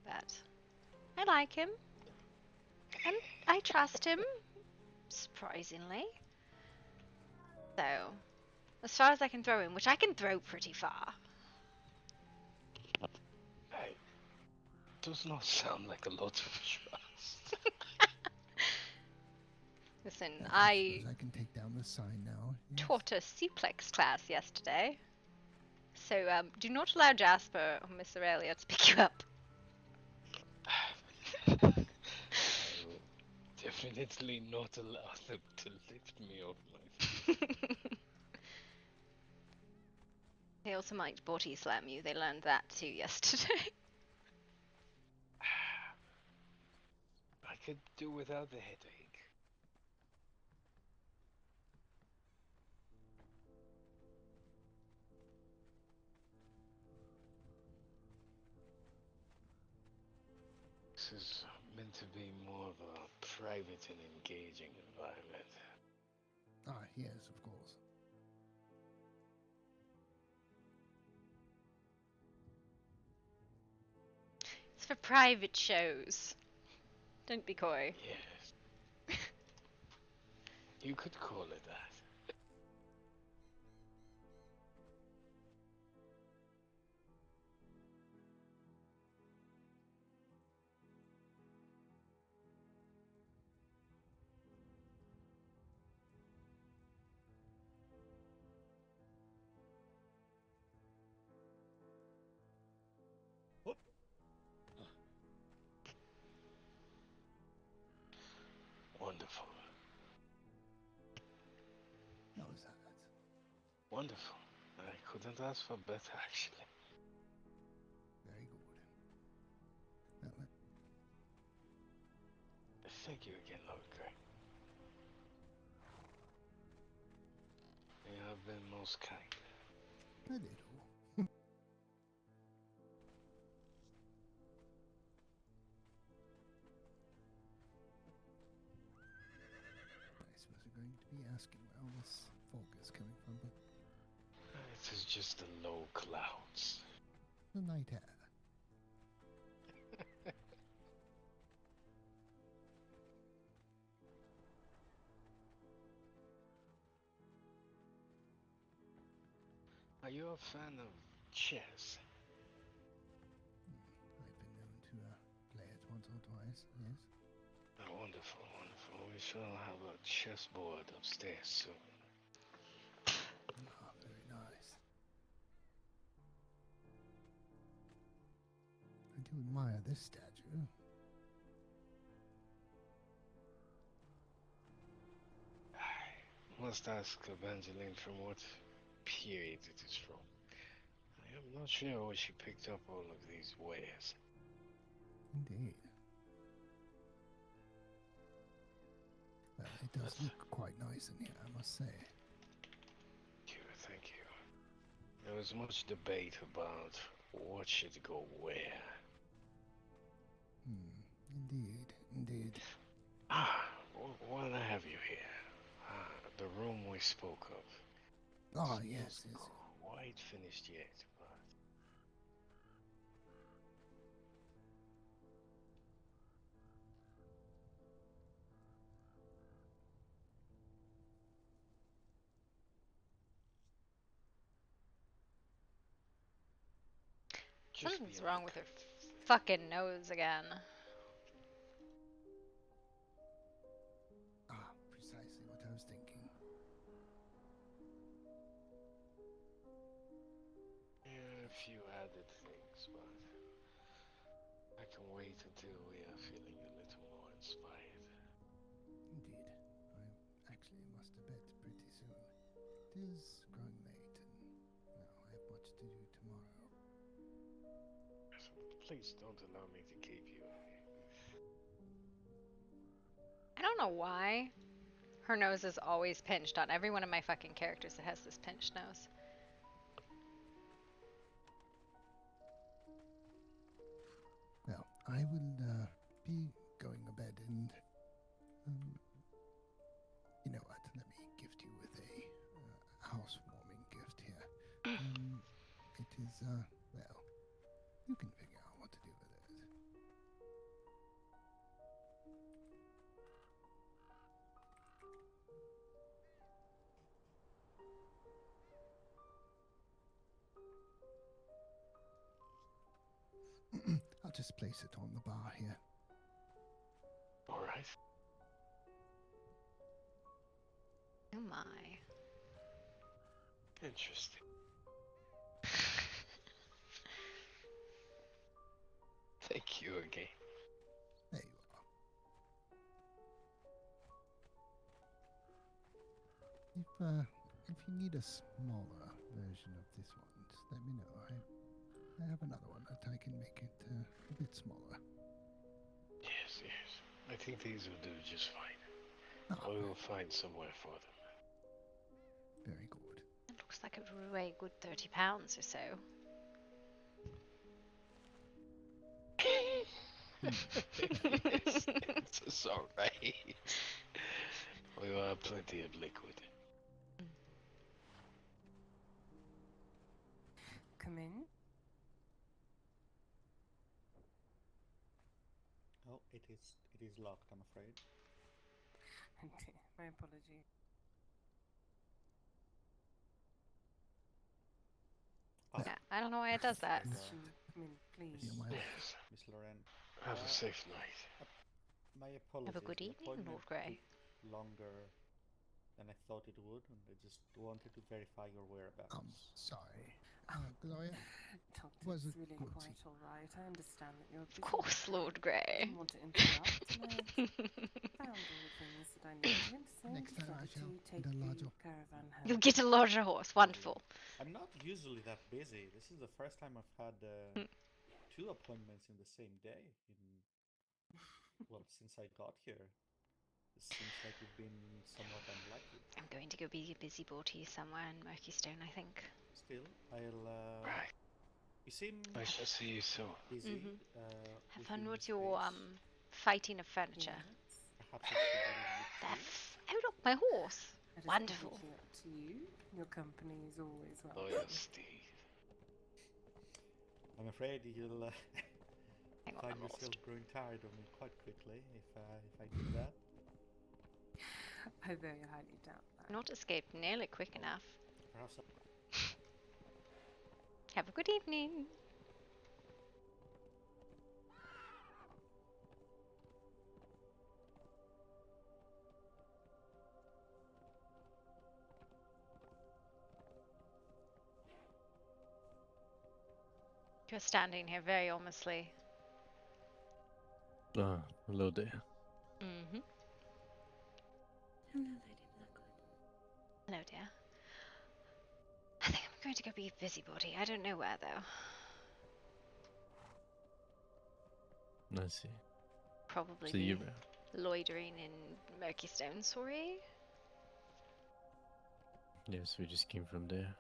But I like him. And I trust him, surprisingly. So, as far as I can throw him, which I can throw pretty far. Does not sound like a lot of trust. Listen, I can take down the sign now. Yes. Taught a suplex class yesterday. So, do not allow Jasper or Miss Aurelia to pick you up. I will definitely not allow them to lift me off my feet. They also might body slam you. They learned that too yesterday. I could do without the headache. This is meant to be more of a private and engaging environment. Yes, of course. It's for private shows. Don't be coy. Yes. You could call it that. Wonderful. Wonderful. I couldn't ask for better, actually. Very good. Well, Thank you again, Lord Gray. You have been most kind. a little. I suppose we're going to be asking where all this fog is coming from, but It is just the low clouds. the night air. Are you a fan of chess? I've been known to play it once or twice, yes. Wonderful, wonderful. We shall have a chessboard upstairs soon. Ah, very nice. I do admire this statue. I must ask Evangeline from what period it is from. I am not sure where she picked up all of these wares. Indeed. Well, it does look quite nice in here, I must say. Thank you, thank you. There was much debate about what should go where. Indeed, indeed. While I have you here, the room we spoke of. Ah, It's yes, not yes. quite finished yet, but just Something's be wrong with her fucking nose again. Ah, precisely what I was thinking. yeah, a few added things, but I can wait until we are feeling a little more inspired. Indeed. I actually must have bed pretty soon. It is growing late, and well, I have much to do tomorrow. So please don't allow me to keep you. I don't know why. Her nose is always pinched on every one of my fucking characters that has this pinched nose. Well, I will be going to bed, and you know what? Let me gift you with a housewarming gift here. It is well, you can figure out what to do with it. I'll just place it on the bar here. All right. Oh my. Interesting. Thank you again. There you are. If you need a smaller version of this one, just let me know. I have another one that I can make it a bit smaller. Yes, yes. I think these will do just fine. Oh, We will find somewhere for them. very good. It looks like it would weigh a good 30 pounds or so. It's alright. We will have plenty of liquid. Come in. Oh, it is locked, I'm afraid. My apology. Yeah, I don't know why it does that. Come in, please. Yes. Miss Loren. Have a safe night. My apologies. Have a good the evening, appointment Lord Grey. took longer than I thought it would, and I just wanted to verify your whereabouts. Sorry. Gloria, Doctor, was it's it really good? quite all right. I understand that you're busy. Of course, Lord I Grey. didn't want to interrupt, and I found all the things that I needed, so I Next time I decided shall to take get a the larger. caravan home. You'll get a larger horse. Wonderful. I'm not usually that busy. This is the first time I've had 2 appointments in the same day. Well, since I got here. It seems like you've been somewhat unlucky. I'm going to go be a busybody somewhere in Murkystone, I think. Still, I'll. Right. You seem Nice to see you soon. busy. Have fun with your fighting of furniture. Perhaps I should leave you to. Oh look, my horse. That is Wonderful. completely up to you. Your company is always welcome. Oh yeah, Steve. I'm afraid you'll Hang on, find I'm yourself lost. growing tired of me quite quickly if I do that. I very highly doubt that. Not escaped nearly quick enough. Perhaps. Have a good evening. You're standing here very almostly. Hello there. Mm-hmm. Hello, Lady Blackwood. Hello, dear. I think I'm going to go be a busybody. I don't know where, though. I see. Probably See be you around. loitering in Murkystone, sorry. Yes, we just came from there.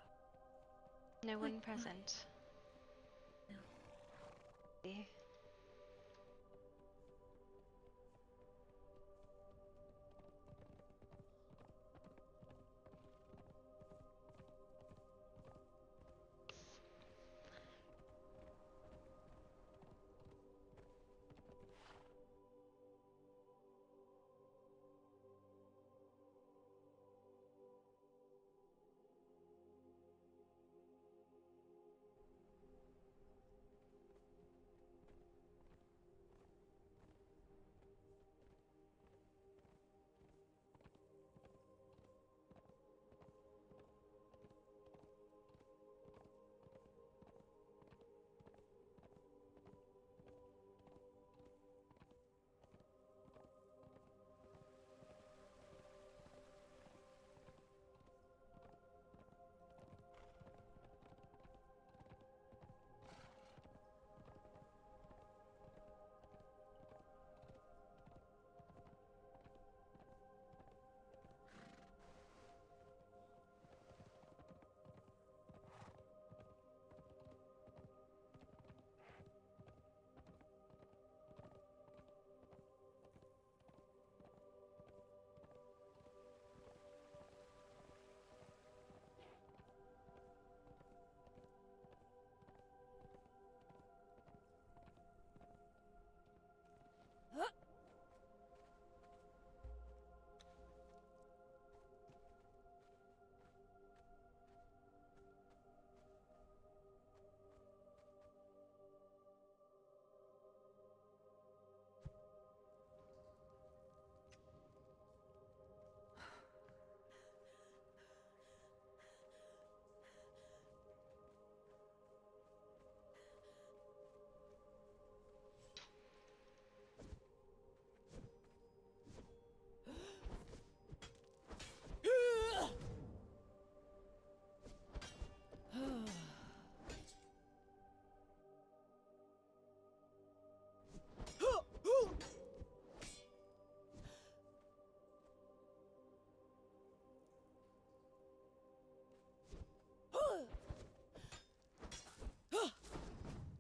No one present. No. See?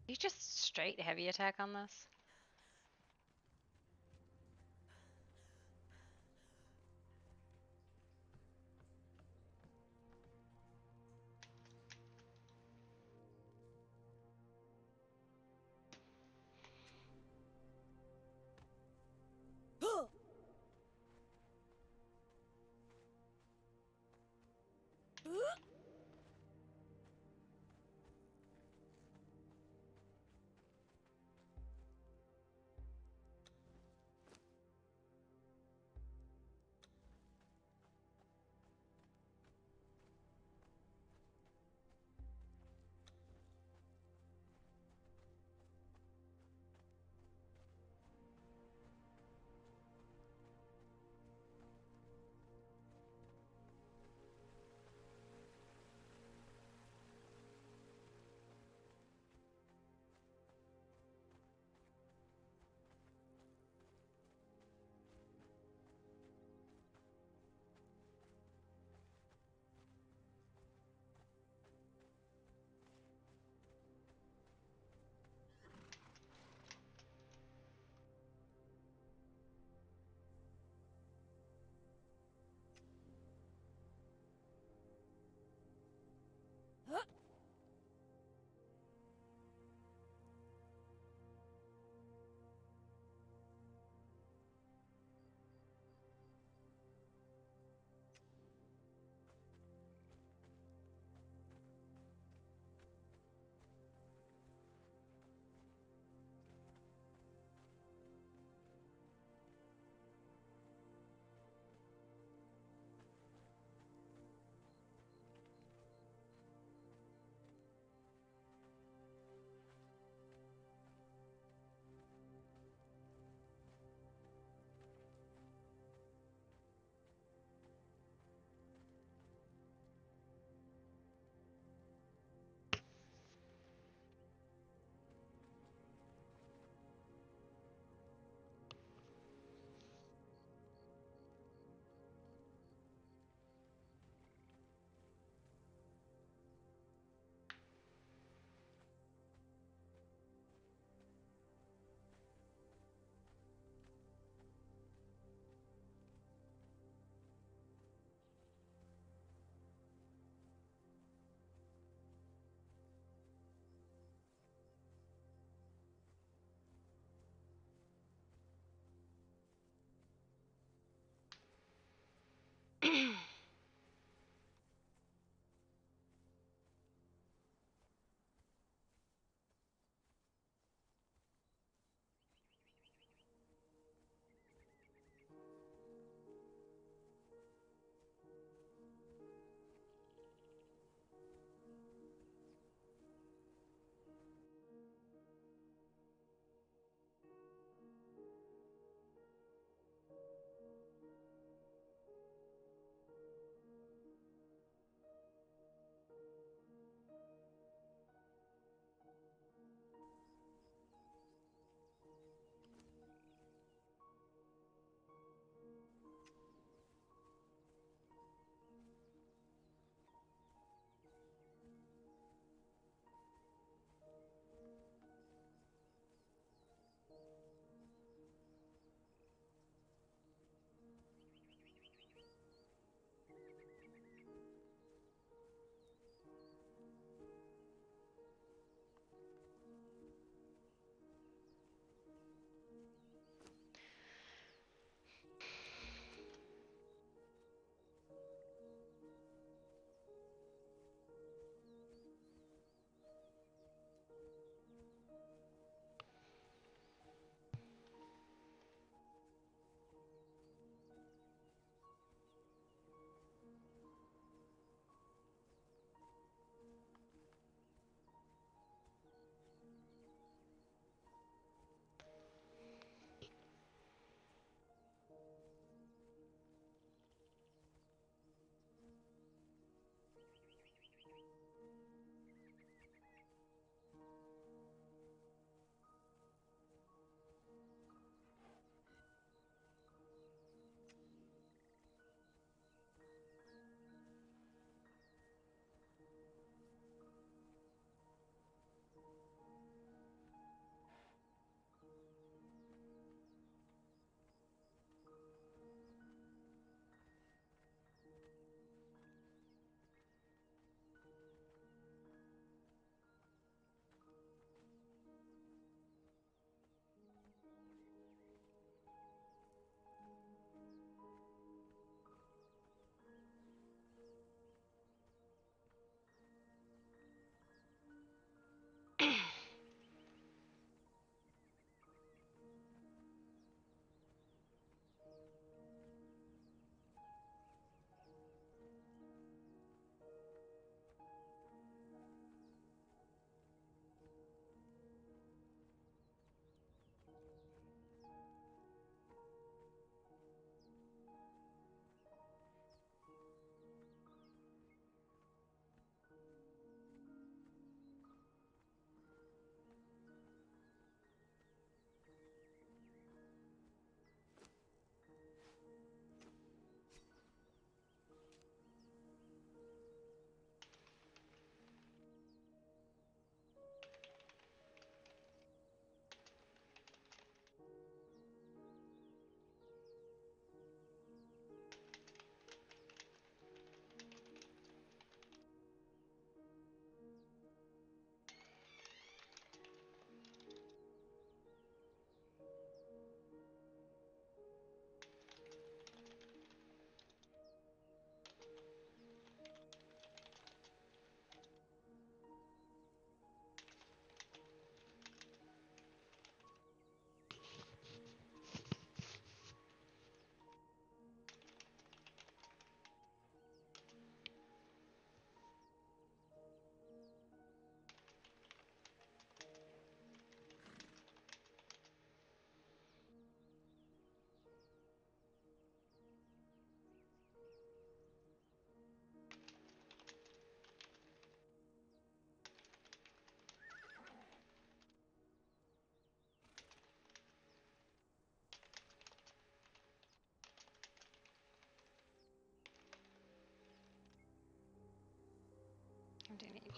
You just straight heavy attack on this?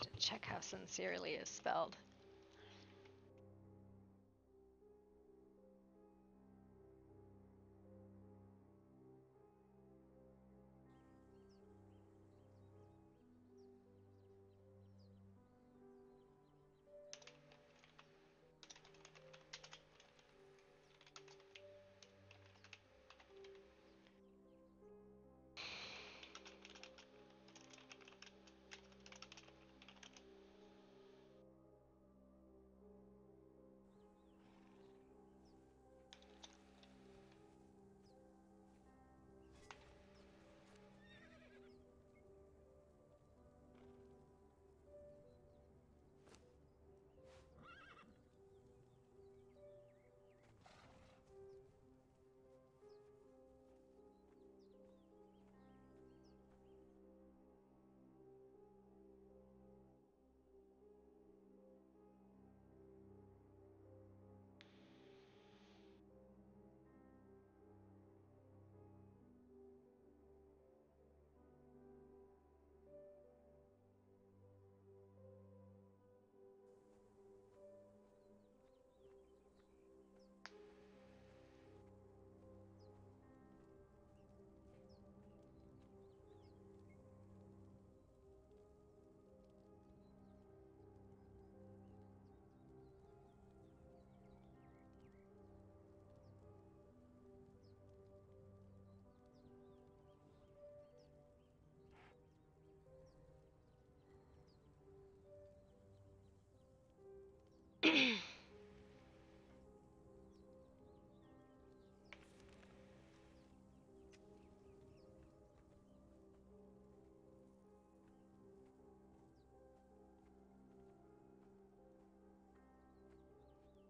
To check how sincerely is spelled.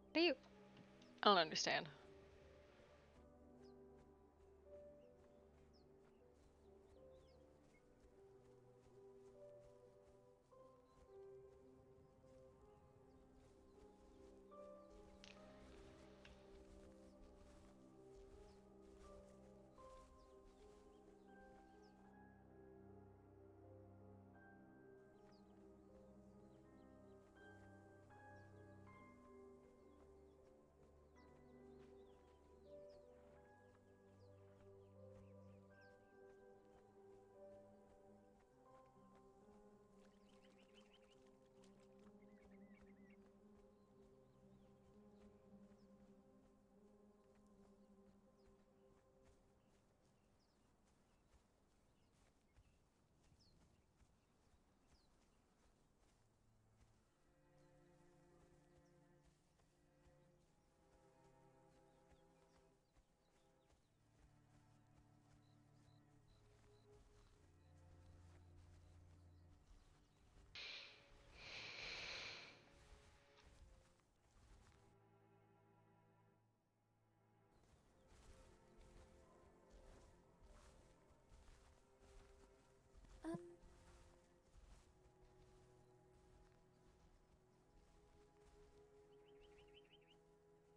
What do you? I don't understand.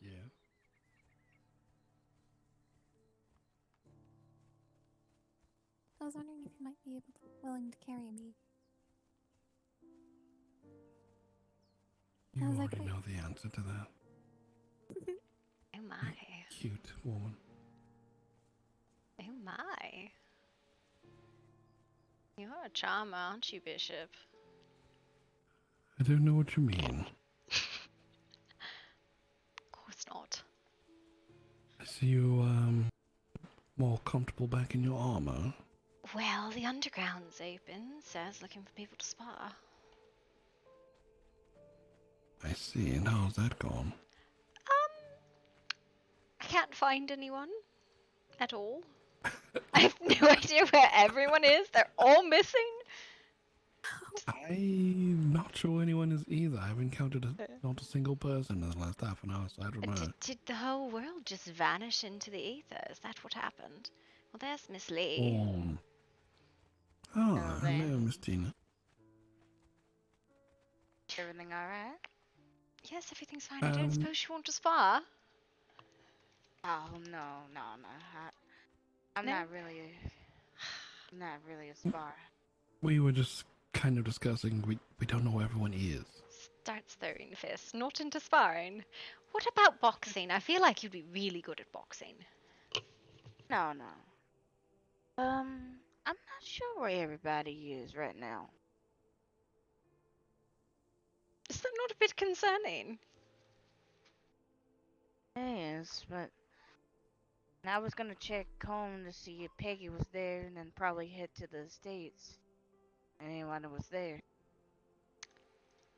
Yeah. I was wondering if you might be willing to carry me. You I was already like, know the answer to that. Oh my. Cute woman. Oh my. You're a charmer, aren't you, Bishop? I don't know what you mean. Of course not. I see you, more comfortable back in your armor. Well, the underground's open, so I was looking for people to spar. I see, and how's that gone? I can't find anyone at all. I have no idea where everyone is. They're all missing. I'm not sure anyone is either. I've encountered not a single person in the last half an hour aside from her. Did the whole world just vanish into the ether? Is that what happened? Well, there's Miss Lee. Oh, hello, Miss Tina. Everything alright? Yes, everything's fine. I don't suppose you want to spar? Oh no. I'm No? not really a spar. We were just kind of discussing. We don't know where everyone is. Starts throwing fists, not into sparring. What about boxing? I feel like you'd be really good at boxing. No. I'm not sure where everybody is right now. Is that not a bit concerning? Yes, but I was gonna check home to see if Peggy was there and then probably head to the States. Anyone was there.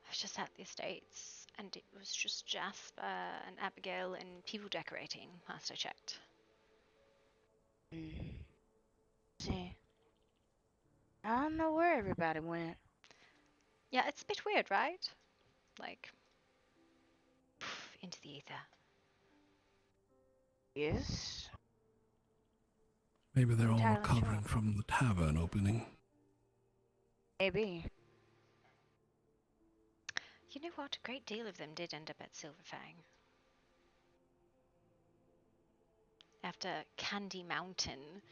I was just at the estates, and it was just Jasper and Abigail and people decorating, last I checked. See, I don't know where everybody went. Yeah, it's a bit weird, right? Like, poof, into the ether. Yes. Maybe they're all Entirely recovering from the tavern opening. Maybe. You know what? A great deal of them did end up at Silverfang. After Candy Mountain.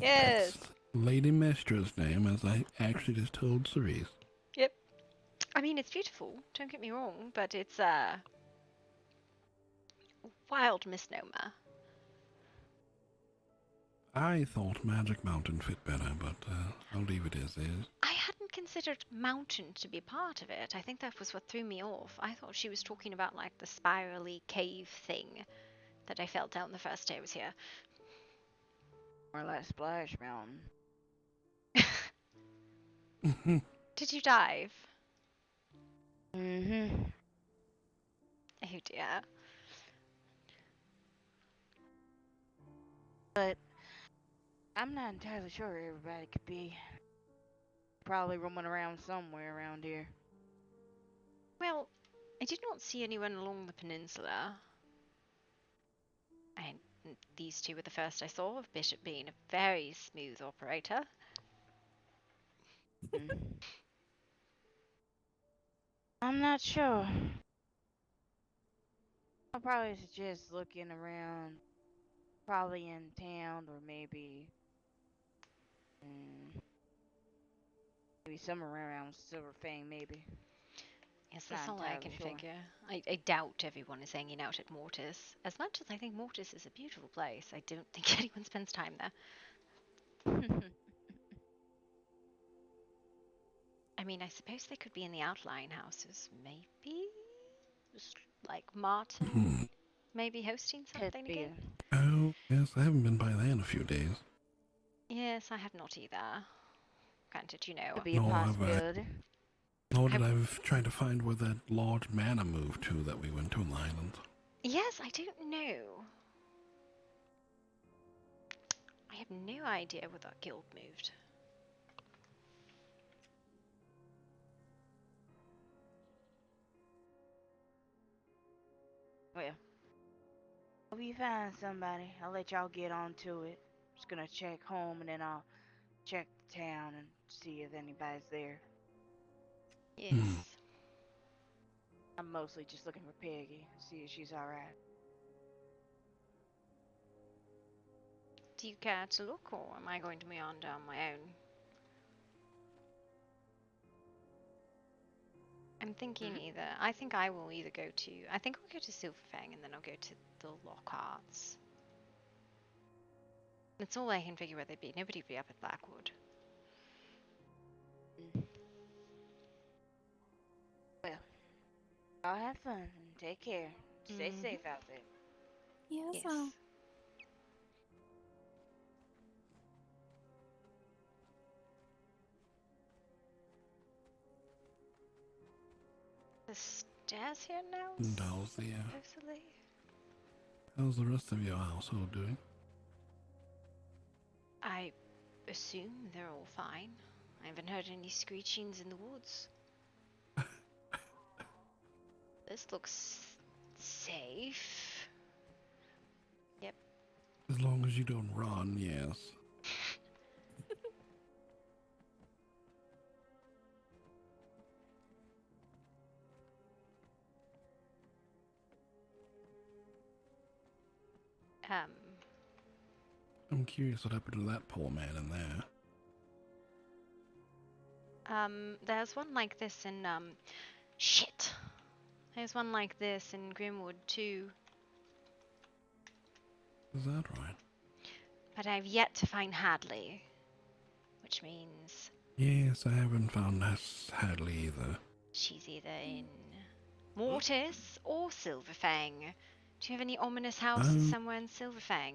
Yes. That's Lady Mistra's name, as I actually just told Cerise. Yep. I mean, it's beautiful, don't get me wrong, but it's a wild misnomer. I thought Magic Mountain fit better, but I'll leave it as is. I hadn't considered mountain to be part of it. I think that was what threw me off. I thought she was talking about like the spirally cave thing that I fell down the first day I was here. More like Splash Mountain. Did you dive? Mm-hmm. Oh dear. But I'm not entirely sure where everybody could be. Probably roaming around somewhere around here. Well, I did not see anyone along the peninsula. And these two were the first I saw of Bishop being a very smooth operator. I'm not sure. I'll probably suggest looking around. Probably in town or maybe somewhere around Silverfang, maybe. Yes, that's all I can figure. I doubt everyone is hanging out at Mortis. As much as I think Mortis is a beautiful place, I don't think anyone spends time there. I mean, I suppose they could be in the outlying houses, maybe? Just like Martin, maybe hosting something again? Oh, yes, I haven't been by there in a few days. Yes, I have not either. Granted, you know. Could be a possibility. Nor did I've tried to find where that large manor moved to that we went to on the island. Yes, I don't know. I have no idea where that guild moved. Well, if you find somebody, I'll let y'all get on to it. Just gonna check home and then I'll check the town and see if anybody's there. Yes. I'm mostly just looking for Peggy, see if she's alright. Do you care to look, or am I going to meander on my own? I'm thinking either. I think I will either go to. I think I'll go to Silverfang and then I'll go to the Lockharts. That's all I can figure where they'd be. Nobody would be up at Blackwood. Well, y'all have fun and take care. Stay safe out there. Yes, well. The stairs here now? And how's Supposedly? how's the rest of your household doing? I assume they're all fine. I haven't heard any screechings in the woods. This looks safe. Yep. As long as you don't run, yes. I'm curious what happened to that poor man in there. There's one like this in, shit. There's one like this in Grimwood too. Is that right? But I've yet to find Hadley. Which means Yes, I haven't found Ness Hadley either. she's either in Mortis or Silverfang. Do you have any ominous houses somewhere in Silverfang?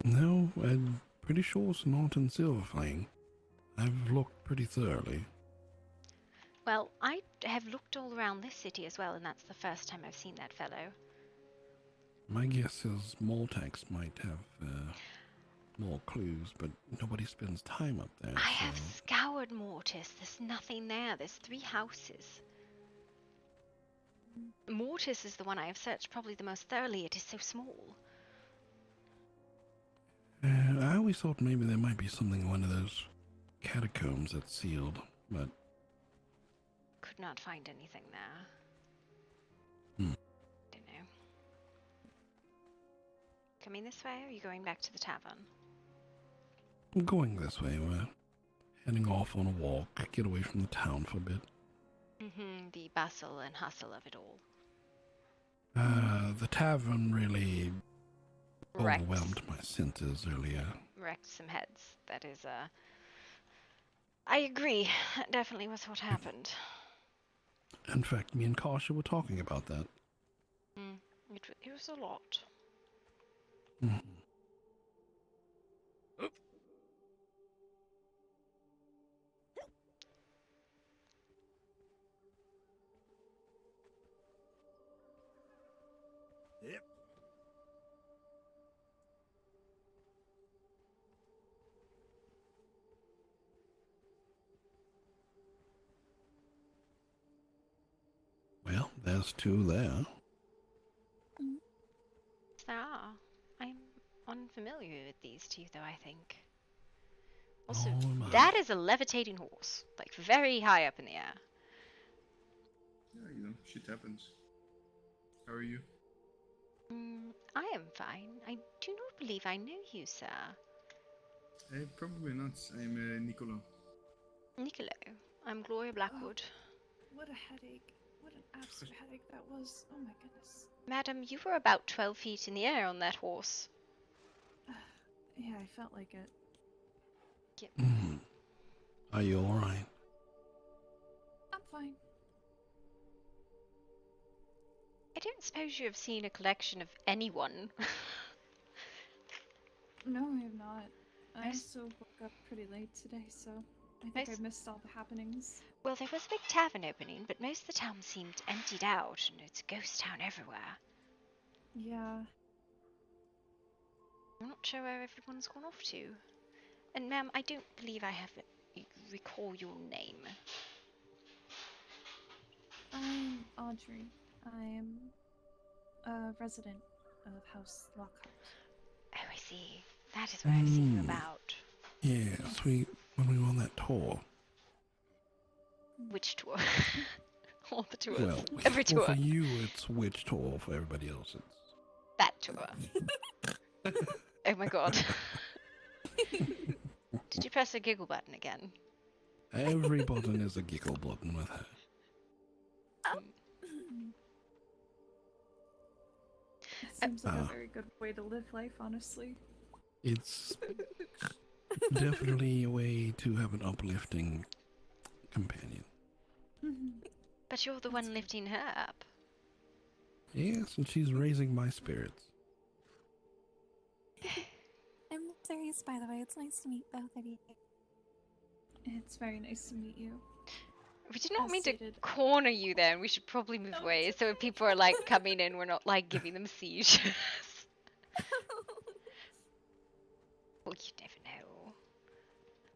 No, I'm pretty sure it's not in Silverflame. I've looked pretty thoroughly. Well, I have looked all around this city as well, and that's the first time I've seen that fellow. My guess is Moltex might have more clues, but nobody spends time up there. I have scoured Mortis. There's nothing there. There's 3 houses. Mortis is the one I have searched probably the most thoroughly. It is so small. I always thought maybe there might be something in one of those catacombs that's sealed, but... Could not find anything there. Hmm. Don't know. Coming this way, or are you going back to the tavern? I'm going this way. We're heading off on a walk, get away from the town for a bit. The bustle and hustle of it all. The tavern really overwhelmed my senses earlier. Wrecked some heads. That is, I agree. That definitely was what happened. In fact, me and Kasha were talking about that. It was a lot. Mm. Yep. Well, there's 2 there. There are. I'm unfamiliar with these 2, though, I think. Also, that is a levitating horse. Like, very high up in the air. Yeah, you know, shit happens. How are you? I am fine. I do not believe I know you, sir. Probably not. I'm Niccolo. Niccolo. I'm Gloria Blackwood. What a headache. What an absolute headache that was. Oh my goodness. Madam, you were about 12 feet in the air on that horse. Yeah, I felt like it. Yep. Are you alright? I'm fine. I don't suppose you have seen a collection of anyone. No, I have not. I also woke up pretty late today, so I think I missed all the happenings. Well, there was a big tavern opening, but most of the town seemed emptied out, and it's a ghost town everywhere. Yeah. I'm not sure where everyone's gone off to. And ma'am, I don't believe I recall your name. I'm Audrey. I'm a resident of House Lockhart. Oh, I see. That is what I've seen you about. Yes, when we were on that tour. Which tour? All the tours. Well, Every tour. Well, for you, it's which tour. For everybody else, it's... That tour. Oh my god. Did you press the giggle button again? Every button is a giggle button with her. It seems like a very good way to live life, honestly. It's definitely a way to have an uplifting companion. But you're the one lifting her up. Yes, and she's raising my spirits. I'm serious, by the way. It's nice to meet both of you. It's very nice to meet you. We did not mean to corner you there, and we should probably move away so if people are like coming in, we're not like giving them seizures. Well, you never know.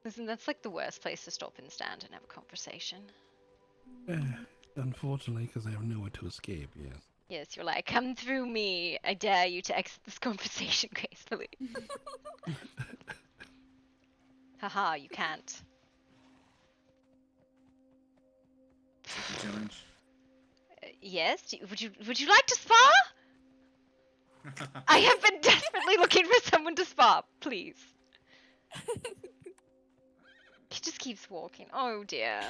Listen, that's like the worst place to stop and stand and have a conversation. Unfortunately, because I have nowhere to escape, yes. Yes, you're like, come through me. I dare you to exit this conversation gracefully. Haha, you can't. Challenge. Yes? Would you like to spar? I have been desperately looking for someone to spar, please. He just keeps walking. Oh dear.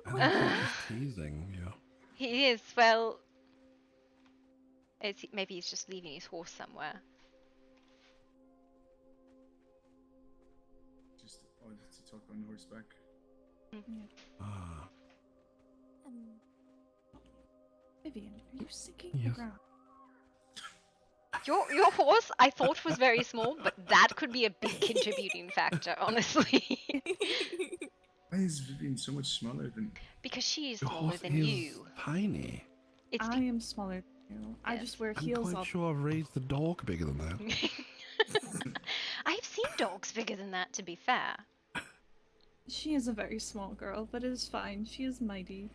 I think he's just teasing you. He is, well... maybe he's just leaving his horse somewhere. Just odd to talk on horseback. Ah. Vivian, are you sinking Yes. the ground? Your horse, I thought was very small, but that could be a big contributing factor, honestly. Why is Vivian so much smaller than? Because she is Your smaller horse than is you. tiny. It's I am smaller than you. I just wear I'm heels quite all sure I've raised the dog bigger than that. I've seen dogs bigger than that, to be fair. She is a very small girl, but it is fine. She is mighty.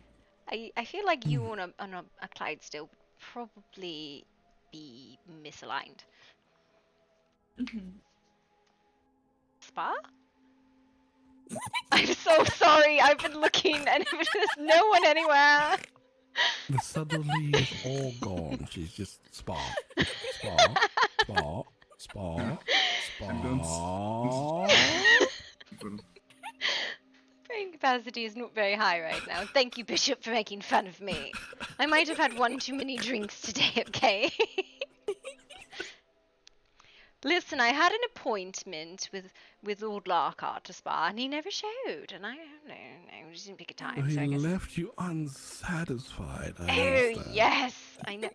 I feel like you on a Clydesdale would probably be misaligned. Spa? I'm so sorry. I've been looking and there's no one anywhere. The suddenly is all gone. She's just spa, spa, spa, spa, spa. Brain capacity is not very high right now. Thank you, Bishop, for making fun of me. I might have had one too many drinks today, okay? Listen, I had an appointment with Lord Larkart to spa, and he never showed, and I don't know, we just didn't pick a time, He so I guess... left you unsatisfied. I Oh, understand. yes! I know.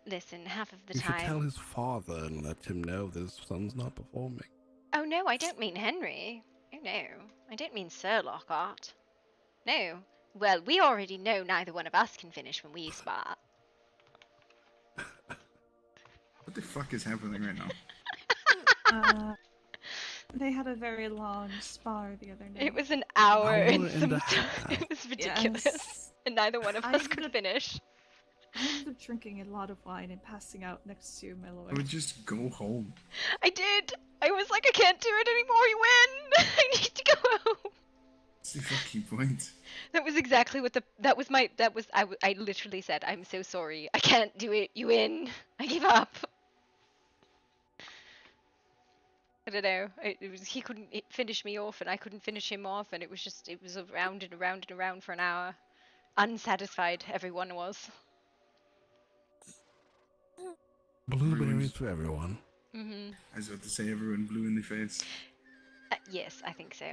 Listen, half of the You should tell time... his father and let him know that his son's not performing. Oh, no, I don't mean Henry. Oh, no. I don't mean Sir Lockhart. No. Well, we already know neither one of us can finish when we spa. What the fuck is happening right now? They had a very long spar the other night. It was an hour and and some a time. half. It was ridiculous. Yes. And neither one of us could finish. I ended up drinking a lot of wine and passing out next to my lord. I would just go home. I did. I was like, I can't do it anymore. You win. I need to go home. What's the fucking point? That was exactly what I literally said, I'm so sorry. I can't do it. You win. I give up. I don't know. He couldn't finish me off, and I couldn't finish him off, and it was around and around and around for an hour. Unsatisfied, everyone was. Blueberries for everyone. Mm-hmm. I was about to say everyone blue in the face. Yes, I think so.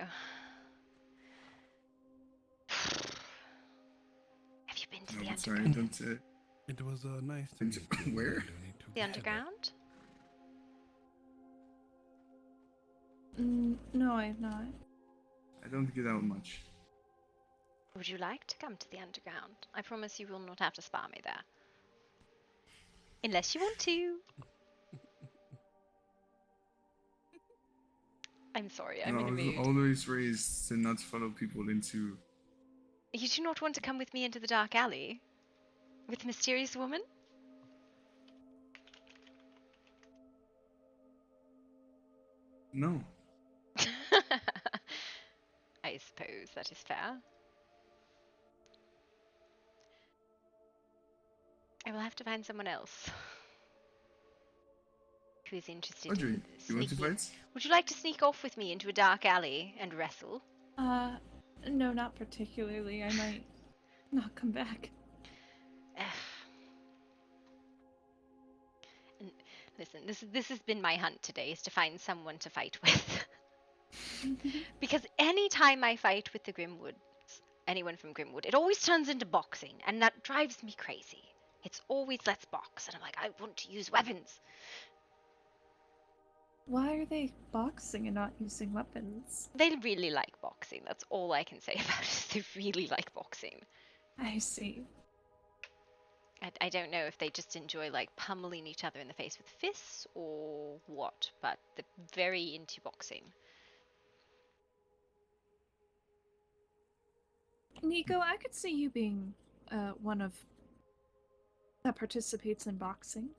Have you been to the Sorry, underground? don't. It was nice to meet you. Where? The underground? No, I have not. I don't get out much. Would you like to come to the underground? I promise you will not have to spar me there. Unless you want to. I'm sorry, I'm in a mood. I was always raised to not follow people into... You do not want to come with me into the dark alley? With the mysterious woman? No. I suppose that is fair. I will have to find someone else who is interested Audrey, in you want to sneaking. fight? Would you like to sneak off with me into a dark alley and wrestle? No, not particularly. I might not come back. And listen, this has been my hunt today, is to find someone to fight with. Because any time I fight with the Grimwoods, anyone from Grimwood, it always turns into boxing, and that drives me crazy. It's always let's box, and I'm like, I want to use weapons. Why are they boxing and not using weapons? They really like boxing. That's all I can say about it. They really like boxing. I see. I don't know if they just enjoy like pummeling each other in the face with fists or what, but they're very into boxing. Nico, I could see you being one of that participates in boxing.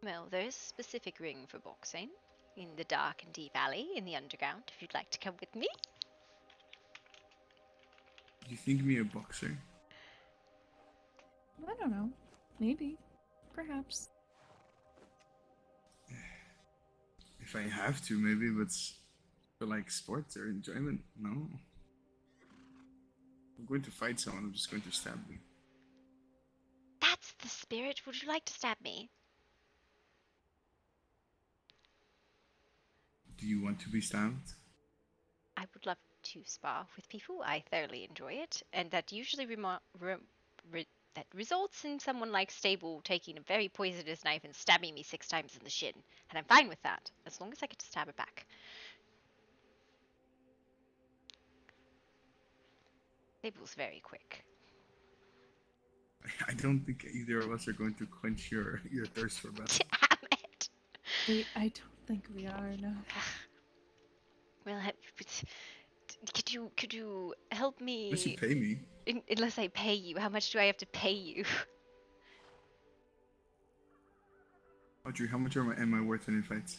Well, there is a specific ring for boxing in the dark and deep alley in the underground, if you'd like to come with me. You think me a boxer? I don't know. Maybe. Perhaps. If I have to, maybe, but for like sports or enjoyment, no. I'm going to fight someone. I'm just going to stab them. That's the spirit. Would you like to stab me? Do you want to be stabbed? I would love to spar with people. I thoroughly enjoy it, and that usually that results in someone like Stable taking a very poisonous knife and stabbing me 6 times in the shin, and I'm fine with that as long as I get to stab it back. Stable's very quick. I don't think either of us are going to quench your thirst for battle. Damn it! I don't think we are, no. Well, could you help me? Unless you pay me. Unless I pay you, how much do I have to pay you? Audrey, how much am I worth in fights?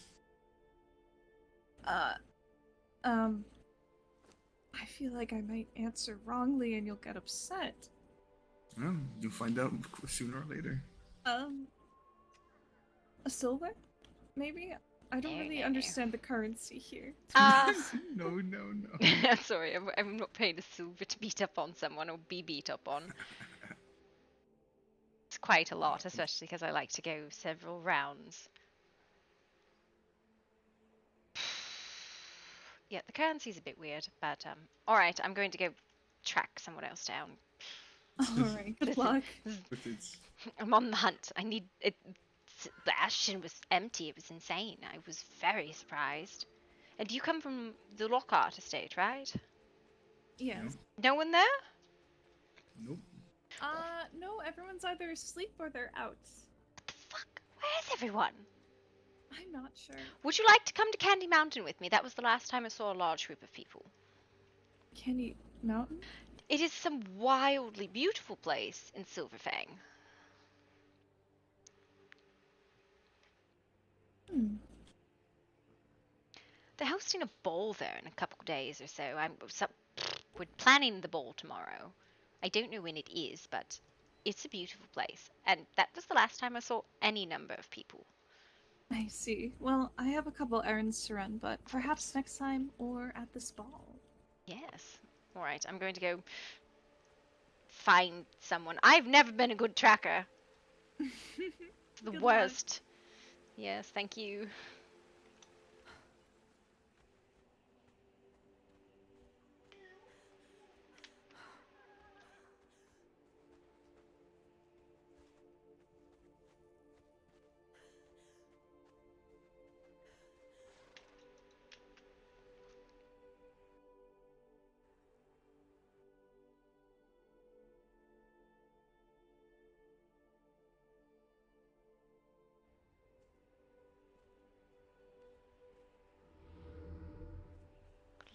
I feel like I might answer wrongly and you'll get upset. Well, you'll find out sooner or later. A silver? Maybe? I don't really understand the currency here. No. I'm sorry, I'm not paying a silver to beat up on someone or be beat up on. It's quite a lot, especially because I like to go several rounds. Yeah, the currency's a bit weird, but alright, I'm going to go track someone else down. Alright, good luck. I'm on the hunt. I need it. The Ashton was empty. It was insane. I was very surprised. And you come from the Lockhart estate, right? Yes. No one there? Nope. No, everyone's either asleep or they're out. Where's everyone? I'm not sure. Would you like to come to Candy Mountain with me? That was the last time I saw a large group of people. Candy Mountain? It is some wildly beautiful place in Silverfang. They're hosting a ball there in a couple of days or so. We're planning the ball tomorrow. I don't know when it is, but it's a beautiful place. And that was the last time I saw any number of people. I see. Well, I have a couple errands to run, but perhaps next time or at this ball. Yes. Alright, I'm going to go find someone. I've never been a good tracker. It's the worst. Yes, thank you.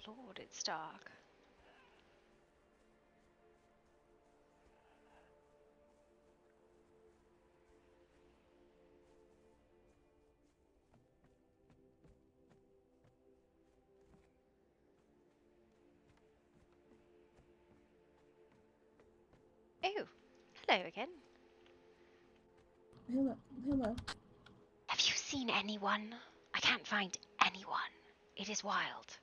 Lord, it's dark. Oh, hello again. Hello. Have you seen anyone? I can't find anyone. It is wild.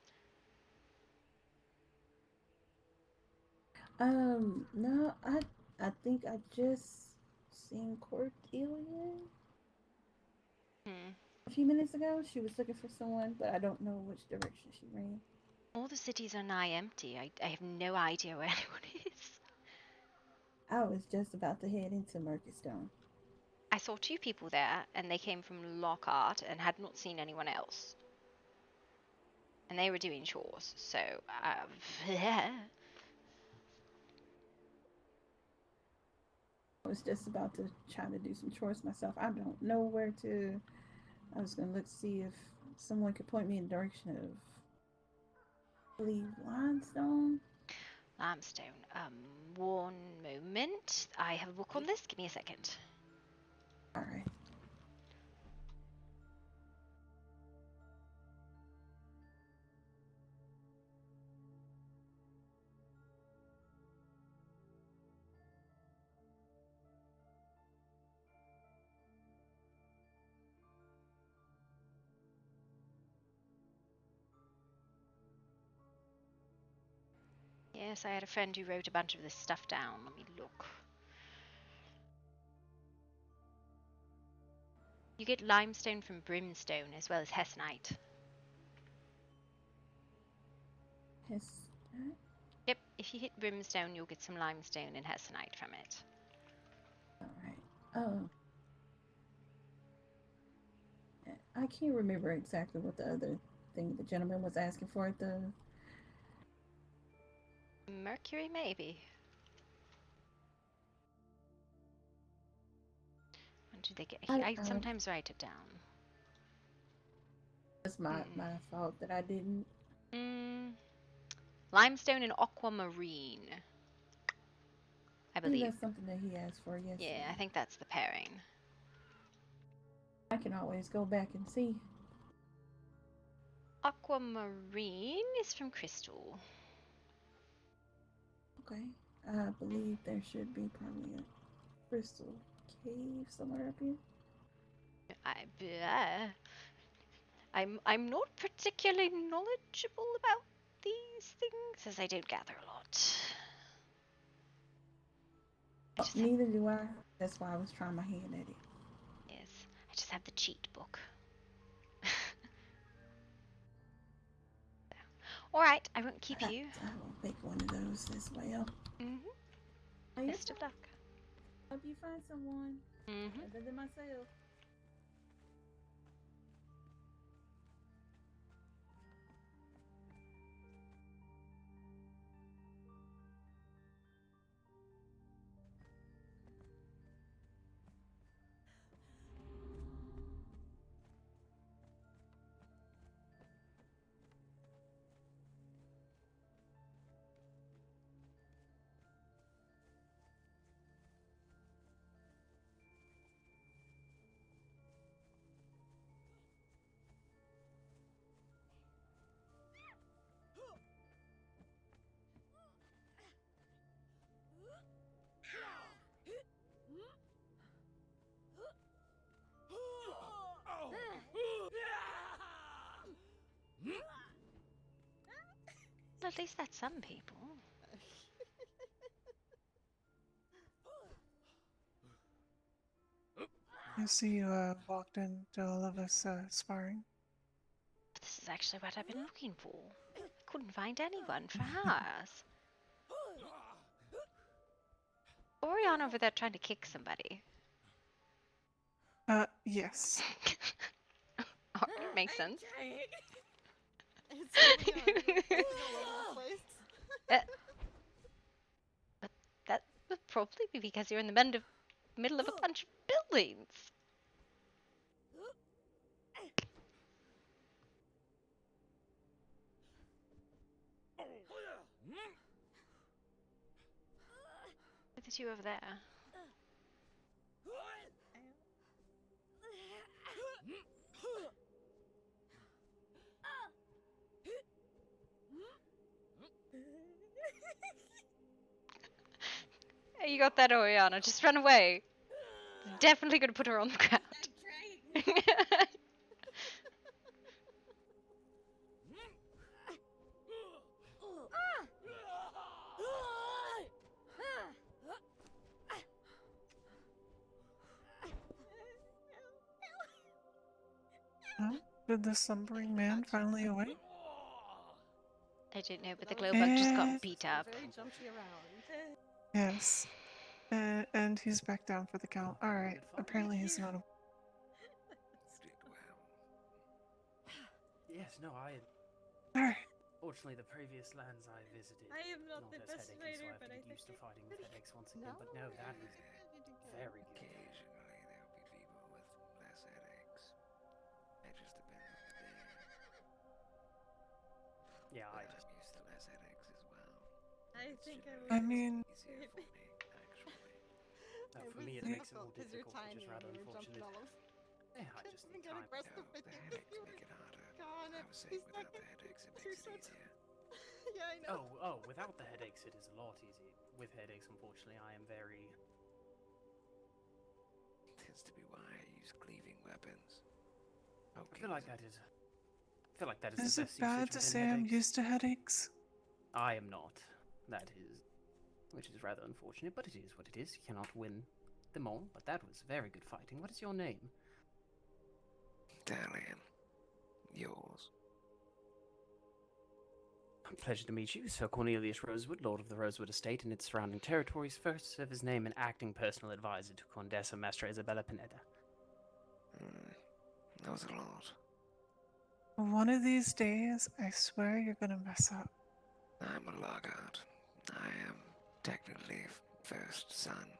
No, I think I just seen Cordelia a few minutes ago. She was looking for someone, but I don't know which direction she ran. All the cities are nigh empty. I have no idea where anyone is. I was just about to head into Murkestone. I saw 2 people there, and they came from Lockhart and had not seen anyone else. And they were doing chores, so, yeah. I was just about to try to do some chores myself. I don't know where to. I was gonna look to see if someone could point me in the direction of, I believe, Limestone. Limestone. One moment. I have a book on this. Give me a second. Alright. Yes, I had a friend who wrote a bunch of this stuff down. Let me look. You get limestone from brimstone as well as hessnite. Yep, if you hit brimstone, you'll get some limestone and hessnite from it. Alright. Oh. I can't remember exactly what the other thing the gentleman was asking for at the... Mercury, maybe. When did they get? I sometimes write it down. It's my fault that I didn't. Limestone and aquamarine. I believe. That's something that he asked for yesterday. Yeah, I think that's the pairing. I can always go back and see. Aquamarine is from crystal. Okay. I believe there should be probably a crystal cave somewhere up here. I'm not particularly knowledgeable about these things, as I don't gather a lot. Neither do I. That's why I was trying my hand at it. Yes, I just have the cheat book. Alright, I won't keep you. I will make one of those as well. Best of luck. Hope you find someone other than myself. At least that's some people. I see you walked into all of us sparring. This is actually what I've been looking for. I couldn't find anyone for ours. Orion over there trying to kick somebody. Yes. Makes sense. But that would probably be because you're in the middle of a bunch of buildings. Look at you over there. Hey, you got that, Oriana. Just run away. Definitely gonna put her on the ground. Huh? Did the slumbering man finally awake? I don't know, but the glowbug just got beat up. Very jumpy around. Yes. And he's back down for the count. Alright, apparently he's not a... Yes, no, Alright. Fortunately, the previous lands I visited. I am not the as best headachy, fighter, so I but have I to get think used to fighting with headaches once again. No? But no, that was very good. Occasionally there'll be people with less headaches. It just depends on the day. Yeah, But I just I'm used to less headaches as well. I think I will. I mean... Easier for me, actually. For me, it makes it more difficult, which is rather unfortunate. Yeah, I just need time. No, the headaches make it harder. I was saying without the headaches, it makes it easier. Yeah, I know. Oh, without the headaches, it is a lot easier. With headaches, unfortunately, I am very... Tends to be why I use cleaving weapons. I feel like that is... I feel like that is Is the it best bad usage to within say I'm headaches. used to headaches? I am not. which is rather unfortunate, but it is what it is. You cannot win them all, but that was very good fighting. What is your name? Dalian. Yours. Pleasure to meet you, Sir Cornelius Rosewood, Lord of the Rosewood Estate and its surrounding territories, first of his name and acting personal advisor to Condessa Mestra Isabella Pineda. That was a lot. One of these days, I swear you're gonna mess up. I'm a Lockhart. I am technically first son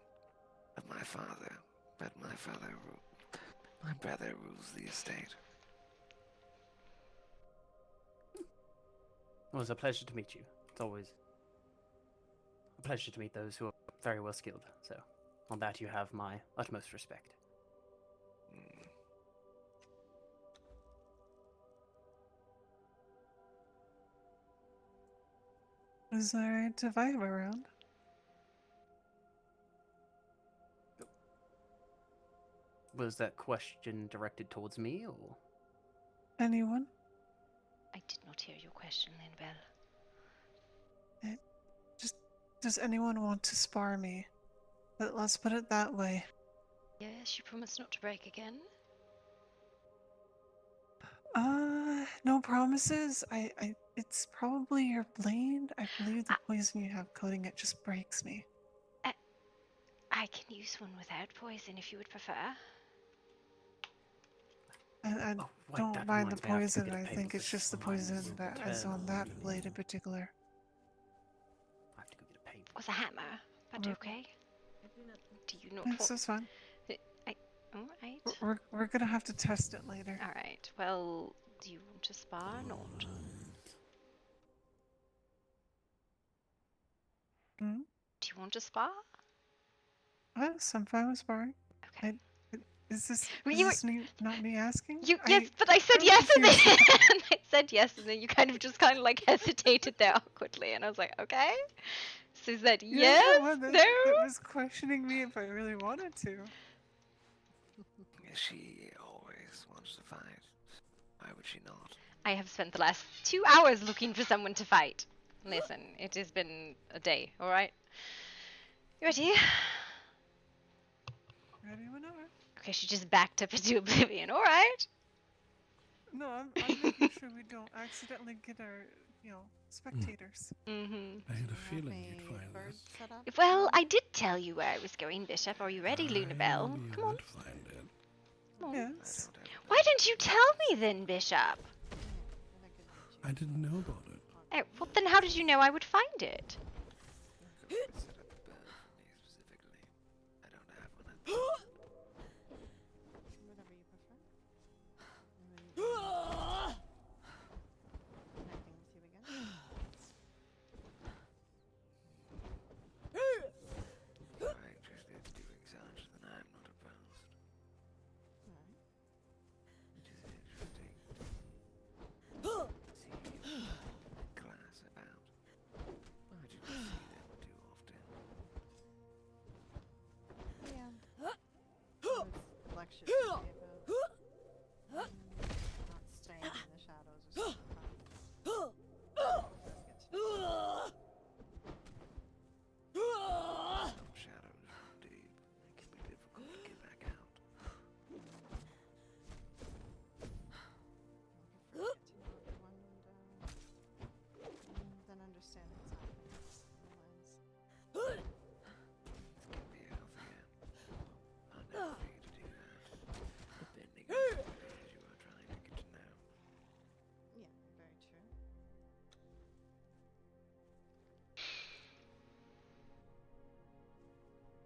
of my father, but my brother rules the estate. It was a pleasure to meet you. It's always a pleasure to meet those who are very well skilled, so on that you have my utmost respect. Is it alright to vibe around? Was that question directed towards me, or? Anyone? I did not hear your question, Linbel. Does anyone want to spar me? Let's put it that way. Yes, you promised not to break again. No promises. It's probably your blade. I believe the poison you have coating it just breaks me. I can use one without poison if you would prefer. I don't mind the poison. I think it's just the poison that is on that blade in particular. It was a hammer, but okay. Do you not? Yes, that's fine. Alright. We're gonna have to test it later. Alright, well, do you want to spar or not? Hmm? Do you want to spar? Yes, I'm fine with sparring. Okay. Is this not me asking? Yes, but I said yes and then I said yes and then you kind of like hesitated there awkwardly and I was like, okay. So is that yes? No? That was questioning me if I really wanted to. She always wants to fight. Why would she not? I have spent the last 2 hours looking for someone to fight. Listen, it has been a day, alright? You ready? Ready whenever. Okay, she just backed up into oblivion, alright? No, I'm making sure we don't accidentally get our, spectators. Mm-hmm. I had a feeling you'd find this. Well, I did tell you where I was going, Bishop. Are you ready, Lunabelle? Come on. Find it. Come on. Yes. Why didn't you tell me then, Bishop? I didn't know about it. Oh, well then how did you know I would find it? Lecture about not staying in the shadows or something. Shadows run deep. It can be difficult to get back out. Then understand exactly the lens. It can be healthier. I'll never for you to do that. Depending on what it is you are trying to get to know. Yeah, very true.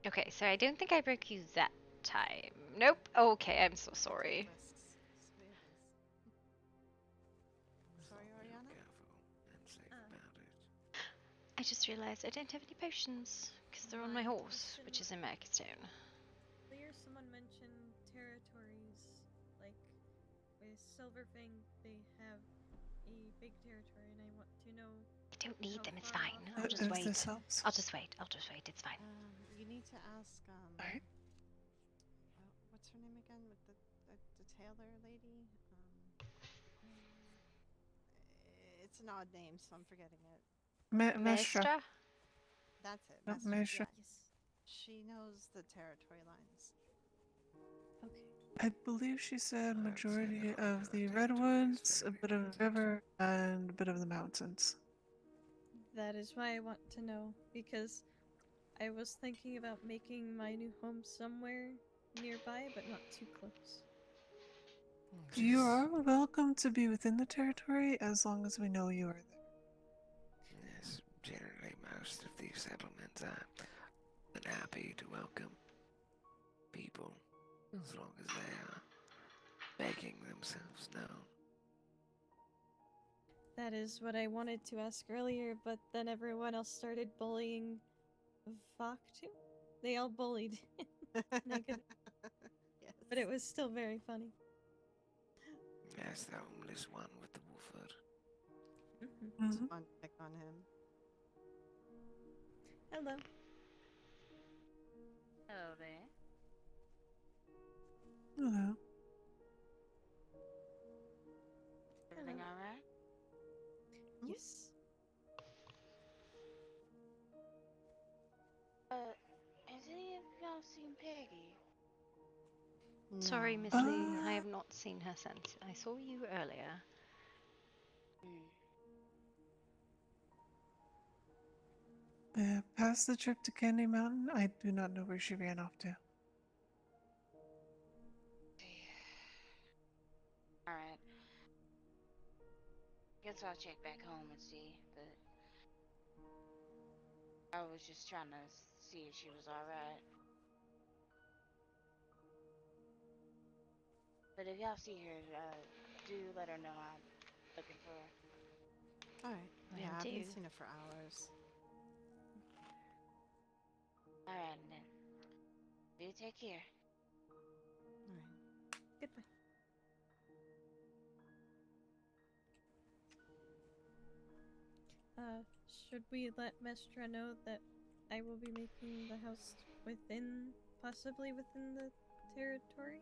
Okay, so I don't think I broke you that time. Nope. Okay, I'm so sorry. Sorry, Oriana? Careful and safe about it. I just realized I don't have any potions because they're on my horse, which is in Merkstone. Earlier, someone mentioned territories. Like, with Silverfang, they have a big territory, and I want to know. I don't need them, it's far fine. off- I'll just wait. This helps. I'll just wait, it's fine. You need to ask, Alright. what's her name again? With the tailor lady? It's an odd name, so I'm forgetting it. Mestra. That's it. Yep, Master. make Yeah. sure. She knows the territory lines. Okay. I believe she said majority of the redwoods, a bit of the river, and a bit of the mountains. That is why I want to know, because I was thinking about making my new home somewhere nearby, but not too close. You are welcome to be within the territory as long as we know you are there. Yes, generally most of these settlements are happy to welcome people as long as they are making themselves known. That is what I wanted to ask earlier, but then everyone else started bullying Vok too. They all bullied. Yes. But it was still very funny. Yes, the homeless one with the wolf hood. It's fun to pick on him. Hello. Hello there. Hello. Everything alright? Yes. Has any of y'all seen Peggy? Sorry, Miss Lee. I have not seen her since. I saw you earlier. Past the trip to Candy Mountain, I do not know where she ran off to. Alright. Guess I'll check back home and see, but I was just trying to see if she was alright. But if y'all see her, do let her know I'm looking for her. Alright. Will Yeah, I do. haven't seen her for hours. Alright then. You take care. Alright. Goodbye. Should we let Mestra know that I will be making the house possibly within the territory?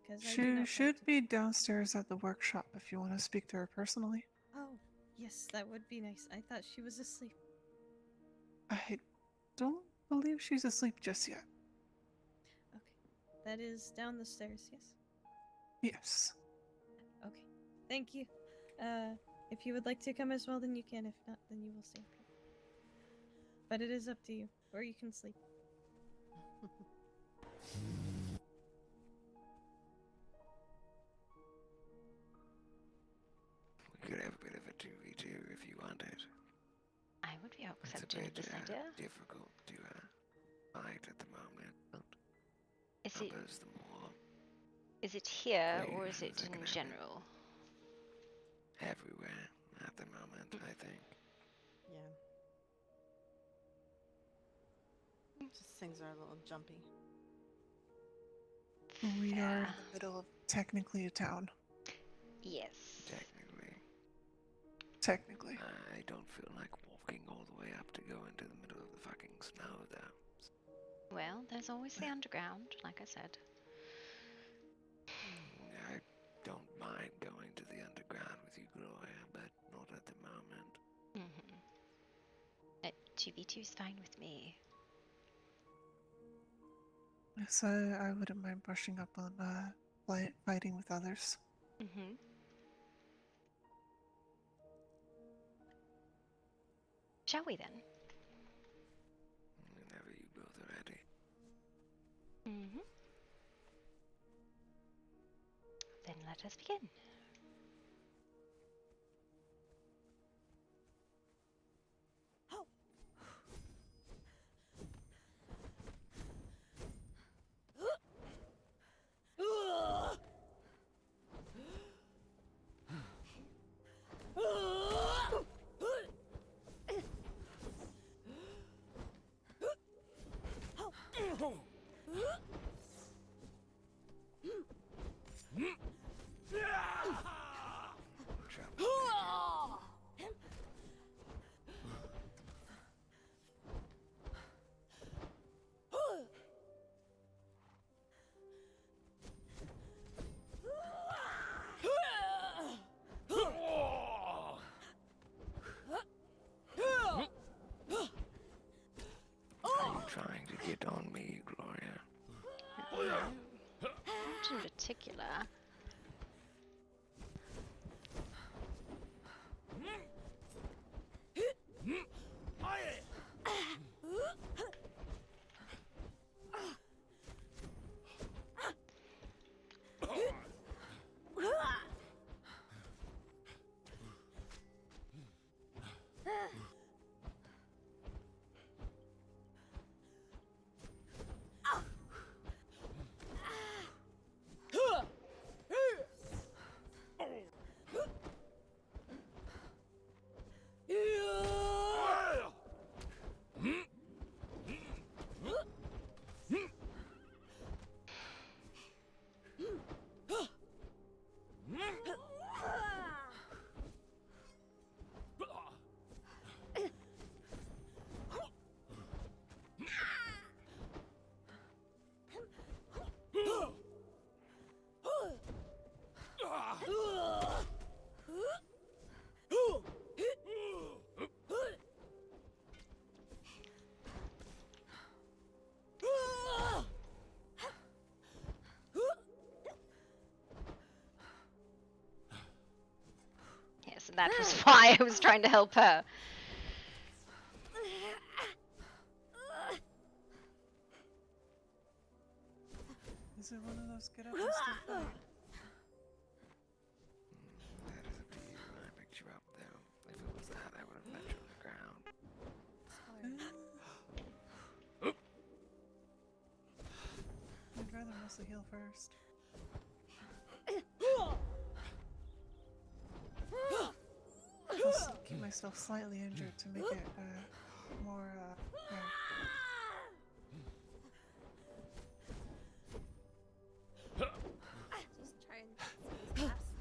Because I do She not should be downstairs at the workshop if you want to speak to her personally. Oh, yes, that would be nice. I thought she was asleep. I don't believe she's asleep just yet. That is down the stairs, yes? Yes. Okay, thank you. If you would like to come as well, then you can. If not, then you will stay up here. But it is up to you, or you can sleep. We could have a bit of a 2v2 if you wanted. I would be It's a accepting of bit this idea. difficult to fight at the moment, but Is it others the more is it here or players is it that can in have it. general? Everywhere at the moment, I think. Yeah. Just things are a little jumpy. We are in the middle of technically a town. Yes. Technically. I don't feel like walking all the way up to go into the middle of the fucking snow, though. Well, there's always the underground, like I said. I don't mind going to the underground with you, Gloria, but not at the moment. 2v2 is fine with me. Yes, I wouldn't mind brushing up on fighting with others. Shall we then? Whenever you both are ready. Then let us begin. trying to get on me, Gloria? Not in particular. Yes, and that was why I was trying to help her. Is it one of those get up and still fight? That is up to you. I picked you up, though. If it was that, I would have left you on the ground. I'd rather mostly heal first. I'll keep myself slightly injured to make it more fair. Just try and see past.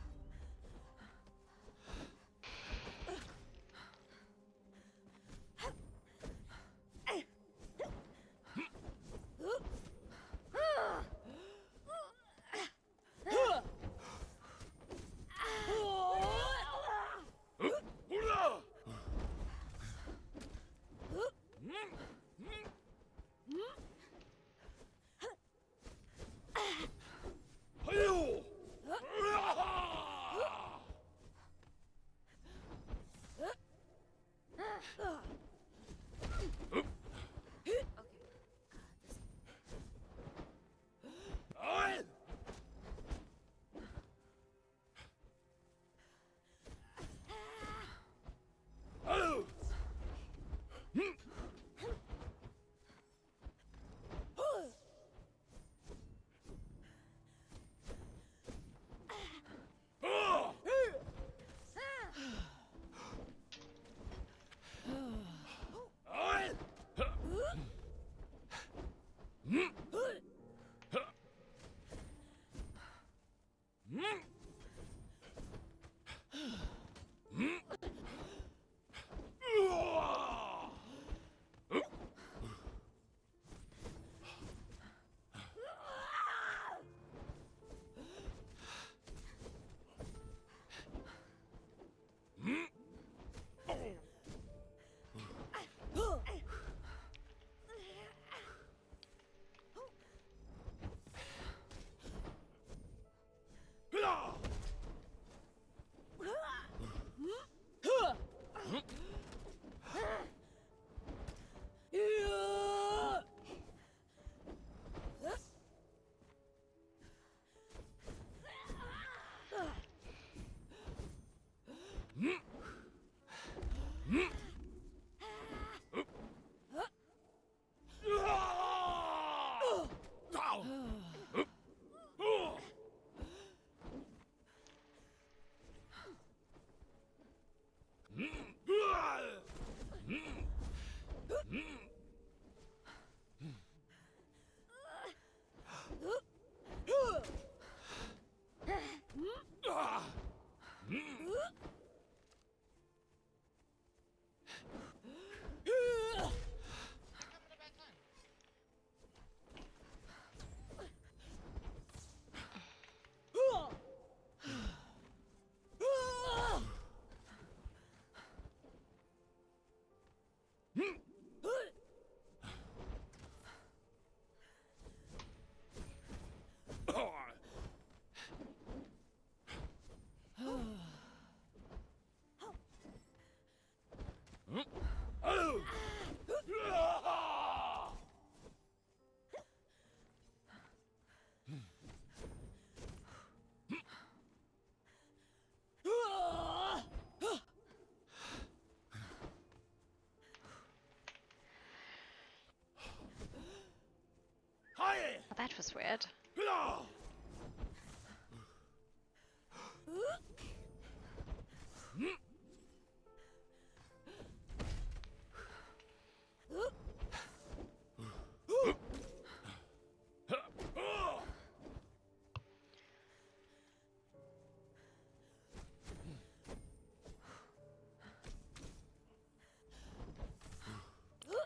that was weird.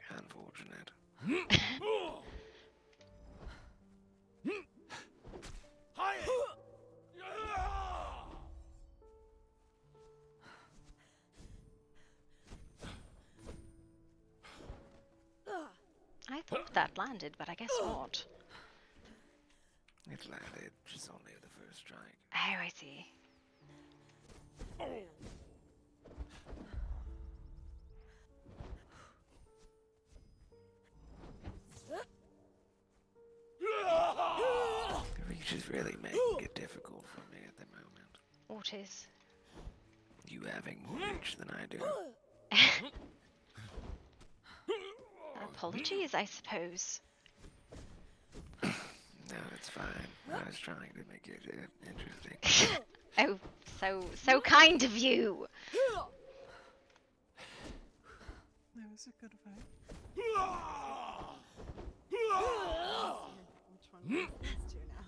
Unfortunate. I thought that landed, but I guess not. It landed just only the first strike. Oh, I see. The reach is really making it difficult for me at the moment. What is? You having more reach than I do. Apologies, I suppose. No, it's fine. I was trying to make it interesting. Oh, so kind of you. That was a good fight. Which one are these two now?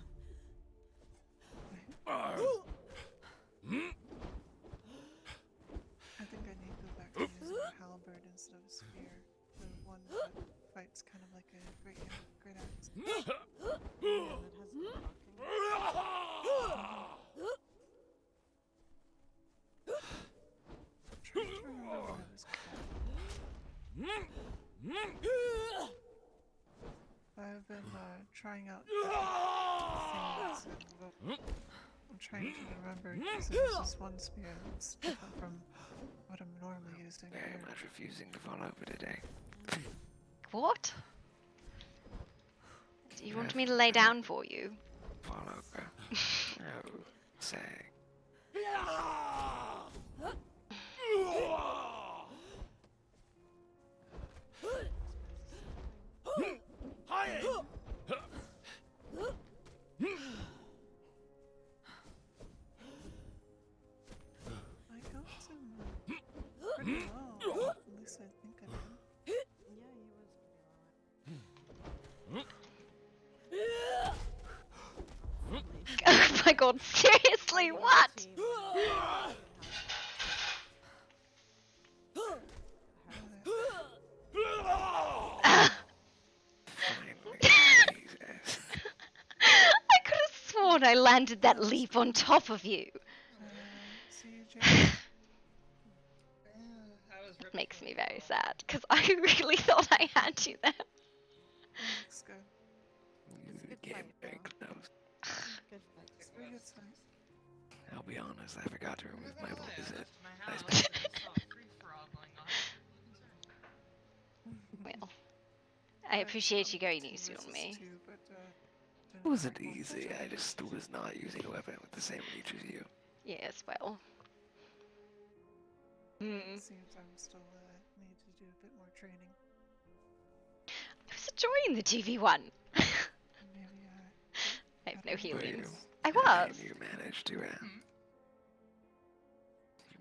I think I need to go back to using a halberd instead of a spear. The one that fights kind of like a great axe. Yeah, that has good Trying to remember what it was called. I've been trying out different things, and I'm trying to remember because there's this one spear that's different from what I'm normally using. Very much refusing to follow for today. What? Do you want me to lay down for you? Follow her. No, say. I got him pretty low. At least I think I did. Yeah, he was pretty low. Oh my god, seriously, what? I could have sworn I landed that leap on top of you. See you, Jay. It makes me very sad, because I really thought I had you there. Looks good. You came very close. Good fight. It's a pretty good fight. I'll be honest, I forgot to remove my bow visit. Well, I appreciate you going easy on me. It wasn't easy, I just was not using a weapon with the same reach as you. Yes, well. It seems I'm still need to do a bit more training. I was enjoying the 2v1. Maybe I have no Were healing. you? I was. And you managed to, you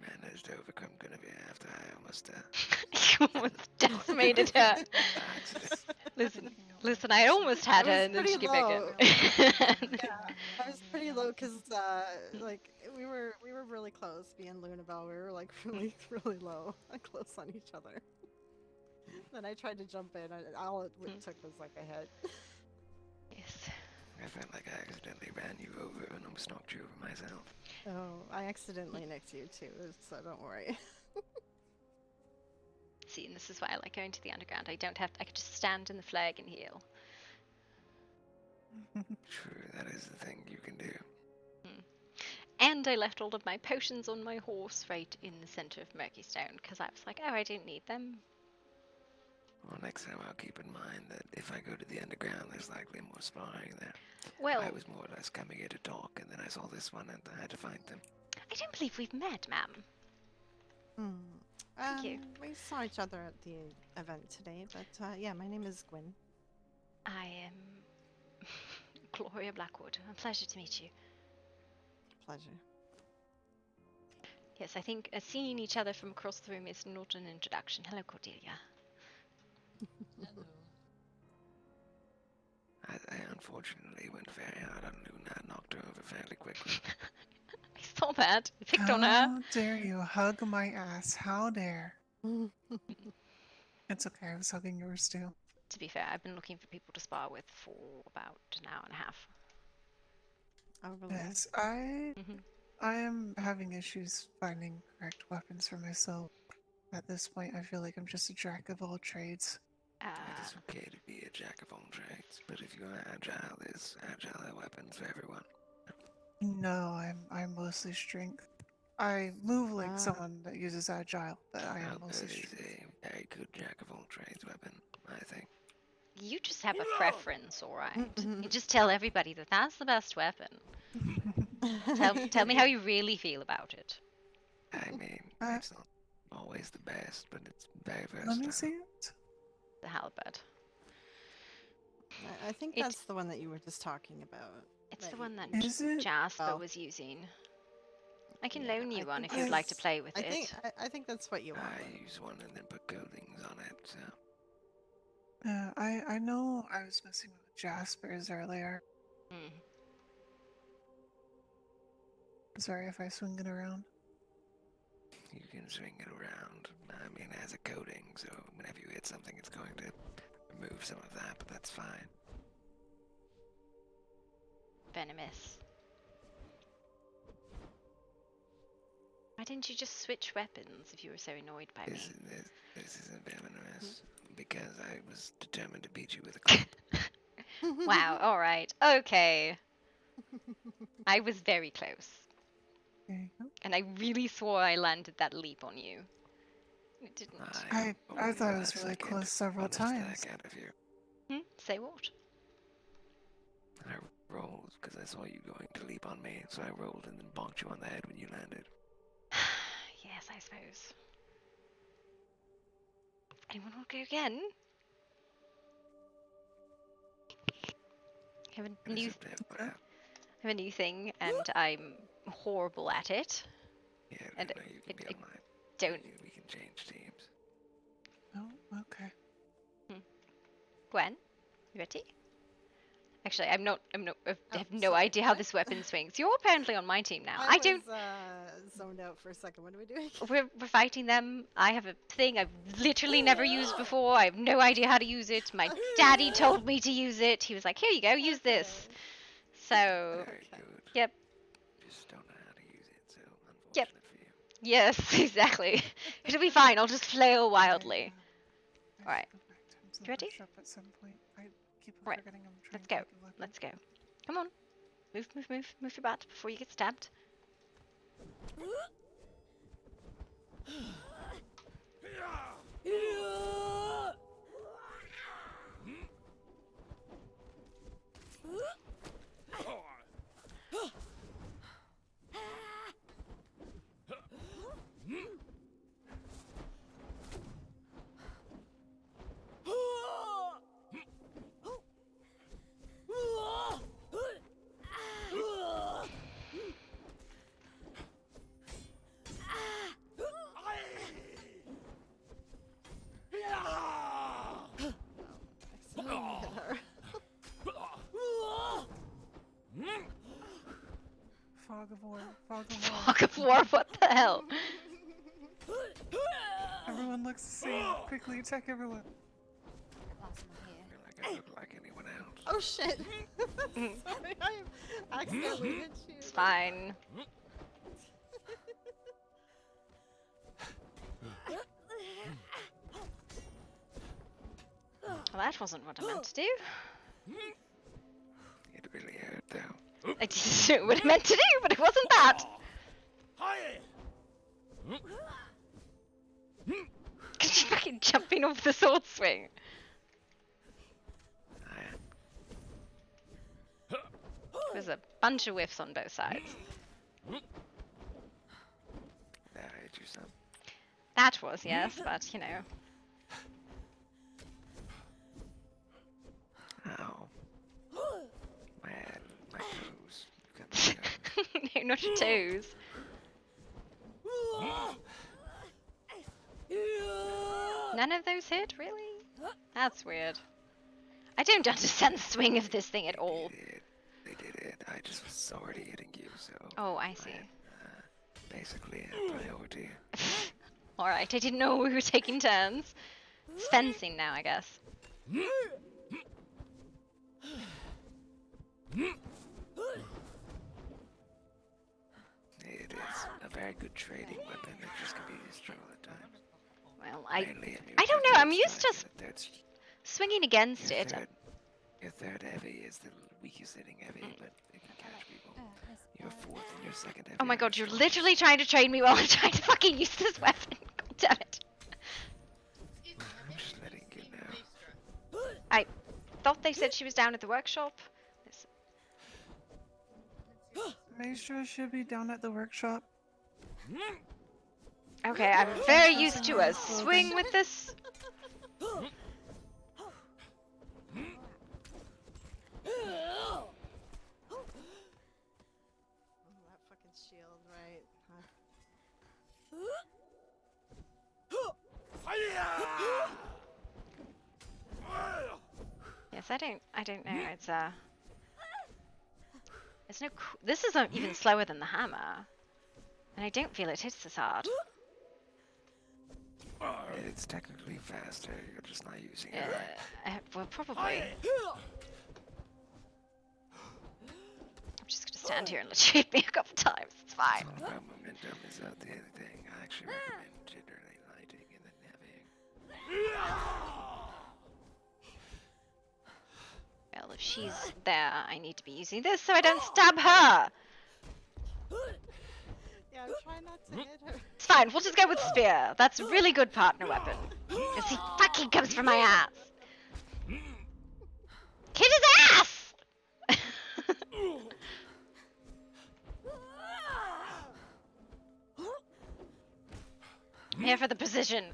managed to overcome Guinevere after I almost, You almost decimated her. Listen, I almost had her and then she came back in. I was pretty low because like we were really close. Me and Lunabelle, we were like really low, close on each other. Then I tried to jump in, and all it took was like a hit. Yes. I felt like I accidentally ran you over and almost knocked you over myself. Oh, I accidentally nicked you too, so don't worry. See, and this is why I like going to the underground. I could just stand in the flag and heal. True, that is the thing you can do. And I left all of my potions on my horse right in the center of Murkystone, because I was like, oh, I don't need them. Well, next time I'll keep in mind that if I go to the underground, there's likely more sparring there. Well, I was more or less coming here to talk, and then I saw this one and I had to find them. I don't believe we've met, ma'am. Thank you. We saw each other at the event today, but yeah, my name is Gwyn. I am Gloria Blackwood. A pleasure to meet you. Pleasure. Yes, I think seeing each other from across the room is not an introduction. Hello, Cordelia. I unfortunately went very hard on Luna and knocked her over fairly quickly. I saw that. I picked on her. How dare you hug my ass? How dare? It's okay, I was hugging yours too. To be fair, I've been looking for people to spar with for about an hour and a half. Yes, I am having issues finding correct weapons for myself. At this point, I feel like I'm just a jack of all trades. It is okay to be a jack of all trades, but if you're agile, there's agile weapons for everyone. No, I'm mostly strength. I move like someone that uses agile, but I am mostly That is strength. a very good jack of all trades weapon, I think. You just have a preference, alright? You just tell everybody that that's the best weapon. Tell me how you really feel about it. I mean, it's not always the best, but it's very versatile. Let me see it. The halberd. I think that's the one that you were just talking about. It's the one that Is it? Jasper was using. I can loan you one if you'd like to play with it. I think that's what you want. I use one and then put coatings on it, so. I know I was messing with Jasper's earlier. Sorry if I swing it around. You can swing it around. I mean, it has a coating, so whenever you hit something, it's going to remove some of that, but that's fine. Venomous. Why didn't you just switch weapons if you were so annoyed by me? This isn't venomous, because I was determined to beat you with a club. Wow, alright. Okay. I was very close. And I really swore I landed that leap on you. It didn't. I thought it was really close several times. Say what? I rolled because I saw you going to leap on me, so I rolled and then bonked you on the head when you landed. Yes, I suppose. Anyone want to go again? I have a new thing, and I'm horrible at it. Yeah, and you can be on mine. Don't. We can change teams. Oh, okay. Gwen, you ready? Actually, I have no idea how this weapon swings. You're apparently on my team now. I don't. Zoned out for a second. What are we doing? We're fighting them. I have a thing I've literally never used before. I have no idea how to use it. My daddy told me to use it. He was like, "Here you go, use this." So, yep. Just don't know how to use it, so unfortunate Yep. for you. Yes, exactly. It'll be fine. I'll just flail wildly. All right. You ready? At some point. I keep Right. forgetting I'm trying Let's to go. pick a weapon. Let's go. Come on. Move your butt before you get stabbed. Fog of war. Fog of war. Fog of war. What the hell? Everyone looks the same. Quickly attack everyone. I look like anyone else. Oh shit! Sorry, I accidentally hit you. It's fine. Well, that wasn't what I meant to do. It really hurt, though. I just knew what I meant to do, but it wasn't that. Cause she's fucking jumping off the sword swing. There's a bunch of whiffs on both sides. That hurt you some. That was, yes, but you know. Ow. My head. not your toes. None of those hit, really? That's weird. I don't understand the swing of this thing at all. They did it. I just was already hitting you, so. Oh, I see. Basically a priority. Alright, I didn't know we were taking turns. It's fencing now, I guess. It is a very good trading weapon. It just can be used trouble at times. Well, Mainly, I don't know. I'm used to That's swinging against your it. Your third heavy is the weakest hitting heavy, but it can catch people. Your fourth and your second heavy. Oh my are god, you're strong. literally trying to trade me while I'm trying to fucking use this weapon. God damn it. I'm just letting you know. I thought they said she was down at the workshop. Maestro should be down at the workshop. Okay, I'm very used to a swing with this. That fucking shield, right? Yes, I don't know. It's no. This is even slower than the hammer, and I don't feel it hits as hard. It's technically faster. You're just not using it right. Well, probably. I'm just gonna stand here and let you hit me a couple times. It's fine. It's all about momentum. Is that the other thing? I actually recommend generally lighting and then heavying. Well, if she's there, I need to be using this so I don't stab her. Yeah, I'm trying not to hit her. It's fine. We'll just go with spear. That's a really good partner weapon. Because he fucking comes for my ass. Kick his ass! I'm here for the precision.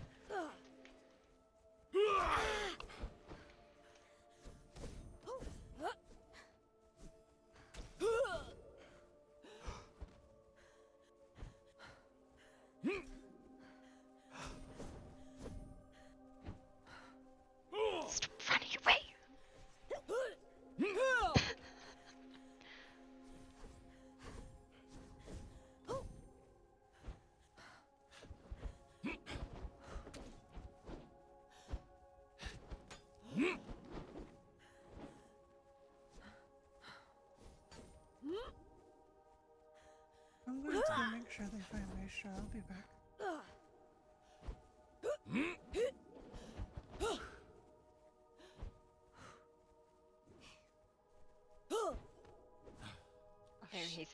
Stop running away. I'm going to go make sure they find Maestro. I'll be back. Oh,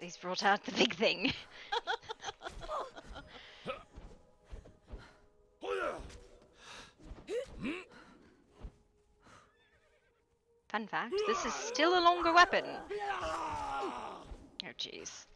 he's brought out the big thing. Fun fact, this is still a longer weapon. Oh jeez.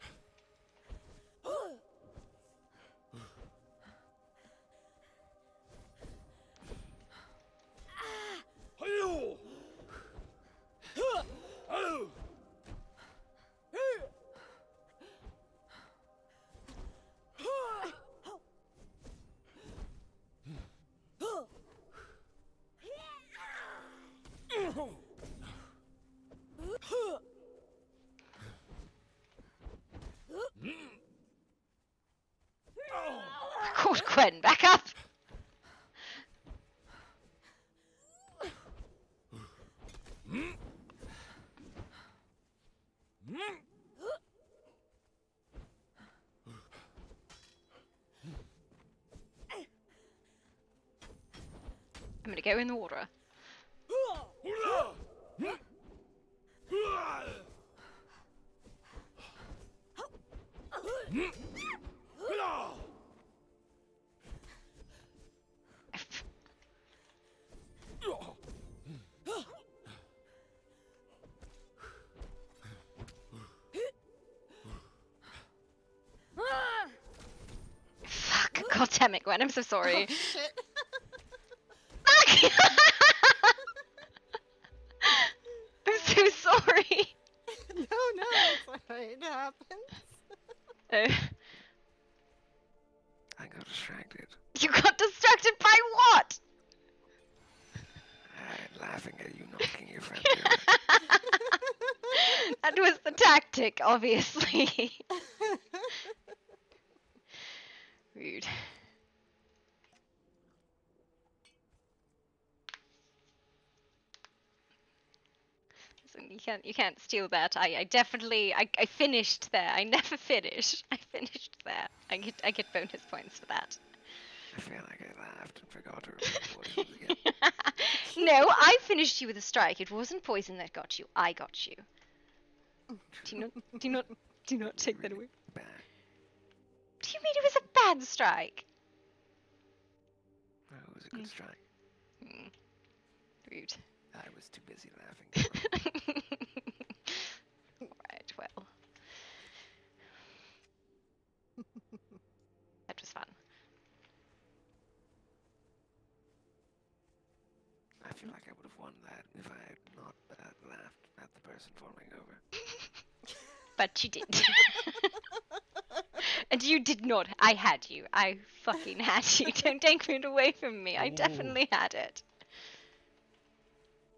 God, Gwen, back up! I'm gonna go in the water. Fuck, god damn it, Gwen, I'm so sorry. Oh, shit. I'm so sorry. No, it's alright. It happens. Uh, I got distracted. you got distracted by what? Laughing at you knocking your friend over. That was the tactic, obviously. Rude. Listen, you can't steal that. I definitely I finished there. I never finished. I finished there. I get bonus points for that. I feel like I laughed and forgot to remove poisons again. No, I finished you with a strike. It wasn't poison that got you. I got you. Do not take that away. Bad. What do you mean it was a bad strike? Oh, it was a good strike. Rude. I was too busy laughing. Alright, well. That was fun. I feel like I would have won that if I had not laughed at the person falling over. But you did. And you did not. I had you. I fucking had you. Don't take it away from me. I definitely had it.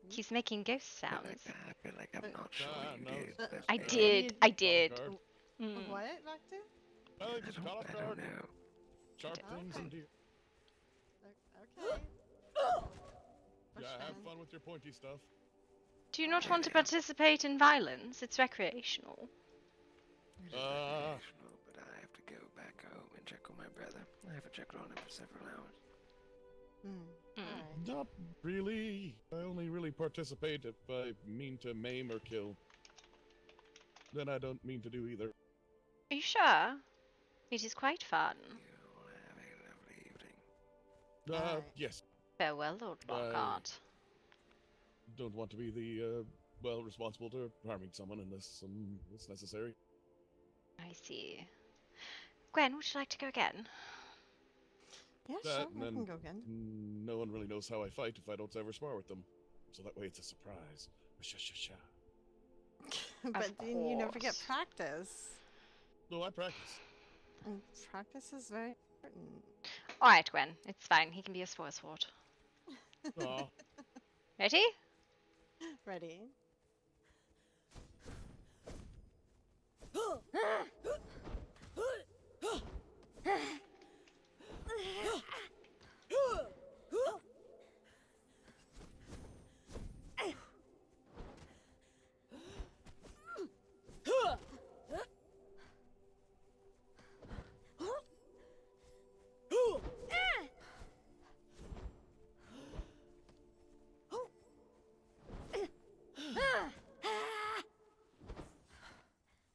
He's making ghost sounds. I feel like I'm not sure you did. but I maybe. did. I did. What, Vector? I don't know. Sharp things and deer. Okay. Yeah, have fun with your pointy stuff. Do you not want to participate in violence? It's recreational. Recreational, but I have to go back home and check on my brother. I haven't checked on him for several hours. Not really. I only really participate if I mean to maim or kill. Then I don't mean to do either. Are you sure? It is quite fun. Yes. Farewell, Lord Lockhart. Don't want to be the, responsible to harming someone unless it's necessary. I see. Gwen, would you like to go again? Yeah, That, sure, and I then can go again. no one really knows how I fight if I don't ever spar with them. So that way it's a surprise. Sha-sha-sha. But then you never get practice. No, I practice. And practice is very important. Alright, Gwen. It's fine. He can be a spore sword. Aw. Ready? Ready.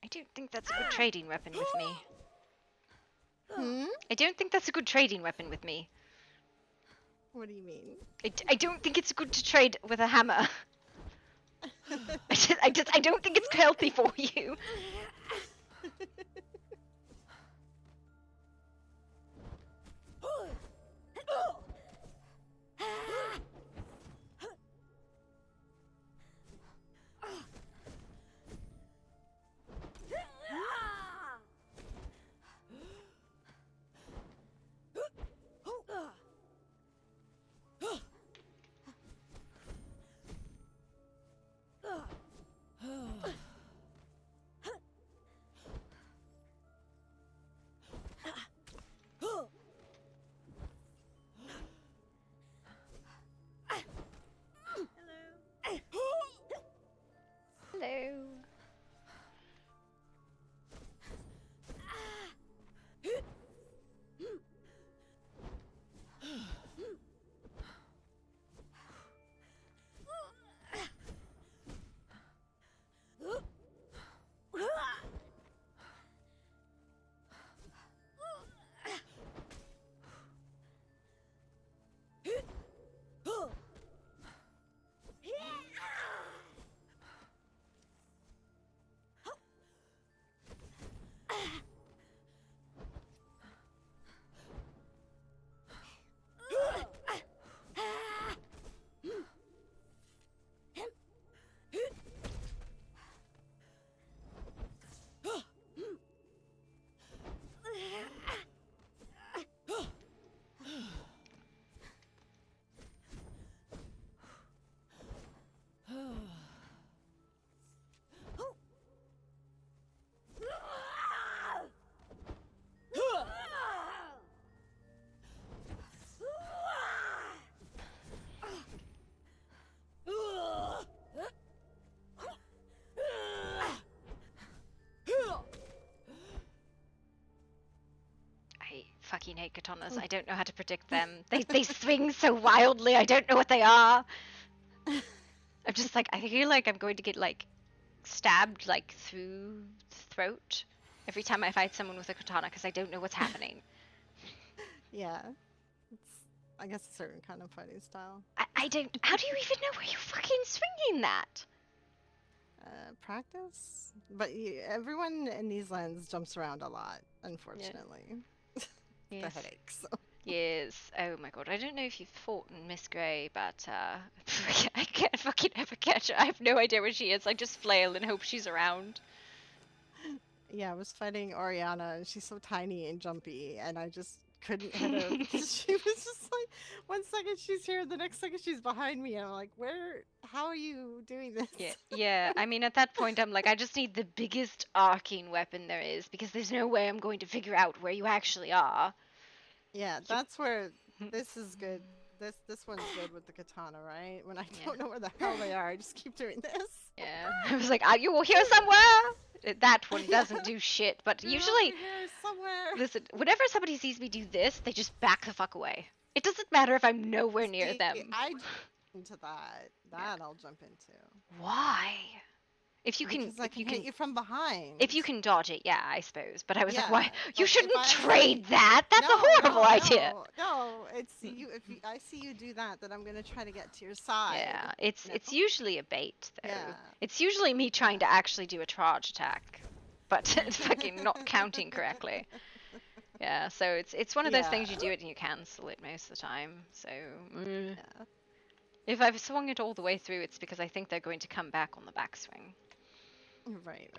I don't think that's a good trading weapon with me. Hmm? I don't think that's a good trading weapon with me. What do you mean? I don't think it's good to trade with a hammer. I don't think it's healthy for you. fucking hate katanas. I don't know how to predict them. They swing so wildly. I don't know what they are. I'm just like, I feel like I'm going to get like stabbed like through the throat every time I fight someone with a katana because I don't know what's happening. Yeah. It's, I guess, a certain kind of fighting style. I don't. How do you even know where you're fucking swinging that? Practice? But everyone in these lands jumps around a lot, unfortunately. The Yes. headaches. So. Yes. Oh my god. I don't know if you've fought Miss Grey, but I can't fucking ever catch her. I have no idea where she is. I just flail and hope she's around. Yeah, I was fighting Oriana, and she's so tiny and jumpy, and I just couldn't hit her because she was just like, one second she's here, the next second she's behind me, and I'm like, how are you doing this? Yeah. I mean, at that point, I'm like, I just need the biggest arcing weapon there is because there's no way I'm going to figure out where you actually are. Yeah, that's where this is good. This one's good with the katana, right? When I don't know where the hell they are, I just keep doing this. Yeah. I was like, are you here somewhere? That one doesn't do shit, but You're usually, over here somewhere. listen, whenever somebody sees me do this, they just back the fuck away. It doesn't matter if I'm nowhere near See, them. I jump into that. I'll jump into. Why? If you can, Because I can hit you from behind. if you can dodge it, yeah, I suppose. But I was like, Yeah, why? You like, shouldn't if I trade that. That's a horrible idea. No, it's you. If I see you do that, then I'm gonna try to get to your side. Yeah, it's usually a bait though. Yeah. It's usually me trying to actually do a charge attack, but it's fucking not counting correctly. Yeah, so it's one of those things you do it and you cancel it most of the time. So if I've swung it all the way through, it's because I think they're going to come back on the backswing. Right.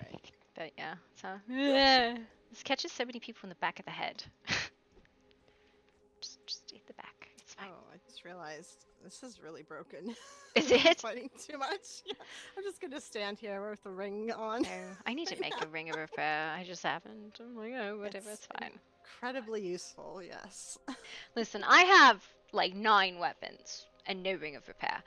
But yeah, so this catches so many people in the back of the head. just hit the back. It's fine. Oh, I just realized this is really broken. Is I'm it? fighting too much? Yeah. I'm just gonna stand here with the ring on. I need to make a ring of repair. I just haven't. I'm like, oh, whatever, it's fine. Incredibly useful, yes. Listen, I have like 9 weapons and no ring of repair,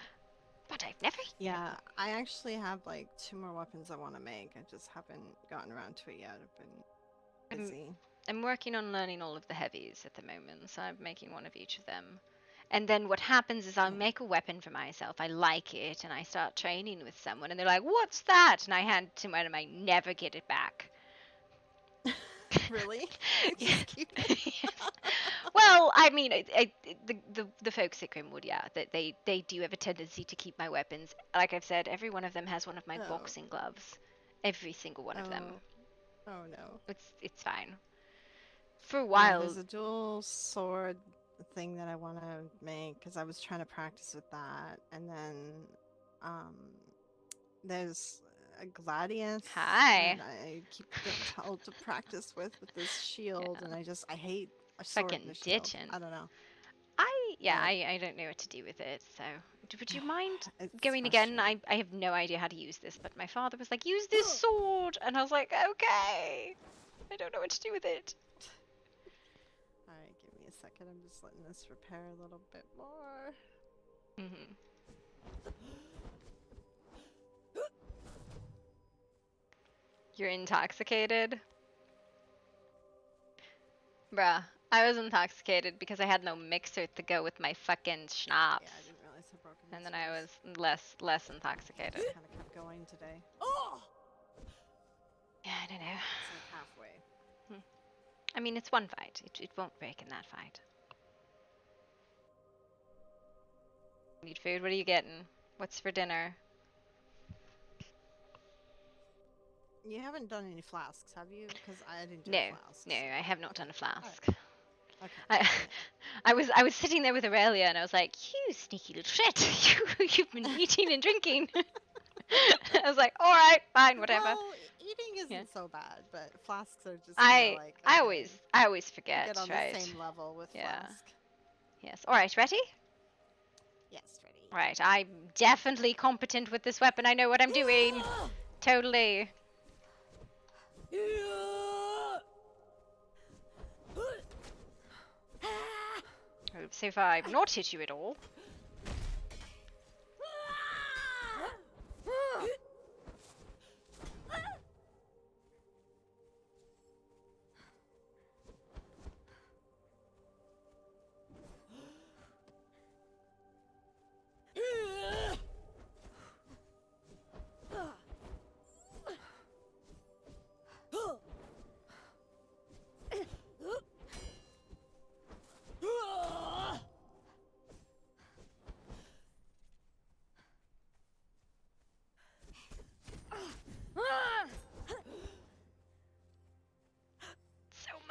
but I've never. Yeah, I actually have like 2 more weapons I want to make. I just haven't gotten around to it yet. I've been busy. I'm working on learning all of the heavies at the moment, so I'm making one of each of them. And then what happens is I'll make a weapon for myself. I like it, and I start training with someone, and they're like, "What's that?" And I hand it to them, and I never get it back. Really? Yes. Well, I mean, the folks at Grimwood, yeah, they do have a tendency to keep my weapons. Like I've said, every one of them has one of my boxing gloves. Every single one of them. Oh no. It's fine. For a while. There's a dual sword thing that I want to make because I was trying to practice with that, and then there's a gladius. Hi. That I keep getting told to practice with this shield, and I hate a sword Fucking and a shield. ditching. I don't know. I don't know what to do with it, so would you mind going again? I have no idea how to use this, but my father was like, use this sword, and I was like, okay. I don't know what to do with it. Alright, give me a second. I'm just letting this repair a little bit more. You're intoxicated? Bruh, I was intoxicated because I had no mixer to go with my fucking schnapps. Yeah, I didn't realize how broken And then I was less intoxicated. Kind of kept going today. Oh! Yeah, I don't know. It's like halfway. I mean, it's one fight. It won't break in that fight. Need food? What are you getting? What's for dinner? You haven't done any flasks, have you? Because I didn't do No, flasks. no, I have not done a flask. Okay. I was sitting there with Aurelia and I was like, you sneaky little shit, you've been eating and drinking. I was like, all right, fine, whatever. Well, eating isn't so bad, but flasks are just I like always forget. Get on right? the same level with flask. Yes. All right, ready? Yes, ready. Right, I'm definitely competent with this weapon. I know what I'm doing. Totally. So far, I've not hit you at all.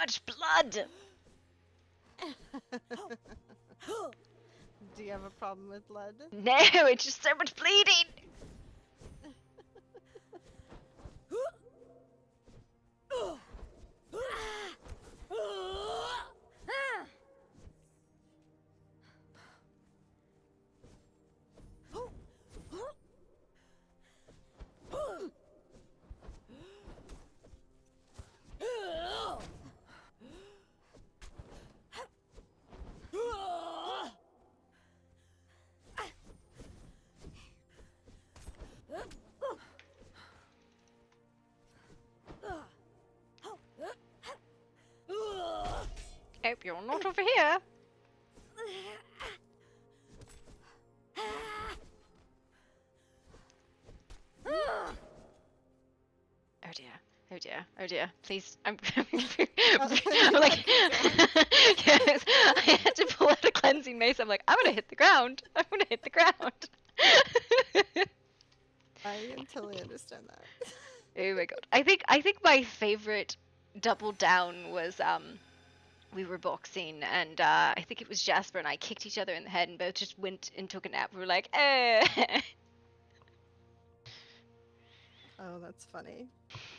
much blood. Do you have a problem with blood? No, it's just so much bleeding. Hope you're not over here. Oh dear. Oh dear. Oh dear. Please, I'm I'm like yes, I had to pull out a cleansing mace. I'm like, I'm gonna hit the ground. I'm gonna hit the ground. I totally understand that. Oh my god. I think my favorite double down was we were boxing and I think it was Jasper and I kicked each other in the head and both just went and took a nap. We were like, eh. Oh, that's funny.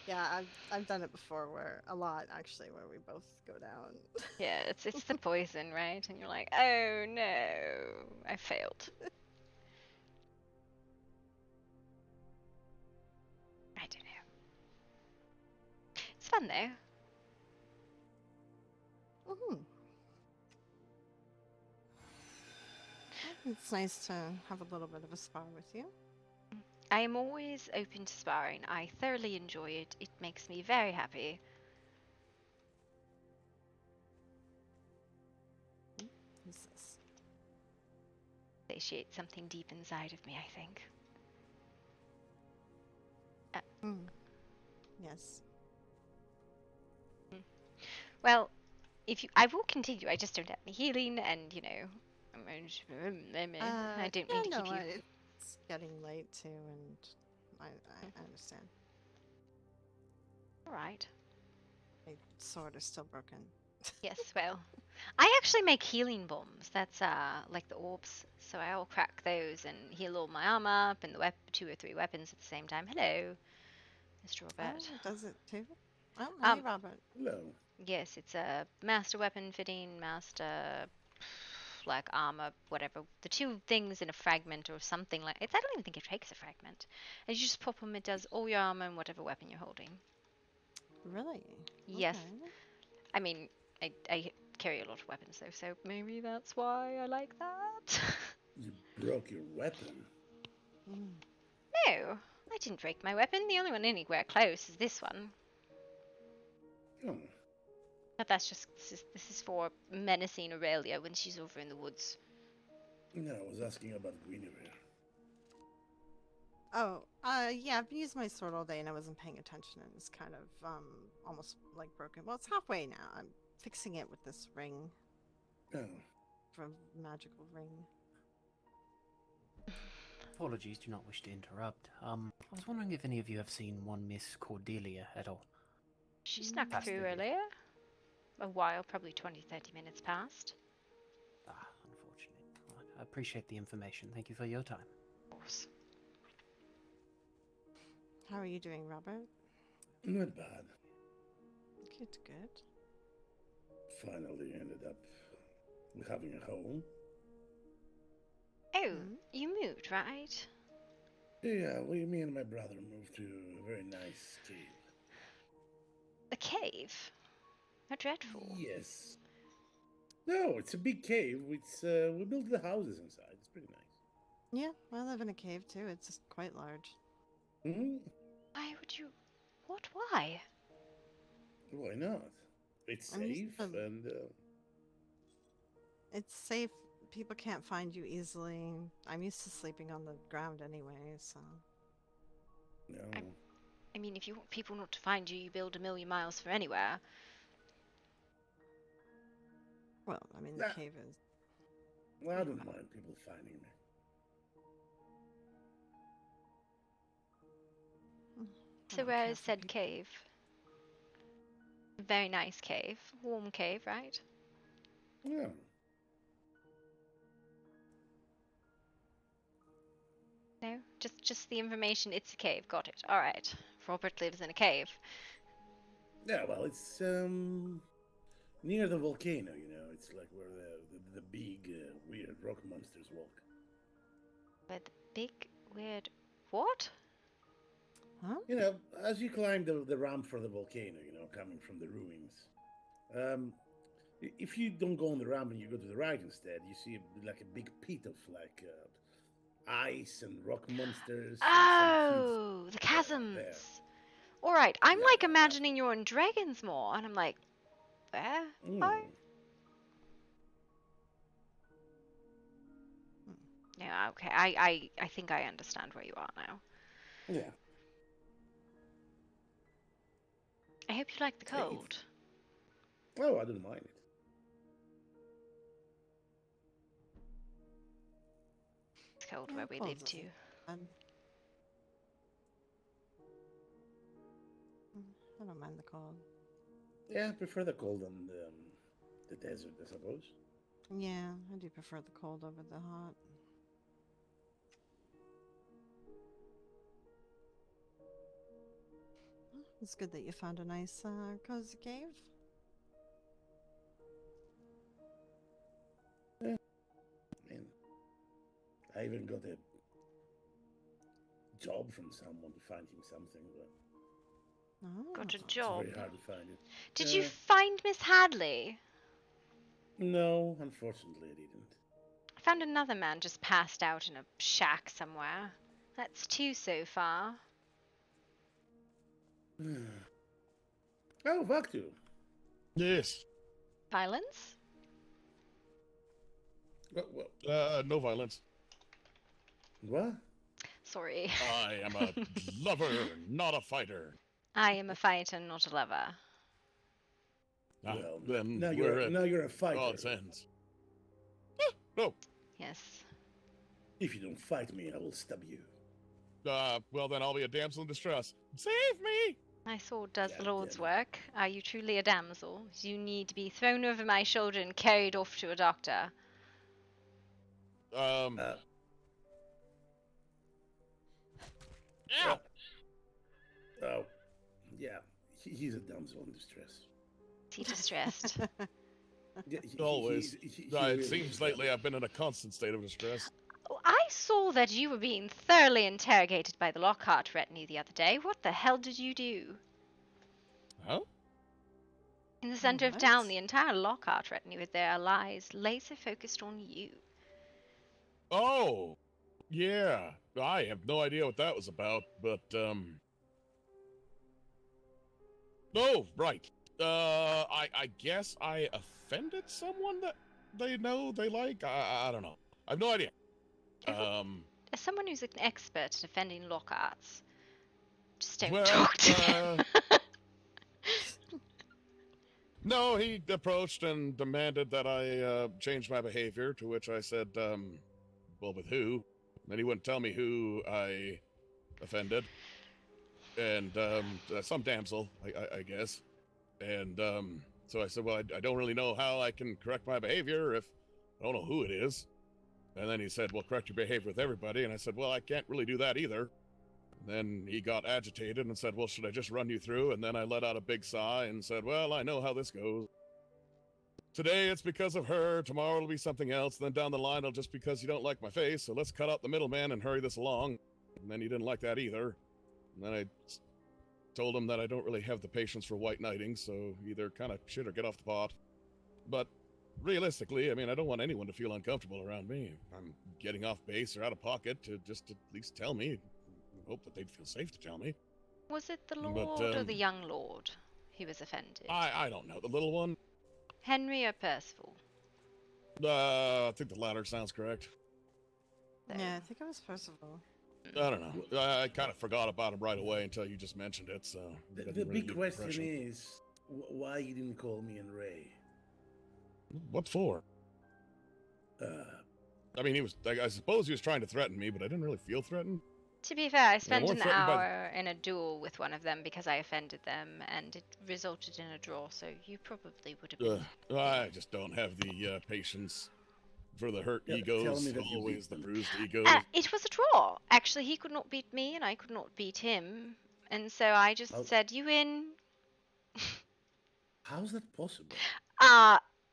Yeah, I've done it before, where a lot actually, where we both go down. Yeah, it's the poison, right? And you're like, oh no, I failed. I don't know. It's fun though. Mm-hmm. It's nice to have a little bit of a spar with you. I am always open to sparring. I thoroughly enjoy it. It makes me very happy. Who's this? Satiate something deep inside of me, I think. Yes. Well, I will continue. I just don't have any healing, and you know, I don't mean to keep you. It's getting late too, and I understand. All right. My sword is still broken. Yes, well, I actually make healing bombs. That's like the orbs, so I'll crack those and heal all my armor up and the 2 or 3 weapons at the same time. Hello, Mr. Robert. Oh, does it too? Oh, hi, Robert. Hello. Yes, it's a master weapon fitting, master like armor, whatever. The 2 things in a fragment or something like it. I don't even think it takes a fragment. And you just pop them. It does all your armor and whatever weapon you're holding. Really? Yes. Okay. I mean, I carry a lot of weapons though, so maybe that's why I like that. You broke your weapon. No, I didn't break my weapon. The only one anywhere close is this one. Oh. But that's just this is for menacing Aurelia when she's over in the woods. No, I was asking about Guinevere. Oh, yeah, I've been using my sword all day and I wasn't paying attention and it's kind of, almost like broken. Well, it's halfway now. I'm fixing it with this ring. Oh. From magical ring. Apologies, do not wish to interrupt. I was wondering if any of you have seen one Miss Cordelia at all. She snuck through earlier. A while, probably 20-30 minutes past. Ah, unfortunate. Right, I appreciate the information. Thank you for your time. Of course. How are you doing, Robert? Not bad. Good, good. Finally ended up having a home. Oh, you moved, right? Yeah, well, me and my brother moved to a very nice cave. A cave? How dreadful. Yes. No, it's a big cave. It's we built the houses inside. It's pretty nice. Yeah, I live in a cave too. It's just quite large. Hmm? Why would you... What? Why? Why not? It's safe and... It's safe. People can't find you easily. I'm used to sleeping on the ground anyway, so... No. I mean, if you want people not to find you, you build 1,000,000 miles from anywhere. Well, I mean, the cave is... Well, I don't mind people finding me. So where is said cave? very nice cave. Warm cave, right? Yeah. No? Just the information. It's a cave. Got it. Alright. Robert lives in a cave. Yeah, well, it's near the volcano, you know. It's like where the big, weird rock monsters walk. Where the big, weird... What? Huh? You know, as you climb the ramp for the volcano, you know, coming from the ruins. If you don't go on the ramp and you go to the right instead, you see like a big pit of like ice and rock monsters. Oh, the chasms. Alright, I'm like imagining you're in Dragonsmoor, and I'm like, there? Hi? Yeah, okay. I think I understand where you are now. Yeah. I hope you like the cold. Oh, I don't mind it. It's cold where we live too. I don't mind the cold. Yeah, I prefer the cold on the desert, I suppose. Yeah, I do prefer the cold over the hot. It's good that you found a nice, cozy cave. Yeah. I mean, I even got a job from someone to find him something, but Got a it's job. very hard to find it. Did you find Miss Hadley? No, unfortunately, I didn't. I found another man just passed out in a shack somewhere. That's two so far. Oh, Vaktu. Yes. Violence? No violence. What? Sorry. I am a lover, not a fighter. I am a fighter, not a lover. Well, then now you're a fighter. God's ends. No. Yes. If you don't fight me, I will stab you. Well, then I'll be a damsel in distress. Save me! My sword does the Lord's work. Are you truly a damsel? You need to be thrown over my shoulder and carried off to a doctor. Yeah. Oh, yeah. He's a damsel in distress. Is he distressed? Yeah, Always. he It really seems is. lately I've been in a constant state of distress. Oh, I saw that you were being thoroughly interrogated by the Lockhart retinue the other day. What the hell did you do? Huh? In the center of town, the entire Lockhart retinue with their lies laser focused on you. Oh, yeah. I have no idea what that was about, but, Oh, right. I guess I offended someone that they know they like? I don't know. I have no idea. As someone who's an expert at offending Lockharts, just don't Well, talk to them. No, he approached and demanded that I change my behavior, to which I said, well, with who? And he wouldn't tell me who I offended. And some damsel, I guess. And so I said, well, I don't really know how I can correct my behavior if I don't know who it is. And then he said, well, correct your behavior with everybody. And I said, well, I can't really do that either. And then he got agitated and said, well, should I just run you through? And then I let out a big sigh and said, well, I know how this goes. Today it's because of her, tomorrow it'll be something else, then down the line it'll just because you don't like my face, so let's cut out the middleman and hurry this along. And then he didn't like that either. And then I told him that I don't really have the patience for white knighting, so either kind of shit or get off the pot. But realistically, I mean, I don't want anyone to feel uncomfortable around me. If I'm getting off base or out of pocket, to just at least tell me. Hope that they'd feel safe to tell me. Was it the Lord or the young Lord who was offended? I don't know. The little one? Henry or Percival? I think the latter sounds correct. Yeah, I think it was Percival. I don't know. I kind of forgot about him right away until you just mentioned it, so... The big question is, why you didn't call me and Ray? What for? I mean, he was... I suppose he was trying to threaten me, but I didn't really feel threatened. To be fair, I Yeah, spent more an threatened by hour in a duel with one of them because I offended them, and it resulted in a draw. So you probably would have been. I just don't have the patience for the hurt Yeah, egos. tell me that you Always beat the them. bruised egos. It was a draw. Actually, he could not beat me, and I could not beat him, and so I just How- said, "You win." How's that possible?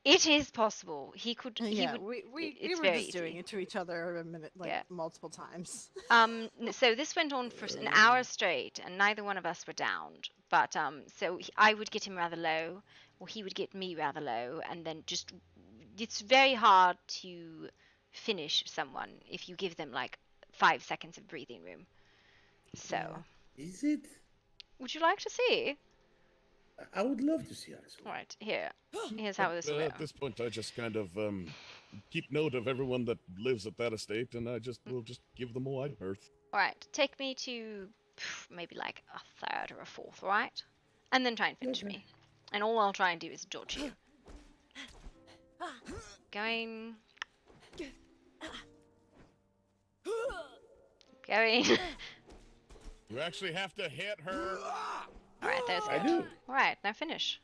It is possible. He could. He Yeah, would. we It's were very just doing easy. it to each other a minute, like Yeah. multiple times. So this went on for an hour straight, and neither one of us were downed. But so I would get him rather low, or he would get me rather low, and then just it's very hard to finish someone if you give them like 5 seconds of breathing room. So, Is it? would you like to see? I would love to see actually. All right, here's how this will go. At this point, I just kind of keep note of everyone that lives at that estate, and I will just give them a wide berth. All right, take me to maybe like a third or a fourth, all right? And then try and finish me. And all I'll try and do is dodge you. Going. Going. You actually have to hit her. Alright, there's I good. do. Alright, now finish.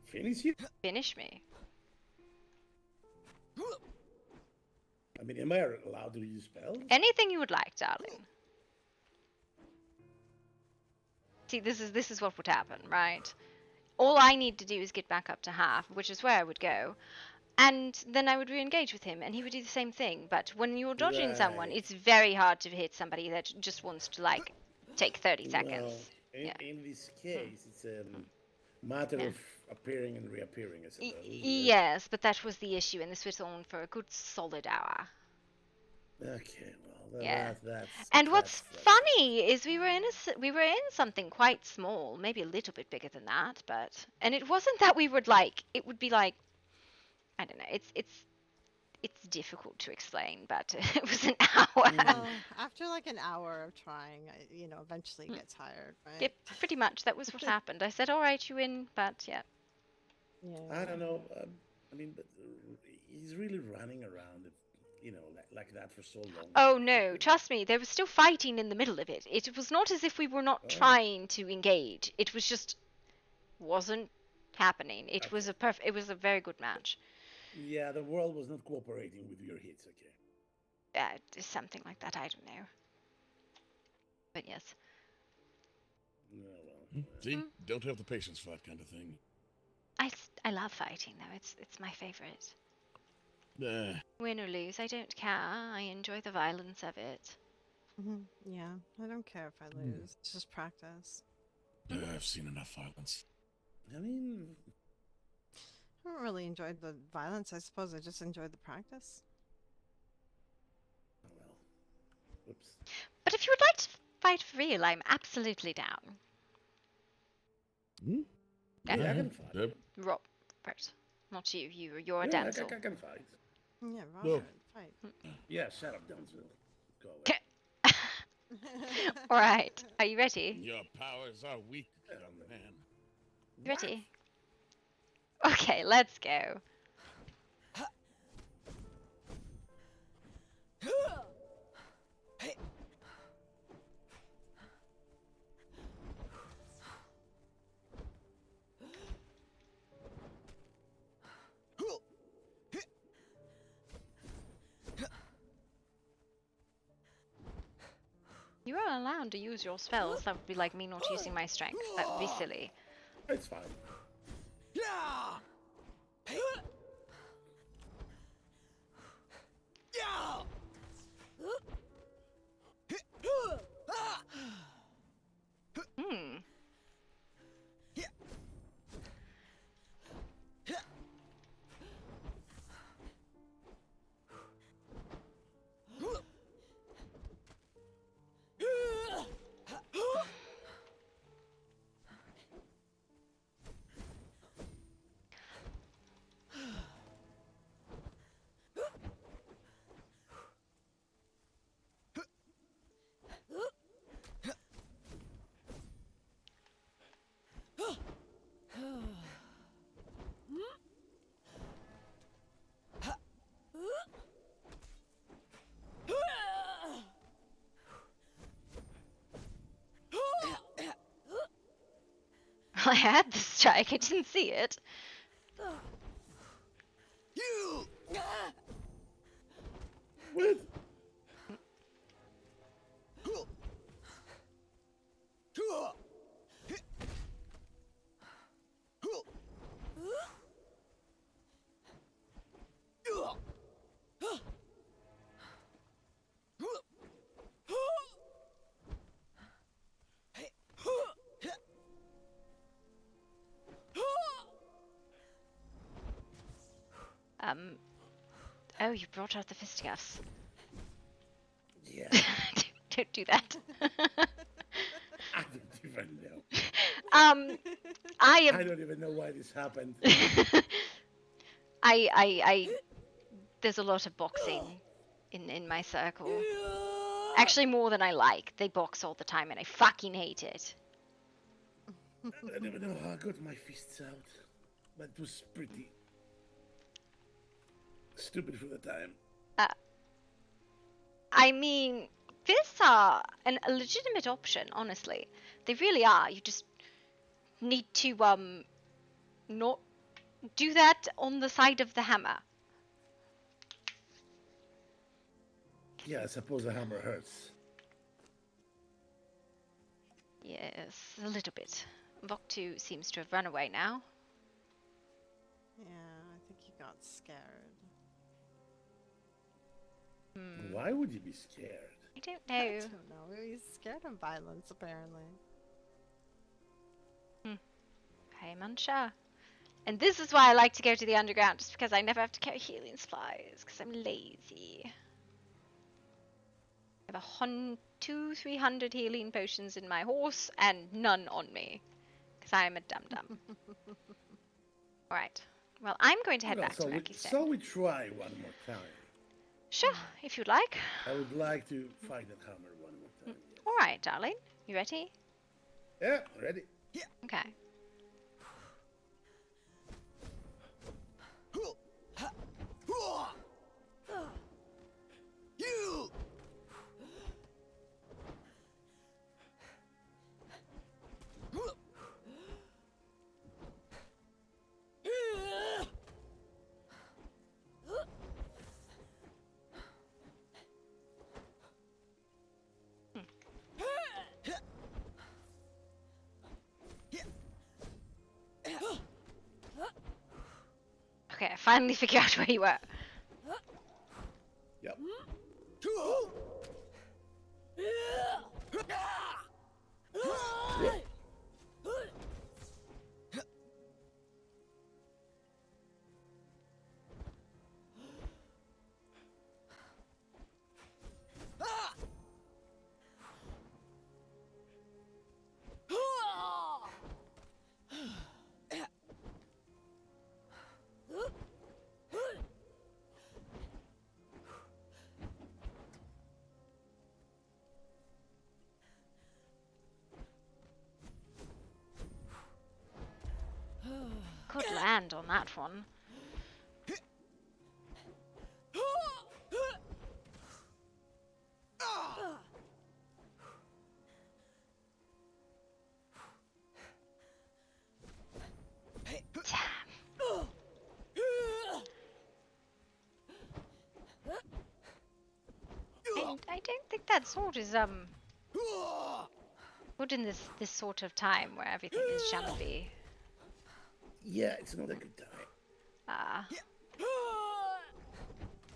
Finish you? Finish me. I mean, am I allowed to use spells? Anything you would like, darling. See, this is what would happen, right? All I need to do is get back up to half, which is where I would go. And then I would re-engage with him, and he would do the same thing. But when you're dodging someone, Right. it's very hard to hit somebody that just wants to, like, take 30 seconds. Well, in this case, it's a matter of appearing and reappearing, I suppose. isn't it? Yes, but that was the issue, and this went on for a good solid hour. Okay, well, Yeah. that's And what's funny is we were in something quite small, maybe a little bit bigger than that, and it wasn't that we would like. It would be like, I don't know. It's difficult to explain, but it was an hour. Well, after like an hour of trying, eventually you get tired, right? Yep, pretty much. That was what happened. I said, "All right, you win," but yeah. I don't know. I mean, but he's really running around, like that for so long. Oh no, trust me, there was still fighting in the middle of it. It was not as if we were not trying to engage. It was just wasn't happening. It was a very good match. Yeah, the world was not cooperating with your hits. Okay. Something like that. I don't know. But yes. No, well, See, don't have the patience for that kind of thing. I love fighting though. It's my favorite. Nah. Win or lose, I don't care. I enjoy the violence of it. Yeah, I don't care if I lose. It's just practice. I've seen enough violence. I mean, I don't really enjoy the violence. I suppose I just enjoyed the practice. well, whoops. But if you would like to fight for real, I'm absolutely down. Yeah, I can fight. Robert, not you. You're a Yeah, damsel. I can fight. Yeah, Robert, fight. Yeah, shut up, Dunsville. Go away. All right, are you ready? Your powers are weak, young man. Ready? Okay, let's go. You are allowed to use your spells. That would be like me not using my strength. That would be silly. It's fine. Hmm. I had the strike. I didn't see it. What? Oh, you brought out the fisticuffs. Yeah. Don't do that. I don't even know. I am. I don't even know why this happened. There's a lot of boxing in my circle. Actually, more than I like. They box all the time, and I fucking hate it. I don't even know how I got my fists out, but it was pretty stupid for the time. I mean, fists are a legitimate option, honestly. They really are. You just need to not do that on the side of the hammer. Yeah, I suppose the hammer hurts. Yes, a little bit. Voktu seems to have run away now. Yeah, I think he got scared. Why would you be scared? I don't know. I don't know. He's scared of violence, apparently. I'm unsure. And this is why I like to go to the underground, just because I never have to carry healing supplies, because I'm lazy. I have 200-300 healing potions in my horse, and none on me, because I'm a dum-dum. Alright. Well, I'm going to head back to Merkystone. So we try one more time. Sure, if you'd like. I would like to find that hammer one more time. Yes. Alright, darling. You ready? Yeah, ready. Yeah. Okay. You. Okay, I finally figured out where you were. Yep. Good land on that one. I don't think that sword is good in this sort of time where everything is shambly. Yeah, it's not a good time. I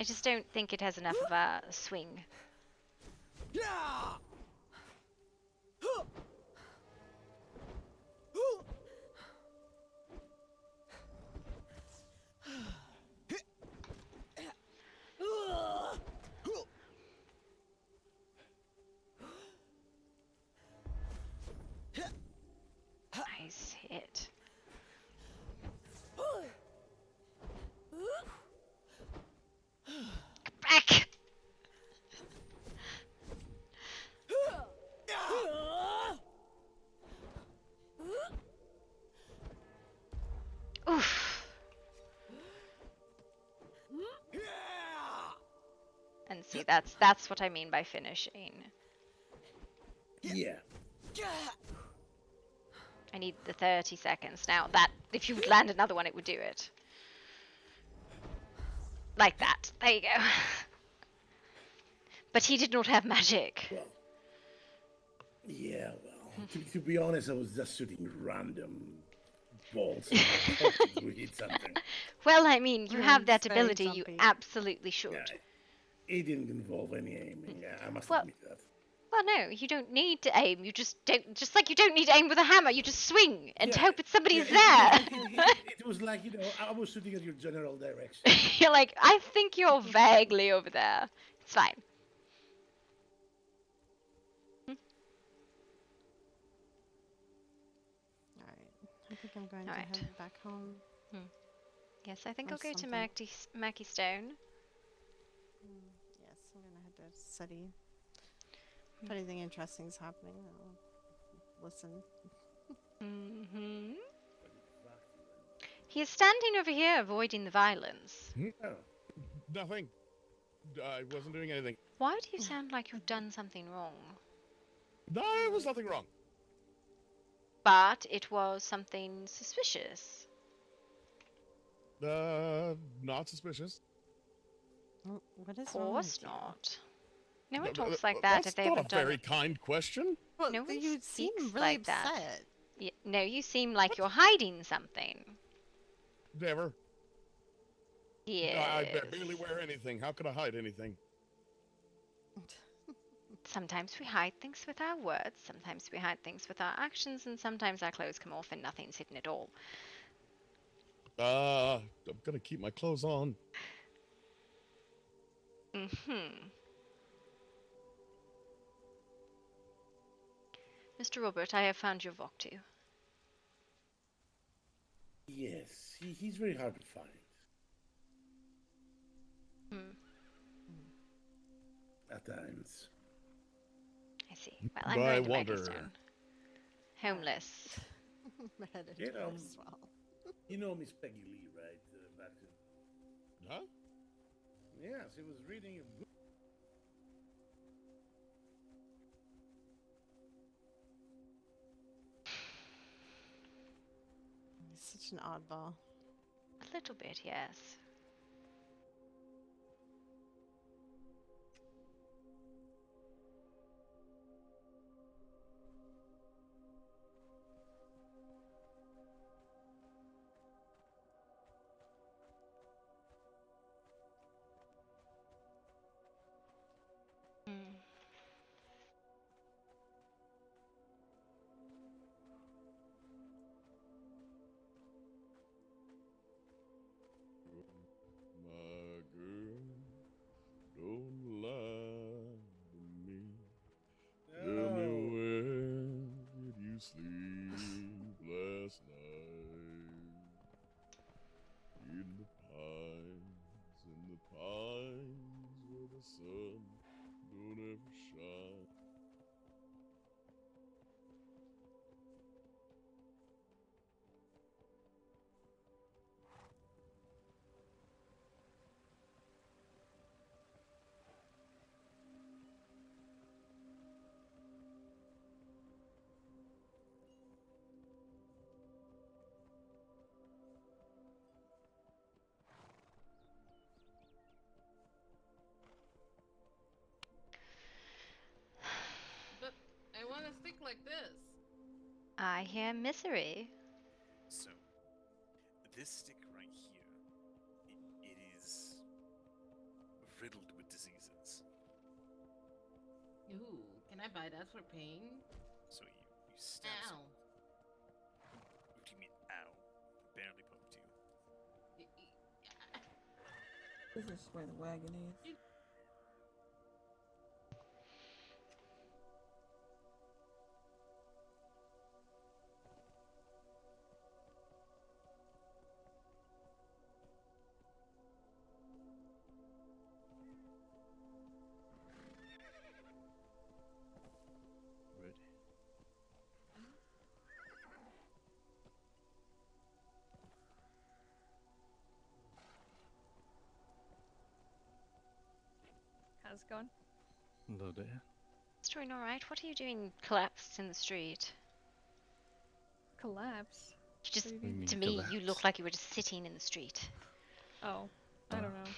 just don't think it has enough of a swing. Nice hit. Back! Oof. And see, that's what I mean by finishing. Yeah. I need the 30 seconds. Now, that, if you would land another one, it would do it. Like that. There you go. But he did not have magic. Well, yeah, well, to be honest, I was just shooting random bolts and hoping to hit something. Well, I mean, you have that very ability, you jumpy. absolutely should. Yeah, it didn't involve any aiming, I must Well- admit that. Well, no, you don't need to aim. You just don't. Just like you don't need to aim with a hammer, you just swing and Yeah, hope it's somebody's yeah, there. It was like, I was shooting at your general direction. You're like, I think you're vaguely over there. It's fine. Alright, I think I'm going Alright. to head back home. Yes, I think Or I'll go to something. Mackie Stone. Yes, I'm gonna head to study. If anything interesting is happening, I'll listen. He is standing over here, avoiding the violence. Oh. Nothing. I wasn't doing anything. Why do you sound like you've done something wrong? There was nothing wrong. But it was something suspicious. Not suspicious. What is Of wrong course with you? not. No one talks like that That's if they not haven't a done very it. kind question. Well, No one you seem speaks really like that. upset. No, you seem like you're hiding something. Never. Yes. I barely wear anything. How could I hide anything? Sometimes we hide things with our words, sometimes we hide things with our actions, and sometimes our clothes come off and nothing's hidden at all. I'm gonna keep my clothes on. Mr. Robert, I have found your Voktu. Yes, he's very hard to find. At times. I see. Well, I'm I going to wonder. Maggie's Homeless. I'm headed You there know, as well. you know Miss Peggy Lee, right? Back to... Huh? Yeah, she was reading a book. He's such an oddball. A little bit, yes. My girl, don't lie to me. Tell me where did you sleep last night? In the pines where the sun don't ever shine. But I want to stick like this. I hear misery. So, this stick right here, it is riddled with diseases. Ooh, can I buy that for pain? So you stab Ow. some- What do you mean, ow? Barely poked you. This is where the wagon is. Ready? How's it going? Hello there. It's doing alright. What are you doing collapsed in the street? collapse. Just What do you mean? to me, you look like you were just sitting in the street. Oh, I don't know.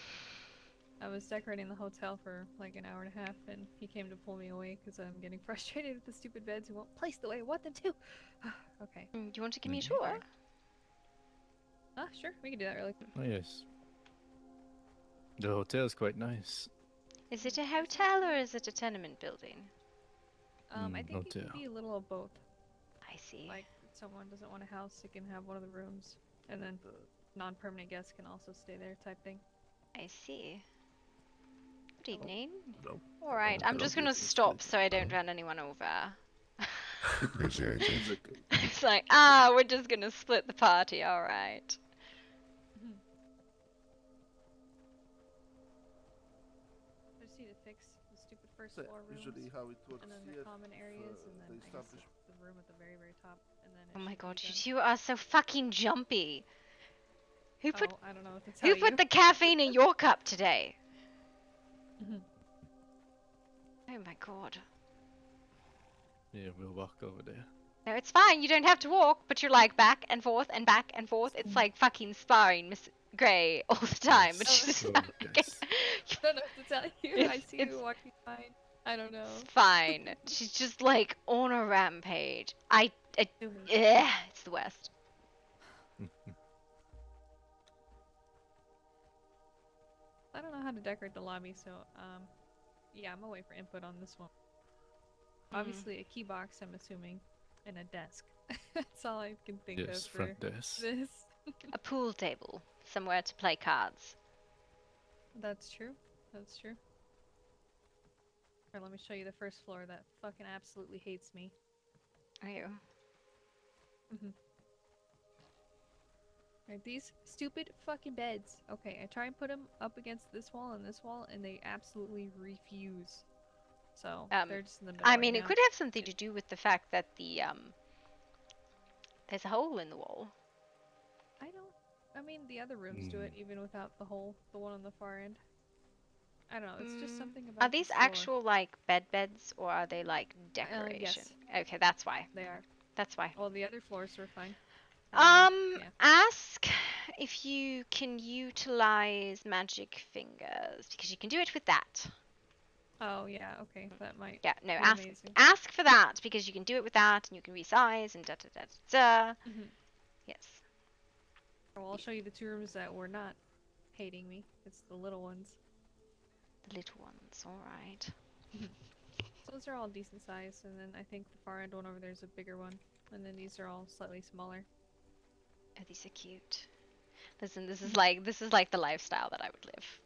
I was decorating the hotel for like an hour and a half, and he came to pull me away because I'm getting frustrated with the stupid beds who won't place the way I want them to. Okay. Do you want to give me a tour? Sure, we can do that really quick. Oh yes. The hotel is quite nice. Is it a hotel or is it a tenement building? I think it hotel. could be a little of both. I see. Like, if someone doesn't want a house, they can have one of the rooms, and then the non-permanent guests can also stay there type thing. I see. Good evening. No. Alright, I'm just gonna stop so I don't run anyone over. It's like, we're just gonna split the party, alright. I just need to fix the stupid first So floor rooms, usually how it works and then here, the common areas, and then they I guess establish the room at the very, very top, and then Oh my should be god, you done. two are so fucking jumpy. Who put I don't know what to tell Who put the caffeine in your cup today? Oh my god. Yeah, we'll walk over there. No, it's fine. You don't have to walk, but you're like back and forth and back and forth. It's like fucking sparring Miss Grey all the time. But she's just I don't know what to tell you. I see you walking fine. I don't know. fine. She's just like on a rampage. It's the worst. I don't know how to decorate the lobby, so yeah, I'm gonna wait for input on this one. Obviously, a key box, I'm assuming, and a desk. That's all I can think of Yes, for front desk. this. A pool table, somewhere to play cards. That's true. That's true. Alright, let me show you the first floor that fucking absolutely hates me. Are you? Right, these stupid fucking beds. Okay, I try and put them up against this wall and this wall, and they absolutely refuse. So they're just in the middle. I right mean, it now. could have something to do with the fact that the there's a hole in the wall. I mean, the other rooms do it even without the hole, the one on the far end. I don't know. It's just something about. Are these this floor. actual like beds, or are they like decoration? Yes. Okay, that's why. They are. That's why. Well, the other floors were fine. Yeah. Ask if you can utilize magic fingers because you can do it with that. Oh yeah. Okay, that might. Yeah. No. be Ask. amazing. Ask for that because you can do it with that, and you can resize and da da da da. Yes. Well, I'll show you the two rooms that were not hating me. It's the little ones. The little ones. All right. So those are all decent size, and then I think the far end one over there is a bigger one, and then these are all slightly smaller. Oh, these are cute. Listen, this is like the lifestyle that I would live.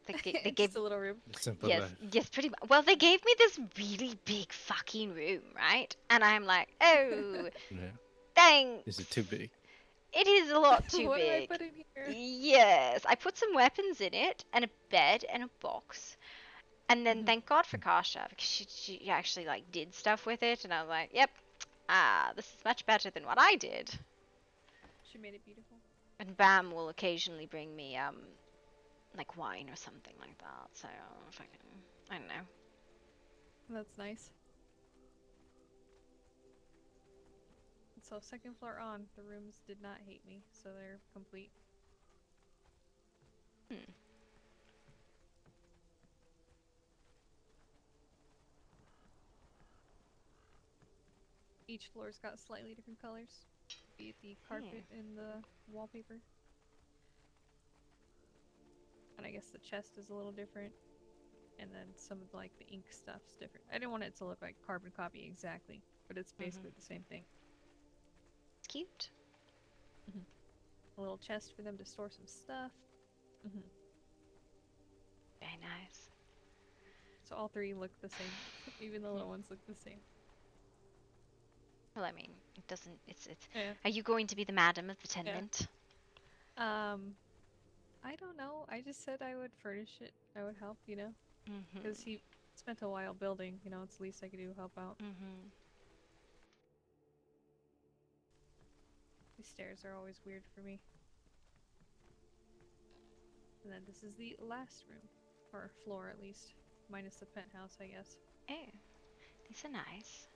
They gave Just a little room. Simple yes, life. yes, pretty much. Well, they gave me this really big fucking room, right? And I'm like, oh, Yeah. thanks. Is it too big? It is a lot too What did I big. put in here? Yes, I put some weapons in it, and a bed, and a box. And then thank God for Kasha, because she actually like did stuff with it, and I was like, yep, this is much better than what I did. She made it beautiful. And Bam will occasionally bring me like wine or something like that. So I don't know. That's nice. So second floor on, the rooms did not hate me, so they're complete. Each floor's got slightly different colors, be it the carpet and the wallpaper. And I guess the chest is a little different, and then some of like the ink stuff's different. I didn't want it to look like carbon copy exactly, but it's basically the same thing. Cute. A little chest for them to store some stuff. Very nice. So all three look the same. Even the little ones look the same. Well, I mean, it doesn't. It's. Yeah. Are you going to be the madam of the tenement? I don't know. I just said I would furnish it. I would help, you know? Because he spent a while building, you know, it's the least I could do, help out. These stairs are always weird for me. And then this is the last room. Or floor, at least. Minus the penthouse, I guess. Oh, these are nice.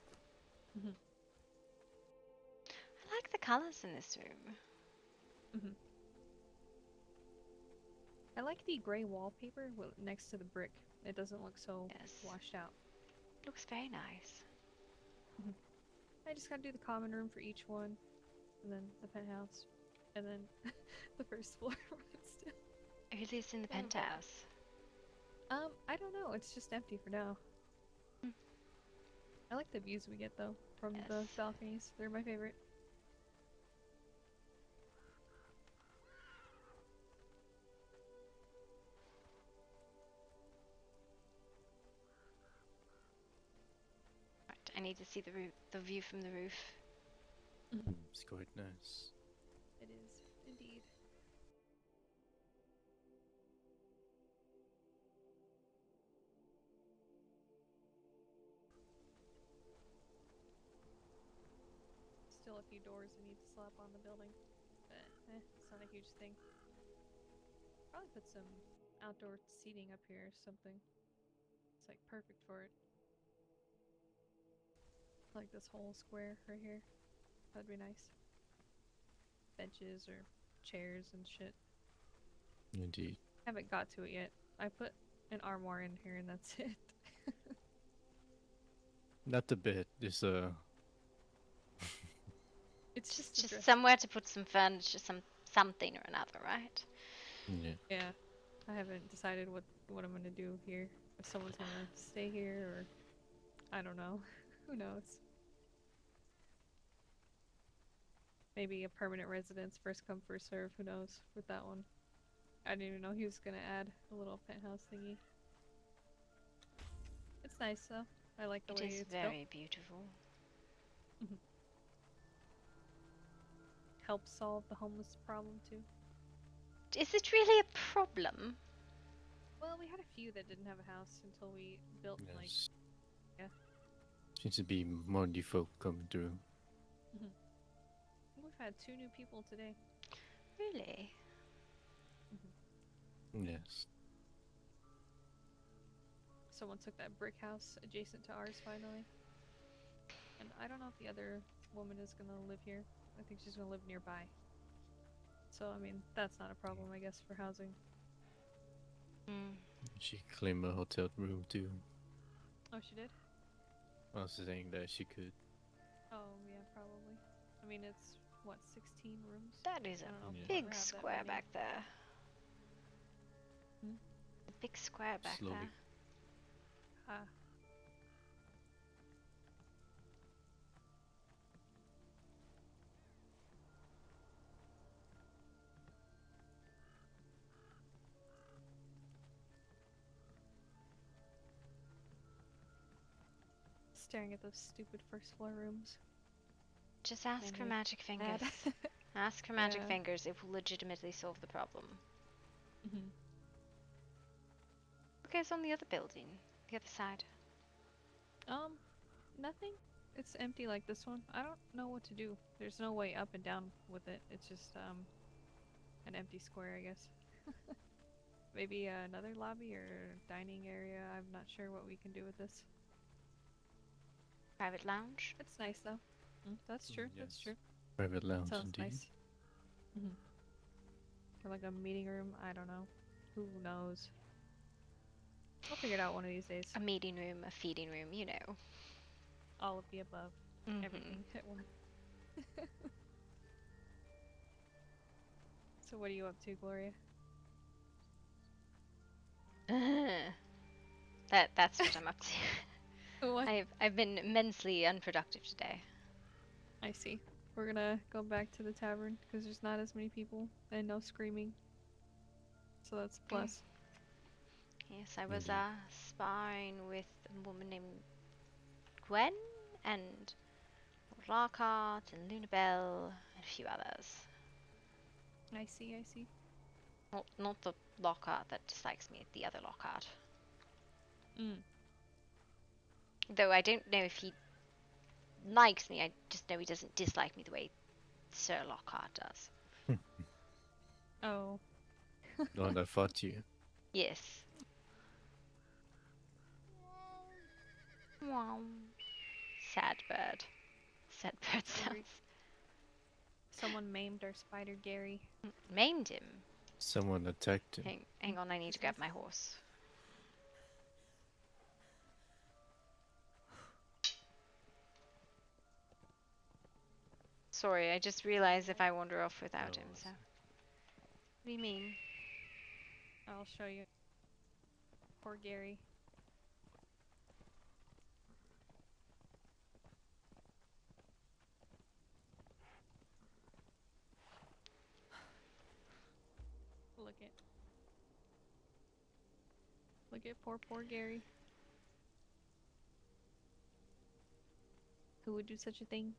like the colors in this room. I like the gray wallpaper next to the brick. It doesn't look so washed out. Looks very nice. I just gotta do the common room for each one, and then the penthouse, and then the first floor one still. Who lives in the penthouse? I don't know. It's just empty for now. I like the views we get though from the balconies. They're my favorite. Right, I need to see the view from the roof. It's quite nice. It is indeed. Still a few doors I need to slap on the building, but it's not a huge thing. Probably put some outdoor seating up here or something. It's like perfect for it. Like this whole square right here. That'd be nice. Benches or chairs and shit. Indeed. Haven't got to it yet. I put an armoire in here and that's it. Not a bit. There's It's just somewhere to put some furniture, something or another, right? Yeah. Yeah. I haven't decided what I'm gonna do here. If someone's gonna stay here or I don't know. Who knows? Maybe a permanent residence, first come, first serve, who knows with that one. I didn't even know he was gonna add a little penthouse thingy. It's nice though. I like the way it's built. It is very beautiful. Help solve the homeless problem too. Is it really a problem? Well, we had a few that didn't have a house until we built like yeah. Seems to be more new folk coming through. We've had 2 new people today. Really? Yes. Someone took that brick house adjacent to ours finally. And I don't know if the other woman is gonna live here. I think she's gonna live nearby. So, I mean, that's not a problem, I guess, for housing. She claimed a hotel room too. Oh, she did? I was saying that she could. Oh, yeah, probably. I mean, it's, what, 16 rooms? That is I don't know a if we'll big have that square many. back there. A big square back Slowly. there. Ah. Staring at those stupid first floor rooms. Just ask her Mainly magic fingers. that. Ask her magic Yeah. fingers. It will legitimately solve the problem. What goes on the other building? The other side? Nothing. It's empty like this one. I don't know what to do. There's no way up and down with it. It's just, an empty square, I guess. Maybe another lobby or dining area. I'm not sure what we can do with this. Private lounge? It's nice, though. That's true. That's Yes. true. Private lounge Sounds indeed. nice. Or like a meeting room. I don't know. Who knows? I'll figure it out one of these days. A meeting room, a feeding room, you know. All of the above. Everything at once. So what are you up to, Gloria? That's what I'm up to. What? I've been immensely unproductive today. I see. We're gonna go back to the tavern because there's not as many people and no screaming. So that's a plus. Yes, I was sparring with a woman named Gwen and Lockhart and Lunabelle and a few others. I see, I see. Not the Lockhart that dislikes me, the other Lockhart. Though I don't know if he likes me, I just know he doesn't dislike me the way Sir Lockhart does. Oh. The one that fought you. Yes. Wow. Sad bird. Sad bird sounds. Someone maimed our spider Gary. Maimed him? Someone attacked him. Hang on, I need to grab my horse. Sorry, I just realized if I wander off without him, so. What do you mean? I'll show you. Poor Gary. Look at poor Gary. Who would do such a thing?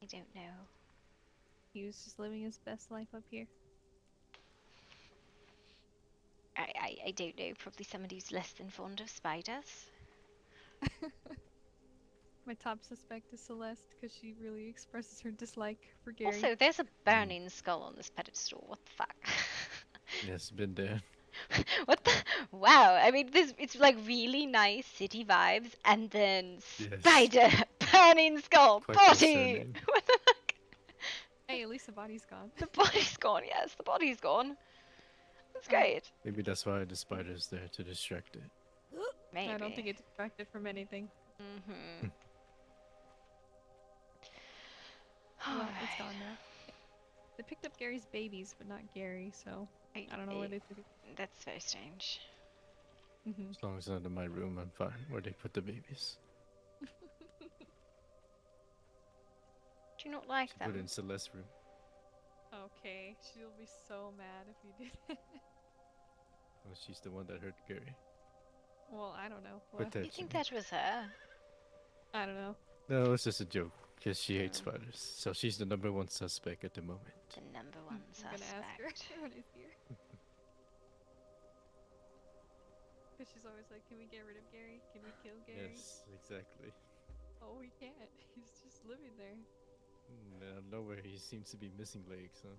I don't know. He was just living his best life up here. I don't know. Probably somebody who's less than fond of spiders. My top suspect is Celeste because she really expresses her dislike for Gary. Also, there's a burning skull on this pedestal. What the fuck? Yes, been there. What the? Wow. I mean, it's like really nice city vibes, and then Yes. spider, burning skull, Quite body. concerning. What the fuck? Hey, at least the body's gone. The body's gone. Yes, the body's gone. That's great. Maybe that's why the spider's there to distract it. Maybe. I don't think it's distracted from anything. Mm-hmm. Well, it's gone now. They picked up Gary's babies, but not Gary, so I don't know where they took it. That's very strange. As long as it's not in my room, I'm fine. Where they put the babies. Do you not like Put it them? in Celeste's room. Okay, she'll be so mad if you did. Well, she's the one that hurt Gary. Well, I don't know. You think that was her? I don't know. No, it's just a joke. Because she hates spiders. So she's the #1 suspect at the moment. The #1 I'm suspect. gonna ask her when he's here. Because she's always like, can we get rid of Gary? Can we kill Gary? Yes, exactly. Oh, we can't. He's just living there. Out of nowhere, he seems to be missing legs, huh?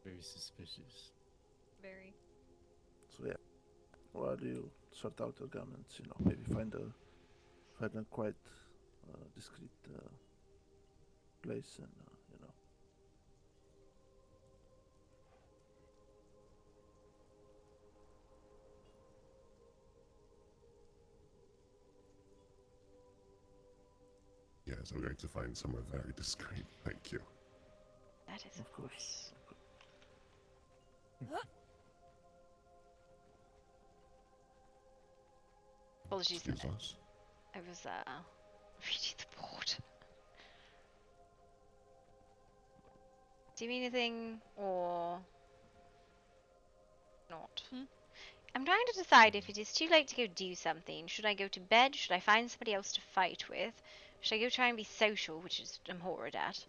Very suspicious. Very. So yeah, while you sort out your garments, you know, maybe find a quite discreet place and you know. Yes, I'm going to find somewhere very discreet. Thank you. That is, of course. Apologies. Excuse us. I was reading the board. Do you mean anything or not? I'm trying to decide if it is too late to go do something. Should I go to bed? Should I find somebody else to fight with? Should I go try and be social, which is I'm horrid at?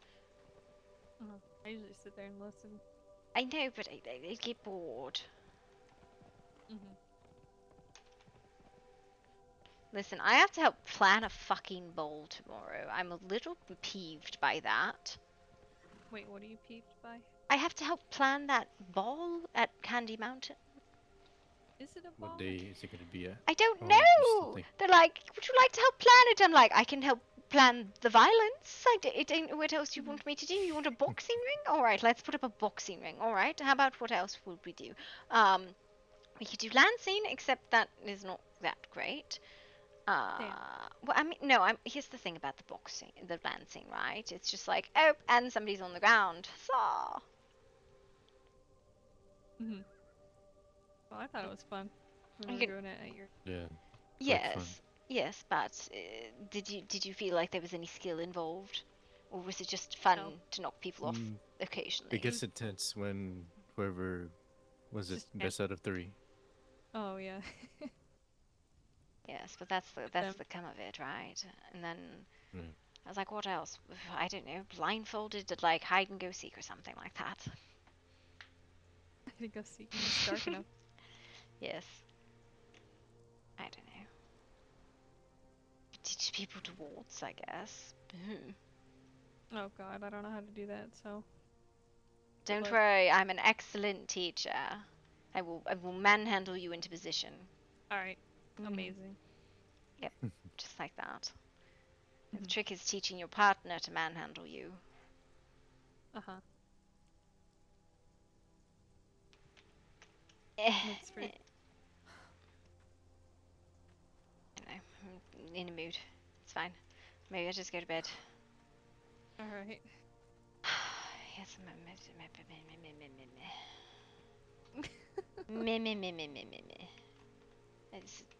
I usually sit there and listen. I know, but I get bored. Listen, I have to help plan a fucking ball tomorrow. I'm a little peeved by that. Wait, what are you peeved by? I have to help plan that ball at Candy Mountain. Is it a ball? What day is it going to be at? I don't Oh, know. you still think- They're like, would you like to help plan it? I'm like, I can help plan the violence. I don't know what else you want me to do. You want a boxing ring? All right, let's put up a boxing ring. All right. How about what else would we do? We could do lancing, except that is not that great. Well, I mean, no. Here's the thing about the lancing, right? It's just like, oh, and somebody's on the ground. Saw. Well, I thought it was fun. When You we were can- doing it at your. Yeah. Yes, but did you feel like there was any skill involved, or was it just fun to knock people off occasionally? It gets intense when whoever was it Just best out of 3. Oh yeah. Yes, but that's the come of it, right? And then I was like, what else? I don't know, blindfolded to like hide and go seek or something like that. I think go seek when it's dark enough. Yes. I don't know. Teach people to waltz, I guess. Oh god, I don't know how to do that, so. Don't luck. worry, I'm an excellent teacher. I will manhandle you into position. Alright. Amazing. Yep, just like that. The trick is teaching your partner to manhandle you. Uh-huh. That's true. I know, I'm in a mood. It's fine. Maybe I just go to bed. Alright. Yes, me.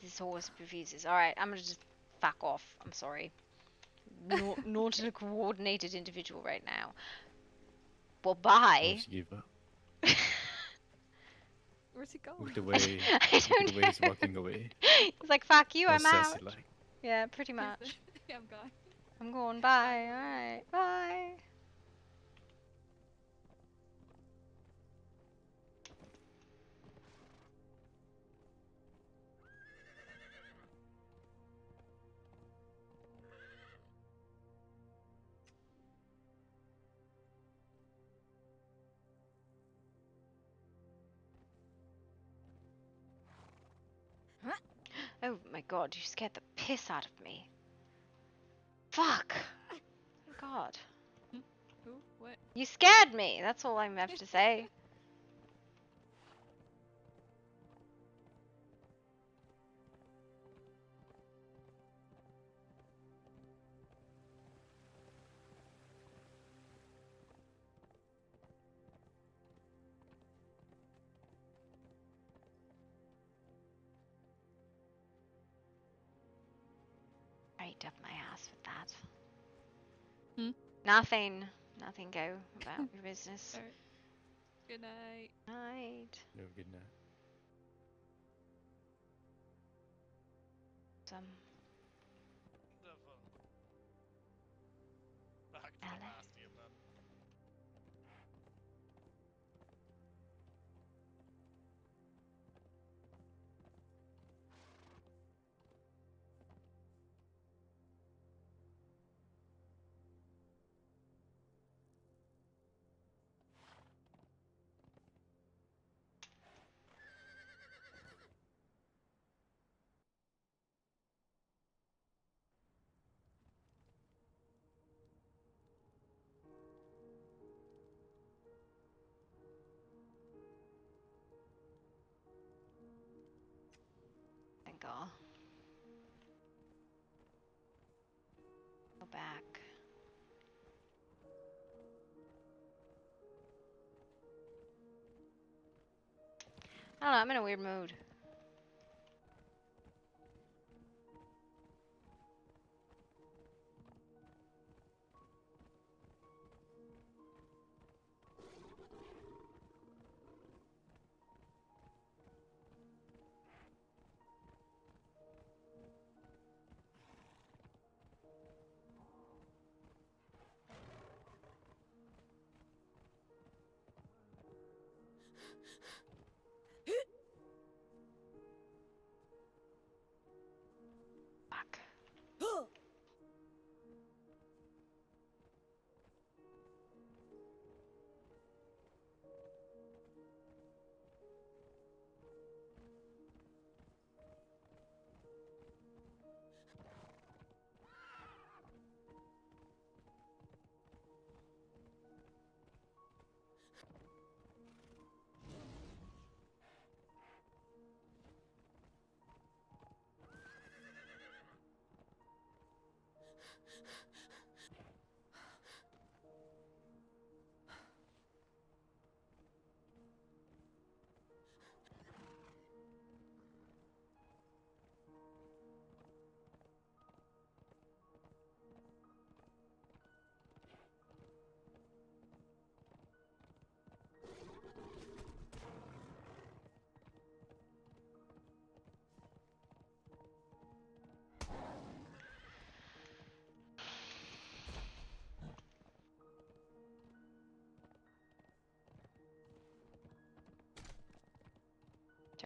This horse refuses. Alright, I'm gonna just fuck off. I'm sorry. Not a coordinated individual right now. Well, bye. Just give up. Where's he going? Look the way, I look don't at the way he's know. walking away. He's like, fuck you, All I'm out. sassy like. Yeah, pretty much. Yeah, I'm going. I'm going, bye. Alright, bye. Oh my god, you scared the piss out of me. Fuck! Oh god. Who? What? You scared me! That's all I have to say. Right up my ass with that. Nothing. Nothing, go about your business. Alright. Good night. Night. No, good night. Back to the nasty of them. Thank God. Go back. I don't know, I'm in a weird mood. Fuck.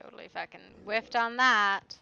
Totally fucking whiffed on that.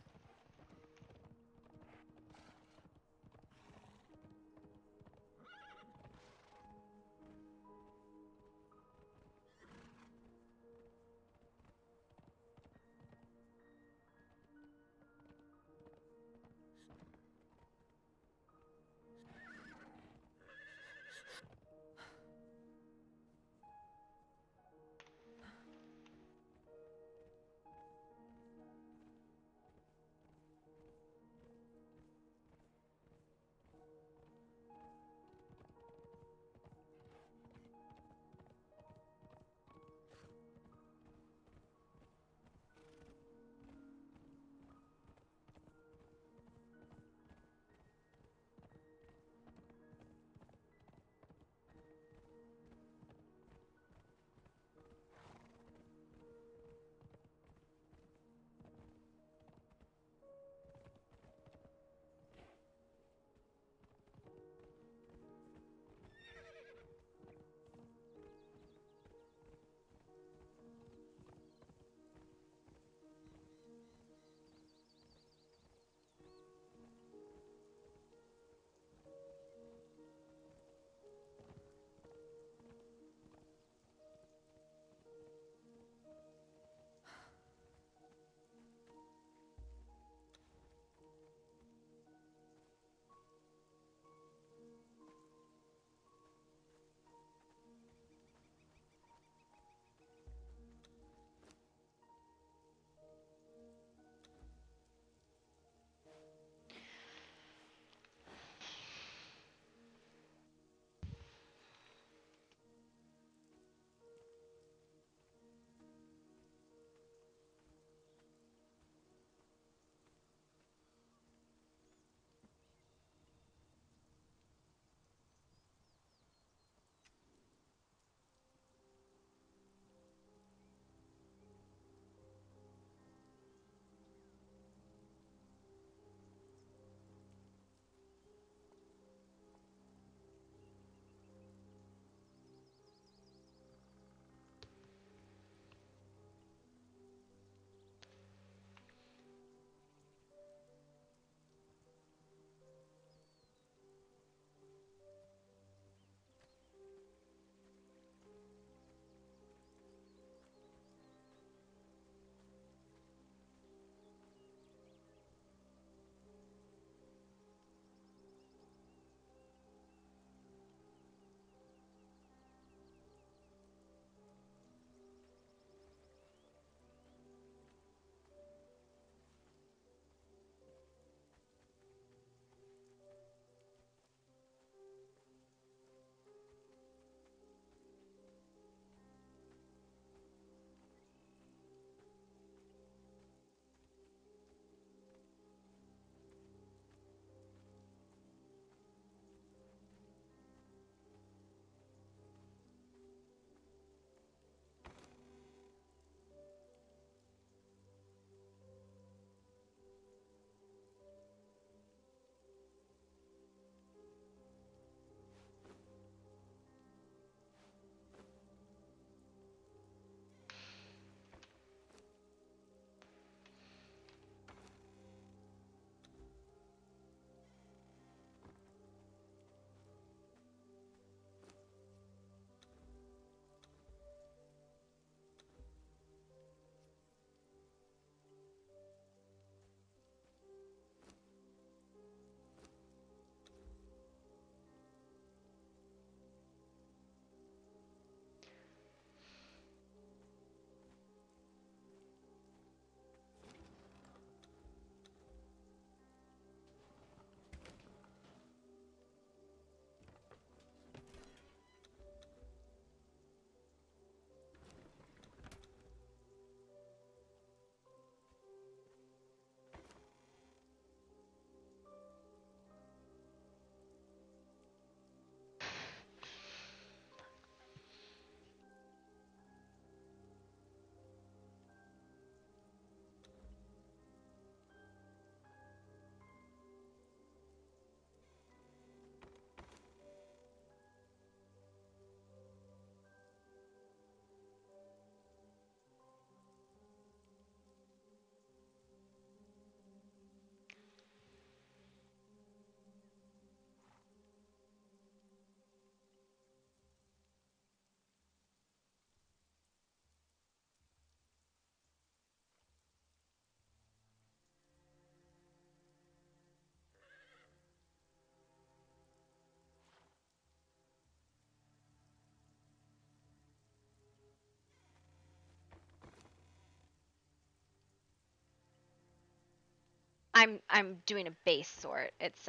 I'm doing a base sort. It's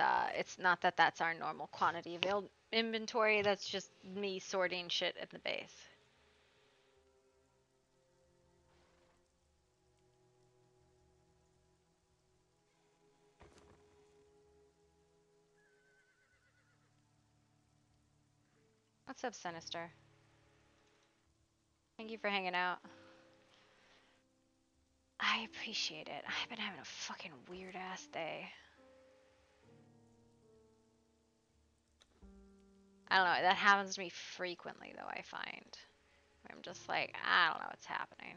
not that that's our normal quantity of inventory. That's just me sorting shit at the base. What's up, Sinister? Thank you for hanging out. I appreciate it. I've been having a fucking weird ass day. I don't know, that happens to me frequently though, I find. Where I'm just like, I don't know what's happening.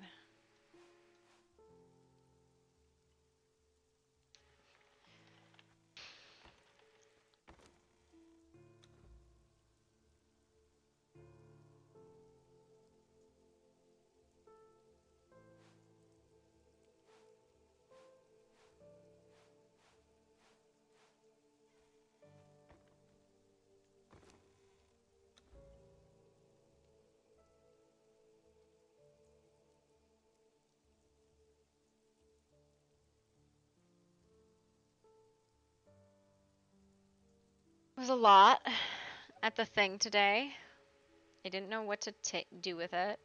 It was a lot at the thing today. I didn't know what to do with it.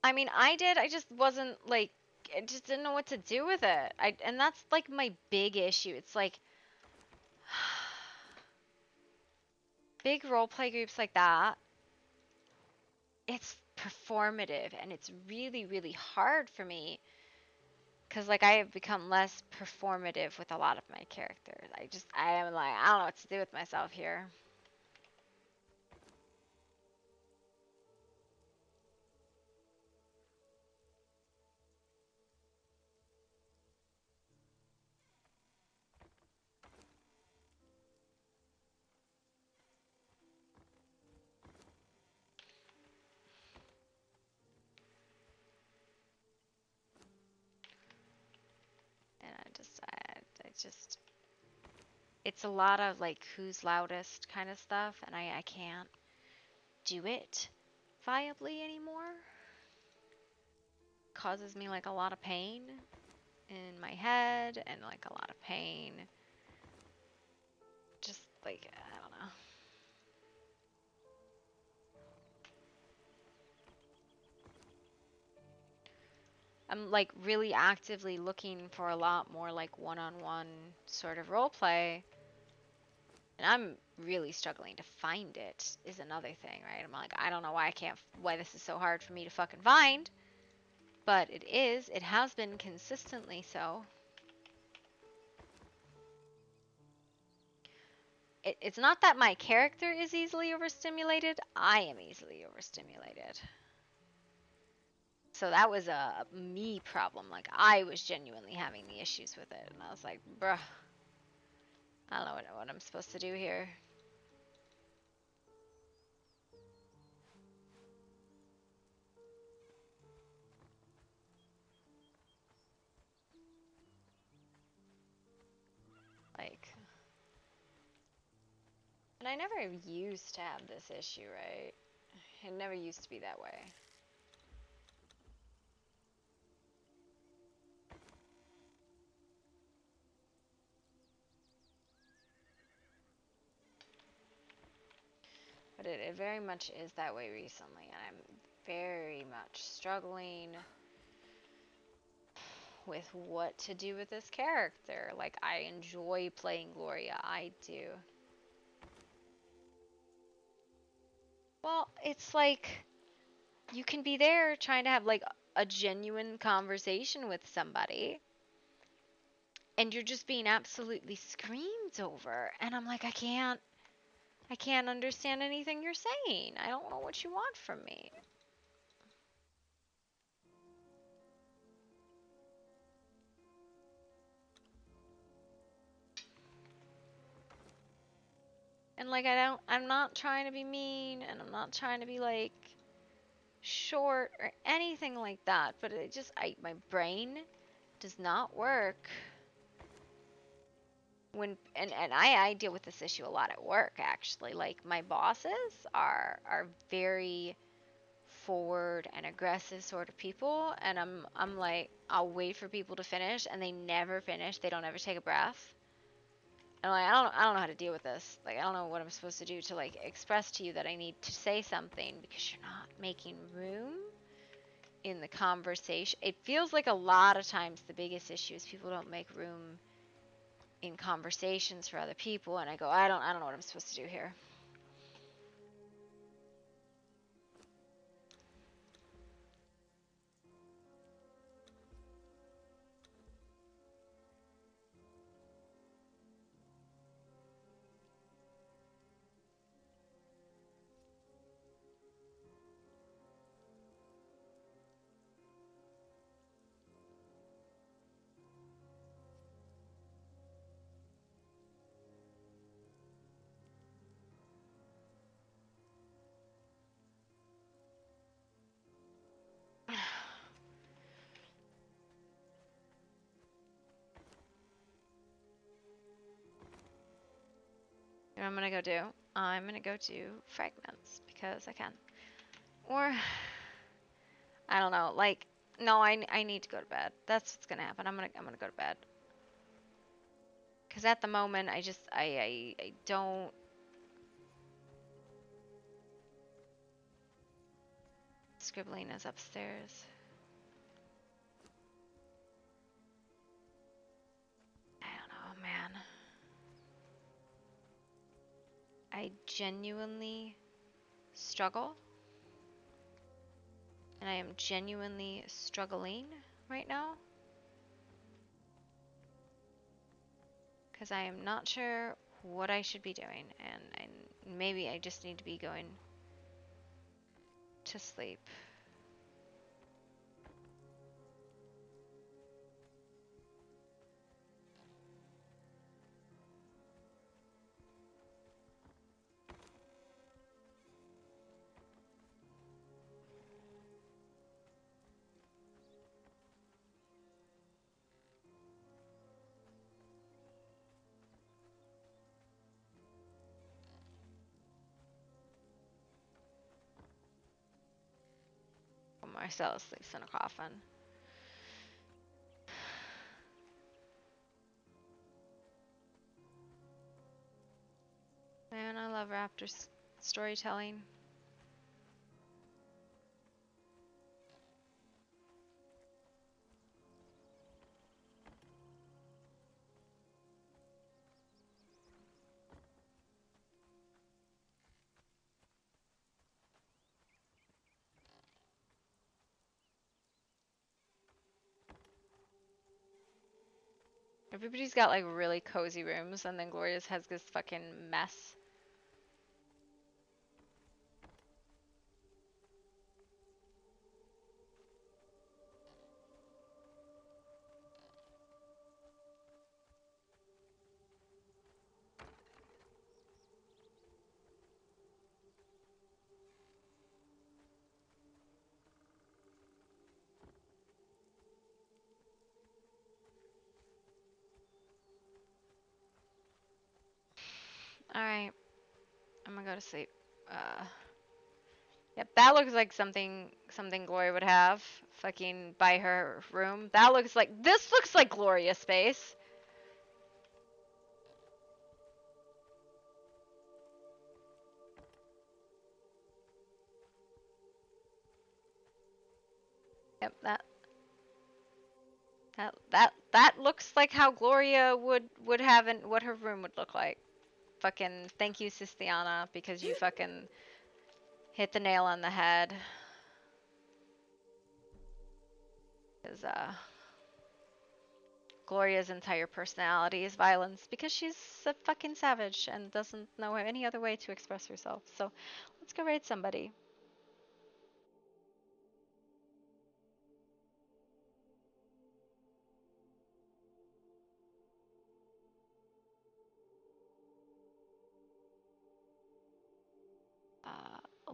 I mean, I did. I just wasn't like, I just didn't know what to do with it. And that's like my big issue. It's like big roleplay groups like that. It's performative and it's really, really hard for me because like I have become less performative with a lot of my characters. I am like, I don't know what to do with myself here. And I just, it's a lot of like who's loudest kind of stuff, and I can't do it viably anymore. Causes me like a lot of pain in my head and like a lot of pain. Just like, I don't know. I'm like really actively looking for a lot more like one-on-one sort of role play. And I'm really struggling to find it is another thing, right? I'm like, I don't know why this is so hard for me to fucking find. But it is. It has been consistently so. It's not that my character is easily overstimulated. I am easily overstimulated. So that was a me problem. Like, I was genuinely having the issues with it. And I was like, bruh, I don't know what I'm supposed to do here. Like, and I never used to have this issue, right? It never used to be that way. But it very much is that way recently, and I'm very much struggling with what to do with this character. Like, I enjoy playing Gloria, I do. Well, it's like, you can be there trying to have, like, a genuine conversation with somebody, and you're just being absolutely screamed over, and I'm like, I can't understand anything you're saying. I don't know what you want from me. And like I'm not trying to be mean, and I'm not trying to be like short or anything like that, but it just my brain does not work when and I deal with this issue a lot at work actually. Like my bosses are very forward and aggressive sort of people, and I'm like, I'll wait for people to finish and they never finish. They don't ever take a breath. And like I don't know how to deal with this. Like I don't know what I'm supposed to do to like express to you that I need to say something because you're not making room in the conversation. It feels like a lot of times the biggest issue is people don't make room in conversations for other people, and I go, I don't know what I'm supposed to do here. You know what I'm gonna go do? I'm gonna go do fragments because I can. Or I don't know, like no, I need to go to bed. That's what's gonna happen. I'm gonna go to bed. Cause at the moment I don't. Scribbling is upstairs. I don't know, man. I genuinely struggle. And I am genuinely struggling right now. Because I am not sure what I should be doing. And maybe I just need to be going to sleep. Marcella sleeps in a coffin. Man, I love Raptor's storytelling. Everybody's got like really cozy rooms, and then Gloria's has this fucking mess. Alright. I'm gonna go to sleep. Yep, that looks like something Gloria would have. Fucking by her room. This looks like Gloria's space. Yep, that looks like how Gloria would have and what her room would look like. Fucking thank you, Sistiana, because you fucking hit the nail on the head. Because Gloria's entire personality is violence because she's a fucking savage and doesn't know any other way to express herself. So let's go raid somebody.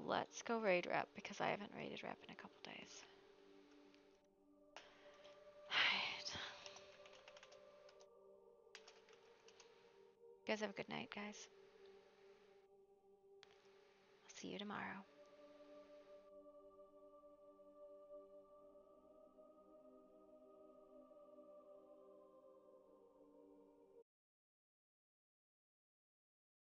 Let's go raid rep because I haven't raided rep in a couple days. Alright. You guys have a good night, guys. I'll see you tomorrow.